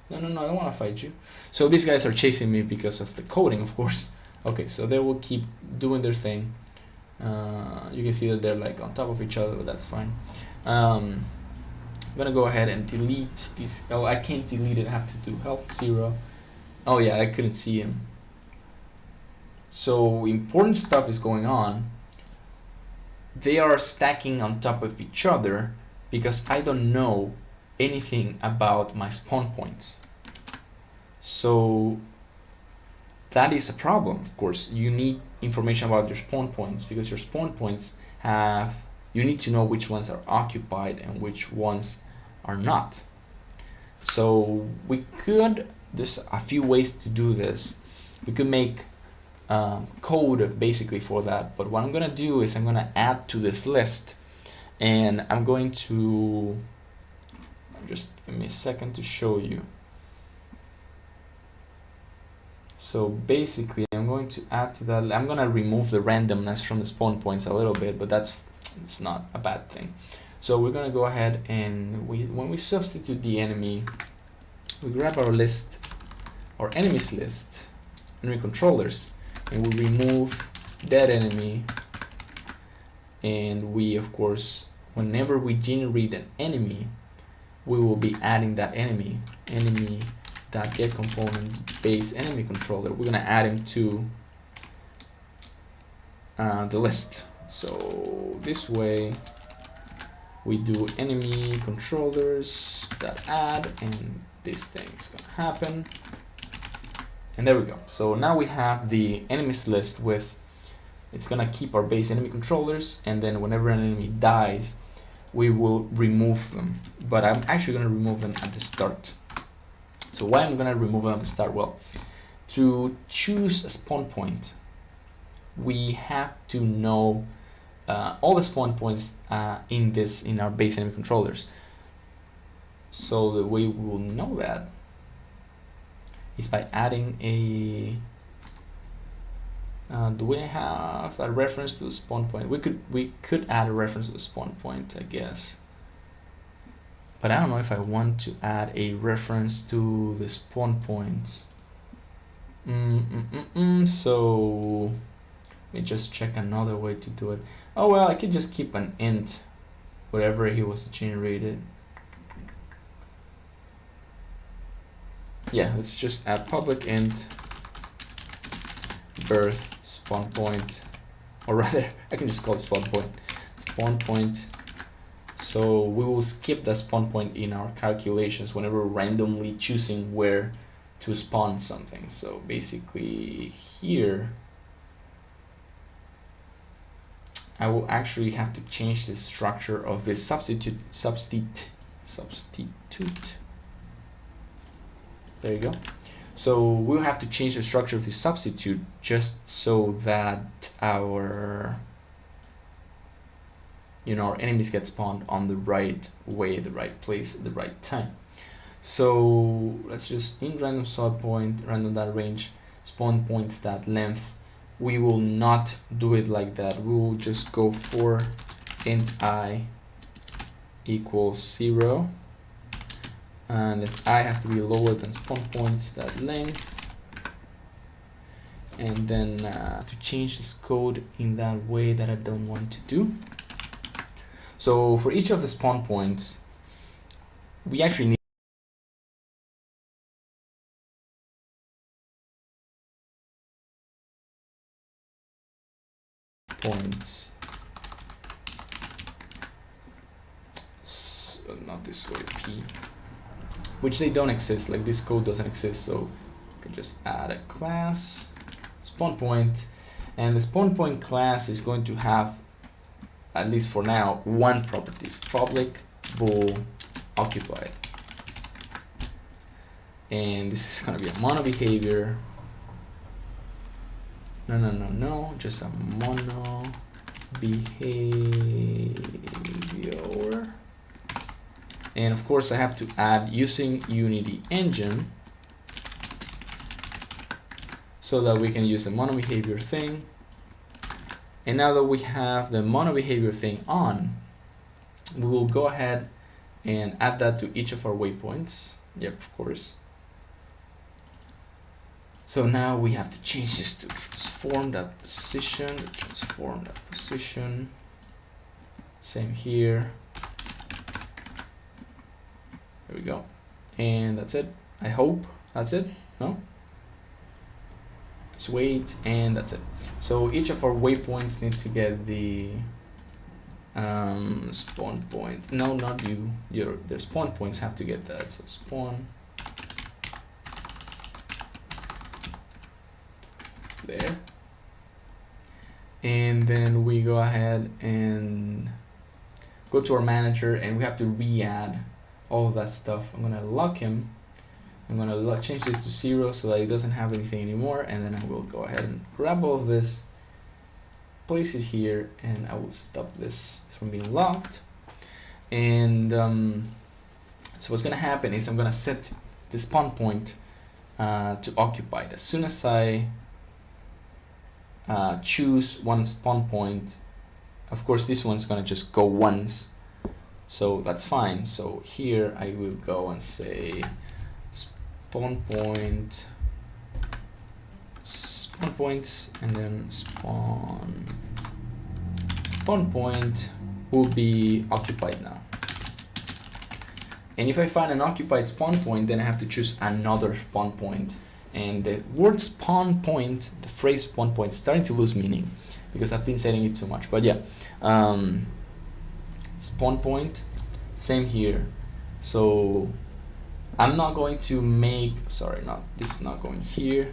S1: No, I don't want to fight you. So these guys are chasing me because of the coding, of course. Okay, so they will keep doing their thing. You can see that they're like on top of each other, but that's fine. I'm gonna go ahead and delete this. Oh, I can't delete it. I have to do health 0. Oh yeah, I couldn't see him. So important stuff is going on. They are stacking on top of each other because I don't know anything about my spawn points. So that is a problem. Of course, you need information about your spawn points because your spawn points you need to know which ones are occupied and which ones are not. So there's a few ways to do this. We could make code basically for that, but what I'm gonna do is I'm gonna add to this list, and I'm going to just give me a second to show you. So basically I'm going to add to that. I'm gonna remove the randomness from the spawn points a little bit, but it's not a bad thing. So we're gonna go ahead and when we substitute the enemy, we grab our list, our enemies list, enemy controllers, and we remove that enemy, and we, of course, whenever we generate an enemy, we will be adding that enemy that get component base enemy controller. We're gonna add him to the list. So this way we do enemy controllers that add, and this thing is gonna happen. And there we go. So now we have the enemies list it's gonna keep our base enemy controllers, and then whenever an enemy dies, we will remove them. But I'm actually gonna remove them at the start. So why I'm gonna remove them at the start? Well, to choose a spawn point, we have to know all the spawn points in our base enemy controllers. So the way we will know that is by adding a do we have a reference to the spawn point? We could add a reference to the spawn point, I guess, but I don't know if I want to add a reference to the spawn points. So let me just check another way to do it. Oh well, I could just keep an int wherever he was generated. Yeah, let's just add public int birth spawn point, or rather I can just call it spawn point. So we will skip the spawn point in our calculations whenever we're randomly choosing where to spawn something. So basically here I will actually have to change the structure of this substitute. There you go. So we'll have to change the structure of the substitute just so that our our enemies get spawned on the right way, the right place, at the right time. So let's just in random sort point, random dot range, spawn point stat length, we will not do it like that. We will just go for int I equals 0, and if I has to be lower than spawn points that length, and then to change this code in that way that I don't want to do. So for each of the spawn points, we actually need points. So not this way, P, which they don't exist, like this code doesn't exist, so I can just add a class spawn point, and the spawn point class is going to have, at least for now, one property: public bool occupied. And this is going to be a mono behavior. No, just a mono behavior. And of course I have to add using Unity engine so that we can use the mono behavior thing. And now that we have the mono behavior thing on, we will go ahead and add that to each of our waypoints. Yep, of course. So now we have to change this to transform that position, Same here. There we go. And that's it. I hope that's it. No? Just wait, and that's it. So each of our waypoints need to get the spawn point. No, not you. Their spawn points have to get that. So spawn. There. And then we go ahead and go to our manager, and we have to re-add all of that stuff. I'm gonna lock him. I'm gonna change this to 0 so that he doesn't have anything anymore, and then I will go ahead and grab all of this, place it here, and I will stop this from being locked. And so what's gonna happen is I'm gonna set the spawn point to occupied. As soon as I choose one spawn point, of course this one's gonna just go once, so that's fine. So here I will go and say spawn point, and then spawn point will be occupied now. And if I find an occupied spawn point, then I have to choose another spawn point. And the word spawn point, the phrase spawn point, is starting to lose meaning because I've been saying it too much. But yeah, spawn point, same here. So I'm not going to make, sorry, this is not going here.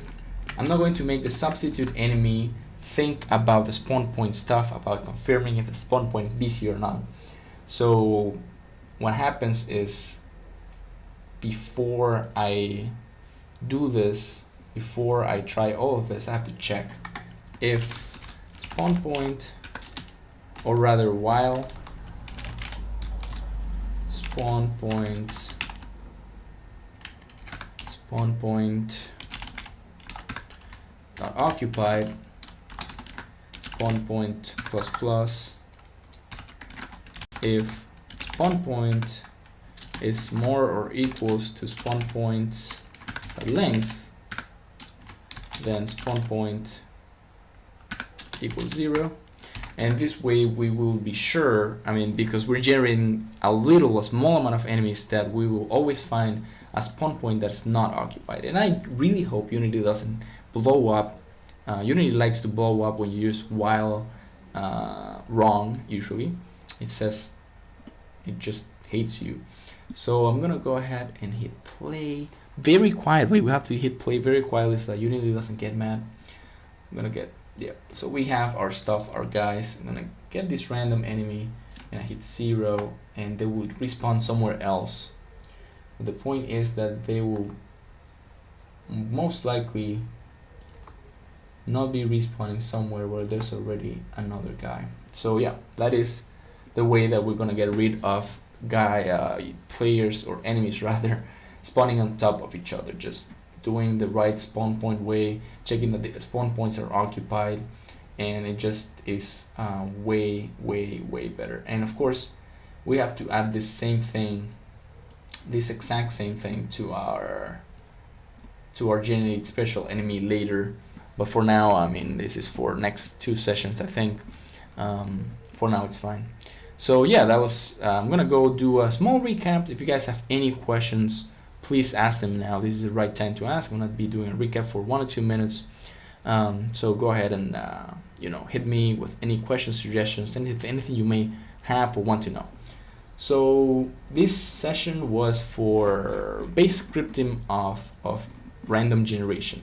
S1: I'm not going to make the substitute enemy think about the spawn point stuff, about confirming if the spawn point is busy or not. So what happens is, before I do this, before I try all of this, I have to check if spawn point, or rather while spawn point dot occupied spawn point plus plus, if spawn point is more or equals to spawn point's length, then spawn point equals 0. And this way we will be sure, I mean, because we're generating a small amount of enemies, that we will always find a spawn point that's not occupied. And I really hope Unity doesn't blow up. Unity likes to blow up when you use while wrong, usually. It says it just hates you. So I'm gonna go ahead and hit play very quietly. We have to hit play very quietly so that Unity doesn't get mad. I'm gonna get, yeah, so we have our stuff, our guys. I'm gonna get this random enemy and I hit 0, and they would respawn somewhere else. The point is that they will most likely not be respawning somewhere where there's already another guy. So yeah, that is the way that we're gonna get rid of players, or enemies rather, spawning on top of each other. Just doing the right spawn point way, checking that the spawn points are occupied, and it just is way better. And of course we have to add this same thing, this exact same thing to our generate special enemy later. But for now, I mean, this is for next 2 sessions, I think. For now it's fine. So yeah, that was I'm gonna go do a small recap. If you guys have any questions, please ask them now. This is the right time to ask. I'm gonna be doing a recap for 1 or 2 minutes. So go ahead and hit me with any questions, suggestions, anything you may have or want to know. So this session was for base scripting of random generation.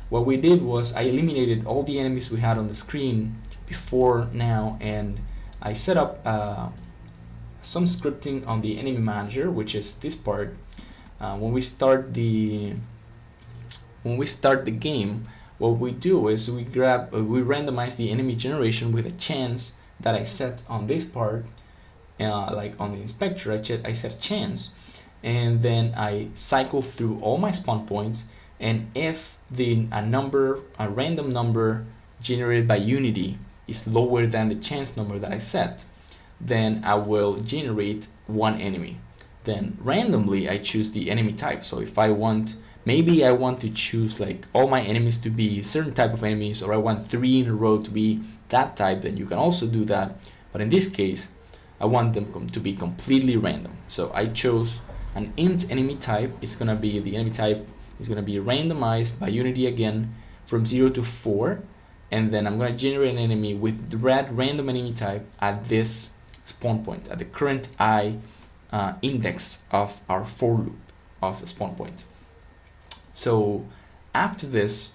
S1: What we did was I eliminated all the enemies we had on the screen before now, and I set up some scripting on the enemy manager, which is this part. When we start the game, what we do is we randomize the enemy generation with a chance that I set on this part. Like on the inspector, I set a chance, and then I cycle through all my spawn points, and if a random number generated by Unity is lower than the chance number that I set, then I will generate one enemy. Then randomly I choose the enemy type. So if maybe I want to choose like all my enemies to be certain type of enemies, or I want 3 in a row to be that type, then you can also do that. But in this case, I want them to be completely random. So I chose an int enemy type. The enemy type is gonna be randomized by Unity again from 0 to 4, and then I'm gonna generate an enemy with the random enemy type at this spawn point, at the current index of our for loop of the spawn point. So after this,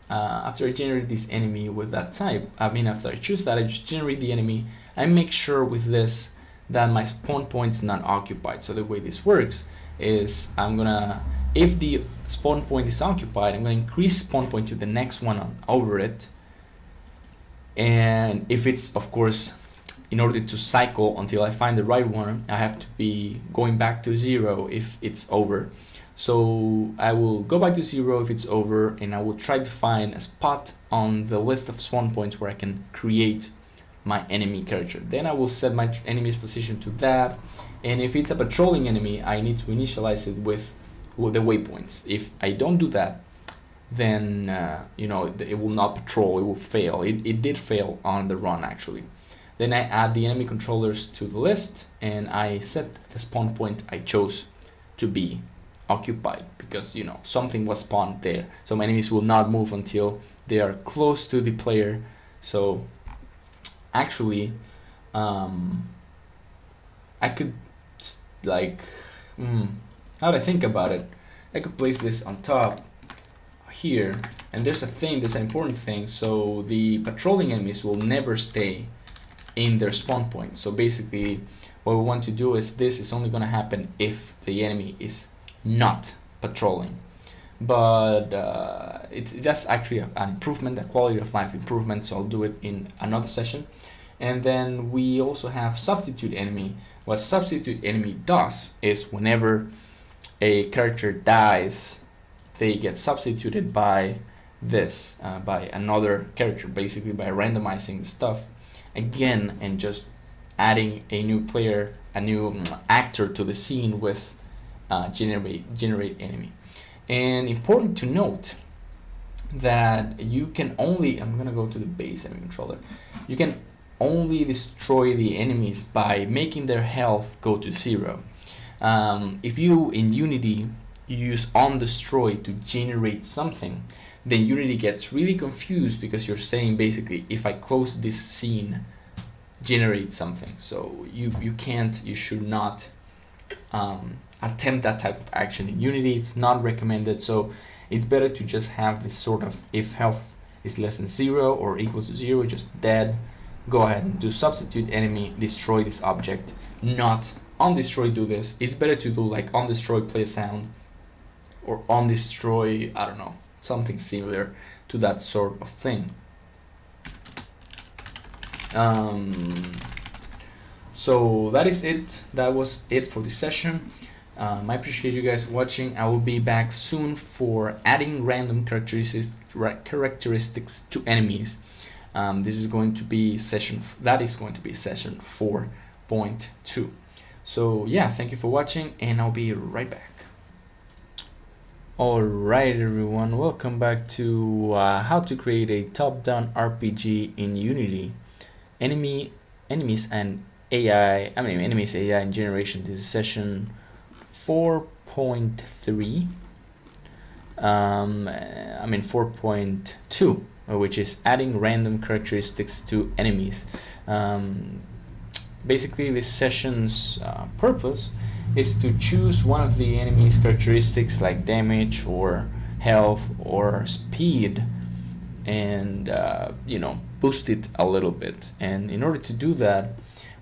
S1: after I generate this enemy with that type, after I choose that, I just generate the enemy. I make sure with this that my spawn point is not occupied. So the way this works is if the spawn point is occupied, I'm gonna increase spawn point to the next one over it. And if it's, of course, in order to cycle until I find the right one, I have to be going back to 0 if it's over. So I will go back to 0 if it's over, and I will try to find a spot on the list of spawn points where I can create my enemy character. Then I will set my enemy's position to that, and if it's a patrolling enemy, I need to initialize it with the waypoints. If I don't do that, then it will not patrol, it will fail. It did fail on the run actually. Then I add the enemy controllers to the list, and I set the spawn point I chose to be occupied, because something was spawned there. Some enemies will not move until they are close to the player. So actually I could now that I think about it, I could place this on top here, and there's an important thing. So the patrolling enemies will never stay in their spawn point. So basically what we want to do is this is only going to happen if the enemy is not patrolling. But that's actually an improvement, a quality of life improvement, so I'll do it in another session. And then we also have substitute enemy. What substitute enemy does is whenever a character dies, they get substituted by by another character, basically by randomizing the stuff again and just adding a new player, a new actor to the scene with generate enemy. And important to note that you can only, I'm gonna go to the base enemy controller, you can only destroy the enemies by making their health go to 0. If you in Unity use onDestroy to generate something, then Unity gets really confused because you're saying basically, if I close this scene, generate something. So you should not attempt that type of action in Unity. It's not recommended. So it's better to just have this sort of, if health is less than 0 or equals to 0, just dead, go ahead and do substitute enemy, destroy this object, not onDestroy do this. It's better to do like onDestroy play sound, or onDestroy, I don't know, something similar to that sort of thing. So that is it. That was it for this session. I appreciate you guys watching. I will be back soon for adding random characteristics to enemies. This is going to be session 4.2. So yeah, thank you for watching, and I'll be right back. Alright everyone, welcome back to how to create a top-down RPG in Unity. Enemies and AI, enemies, AI, and generation. This is session 4.3. 4.2, which is adding random characteristics to enemies. Basically, this session's purpose is to choose one of the enemy's characteristics like damage or health or speed and boost it a little bit. And in order to do that,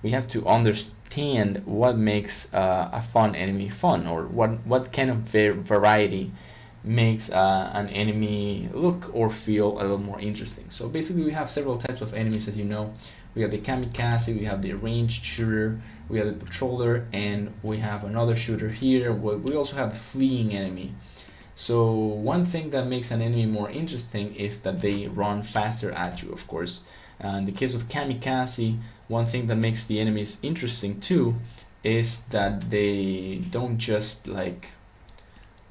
S1: we have to understand what makes a fun enemy fun, or what kind of variety makes an enemy look or feel a little more interesting. So basically we have several types of enemies, as you know. We have the kamikaze, we have the ranged shooter, we have the patroller, and we have another shooter here. We also have the fleeing enemy. So one thing that makes an enemy more interesting is that they run faster at you, of course. In the case of kamikaze, one thing that makes the enemies interesting too is that they don't just like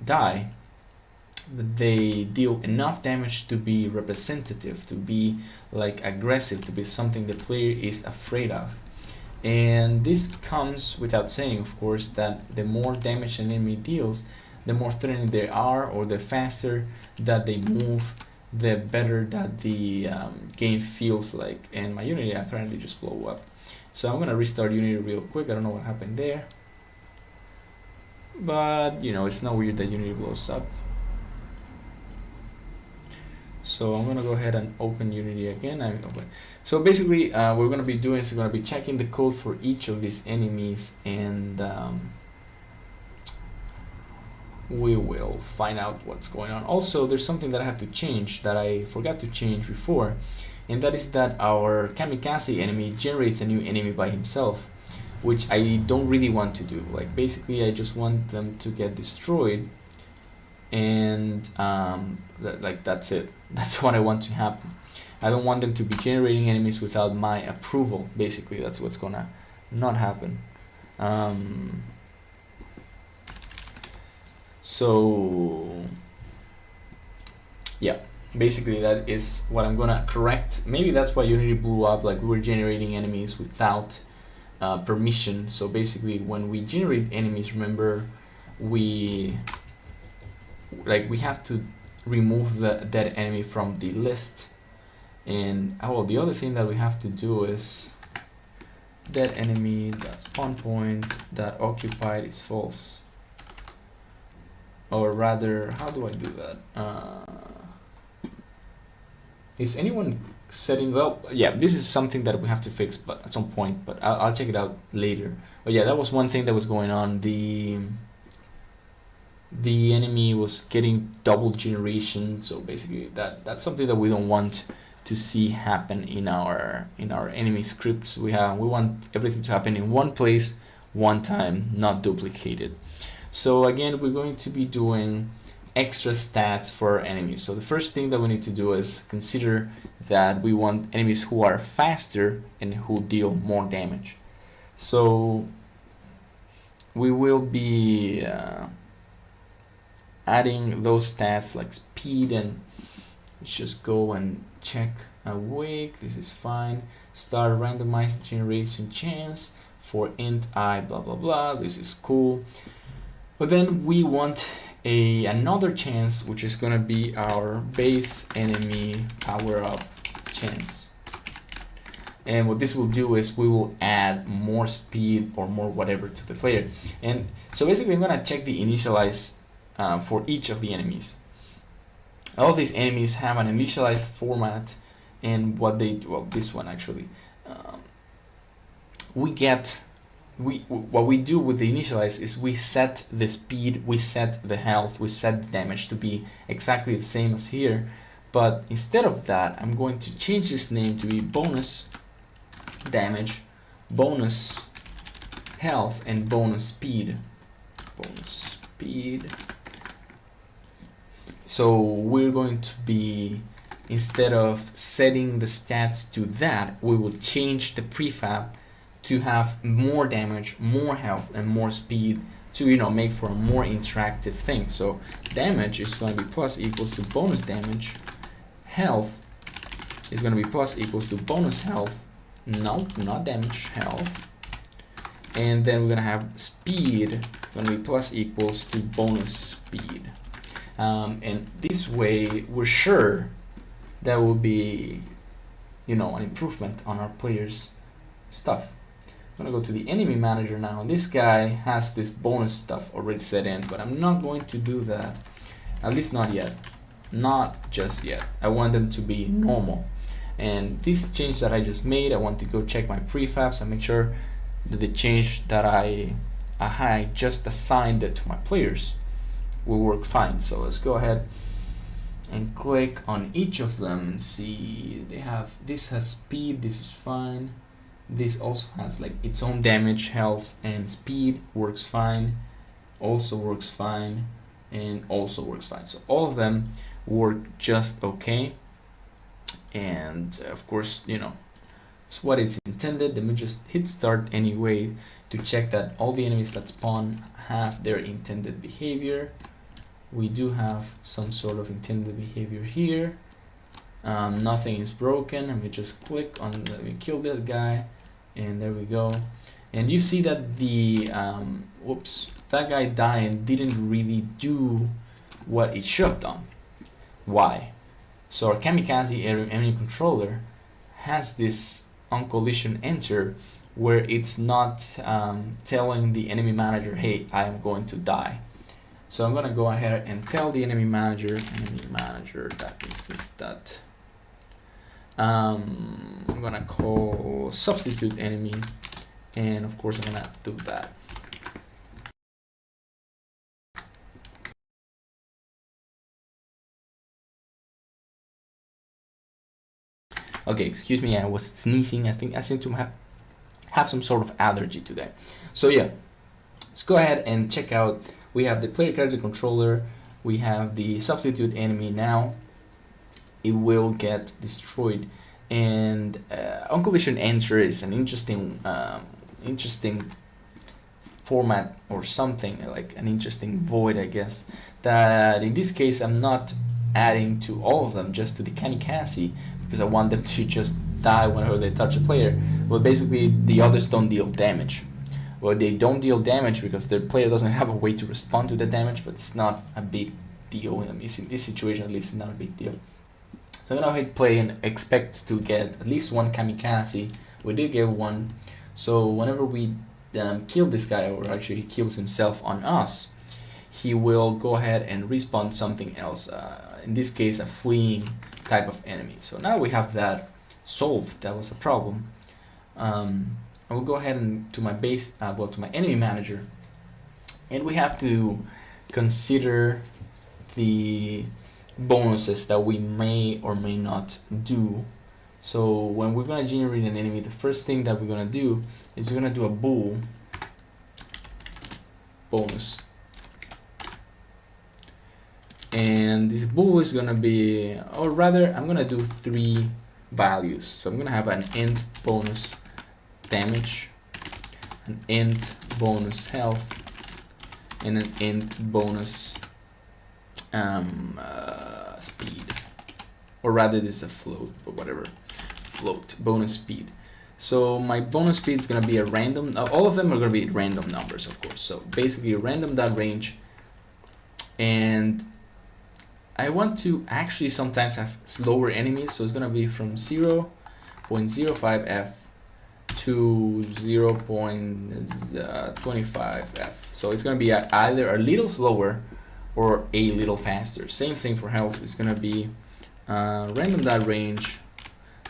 S1: die, but they deal enough damage to be representative, to be like aggressive, to be something the player is afraid of. And this comes without saying, of course, that the more damage an enemy deals, the more threatening they are, or the faster that they move, the better that the game feels like. And my Unity currently just blew up. So I'm gonna restart Unity real quick. I don't know what happened there, but it's not weird that Unity blows up. So I'm gonna go ahead and open Unity again. So basically we're gonna be doing is we're gonna be checking the code for each of these enemies, and we will find out what's going on. Also, there's something that I have to change that I forgot to change before, and that is that our kamikaze enemy generates a new enemy by himself, which I don't really want to do. Like basically I just want them to get destroyed, and that's it. That's what I want to happen. I don't want them to be generating enemies without my approval. Basically that's what's gonna not happen. So yeah, basically that is what I'm gonna correct. Maybe that's why Unity blew up, like we were generating enemies without permission. So basically when we generate enemies, remember we have to remove that enemy from the list. And the other thing that we have to do is that enemy that spawn point that occupied is false. Or rather, how do I do that? Is anyone setting? Well, yeah, this is something that we have to fix, but at some point. But I'll check it out later. But yeah, that was one thing that was going on. The enemy was getting double generation, so basically that's something that we don't want to see happen in our enemy scripts. We want everything to happen in one place, one time, not duplicated. So again, we're going to be doing extra stats for our enemies. So the first thing that we need to do is consider that we want enemies who are faster and who deal more damage. So we will be adding those stats like speed, and let's just go and check awake. This is fine. Start randomized generation chance for int I blah blah blah. This is cool. But then we want another chance, which is gonna be our base enemy power up chance. And what this will do is we will add more speed or more whatever to the player. And so basically I'm gonna check the initialize for each of the enemies. All of these enemies have an initialized format, and what this one actually, what we do with the initialize is we set the speed, we set the health, we set the damage to be exactly the same as here. But instead of that, I'm going to change this name to be bonus damage, bonus health, and bonus speed. bonus speed. So we're going to be, instead of setting the stats to that, we will change the prefab to have more damage, more health, and more speed to, you know, make for a more interactive thing. So damage is going to be plus equals to bonus damage. Health is going to be plus equals to bonus health. No, not damage, health. And then we're going to have speed going to be plus equals to bonus speed. And this way we're sure that will be, you know, an improvement on our players' stuff. I'm gonna go to the enemy manager now, and this guy has this bonus stuff already set in, but I'm not going to do that, at least not yet, not just yet. I want them to be normal. And this change that I just made, I want to go check my prefabs and make sure that the change that I just assigned it to my players will work fine. So let's go ahead and click on each of them and see. They have, this has speed, this is fine. This also has like its own damage, health, and speed works fine, also works fine, and also works fine. So all of them work just okay. And of course, you know, it's what it's intended. Let me just hit start anyway to check that all the enemies that spawn have their intended behavior. We do have some sort of intended behavior here. Nothing is broken. Let me just click on, let me kill that guy, and there we go. And you see that the whoops, that guy dying didn't really do what it should have done. Why? So our kamikaze enemy controller has this on collision enter where it's not telling the enemy manager, hey, I am going to die. So I'm gonna go ahead and tell the enemy manager that instance that I'm gonna call substitute enemy, and of course I'm gonna do that. Okay, excuse me, I was sneezing. I think I seem to have some sort of allergy today. So yeah, let's go ahead and check out. We have the player character controller, we have the substitute enemy. Now it will get destroyed, and on collision enter is an interesting format or something, like an interesting void, I guess, that in this case I'm not adding to all of them, just to the kamikaze, because I want them to just die whenever they touch a player. But basically the others don't deal damage. Well, they don't deal damage because their player doesn't have a way to respond to the damage, but it's not a big deal. In this situation, at least, it's not a big deal. So I'm gonna hit play and expect to get at least one kamikaze. We did get one. So whenever we kill this guy, or actually he kills himself on us, he will go ahead and respawn something else. In this case, a fleeing type of enemy. So now we have that solved. That was a problem. I will go ahead and to my base, to my enemy manager, and we have to consider the bonuses that we may or may not do. So when we're gonna generate an enemy, the first thing that we're gonna do is we're gonna do a bool bonus, and this bool is gonna be, or rather, I'm gonna do 3 values. So I'm gonna have an int bonus damage, an int bonus health, and an int bonus speed, or rather this is a float, but whatever, float bonus speed. So my bonus speed is going to be a random, all of them are going to be random numbers, of course. So basically random.range, and I want to actually sometimes have slower enemies, so it's going to be from 0.05f to 0.25f. So it's going to be either a little slower or a little faster. Same thing for health. It's going to be random.range.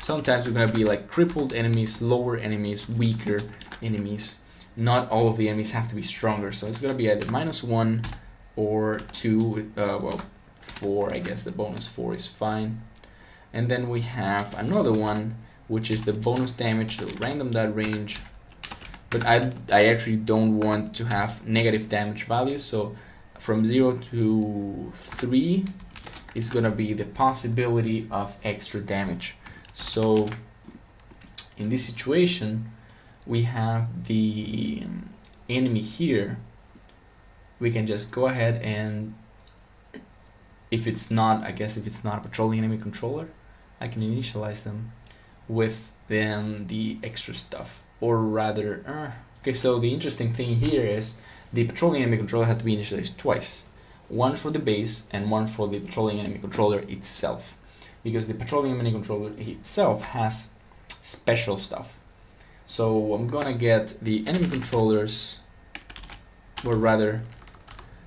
S1: Sometimes we're going to be like crippled enemies, lower enemies, weaker enemies. Not all of the enemies have to be stronger. So it's going to be either -1 or 2. Well, 4, I guess the bonus 4 is fine. And then we have another one, which is the bonus damage, the random.range, but I actually don't want to have negative damage values. So from 0 to 3 is gonna be the possibility of extra damage. So in this situation, we have the enemy here. We can just go ahead and, if it's not, I guess if it's not a patrolling enemy controller, I can initialize them with then the extra stuff. Or rather, okay, so the interesting thing here is the patrolling enemy controller has to be initialized twice. One for the base and one for the patrolling enemy controller itself. Because the patrolling enemy controller itself has special stuff. So I'm gonna get the enemy controllers, or rather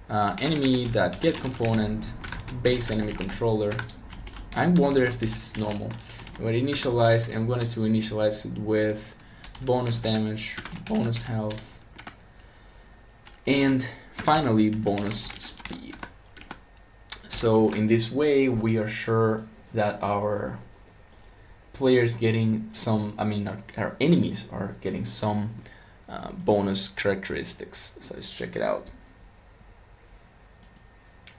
S1: enemy.get component base enemy controller. I wonder if this is normal. When initialize, I'm going to initialize it with bonus damage, bonus health, and finally bonus speed. So in this way we are sure that our players getting some, our enemies are getting some bonus characteristics. So let's check it out.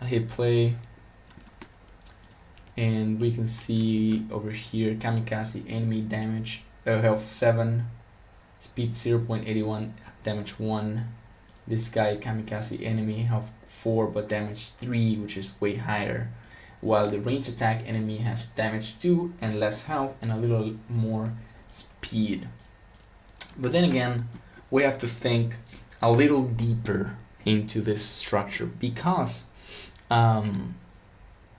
S1: I hit play, and we can see over here kamikaze enemy damage, health 7, speed 0.81, damage 1. This guy kamikaze enemy health 4 but damage 3, which is way higher, while the range attack enemy has damage 2 and less health and a little more speed. But then again, we have to think a little deeper into this structure, because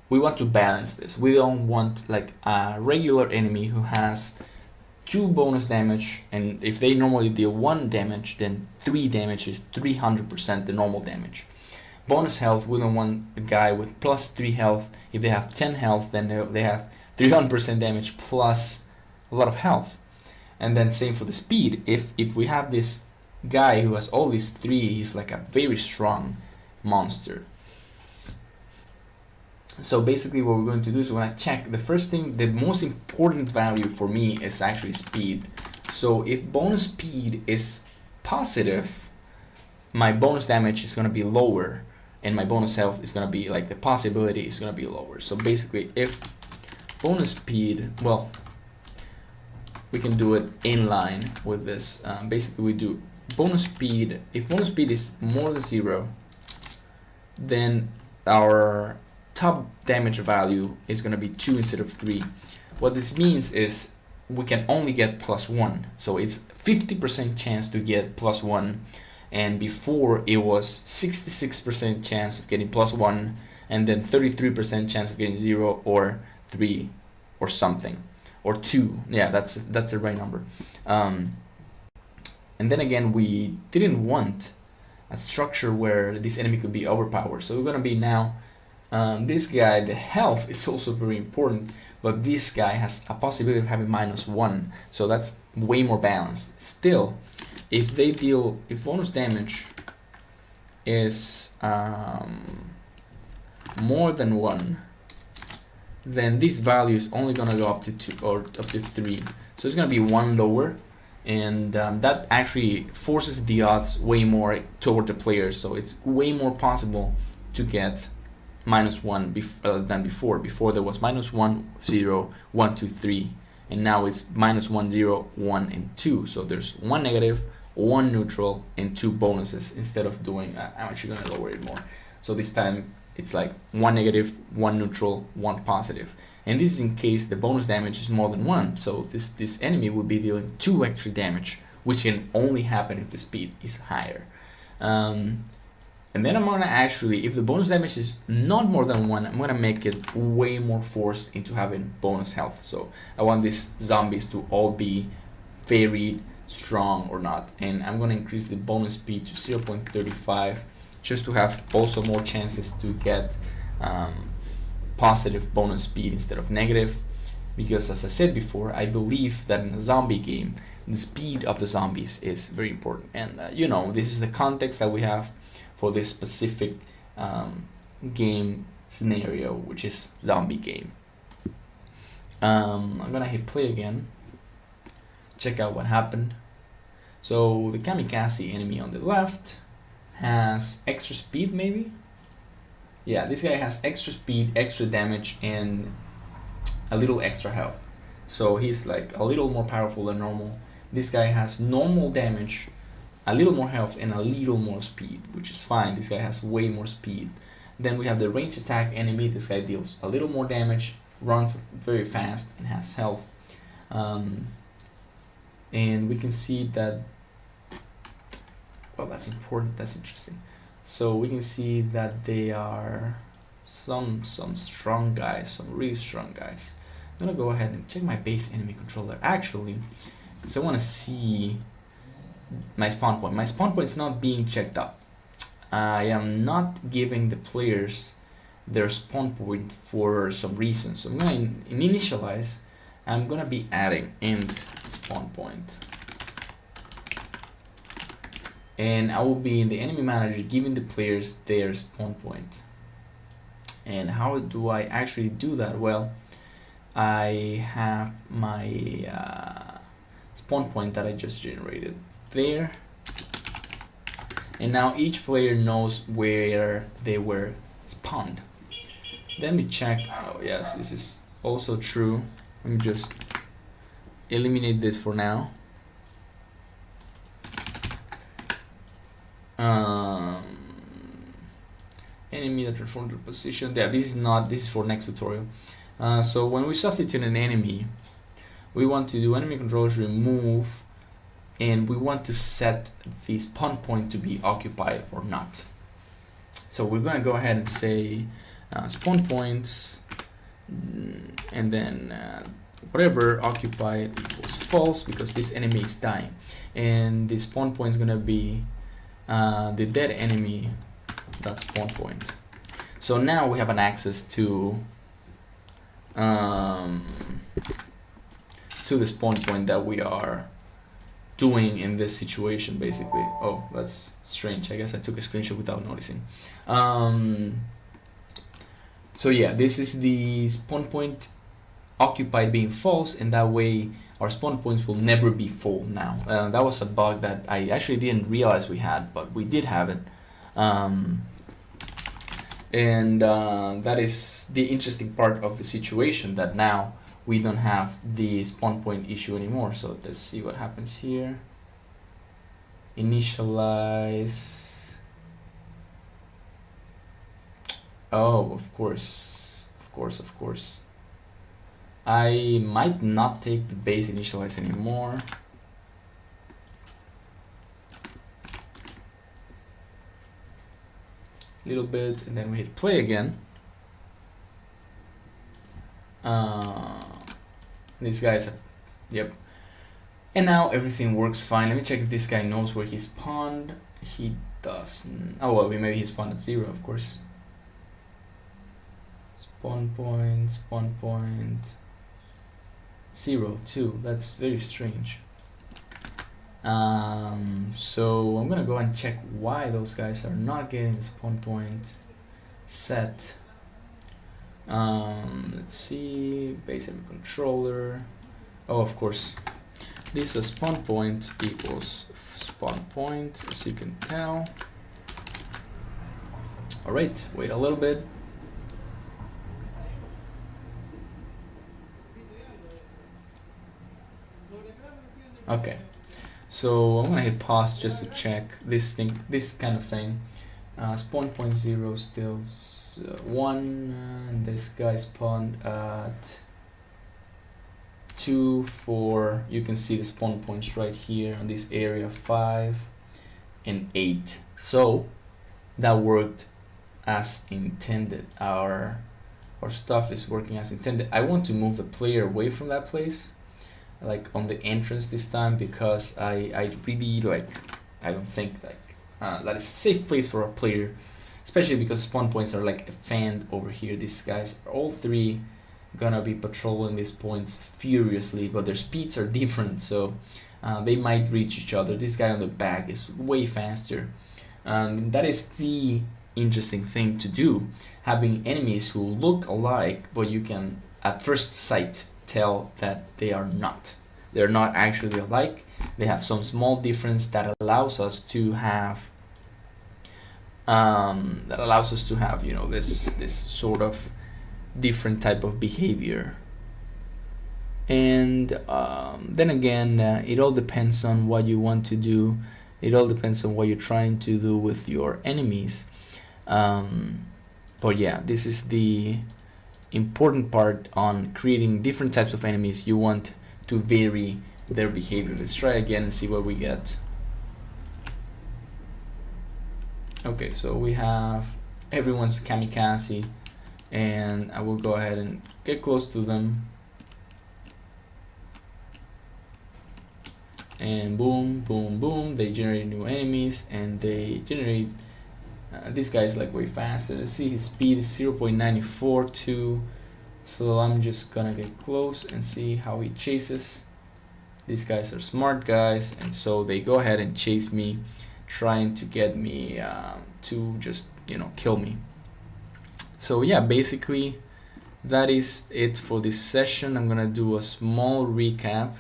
S1: we want to balance this. We don't want like a regular enemy who has 2 bonus damage, and if they normally deal 1 damage, then 3 damage is 300% the normal damage. Bonus health, we don't want a guy with plus 3 health. If they have 10 health, then they have 300% damage plus a lot of health. And then same for the speed. If we have this guy who has all these 3, he's like a very strong monster. So basically what we're going to do is we're going to check the first thing. The most important value for me is actually speed. So if bonus speed is positive, my bonus damage is going to be lower, and my bonus health is going to be, like, the possibility is going to be lower. So basically if bonus speed, well, we can do it in line with this. Basically we do bonus speed. If bonus speed is more than 0, then our top damage value is going to be 2 instead of 3. What this means is we can only get +1, so it's 50% chance to get +1, and before it was 66% chance of getting +1, and then 33% chance of getting 0 or 3 or something, or 2. Yeah, that's the right number. And then again, we didn't want a structure where this enemy could be overpowered, so we're going to be now this guy, the health is also very important, but this guy has a possibility of having -1, so that's way more balanced. Still, if bonus damage is more than 1, then this value is only gonna go up to 2 or up to 3, so it's gonna be 1 lower, and that actually forces the odds way more toward the players, so it's way more possible to get -1 than before. Before there was -1, 0, 1, 2, 3, and now it's -1, 0, 1, and 2. So there's 1 negative, 1 neutral, and 2 bonuses instead of doing. I'm actually gonna lower it more. So this time it's like 1 negative, 1 neutral, 1 positive, and this is in case the bonus damage is more than 1. So this enemy will be dealing 2 extra damage, which can only happen if the speed is higher. And then I'm gonna actually, if the bonus damage is not more than 1, I'm gonna make it way more forced into having bonus health. So I want these zombies to all be very strong or not. And I'm gonna increase the bonus speed to 0.35 just to have also more chances to get positive bonus speed instead of negative. Because as I said before, I believe that in a zombie game, the speed of the zombies is very important. And this is the context that we have for this specific game scenario, which is zombie game. I'm gonna hit play again, check out what happened. So the kamikaze enemy on the left has extra speed, maybe? Yeah, this guy has extra speed, extra damage, and a little extra health. So he's like a little more powerful than normal. This guy has normal damage, a little more health, and a little more speed, which is fine. This guy has way more speed. Then we have the ranged attack enemy. This guy deals a little more damage, runs very fast, and has health. And we can see that, well, that's important, that's interesting. So we can see that they are some strong guys, some really strong guys. I'm gonna go ahead and check my base enemy controller actually, because I want to see my spawn point. My spawn point is not being checked up. I am not giving the players their spawn point for some reason. So I'm gonna initialize. I'm gonna be adding int spawn point, and I will be in the enemy manager giving the players their spawn point. And how do I actually do that? Well, I have my spawn point that I just generated there, and now each player knows where they were spawned. Let me check. Oh yes, this is also true. Let me just eliminate this for now. Enemy that reformed their position. Yeah, this is for next tutorial. So when we substitute an enemy, we want to do enemy controllers remove, and we want to set the spawn point to be occupied or not. So we're gonna go ahead and say spawn points, and then whatever occupied equals false, because this enemy is dying, and the spawn point is gonna be the dead enemy dot spawn point. So now we have an access to the spawn point that we are doing in this situation, basically. Oh, that's strange. I guess I took a screenshot without noticing. So yeah, this is the spawn point occupied being false, and that way our spawn points will never be full now. That was a bug that I actually didn't realize we had, but we did have it. That is the interesting part of the situation, that now we don't have the spawn point issue anymore. So let's see what happens here. Initialize. Oh, of course. I might not take the base initialize anymore. Little bit, and then we hit play again. These guys, yep. And now everything works fine. Let me check if this guy knows where he spawned. He doesn't. Oh well, maybe he spawned at 0, of course. Spawn point 0 2. That's very strange. So I'm gonna go and check why those guys are not getting the spawn point set. Let's see, base enemy controller. Oh, of course, this is spawn point equals spawn point, as you can tell. All right, wait a little bit. Okay. So I'm gonna hit pause just to check this kind of thing. Spawn point 0 still 1, and this guy spawned at 2, 4. You can see the spawn points right here on this area, 5 and 8. So that worked as intended. Our stuff is working as intended. I want to move the player away from that place, like on the entrance this time, because I really I don't think that is a safe place for a player, especially because spawn points are like fanned over here. These guys are all 3 gonna be patrolling these points furiously, but their speeds are different, so they might reach each other. This guy on the back is way faster, and that is the interesting thing to do, having enemies who look alike, but you can at first sight tell that they're not actually alike. They have some small difference that allows us to have you know, this sort of different type of behavior. And then again, it all depends on what you want to do. It all depends on what you're trying to do with your enemies. But yeah, this is the important part on creating different types of enemies. You want to vary their behavior. Let's try again and see what we get. Okay, so we have everyone's kamikaze, and I will go ahead and get close to them. And boom, boom, boom, they generate new enemies, and they generate this guy is like way faster. Let's see, his speed is 0.942, so I'm just gonna get close and see how he chases. These guys are smart guys, and so they go ahead and chase me, trying to get me to just, you know, kill me. So yeah, basically that is it for this session. I'm gonna do a small recap,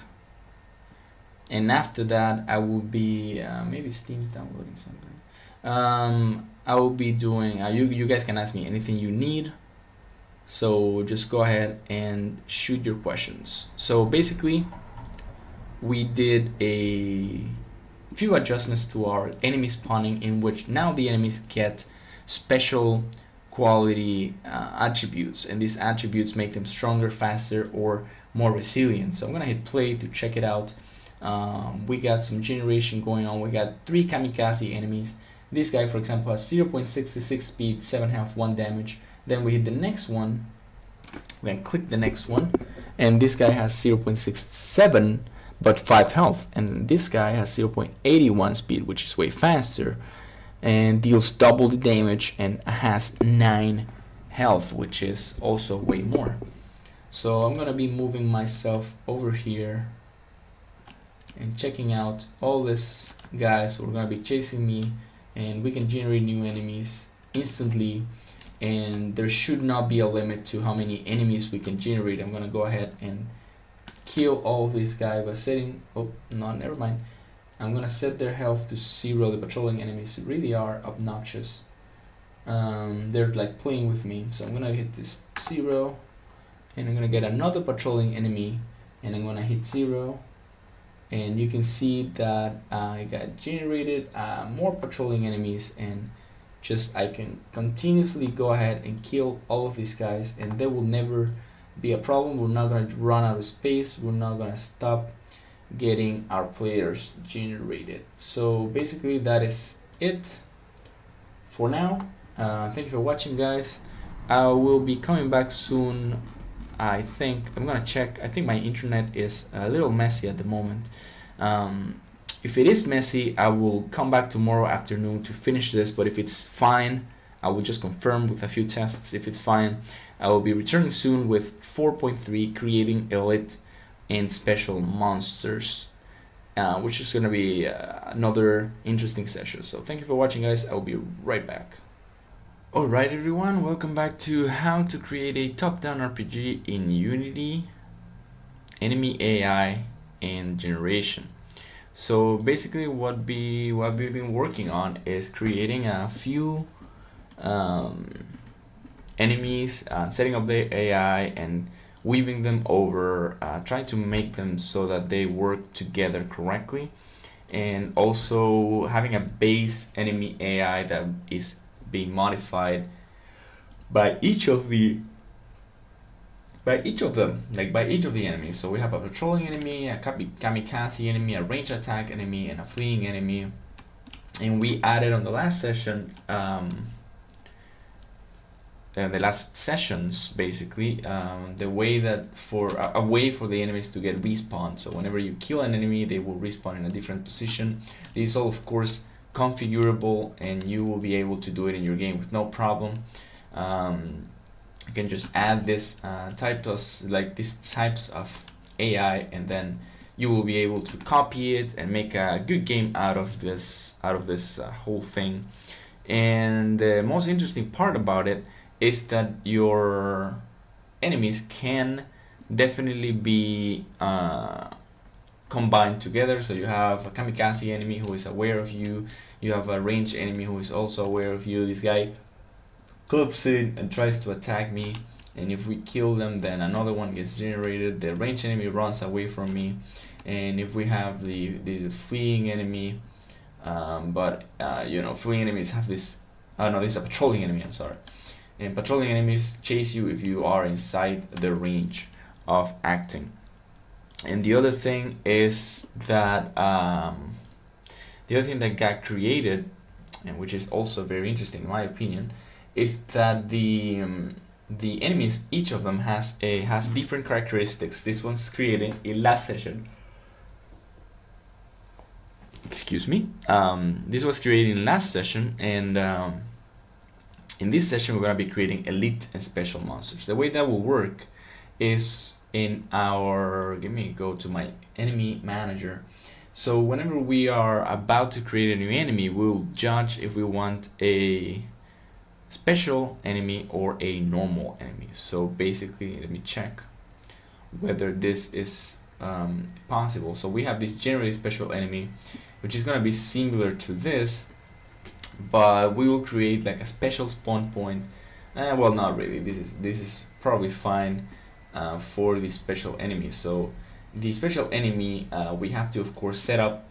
S1: and after that I will be maybe Steam's downloading something. I will be doing you guys can ask me anything you need, so just go ahead and shoot your questions. So basically we did a few adjustments to our enemy spawning, in which now the enemies get special quality attributes, and these attributes make them stronger, faster, or more resilient. So I'm gonna hit play to check it out. We got some generation going on. We got 3 kamikaze enemies. This guy, for example, has 0.66 speed, 7 health, 1 damage. Then we hit the next one. We can click the next one, and this guy has 0.67 but 5 health. And this guy has 0.81 speed, which is way faster, and deals double the damage, and has 9 health, which is also way more. So I'm gonna be moving myself over here and checking out all these guys who are gonna be chasing me, and we can generate new enemies instantly, and there should not be a limit to how many enemies we can generate. I'm gonna go ahead and kill all of these guys by setting, oh no, never mind, I'm gonna set their health to 0. The patrolling enemies really are obnoxious. They're like playing with me, so I'm gonna hit this 0, and I'm gonna get another patrolling enemy, and I'm gonna hit 0, and you can see that I got generated more patrolling enemies, and just I can continuously go ahead and kill all of these guys, and there will never be a problem. We're not going to run out of space. We're not going to stop getting our players generated. So basically that is it for now. Thank you for watching, guys. I will be coming back soon. I think I'm gonna check. I think my internet is a little messy at the moment. If it is messy, I will come back tomorrow afternoon to finish this, but if it's fine, I will just confirm with a few tests. If it's fine, I will be returning soon with 4.3, creating elite and special monsters, which is gonna be another interesting session. So thank you for watching, guys. I will be right back. Alright everyone, welcome back to how to create a top-down RPG in Unity, enemy AI, and generation. So basically what we've been working on is creating a few enemies, setting up the AI and weaving them over, trying to make them so that they work together correctly, and also having a base enemy AI that is being modified by each of the enemies. So we have a patrolling enemy, a kamikaze enemy, a range attack enemy, and a fleeing enemy. And we added on the last session, the last sessions basically, the way that for a way for the enemies to get respawned. So whenever you kill an enemy, they will respawn in a different position. This is all, of course, configurable, and you will be able to do it in your game with no problem. You can just add this these types of AI, and then you will be able to copy it and make a good game out of this whole thing. And the most interesting part about it is that your enemies can definitely be combined together. So you have a kamikaze enemy who is aware of you, you have a ranged enemy who is also aware of you. This guy comes in and tries to attack me, and if we kill them, then another one gets generated. The ranged enemy runs away from me, and if we have the fleeing enemy, fleeing enemies have this. Oh no, this is a patrolling enemy. I'm sorry. And patrolling enemies chase you if you are inside the range of acting. And the other thing is that the other thing that got created, and which is also very interesting in my opinion, is that the enemies, each of them has different characteristics. This one's created in last session. Excuse me. This was created in last session, and in this session we're gonna be creating elite and special monsters. The way that will work is in our. Let me go to my enemy manager. So whenever we are about to create a new enemy, we'll judge if we want a special enemy or a normal enemy. So basically, let me check whether this is possible. So we have this generally special enemy, which is gonna be similar to this, but we will create like a special spawn point. Well, not really. This is probably fine for the special enemy. So the special enemy, we have to of course set up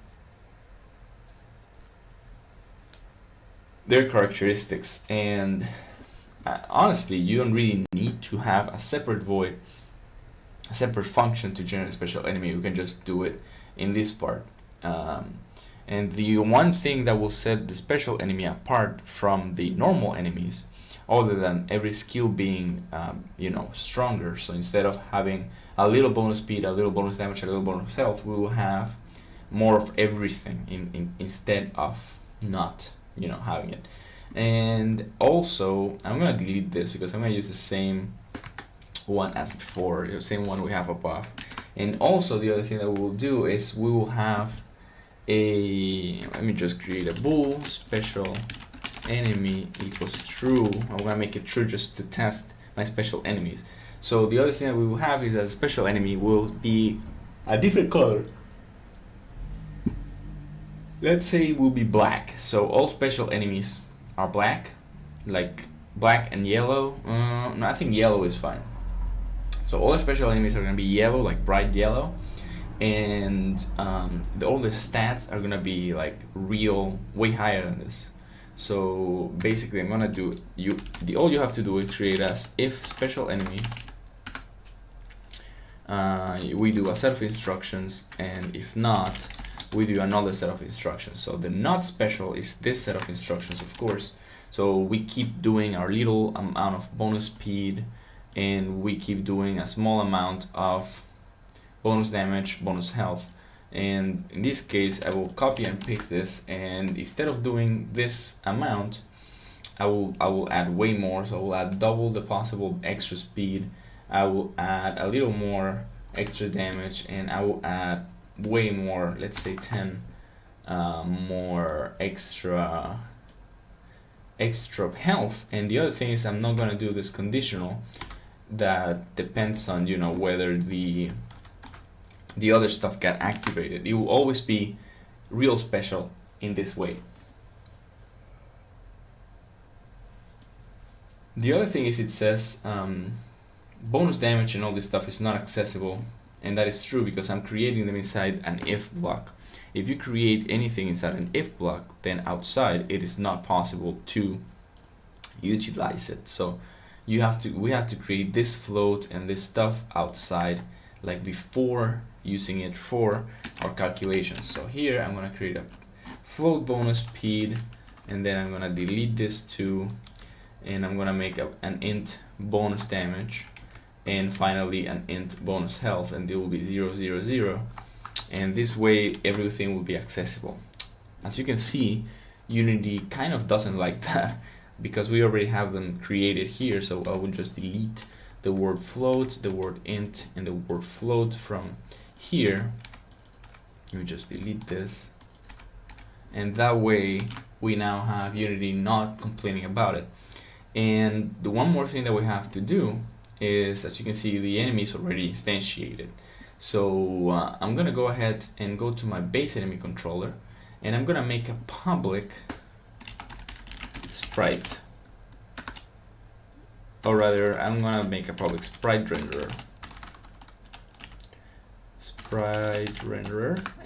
S1: their characteristics, and honestly you don't really need to have a separate void, a separate function to generate a special enemy. You can just do it in this part, and the one thing that will set the special enemy apart from the normal enemies, other than every skill being stronger. So instead of having a little bonus speed, a little bonus damage, a little bonus health, we will have more of everything instead of not having it. And also I'm gonna delete this because I'm gonna use the same one as before, the same one we have above. And also the other thing that we will do is we will have let me just create a bool special enemy equals true. I'm gonna make it true just to test my special enemies. So the other thing that we will have is that the special enemy will be a different color. Let's say it will be black. So all special enemies are black, like black and yellow. No, I think yellow is fine. So all the special enemies are gonna be yellow, like bright yellow, and all the stats are gonna be like real, way higher than this. So basically, I'm gonna do all you have to do is create as if special enemy. We do a set of instructions, and if not, we do another set of instructions. So the not special is this set of instructions, of course. So we keep doing our little amount of bonus speed, and we keep doing a small amount of bonus damage, bonus health. And in this case, I will copy and paste this, and instead of doing this amount, I will add way more. So I will add double the possible extra speed, I will add a little more extra damage, and I will add way more, let's say 10 more extra health. And the other thing is I'm not going to do this conditional that depends on whether the other stuff got activated. It will always be real special in this way. The other thing is it says bonus damage and all this stuff is not accessible, and that is true because I'm creating them inside an if block. If you create anything inside an if block, then outside it is not possible to utilize it. So we have to create this float and this stuff outside, like before using it for our calculations. So here I'm gonna create a float bonus speed, and then I'm gonna delete this too, and I'm gonna make an int bonus damage, and finally an int bonus health, and they will be 0, 0, 0, and this way everything will be accessible. As you can see, Unity kind of doesn't like that because we already have them created here. So I will just delete the word float, the word int, and the word float from here. We just delete this, and that way we now have Unity not complaining about it. And the one more thing that we have to do is, as you can see, the enemy is already instantiated. So I'm gonna go ahead and go to my base enemy controller, and I'm gonna make a public sprite, or rather I'm gonna make a public sprite renderer.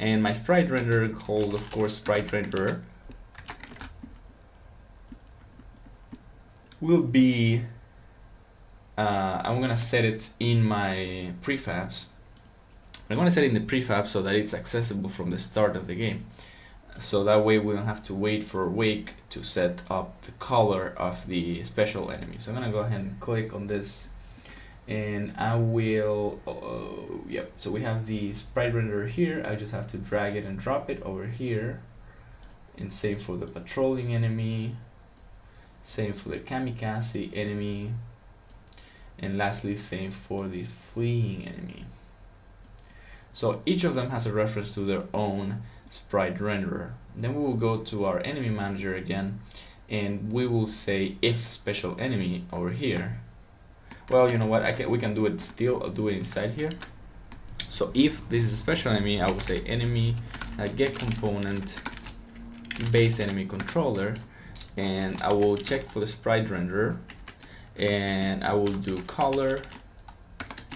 S1: And my sprite renderer called, of course, sprite renderer will be I'm gonna set it in my prefabs. I'm gonna set it in the prefab so that it's accessible from the start of the game, so that way we don't have to wait for Wake to set up the color of the special enemy. So I'm gonna go ahead and click on this, and I will yep, so we have the sprite renderer here. I just have to drag it and drop it over here, and same for the patrolling enemy, same for the kamikaze enemy, and lastly same for the fleeing enemy. So each of them has a reference to their own sprite renderer. Then we will go to our enemy manager again, and we will say if special enemy over here. Well, you know what, we can do it still. I'll do it inside here. So if this is a special enemy, I will say enemy get component base enemy controller, and I will check for the sprite renderer, and I will do color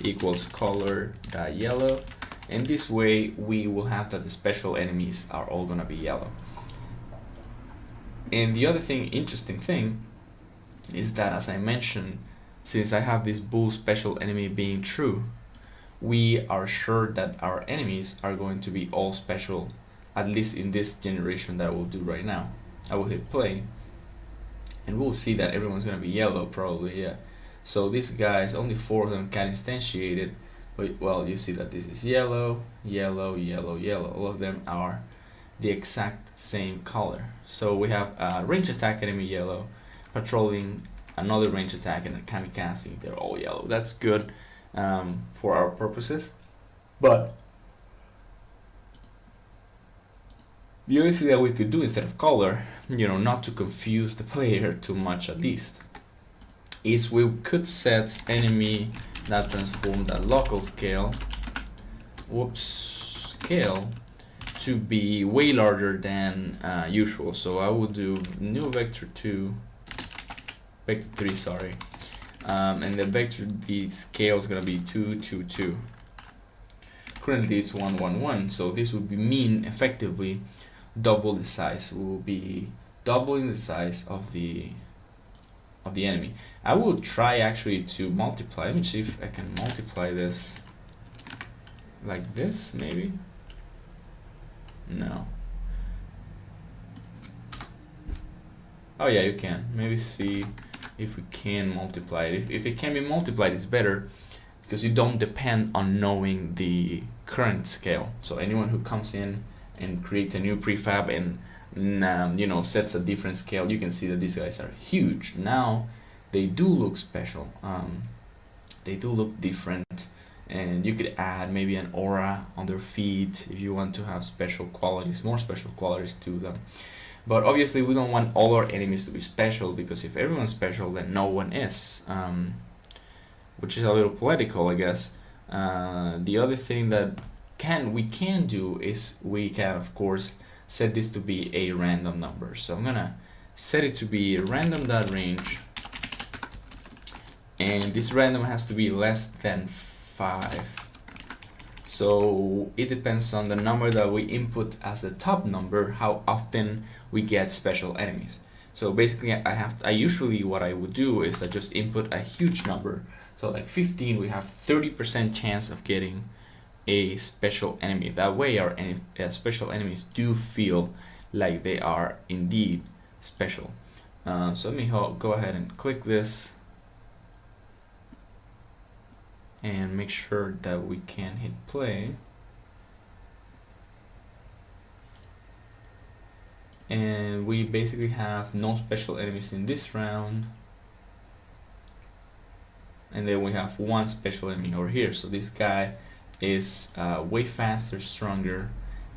S1: equals color.yellow, and this way we will have that the special enemies are all gonna be yellow. And the other interesting thing is that, as I mentioned, since I have this bool special enemy being true, we are sure that our enemies are going to be all special, at least in this generation that we'll do right now. I will hit play, and we'll see that everyone's gonna be yellow probably, yeah. So these guys, only 4 of them can instantiate it, but well, you see that this is yellow, yellow, yellow, yellow. All of them are the exact same color. So we have a range attack enemy yellow, patrolling another range attack, and a kamikaze, they're all yellow. That's good for our purposes. But the other thing that we could do instead of color, you know, not to confuse the player too much at least, is we could set enemy that transform that local scale, scale to be way larger than usual. So I will do new vector 3, sorry, and the scale is gonna be 2, 2, 2. Currently it's 1, 1, 1, so this would mean effectively double the size. We will be doubling the size of the enemy. I will try actually to multiply. Let me see if I can multiply this like this, maybe. No. Oh yeah, you can. Maybe see if we can multiply it. If it can be multiplied, it's better, because you don't depend on knowing the current scale. So anyone who comes in and creates a new prefab and you know, sets a different scale, you can see that these guys are huge. Now they do look special. They do look different, and you could add maybe an aura on their feet if you want to have special qualities, more special qualities to them. But obviously we don't want all our enemies to be special, because if everyone's special, then no one is, which is a little political, I guess. The other thing that we can do is we can, of course, set this to be a random number. So I'm gonna set it to be random.range, and this random has to be less than 5. So it depends on the number that we input as a top number, how often we get special enemies. So basically I usually, what I would do is I just input a huge number. So like 15, we have 30% chance of getting a special enemy. That way our special enemies do feel like they are indeed special. So let me go ahead and click this and make sure that we can hit play. And we basically have no special enemies in this round, and then we have one special enemy over here. So this guy is way faster, stronger,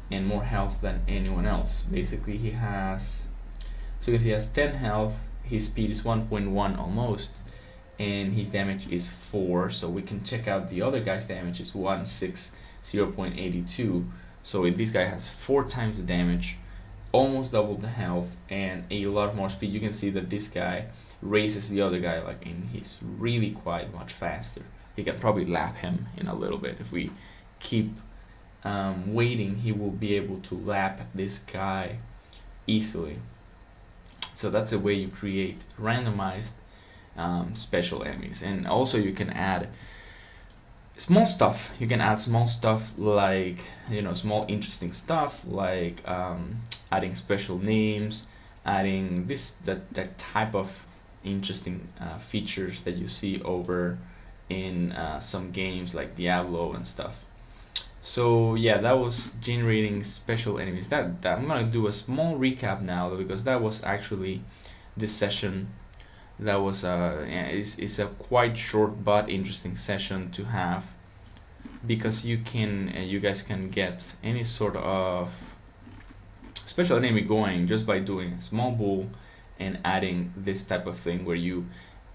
S1: and more health than anyone else. Basically he has, so you can see he has 10 health, his speed is 1.1 almost, and his damage is 4. So we can check out the other guy's damage is 1, 6, 0.82. So this guy has 4 times the damage, almost double the health, and a lot more speed. You can see that this guy races the other guy, like, and he's really quite much faster. He can probably lap him in a little bit. If we keep waiting, he will be able to lap this guy easily. So that's the way you create randomized special enemies. And also you can add small stuff. You can add small stuff like, you know, small interesting stuff like adding special names, adding that type of interesting features that you see over in some games like Diablo and stuff. So yeah, that was generating special enemies. That I'm gonna do a small recap now, because that was actually this session. That was it's a quite short but interesting session to have, because you guys can get any sort of special enemy going just by doing a small bull and adding this type of thing where you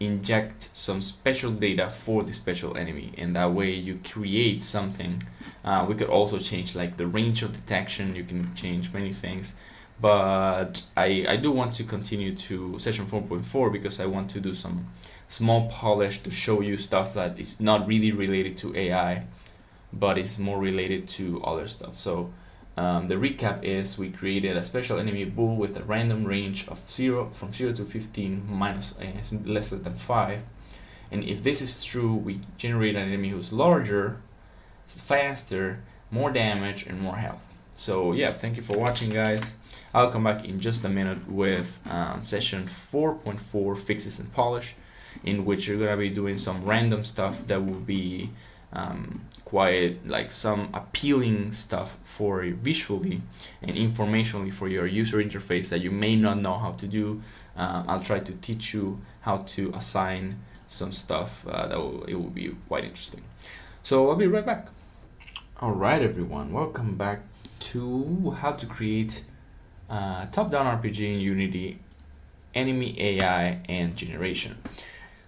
S1: inject some special data for the special enemy, and that way you create something. We could also change like the range of detection. You can change many things, but I do want to continue to session 4.4 because I want to do some small polish to show you stuff that is not really related to AI, but is more related to other stuff. So the recap is we created a special enemy bull with a random range of from 0 to 15 minus less than 5, and if this is true, we generate an enemy who's larger, faster, more damage, and more health. So yeah, thank you for watching, guys. I'll come back in just a minute with session 4.4 fixes and polish, in which you're gonna be doing some random stuff that will be quite like some appealing stuff for visually and informationally for your user interface that you may not know how to do. I'll try to teach you how to assign some stuff it will be quite interesting. So I'll be right back. Alright everyone, welcome back to how to create top-down RPG in Unity, enemy AI, and generation.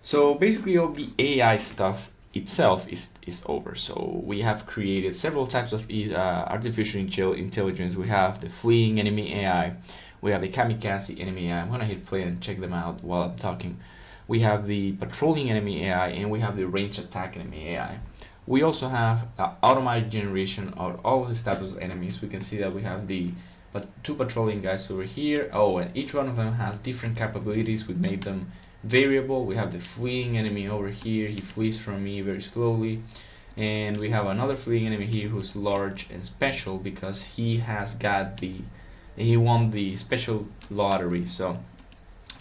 S1: So basically all the AI stuff itself is over. So we have created several types of artificial intelligence. We have the fleeing enemy AI, we have the kamikaze enemy AI. I'm gonna hit play and check them out while I'm talking. We have the patrolling enemy AI, and we have the range attack enemy AI. We also have automatic generation of all these types of enemies. We can see that we have the two patrolling guys over here. Oh, and each one of them has different capabilities. We made them variable. We have the fleeing enemy over here. He flees from me very slowly. And we have another fleeing enemy here who's large and special because he won the special lottery. So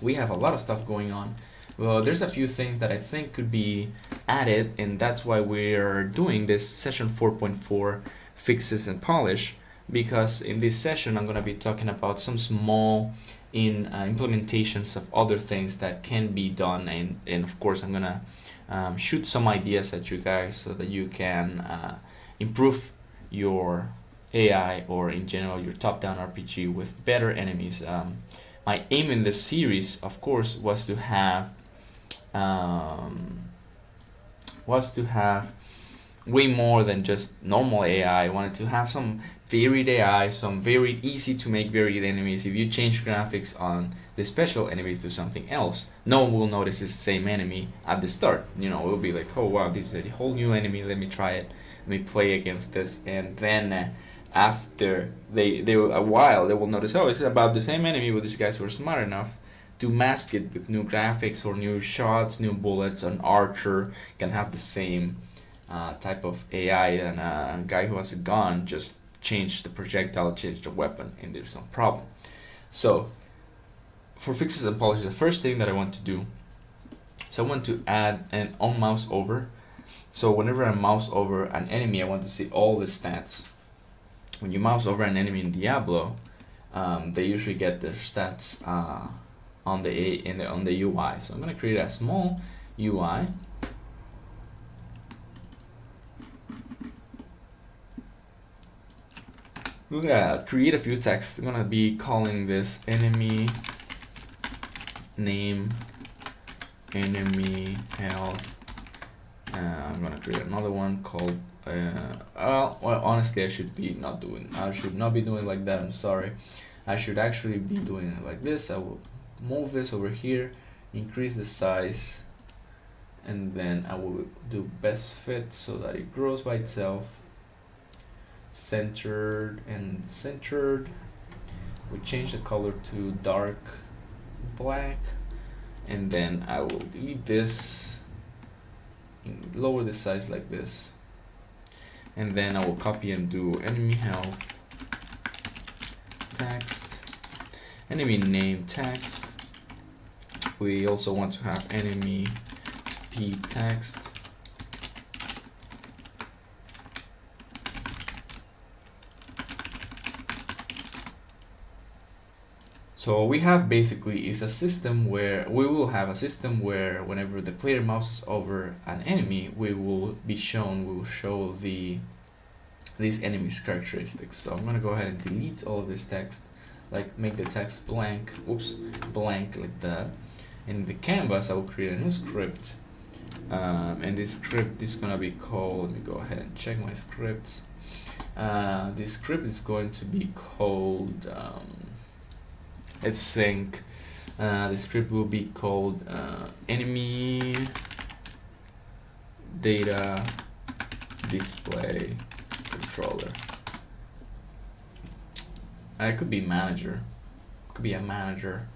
S1: we have a lot of stuff going on. Well, there's a few things that I think could be added, and that's why we're doing this session 4.4 fixes and polish, because in this session I'm going to be talking about some small implementations of other things that can be done, and of course I'm going to shoot some ideas at you guys so that you can improve your AI, or in general your top-down RPG, with better enemies. My aim in this series, of course, was to have way more than just normal AI. I wanted to have some varied AI, some very easy to make varied enemies. If you change graphics on the special enemies to something else, no one will notice it's the same enemy at the start. You know, it will be like, oh wow, this is a whole new enemy, let me try it, let me play against this, and then after a while they will notice, oh, it's about the same enemy, but these guys were smart enough to mask it with new graphics or new shots, new bullets. An archer can have the same type of AI, and a guy who has a gun just change the projectile, change the weapon, and there's no problem. So for fixes and polish, the first thing that I want to do is I want to add an on mouse over. So whenever I mouse over an enemy, I want to see all the stats. When you mouse over an enemy in Diablo, they usually get their stats on the UI. So I'm going to create a small UI. We're going to create a few texts. I'm going to be calling this enemy name, enemy health, I'm gonna create another one called well, honestly I should not be doing like that. I'm sorry. I should actually be doing it like this. I will move this over here, increase the size, and then I will do best fit so that it grows by itself, centered and centered. We change the color to dark black, and then I will delete this, lower the size like this, and then I will copy and do enemy health text, enemy name text. We also want to have enemy speed text, so we have basically is a system where we will have a system where whenever the player mouses over an enemy, we will show these enemies characteristics. So I'm gonna go ahead and delete all of this text, like make the text blank, blank like that. In the canvas, I will create a new script, and this script is gonna be called, let me go ahead and check my scripts. This script is going to be called, let's sync. The script will be called enemy data display controller. It could be manager, could be a manager.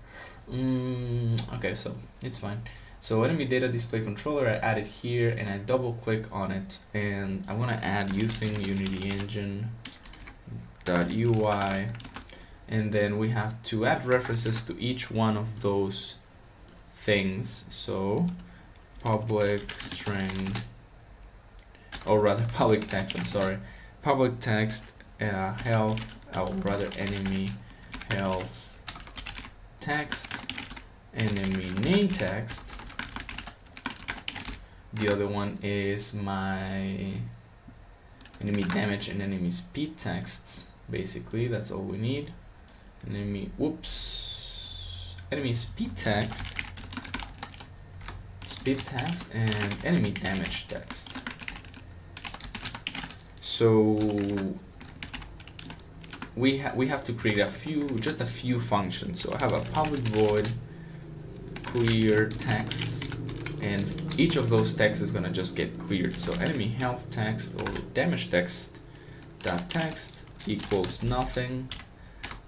S1: Okay, so it's fine. So enemy data display controller, I add it here and I double click on it, and I want to add using Unity Engine .ui, and then we have to add references to each one of those things. So public string, or rather public text, I'm sorry, public text health, or rather enemy health text, enemy name text. The other one is my enemy damage and enemy speed texts. Basically, that's all we need. Enemy speed text, and enemy damage text. So we have to create just a few functions. So I have a public void clear texts, and each of those texts is gonna just get cleared. So enemy health text or damage text dot text equals nothing,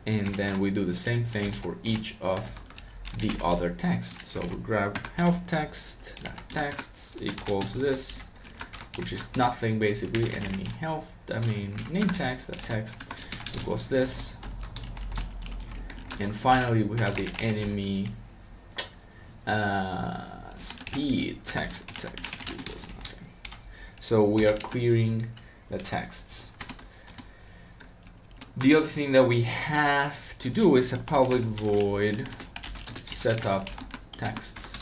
S1: and then we do the same thing for each of the other texts. So we grab health text, that texts equals this, which is nothing basically. Enemy health, name text, that text equals this, and finally we have the enemy speed text equals nothing. So we are clearing the texts. The other thing that we have to do is a public void setup texts,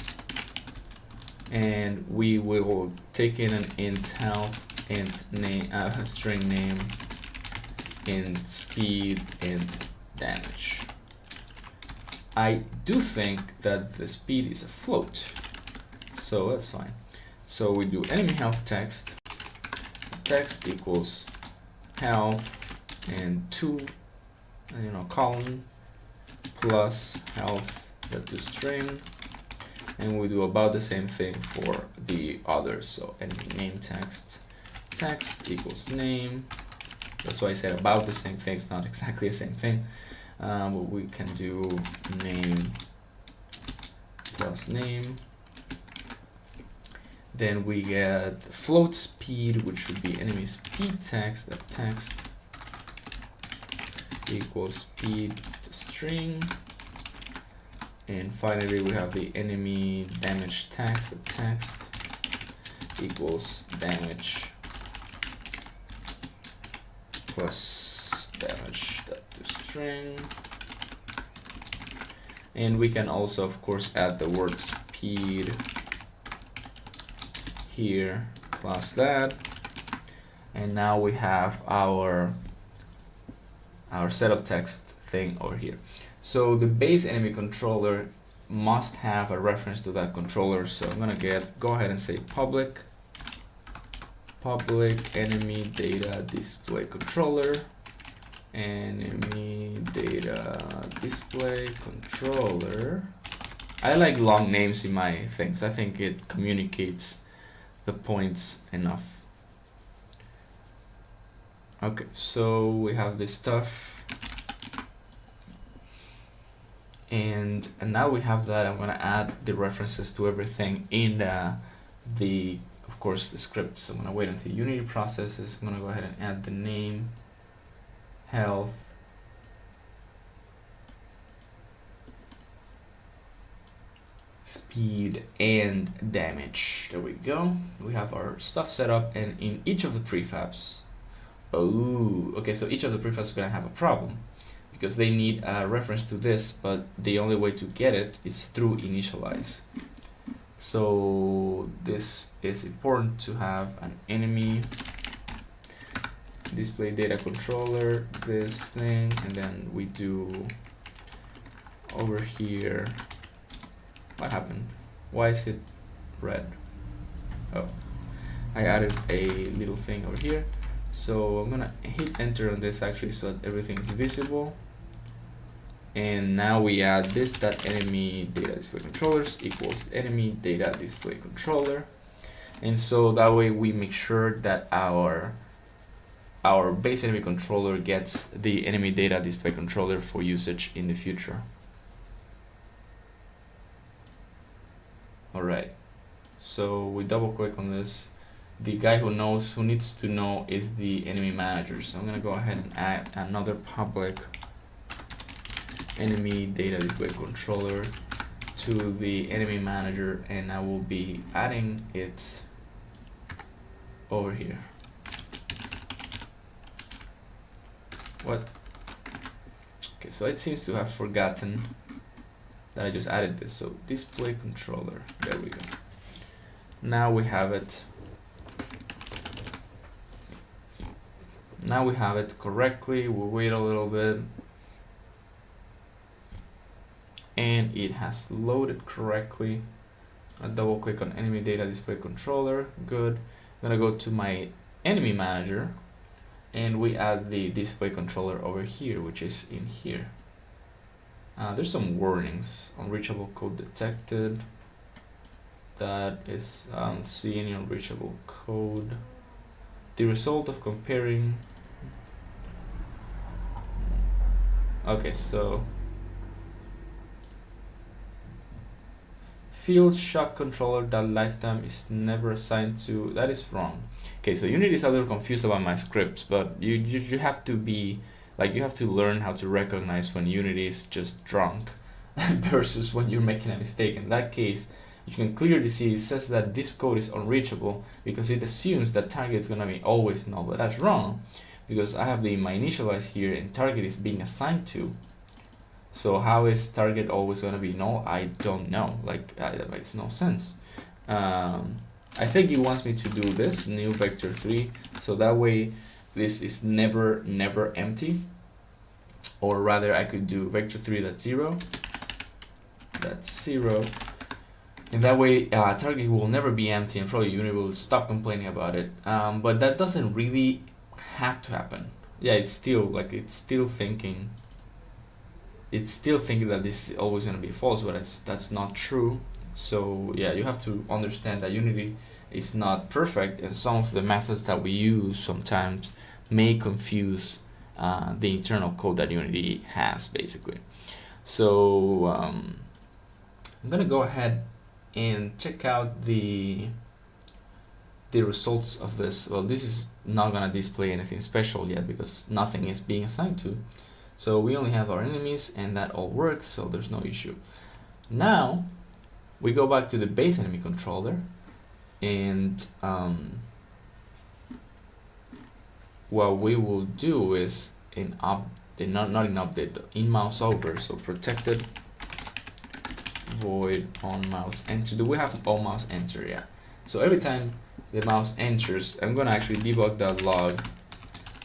S1: and we will take in an int health, int name, string name, int speed, int damage. I do think that the speed is a float, so that's fine. So we do enemy health text equals health and column plus health to string, and we do about the same thing for the others. So enemy name text equals name. That's why I said about the same thing. It's not exactly the same thing, but we can do name plus name. Then we get float speed, which should be enemy speed text, that text equals speed to string. And finally we have the enemy damage text, the text equals damage plus damage to string. And we can also of course add the word speed here plus that, and now we have our setup text thing over here. So the base enemy controller must have a reference to that controller. So I'm gonna go ahead and say public public enemy data display controller, enemy data display controller. I like long names in my things. I think it communicates the points enough. Okay, so we have this stuff, and now we have that. I'm gonna add the references to everything in the of course the script. So I'm gonna wait until Unity processes. I'm gonna go ahead and add the name, health, speed, and damage. There we go. We have our stuff set up, and in each of the prefabs, okay, so each of the prefabs is gonna have a problem because they need a reference to this, but the only way to get it is through initialize. So this is important to have an enemy display data controller, this thing, and then we do over here. What happened? Why is it red? Oh, I added a little thing over here. So I'm gonna hit enter on this actually so that everything is visible. And now we add this dot enemy data display controllers equals enemy data display controller. And so that way we make sure that our base enemy controller gets the enemy data display controller for usage in the future. Alright, so we double click on this. The guy who needs to know is the enemy manager. So I'm gonna go ahead and add another public enemy data display controller to the enemy manager, and I will be adding it over here. What? Okay, so it seems to have forgotten that I just added this. So display controller, there we go. Now we have it. Now we have it correctly. We'll wait a little bit. And it has loaded correctly. I double click on enemy data display controller. Good. I'm gonna go to my enemy manager, and we add the display controller over here, which is in here. There's some warnings. Unreachable code detected. That is, I don't see any unreachable code. The result of comparing. Okay, so field shock controller that lifetime is never assigned to. That is wrong. Okay, so Unity is a little confused about my scripts, but you have to be like, you have to learn how to recognize when Unity is just drunk versus when you're making a mistake. In that case, you can clearly see it says that this code is unreachable because it assumes that target is gonna be always null, but that's wrong because I have my initialize here and target is being assigned to. So how is target always gonna be null? I don't know. Like that makes no sense. I think he wants me to do this new vector 3, so that way this is never empty. Or rather, I could do vector 3 that's 0. That's 0. And that way, target will never be empty, and probably Unity will stop complaining about it. But that doesn't really have to happen. Yeah, it's still thinking. It's still thinking that this is always going to be false, but that's not true. So yeah, you have to understand that Unity is not perfect, and some of the methods that we use sometimes may confuse the internal code that Unity has, basically. So I'm gonna go ahead and check out the results of this. Well, this is not gonna display anything special yet because nothing is being assigned to. So we only have our enemies, and that all works, so there's no issue. Now we go back to the base enemy controller, and what we will do is not in update, in mouse over. So protected void on mouse enter. Do we have on mouse enter? Yeah. So every time the mouse enters, I'm gonna actually debug.log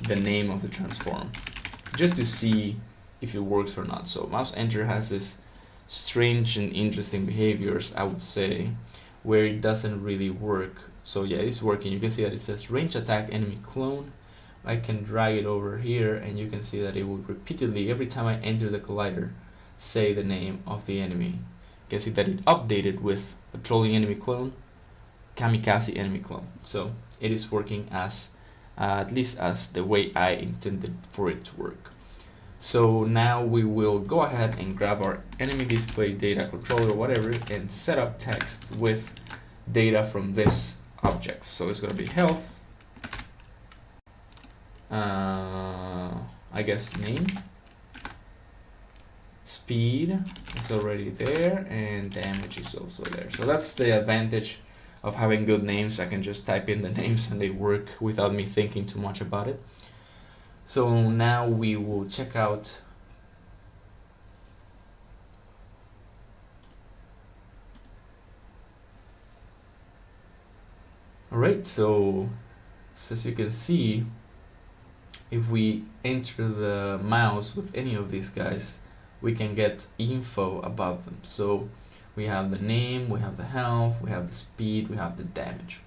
S1: the name of the transform just to see if it works or not. So mouse enter has this strange and interesting behaviors, I would say, where it doesn't really work So yeah, it's working. You can see that it says range attack enemy clone. I can drag it over here and you can see that it will repeatedly, every time I enter the collider, say the name of the enemy. You can see that it updated with patrolling enemy clone, kamikaze enemy clone. So it is working as at least as the way I intended for it to work. So now we will go ahead and grab our enemy display data controller or whatever and set up text with data from this object. So it's going to be health, I guess name, speed is already there, and damage is also there. So that's the advantage of having good names. I can just type in the names and they work without me thinking too much about it. So now we will check out alright, so as you can see, if we enter the mouse with any of these guys, we can get info about them. So we have the name, we have the health, we have the speed, we have the damage.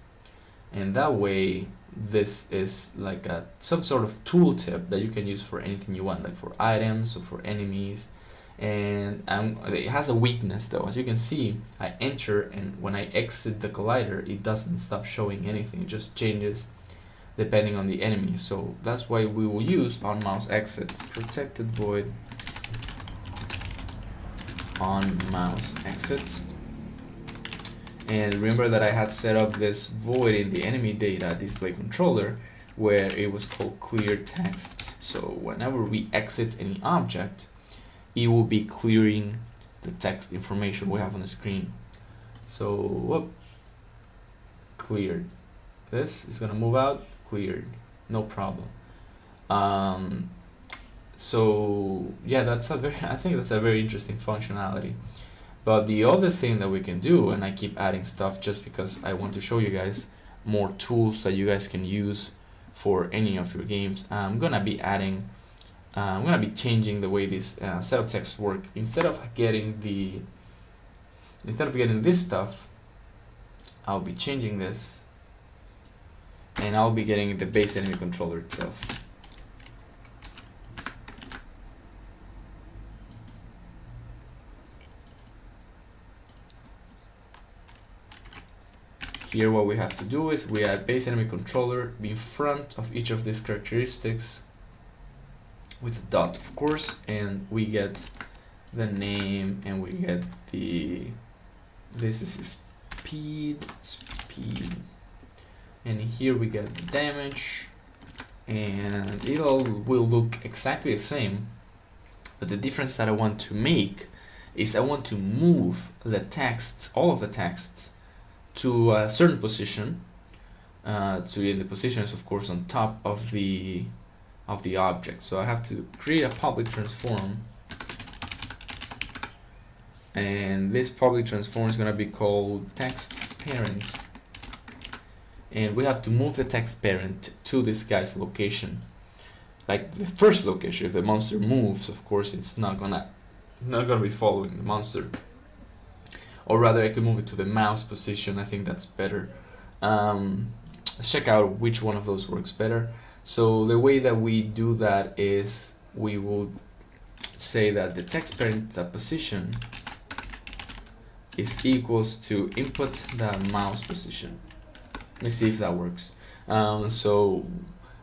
S1: And that way, this is like some sort of tooltip that you can use for anything you want, like for items or for enemies. And it has a weakness though. As you can see, I enter, and when I exit the collider, it doesn't stop showing anything. It just changes depending on the enemy. So that's why we will use on mouse exit, protected void on mouse exit. And remember that I had set up this void in the enemy data display controller where it was called clear texts. So whenever we exit any object, it will be clearing the text information we have on the screen. So whoop, cleared. This is gonna move out, cleared, no problem. So yeah, I think that's a very interesting functionality. But the other thing that we can do, and I keep adding stuff just because I want to show you guys more tools that you guys can use for any of your games. I'm gonna be changing the way this setup text work. Instead of getting this stuff, I'll be changing this, and I'll be getting the base enemy controller itself. Here what we have to do is we add base enemy controller in front of each of these characteristics with a dot, of course, and we get the name, and we get this is speed, and here we get the damage, and it all will look exactly the same, but the difference that I want to make is I want to move the texts, all of the texts, to a certain position. The position is of course on top of the object. So I have to create a public transform, and this public transform is going to be called text parent, and we have to move the text parent to this guy's location, like the first location. If the monster moves, of course it's not gonna be following the monster. Or rather, I can move it to the mouse position. I think that's better. Let's check out which one of those works better. So the way that we do that is we will say that the text parent position is equals to input the mouse position. Let me see if that works. So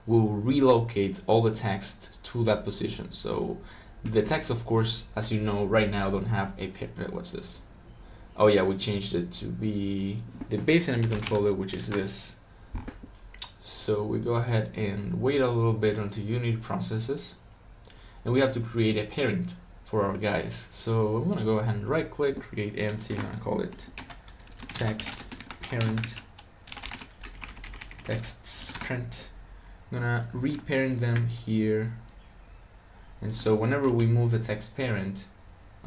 S1: we'll relocate all the text to that position. So the text, of course, as you know, right now don't have a what's this? Oh yeah, we changed it to be the base enemy controller, which is this. So we go ahead and wait a little bit until Unity processes, and we have to create a parent for our guys. So I'm gonna go ahead and right click, create empty, I'm gonna call it text parent, texts parent. I'm gonna reparent them here, and so whenever we move the text parent,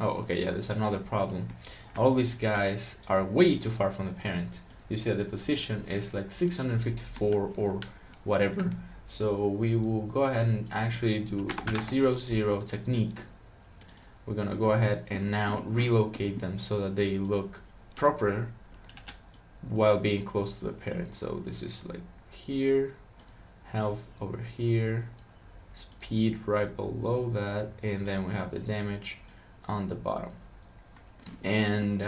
S1: oh okay, yeah, there's another problem. All these guys are way too far from the parent. You see that the position is like 654 or whatever. So we will go ahead and actually do the 0, 0 technique. We're gonna go ahead and now relocate them so that they look proper while being close to the parent. So this is like here, health over here, speed right below that, and then we have the damage on the bottom. And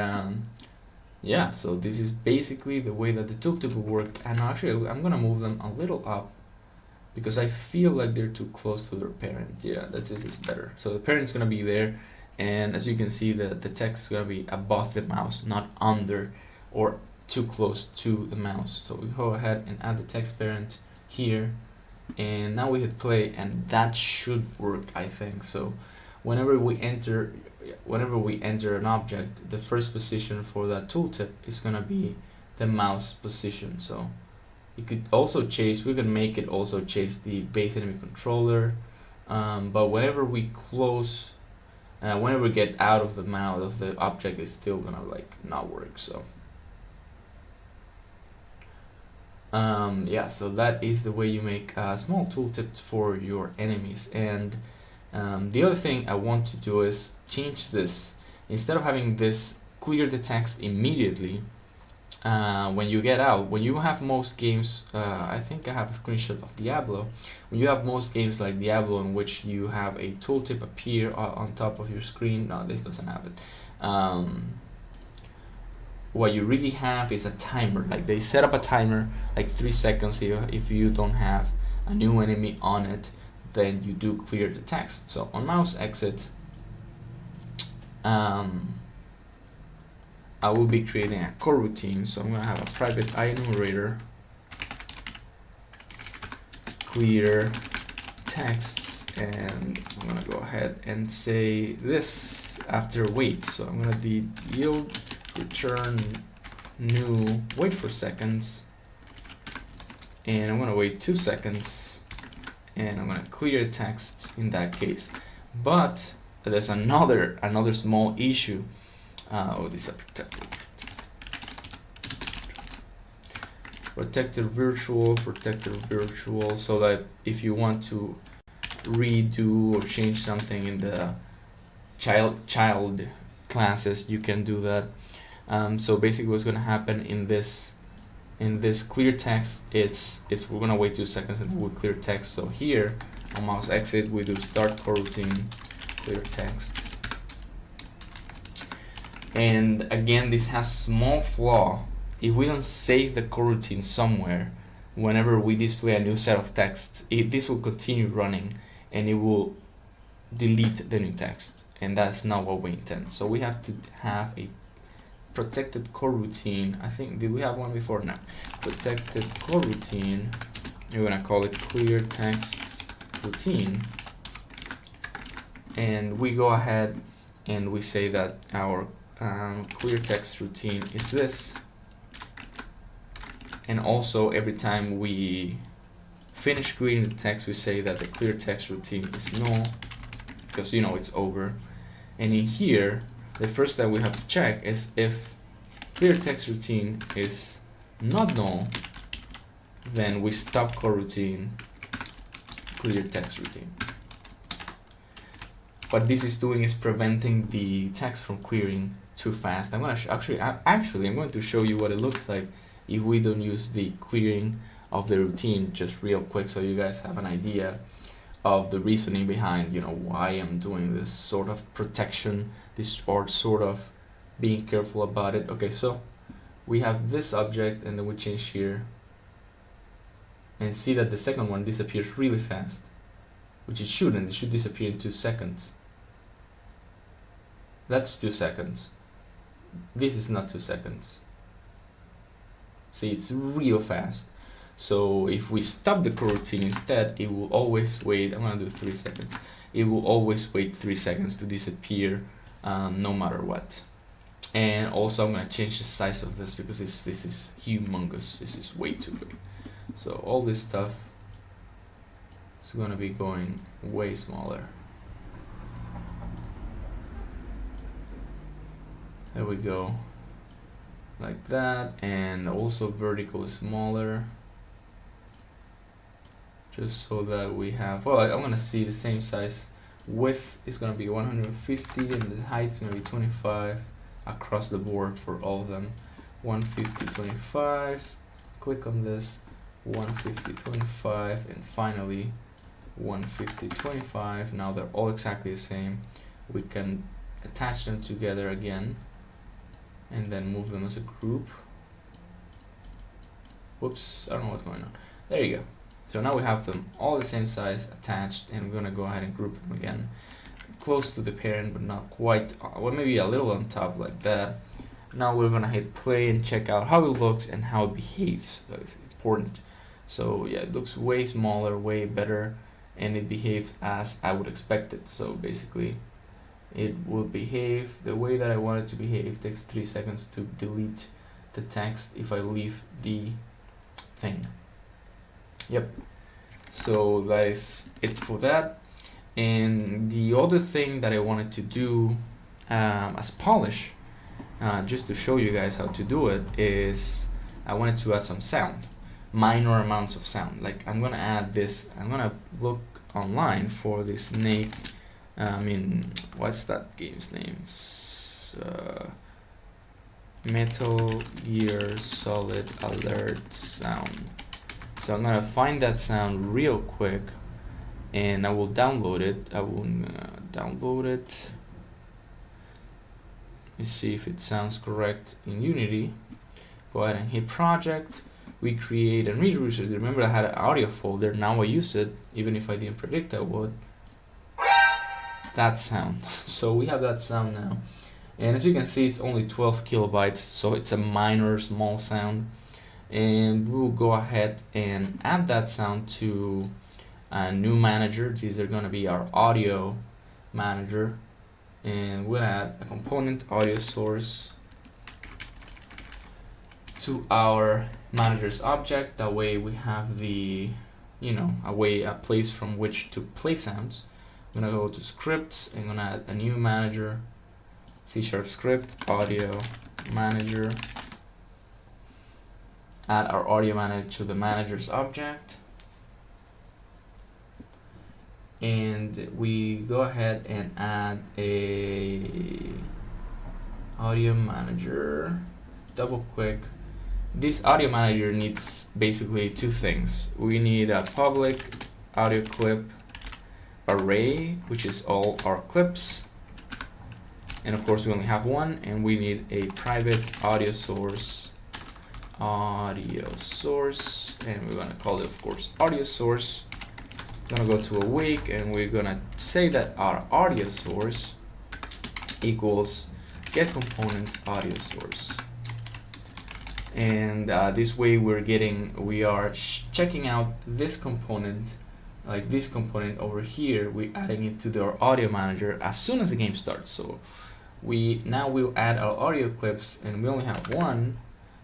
S1: yeah, so this is basically the way that the tooltip will work. And actually I'm gonna move them a little up because I feel like they're too close to their parent. Yeah, this is better. So the parent's gonna be there, and as you can see, the text is gonna be above the mouse, not under or too close to the mouse. So we go ahead and add the text parent here, and now we hit play, and that should work, I think. So whenever we enter an object, the first position for that tooltip is gonna be the mouse position. So you could also chase, we can make it also chase the base enemy controller, but whenever we close, whenever we get out of the mouse of the object, it's still gonna like not work. So yeah, so that is the way you make small tooltips for your enemies. And the other thing I want to do is change this. Instead of having this clear the text immediately when you get out, when you have most games, I think I have a screenshot of Diablo, when you have most games like Diablo in which you have a tooltip appear on top of your screen. No, this doesn't have it. What you really have is a timer. Like they set up a timer like 3 seconds. If you don't have a new enemy on it, then you do clear the text. So on mouse exit, I will be creating a coroutine. So I'm gonna have a private enumerator clear texts, and I'm gonna go ahead and say this after wait. So I'm gonna do yield return new wait for seconds, and I'm gonna wait 2 seconds, and I'm gonna clear texts in that case. But there's another small issue. Oh, these are protected virtual, so that if you want to redo or change something in the child classes, you can do that. So basically what's going to happen in this clear text, it's we're going to wait 2 seconds and we'll clear text. So here on mouse exit, we do start coroutine clear texts. And again, this has small flaw. If we don't save the coroutine somewhere, whenever we display a new set of texts, this will continue running and it will delete the new text, and that's not what we intend. So we have to have a protected coroutine. I think, did we have one before? No. Protected coroutine, we're gonna call it clear texts routine, and we go ahead and we say that our clear text routine is this. And also every time we finish clearing the text, we say that the clear text routine is null, because you know it's over. And in here, the first step we have to check is if clear text routine is not null, then we stop coroutine clear text routine. What this is doing is preventing the text from clearing too fast. I'm gonna I'm going to show you what it looks like if we don't use the clearing of the routine just real quick, so you guys have an idea of the reasoning behind, you know, why I'm doing this sort of protection, this or sort of being careful about it. Okay, so we have this object, and then we change here and see that the second one disappears really fast, which it shouldn't. It should disappear in 2 seconds. That's 2 seconds. This is not 2 seconds. See, it's real fast. So if we stop the coroutine instead, it will always wait. I'm gonna do 3 seconds. It will always wait 3 seconds to disappear, no matter what. And also I'm gonna change the size of this because this is humongous. This is way too big. So all this stuff is gonna be going way smaller. There we go. Like that, and also vertical is smaller, just so that we have, well, I'm gonna see the same size. Width is gonna be 150 and the height is gonna be 25 across the board for all of them. 150.25, click on this, 150.25, and finally 150.25. Now they're all exactly the same. We can attach them together again and then move them as a group. Whoops, I don't know what's going on. There you go. So now we have them all the same size attached, and we're gonna go ahead and group them again, close to the parent but not quite, well, maybe a little on top like that. Now we're gonna hit play and check out how it looks and how it behaves. That's important. So yeah, it looks way smaller, way better, and it behaves as I would expect it. So basically it will behave the way that I want it to behave. It takes 3 seconds to delete the text if I leave the thing. Yep, so that is it for that. And the other thing that I wanted to do as polish, just to show you guys how to do it, is I wanted to add some sound, minor amounts of sound. Like I'm gonna add this, I'm gonna look online for this snake, what's that game's name? Metal Gear Solid Alert sound. So I'm gonna find that sound real quick and I will download it. I will download it. Let's see if it sounds correct in Unity. Go ahead and hit project. We create and reuse it. Remember I had an audio folder, now I use it, even if I didn't predict I would. That sound. So we have that sound now. And as you can see, it's only 12 kilobytes, so it's a minor, small sound. And we will go ahead and add that sound to a new manager. These are going to be our audio manager. And we'll add a component audio source to our manager's object. That way we have the, a place from which to play sounds. I'm going to go to scripts and I'm going to add a new manager. C# script audio manager, add our audio manager to the manager's object, and we go ahead and add a audio manager, double click. This audio manager needs basically two things. We need a public audio clip array, which is all our clips. And of course we only have one, and we need a private audio source, and we're gonna call it, of course, audio source. We're gonna go to awake, and we're gonna say that our audio source equals get component audio source. And this way we are checking out this component, like this component over here. We're adding it to our audio manager as soon as the game starts. So we'll add our audio clips, and we only have one,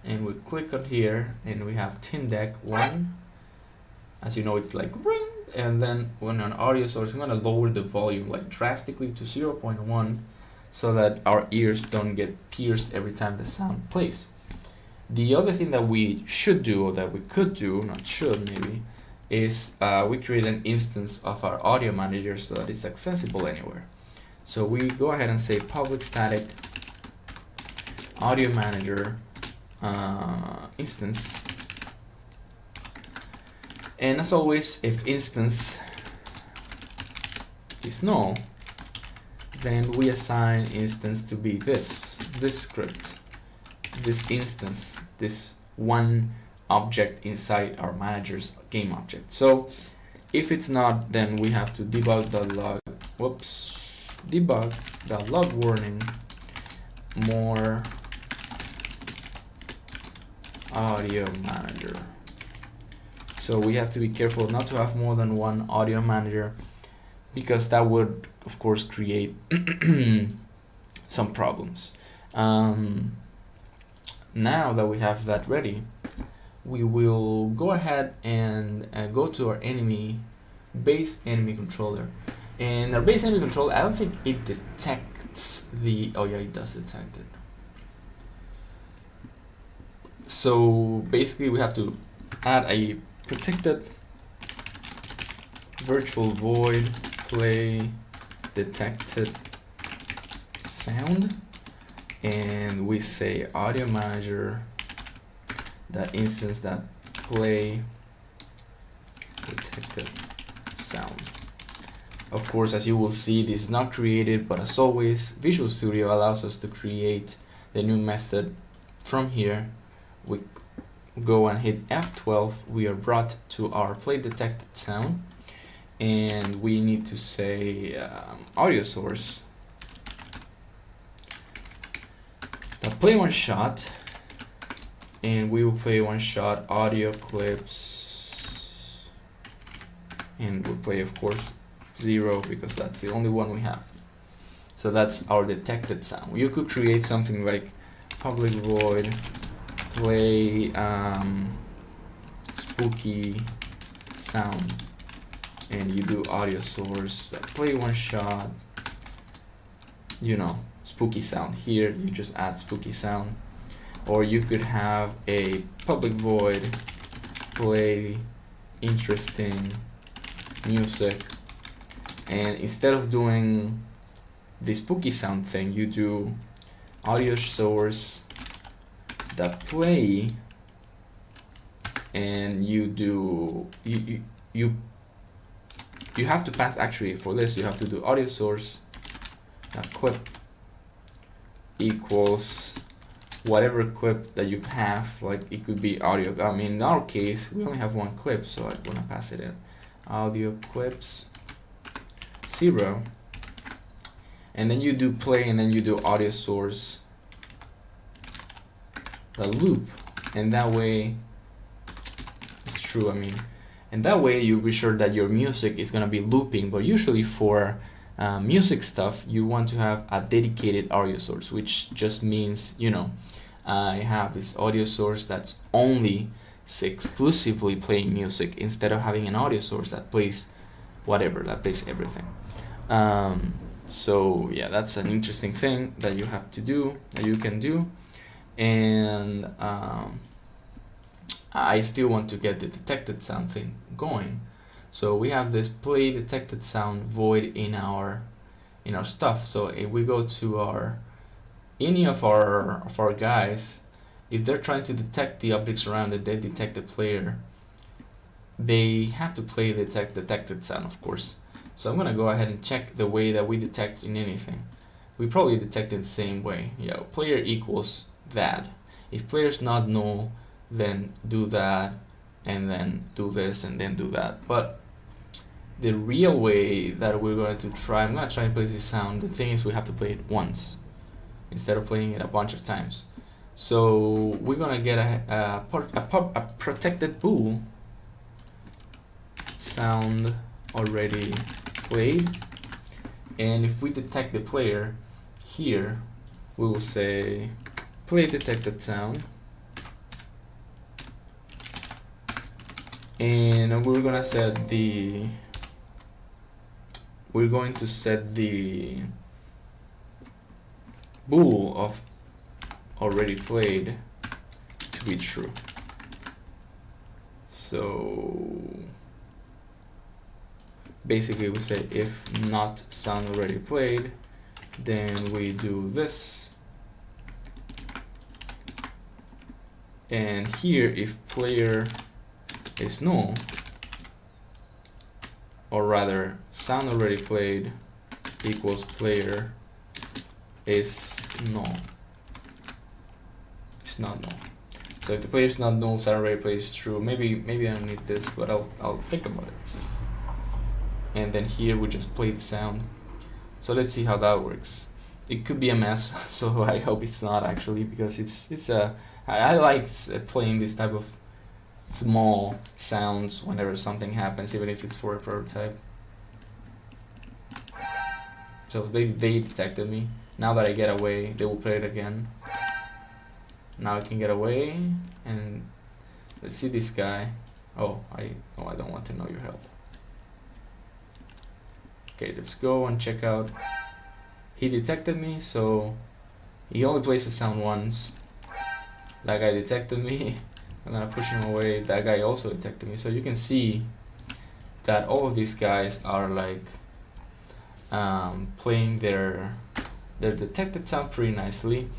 S1: and we click on here and we have Tindeck 1. As you know, it's like ring, and then when on audio source I'm gonna lower the volume like drastically to 0.1 so that our ears don't get pierced every time the sound plays. The other thing that we should do, or that we could do, not should maybe, is we create an instance of our audio manager so that it's accessible anywhere. So we go ahead and say public static audio manager instance. And as always, if instance is null, then we assign instance to be this script, this instance, this one object inside our manager's game object. So if it's not, then we have to debug.log, debug.log warning, more audio manager. So we have to be careful not to have more than one audio manager, because that would of course create some problems. Now that we have that ready, we will go ahead and go to our base enemy controller. And our base enemy controller, I don't think it detects the, oh yeah, it does detect it. So basically we have to add a protected virtual void play detected sound, and we say audio manager that instance that play detected sound. Of course, as you will see, this is not created, but as always, Visual Studio allows us to create the new method from here. We go and hit F12, we are brought to our play detected sound, and we need to say audio source that play one shot, and we will play one shot audio clips, and we'll play, of course, 0 because that's the only one we have. So that's our detected sound. You could create something like public void play spooky sound, and you do audio source that play one shot, you know, spooky sound. Here you just add spooky sound, or you could have a public void play interesting music, and instead of doing the spooky sound thing, you do audio source that play, and you do you have to pass, actually for this you have to do audio source that clip equals whatever clip that you have, like it could be audio. I mean, in our case we only have one clip, so I'm gonna pass it in audio clips 0, and then you do play, and then you do audio source the loop, and that way it's true, I mean, and that way you'll be sure that your music is gonna be looping. But usually for music stuff you want to have a dedicated audio source, which just means, you know, I have this audio source that's only exclusively playing music, instead of having an audio source that plays whatever, that plays everything. So yeah, that's an interesting thing that you have to do, that you can do. And I still want to get the detected sound thing going, so we have this play detected sound void in our stuff. So if we go to any of our guys, if they're trying to detect the objects around it, they detect the player, they have to play detected sound, of course. So I'm gonna go ahead and check the way that we detect in anything. We probably detect it the same way. Yeah, player equals that. If player's not null, then do that, and then do this, and then do that. But the real way that we're going to try, I'm not trying to play this sound, the thing is we have to play it once instead of playing it a bunch of times. So we're gonna get a protected bool sound already played, and if we detect the player here, we will say play detected sound, and we're going to set the bool of already played to be true. So basically we say if not sound already played, then we do this, and here if player is null, or rather sound already played equals player is null. It's not null. So if the player is not null, sound already played is true. Maybe I don't need this, but I'll think about it. And then here we just play the sound. So let's see how that works. It could be a mess, so I hope it's not actually, because I like playing this type of small sounds whenever something happens, even if it's for a prototype. So they detected me. Now that I get away, they will play it again. Now I can get away, and let's see this guy. Oh, I don't want to know your help. Okay, let's go and check out. He detected me, so he only plays the sound once. That guy detected me. I'm gonna push him away. That guy also detected me. So you can see that all of these guys are like playing their detected sound pretty nicely.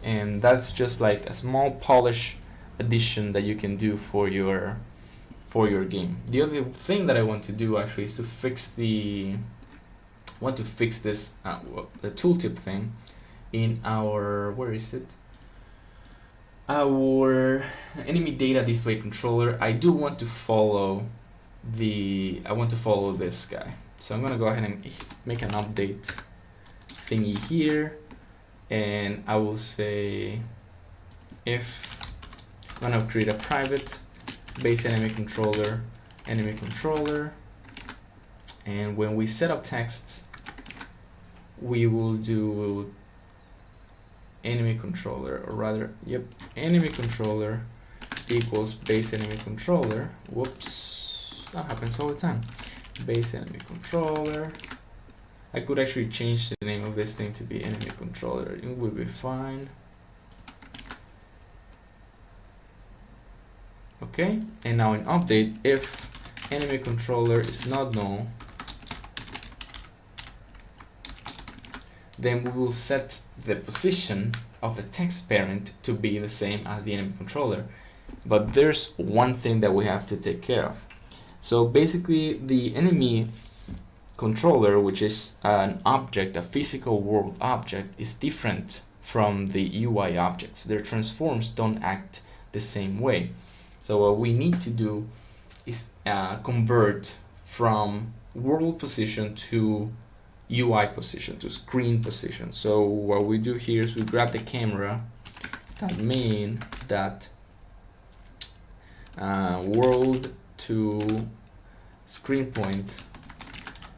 S1: and that's just like a small polish addition that you can do for your game. The other thing that I want to do actually is to fix this the tooltip thing in our, where is it, our enemy data display controller. I want to follow this guy, so I'm gonna go ahead and make an update thingy here, and I will say if I'm gonna create a private base enemy controller, and when we set up texts, we will do enemy controller, or rather, enemy controller equals base enemy controller. Whoops, that happens all the time. Base enemy controller. I could actually change the name of this thing to be enemy controller. It will be fine. Okay, and now in update, if enemy controller is not null, then we will set the position of the text parent to be the same as the enemy controller. But there's one thing that we have to take care of. So basically, the enemy controller, which is an object, a physical world object, is different from the UI objects. Their transforms don't act the same way. So what we need to do is convert from world position to UI position, to screen position. So what we do here is we grab the camera, that main, that world to screen point,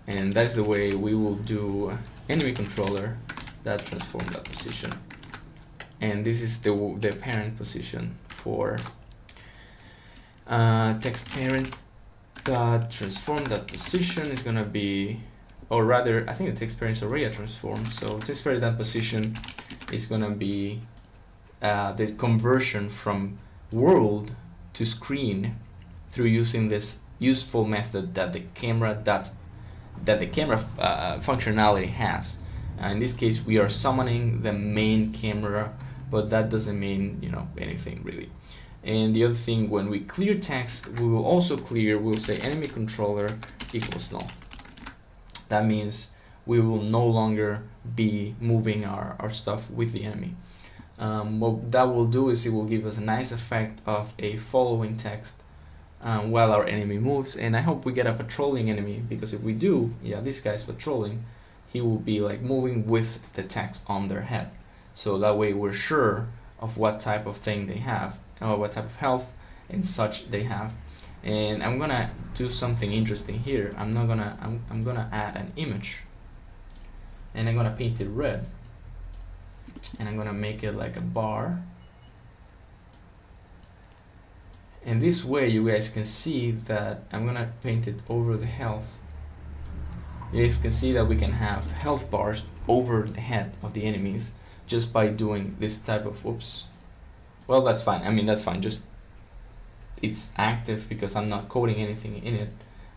S1: and that's the way we will do enemy controller that transform that position. And this is the parent position for text parent that transform that position is gonna be, or rather, I think the text parent is already a transform, so text parent that position is gonna be the conversion from world to screen through using this useful method that the camera functionality has. In this case, we are summoning the main camera, but that doesn't mean anything really. And the other thing, when we clear text, we'll say enemy controller equals null. That means we will no longer be moving our stuff with the enemy. What that will do is it will give us a nice effect of a following text while our enemy moves, and I hope we get a patrolling enemy, because if we do, this guy's patrolling, he will be like moving with the text on their head. So that way we're sure of what type of thing they have, or what type of health and such they have. And I'm gonna do something interesting here. I'm gonna add an image, and I'm gonna paint it red, and I'm gonna make it like a bar. And this way you guys can see that I'm gonna paint it over the health. You guys can see that we can have health bars over the head of the enemies just by doing this type of, well, that's fine. I mean, that's fine. Just it's active because I'm not coding anything in it,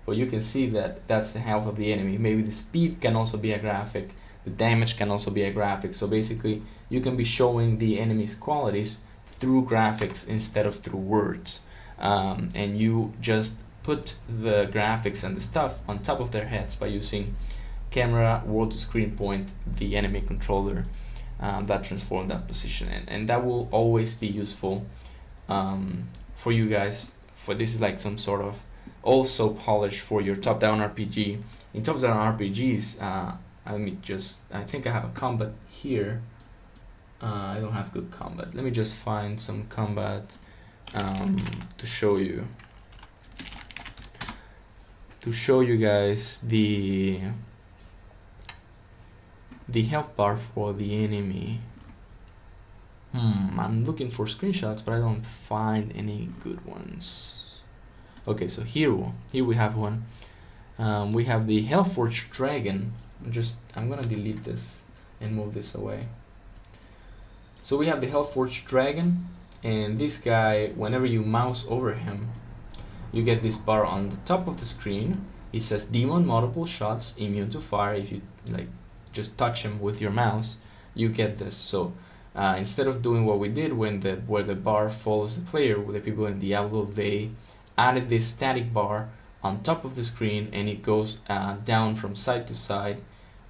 S1: but you can see that that's the health of the enemy. Maybe the speed can also be a graphic, the damage can also be a graphic. So basically you can be showing the enemy's qualities through graphics instead of through words, and you just put the graphics and the stuff on top of their heads by using camera, world to screen point, the enemy controller that transform that position, and that will always be useful for you guys. For this is like some sort of also polish for your top-down RPG. In top-down RPGs, I think I have a combat here. I don't have good combat. Let me just find some combat to show you guys the health bar for the enemy. I'm looking for screenshots, but I don't find any good ones. Okay, so here we have one. We have the Hellforged Dragon. I'm gonna delete this and move this away. So we have the Hellforged Dragon, and this guy, whenever you mouse over him, you get this bar on the top of the screen. It says demon, multiple shots, immune to fire. If you just touch him with your mouse, you get this. So Instead of doing what we did where the bar follows the player, with the people in Diablo, they added this static bar on top of the screen, and it goes down from side to side,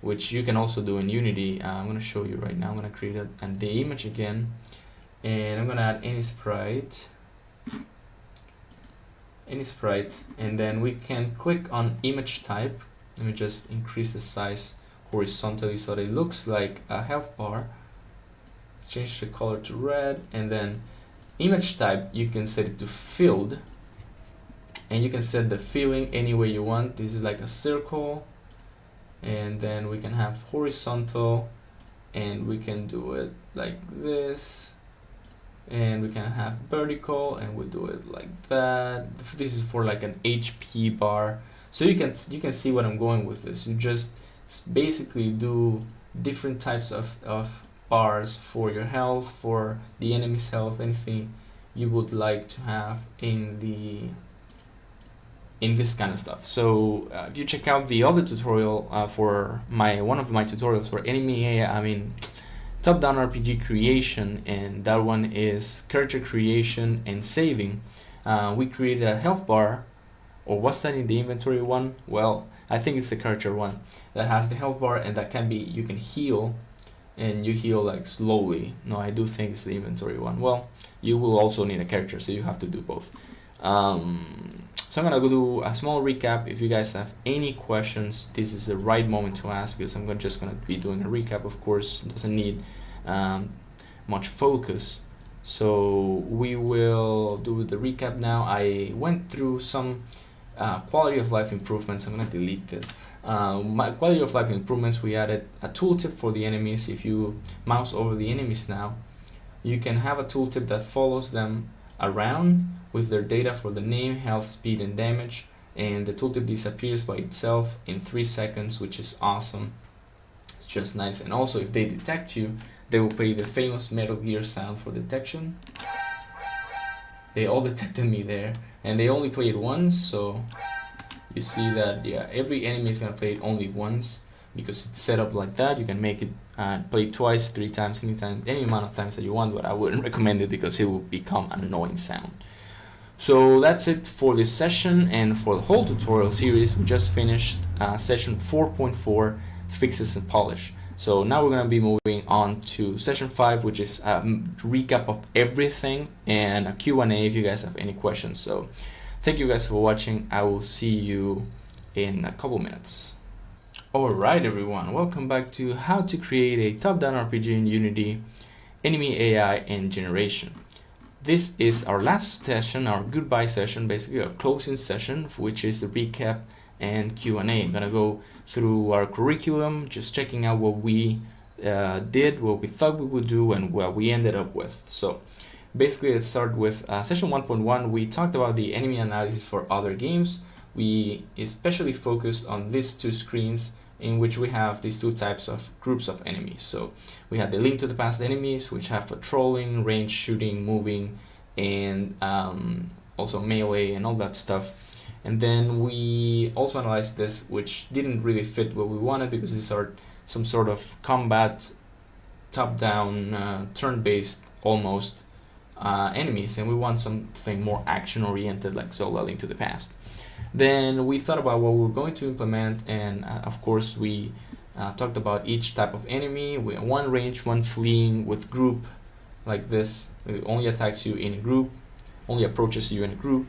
S1: which you can also do in Unity. I'm going to show you right now. I'm going to create the image again, and I'm going to add any sprite, and then we can click on image type. Let me just increase the size horizontally so that it looks like a health bar. Change the color to red, and then image type, you can set it to filled, and you can set the filling any way you want. This is like a circle, and then we can have horizontal, and we can do it like this, and we can have vertical, and we do it like that. This is for like an HP bar, so you can see what I'm going with this. You just basically do different types of bars for your health, for the enemy's health, anything you would like to have in this kind of stuff. So if you check out the other tutorial for one of my tutorials for top-down RPG creation, and that one is character creation and saving, we created a health bar. Or was that in the inventory one? Well, I think it's the character one that has the health bar, and that can be, you can heal, and you heal like slowly. No, I do think it's the inventory one. Well, you will also need a character, so you have to do both. So I'm gonna go do a small recap. If you guys have any questions, this is the right moment to ask, because I'm just gonna be doing a recap. Of course, it doesn't need much focus. So we will do the recap now. I went through some quality of life improvements. I'm gonna delete this. My quality of life improvements, we added a tooltip for the enemies. If you mouse over the enemies now, you can have a tooltip that follows them around with their data for the name, health, speed, and damage, and the tooltip disappears by itself in 3 seconds, which is awesome. It's just nice. And also, if they detect you, they will play the famous Metal Gear sound for detection. They all detected me there, and they only play it once, so you see that, yeah, every enemy is gonna play it only once, because it's set up like that. You can make it play twice, 3 times, any amount of times that you want, but I wouldn't recommend it because it will become an annoying sound. So that's it for this session and for the whole tutorial series. We just finished session 4.4, fixes and polish. So now we're going to be moving on to session 5, which is a recap of everything and a Q&A if you guys have any questions. So thank you guys for watching. I will see you in a couple minutes. Alright everyone, welcome back to how to create a top-down RPG in Unity, enemy AI and generation. This is our last session, our goodbye session, basically our closing session, which is the recap and Q&A. I'm gonna go through our curriculum, just checking out what we did, what we thought we would do, and what we ended up with. So basically, let's start with session 1.1. We talked about the enemy analysis for other games. We especially focused on these 2 screens in which we have these 2 types of groups of enemies. So we have the link to the past enemies, which have patrolling, range shooting, moving, and also melee and all that stuff. And then we also analyzed this, which didn't really fit what we wanted, because these are some sort of combat, top-down, turn-based almost enemies, and we want something more action-oriented, like Zelda: Link to the Past. Then we thought about what we were going to implement, and of course we talked about each type of enemy. We have 1 range, 1 fleeing with group, like this. It only attacks you in a group, only approaches you in a group.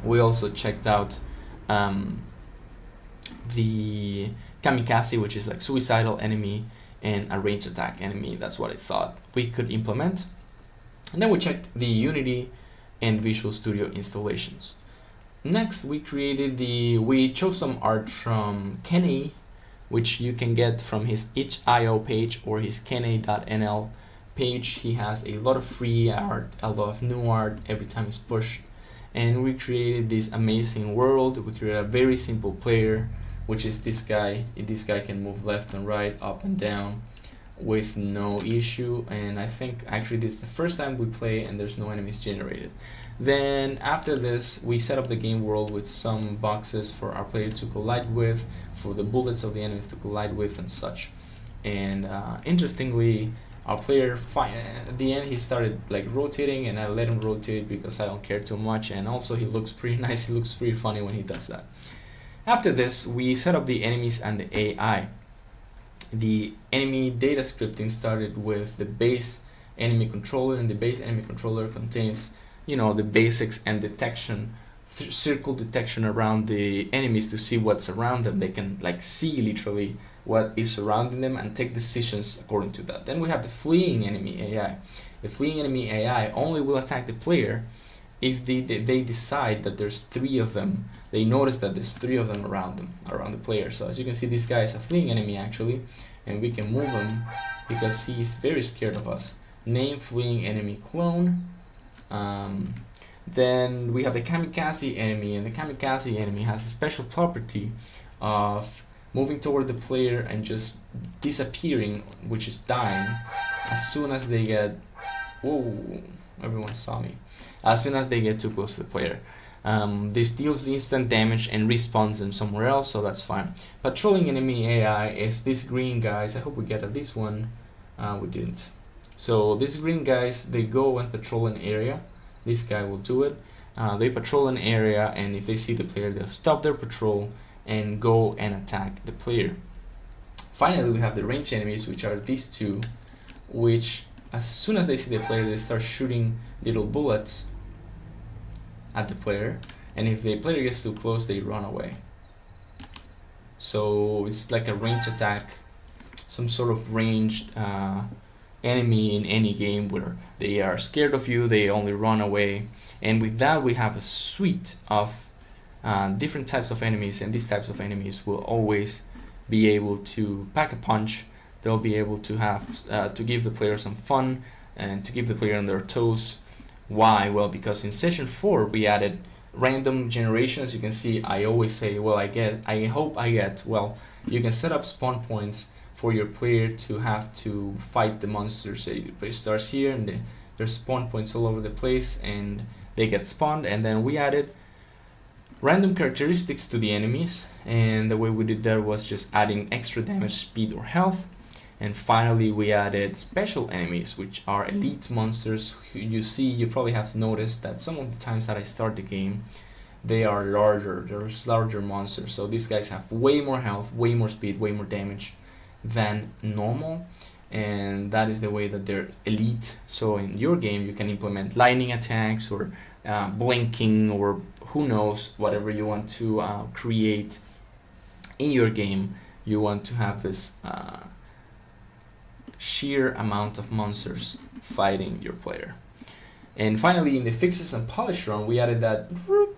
S1: We also checked out the kamikaze, which is like suicidal enemy, and a ranged attack enemy. That's what I thought we could implement. And then we checked the Unity and Visual Studio installations. Next, we chose some art from Kenny, which you can get from his itch.io page or his kenny.nl page. He has a lot of free art, a lot of new art every time it's pushed. And we created this amazing world. We created a very simple player, which is this guy. This guy can move left and right, up and down with no issue. And I think actually this is the first time we play and there's no enemies generated. Then after this, we set up the game world with some boxes for our player to collide with, for the bullets of the enemies to collide with and such. And interestingly, our player at the end he started like rotating, and I let him rotate because I don't care too much, and also he looks pretty nice, he looks pretty funny when he does that. After this, we set up the enemies and the AI. The enemy data scripting started with the base enemy controller, and the base enemy controller contains, you know, the basics and detection, circle detection around the enemies to see what's around them. They can like see literally what is surrounding them and take decisions according to that. Then we have the fleeing enemy AI. The fleeing enemy AI only will attack the player if they decide that there's 3 of them. They notice that there's 3 of them around the player. So as you can see, this guy is a fleeing enemy actually, and we can move him because he's very scared of us. Name fleeing enemy clone. Then we have the kamikaze enemy, and the kamikaze enemy has a special property of moving toward the player and just disappearing, which is dying, as soon as they get... Whoa, everyone saw me. As soon as they get too close to the player. This deals instant damage and respawns them somewhere else, so that's fine. Patrolling enemy AI is these green guys. I hope we get at this one. We didn't. So these green guys, they go and patrol an area. This guy will do it. They patrol an area, and if they see the player, they'll stop their patrol and go and attack the player. Finally, we have the ranged enemies, which are these 2, which as soon as they see the player, they start shooting little bullets at the player, and if the player gets too close, they run away. So it's like a ranged attack, some sort of ranged enemy in any game where they are scared of you, they only run away. And with that, we have a suite of different types of enemies, and these types of enemies will always be able to pack a punch. They'll be able to have to give the player some fun and to keep the player on their toes. Why? Well, because in session 4 we added random generation. As you can see, I always say, well, I hope I get, well, you can set up spawn points for your player to have to fight the monsters. So your player starts here, and there's spawn points all over the place, and they get spawned. And then we added random characteristics to the enemies, and the way we did that was just adding extra damage, speed, or health. And finally, we added special enemies, which are elite monsters. You probably have noticed that some of the times that I start the game, they are larger. There's larger monsters. So these guys have way more health, way more speed, way more damage than normal. And that is the way that they're elite. So in your game, you can implement lightning attacks or blinking, or who knows, whatever you want to create in your game. You want to have this sheer amount of monsters fighting your player. And finally, in the fixes and polish run, we added that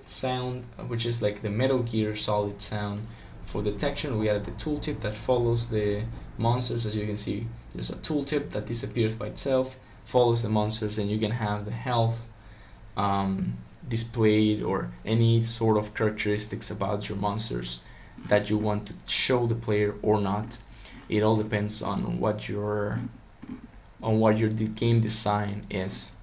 S1: sound, which is like the Metal Gear Solid sound. For detection, we added the tooltip that follows the monsters. As you can see, there's a tooltip that disappears by itself, follows the monsters, and you can have the health displayed, or any sort of characteristics about your monsters that you want to show the player or not. It all depends on what your game design is.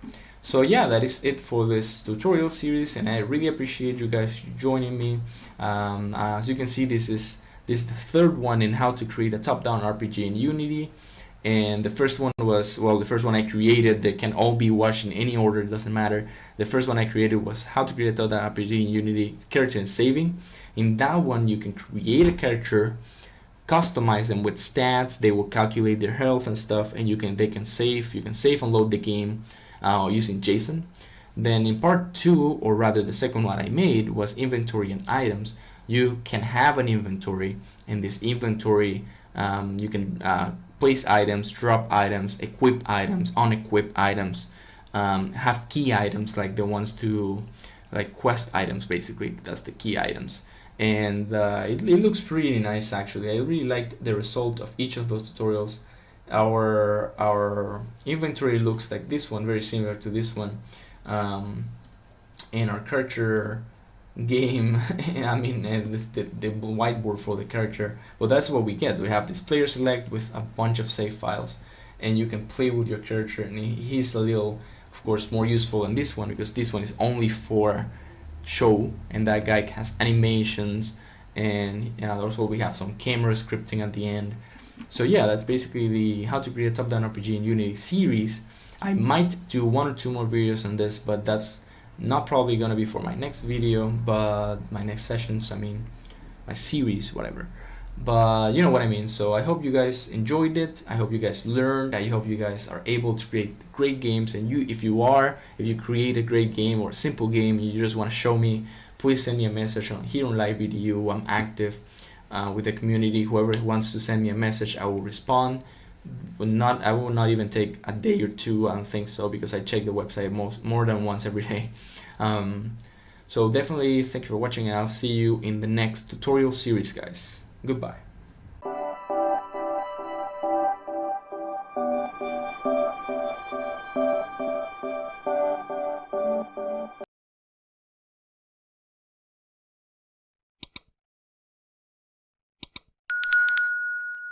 S1: So yeah, that is it for this tutorial series, and I really appreciate you guys joining me. As you can see, this is the third one in how to create a top-down RPG in Unity. And the first one was, well, the first one I created, they can all be watched in any order, it doesn't matter. The first one I created was how to create a top-down RPG in Unity, character and saving. In that one, you can create a character, customize them with stats, they will calculate their health and stuff, and you can save and load the game using JSON. Then in part 2, or rather the second one I made, was inventory and items. You can have an inventory, and this inventory you can place items, drop items, equip items, unequip items, have key items like the ones to, like quest items basically, that's the key items. And it looks pretty nice actually. I really liked the result of each of those tutorials. Our inventory looks like this one, very similar to this one. And our character game, I mean the whiteboard for the character, well, that's what we get. We have this player select with a bunch of save files, and you can play with your character, and he's a little, of course, more useful than this one, because this one is only for show, and that guy has animations, and also we have some camera scripting at the end. So yeah, that's basically the how to create a top-down RPG in Unity series. I might do 1 or 2 more videos on this, but that's not probably gonna be for my next video, but my next sessions, I mean, my series, whatever. But you know what I mean. So I hope you guys enjoyed it. I hope you guys learned. I hope you guys are able to create great games. And if you create a great game or a simple game, you just want to show me, please send me a message here on live video. I'm active with the community. Whoever wants to send me a message, I will respond. I will not even take a day or two. I don't think so, because I check the website more than once every day. So definitely thank you for watching, and I'll see you in the next tutorial series, guys. Goodbye.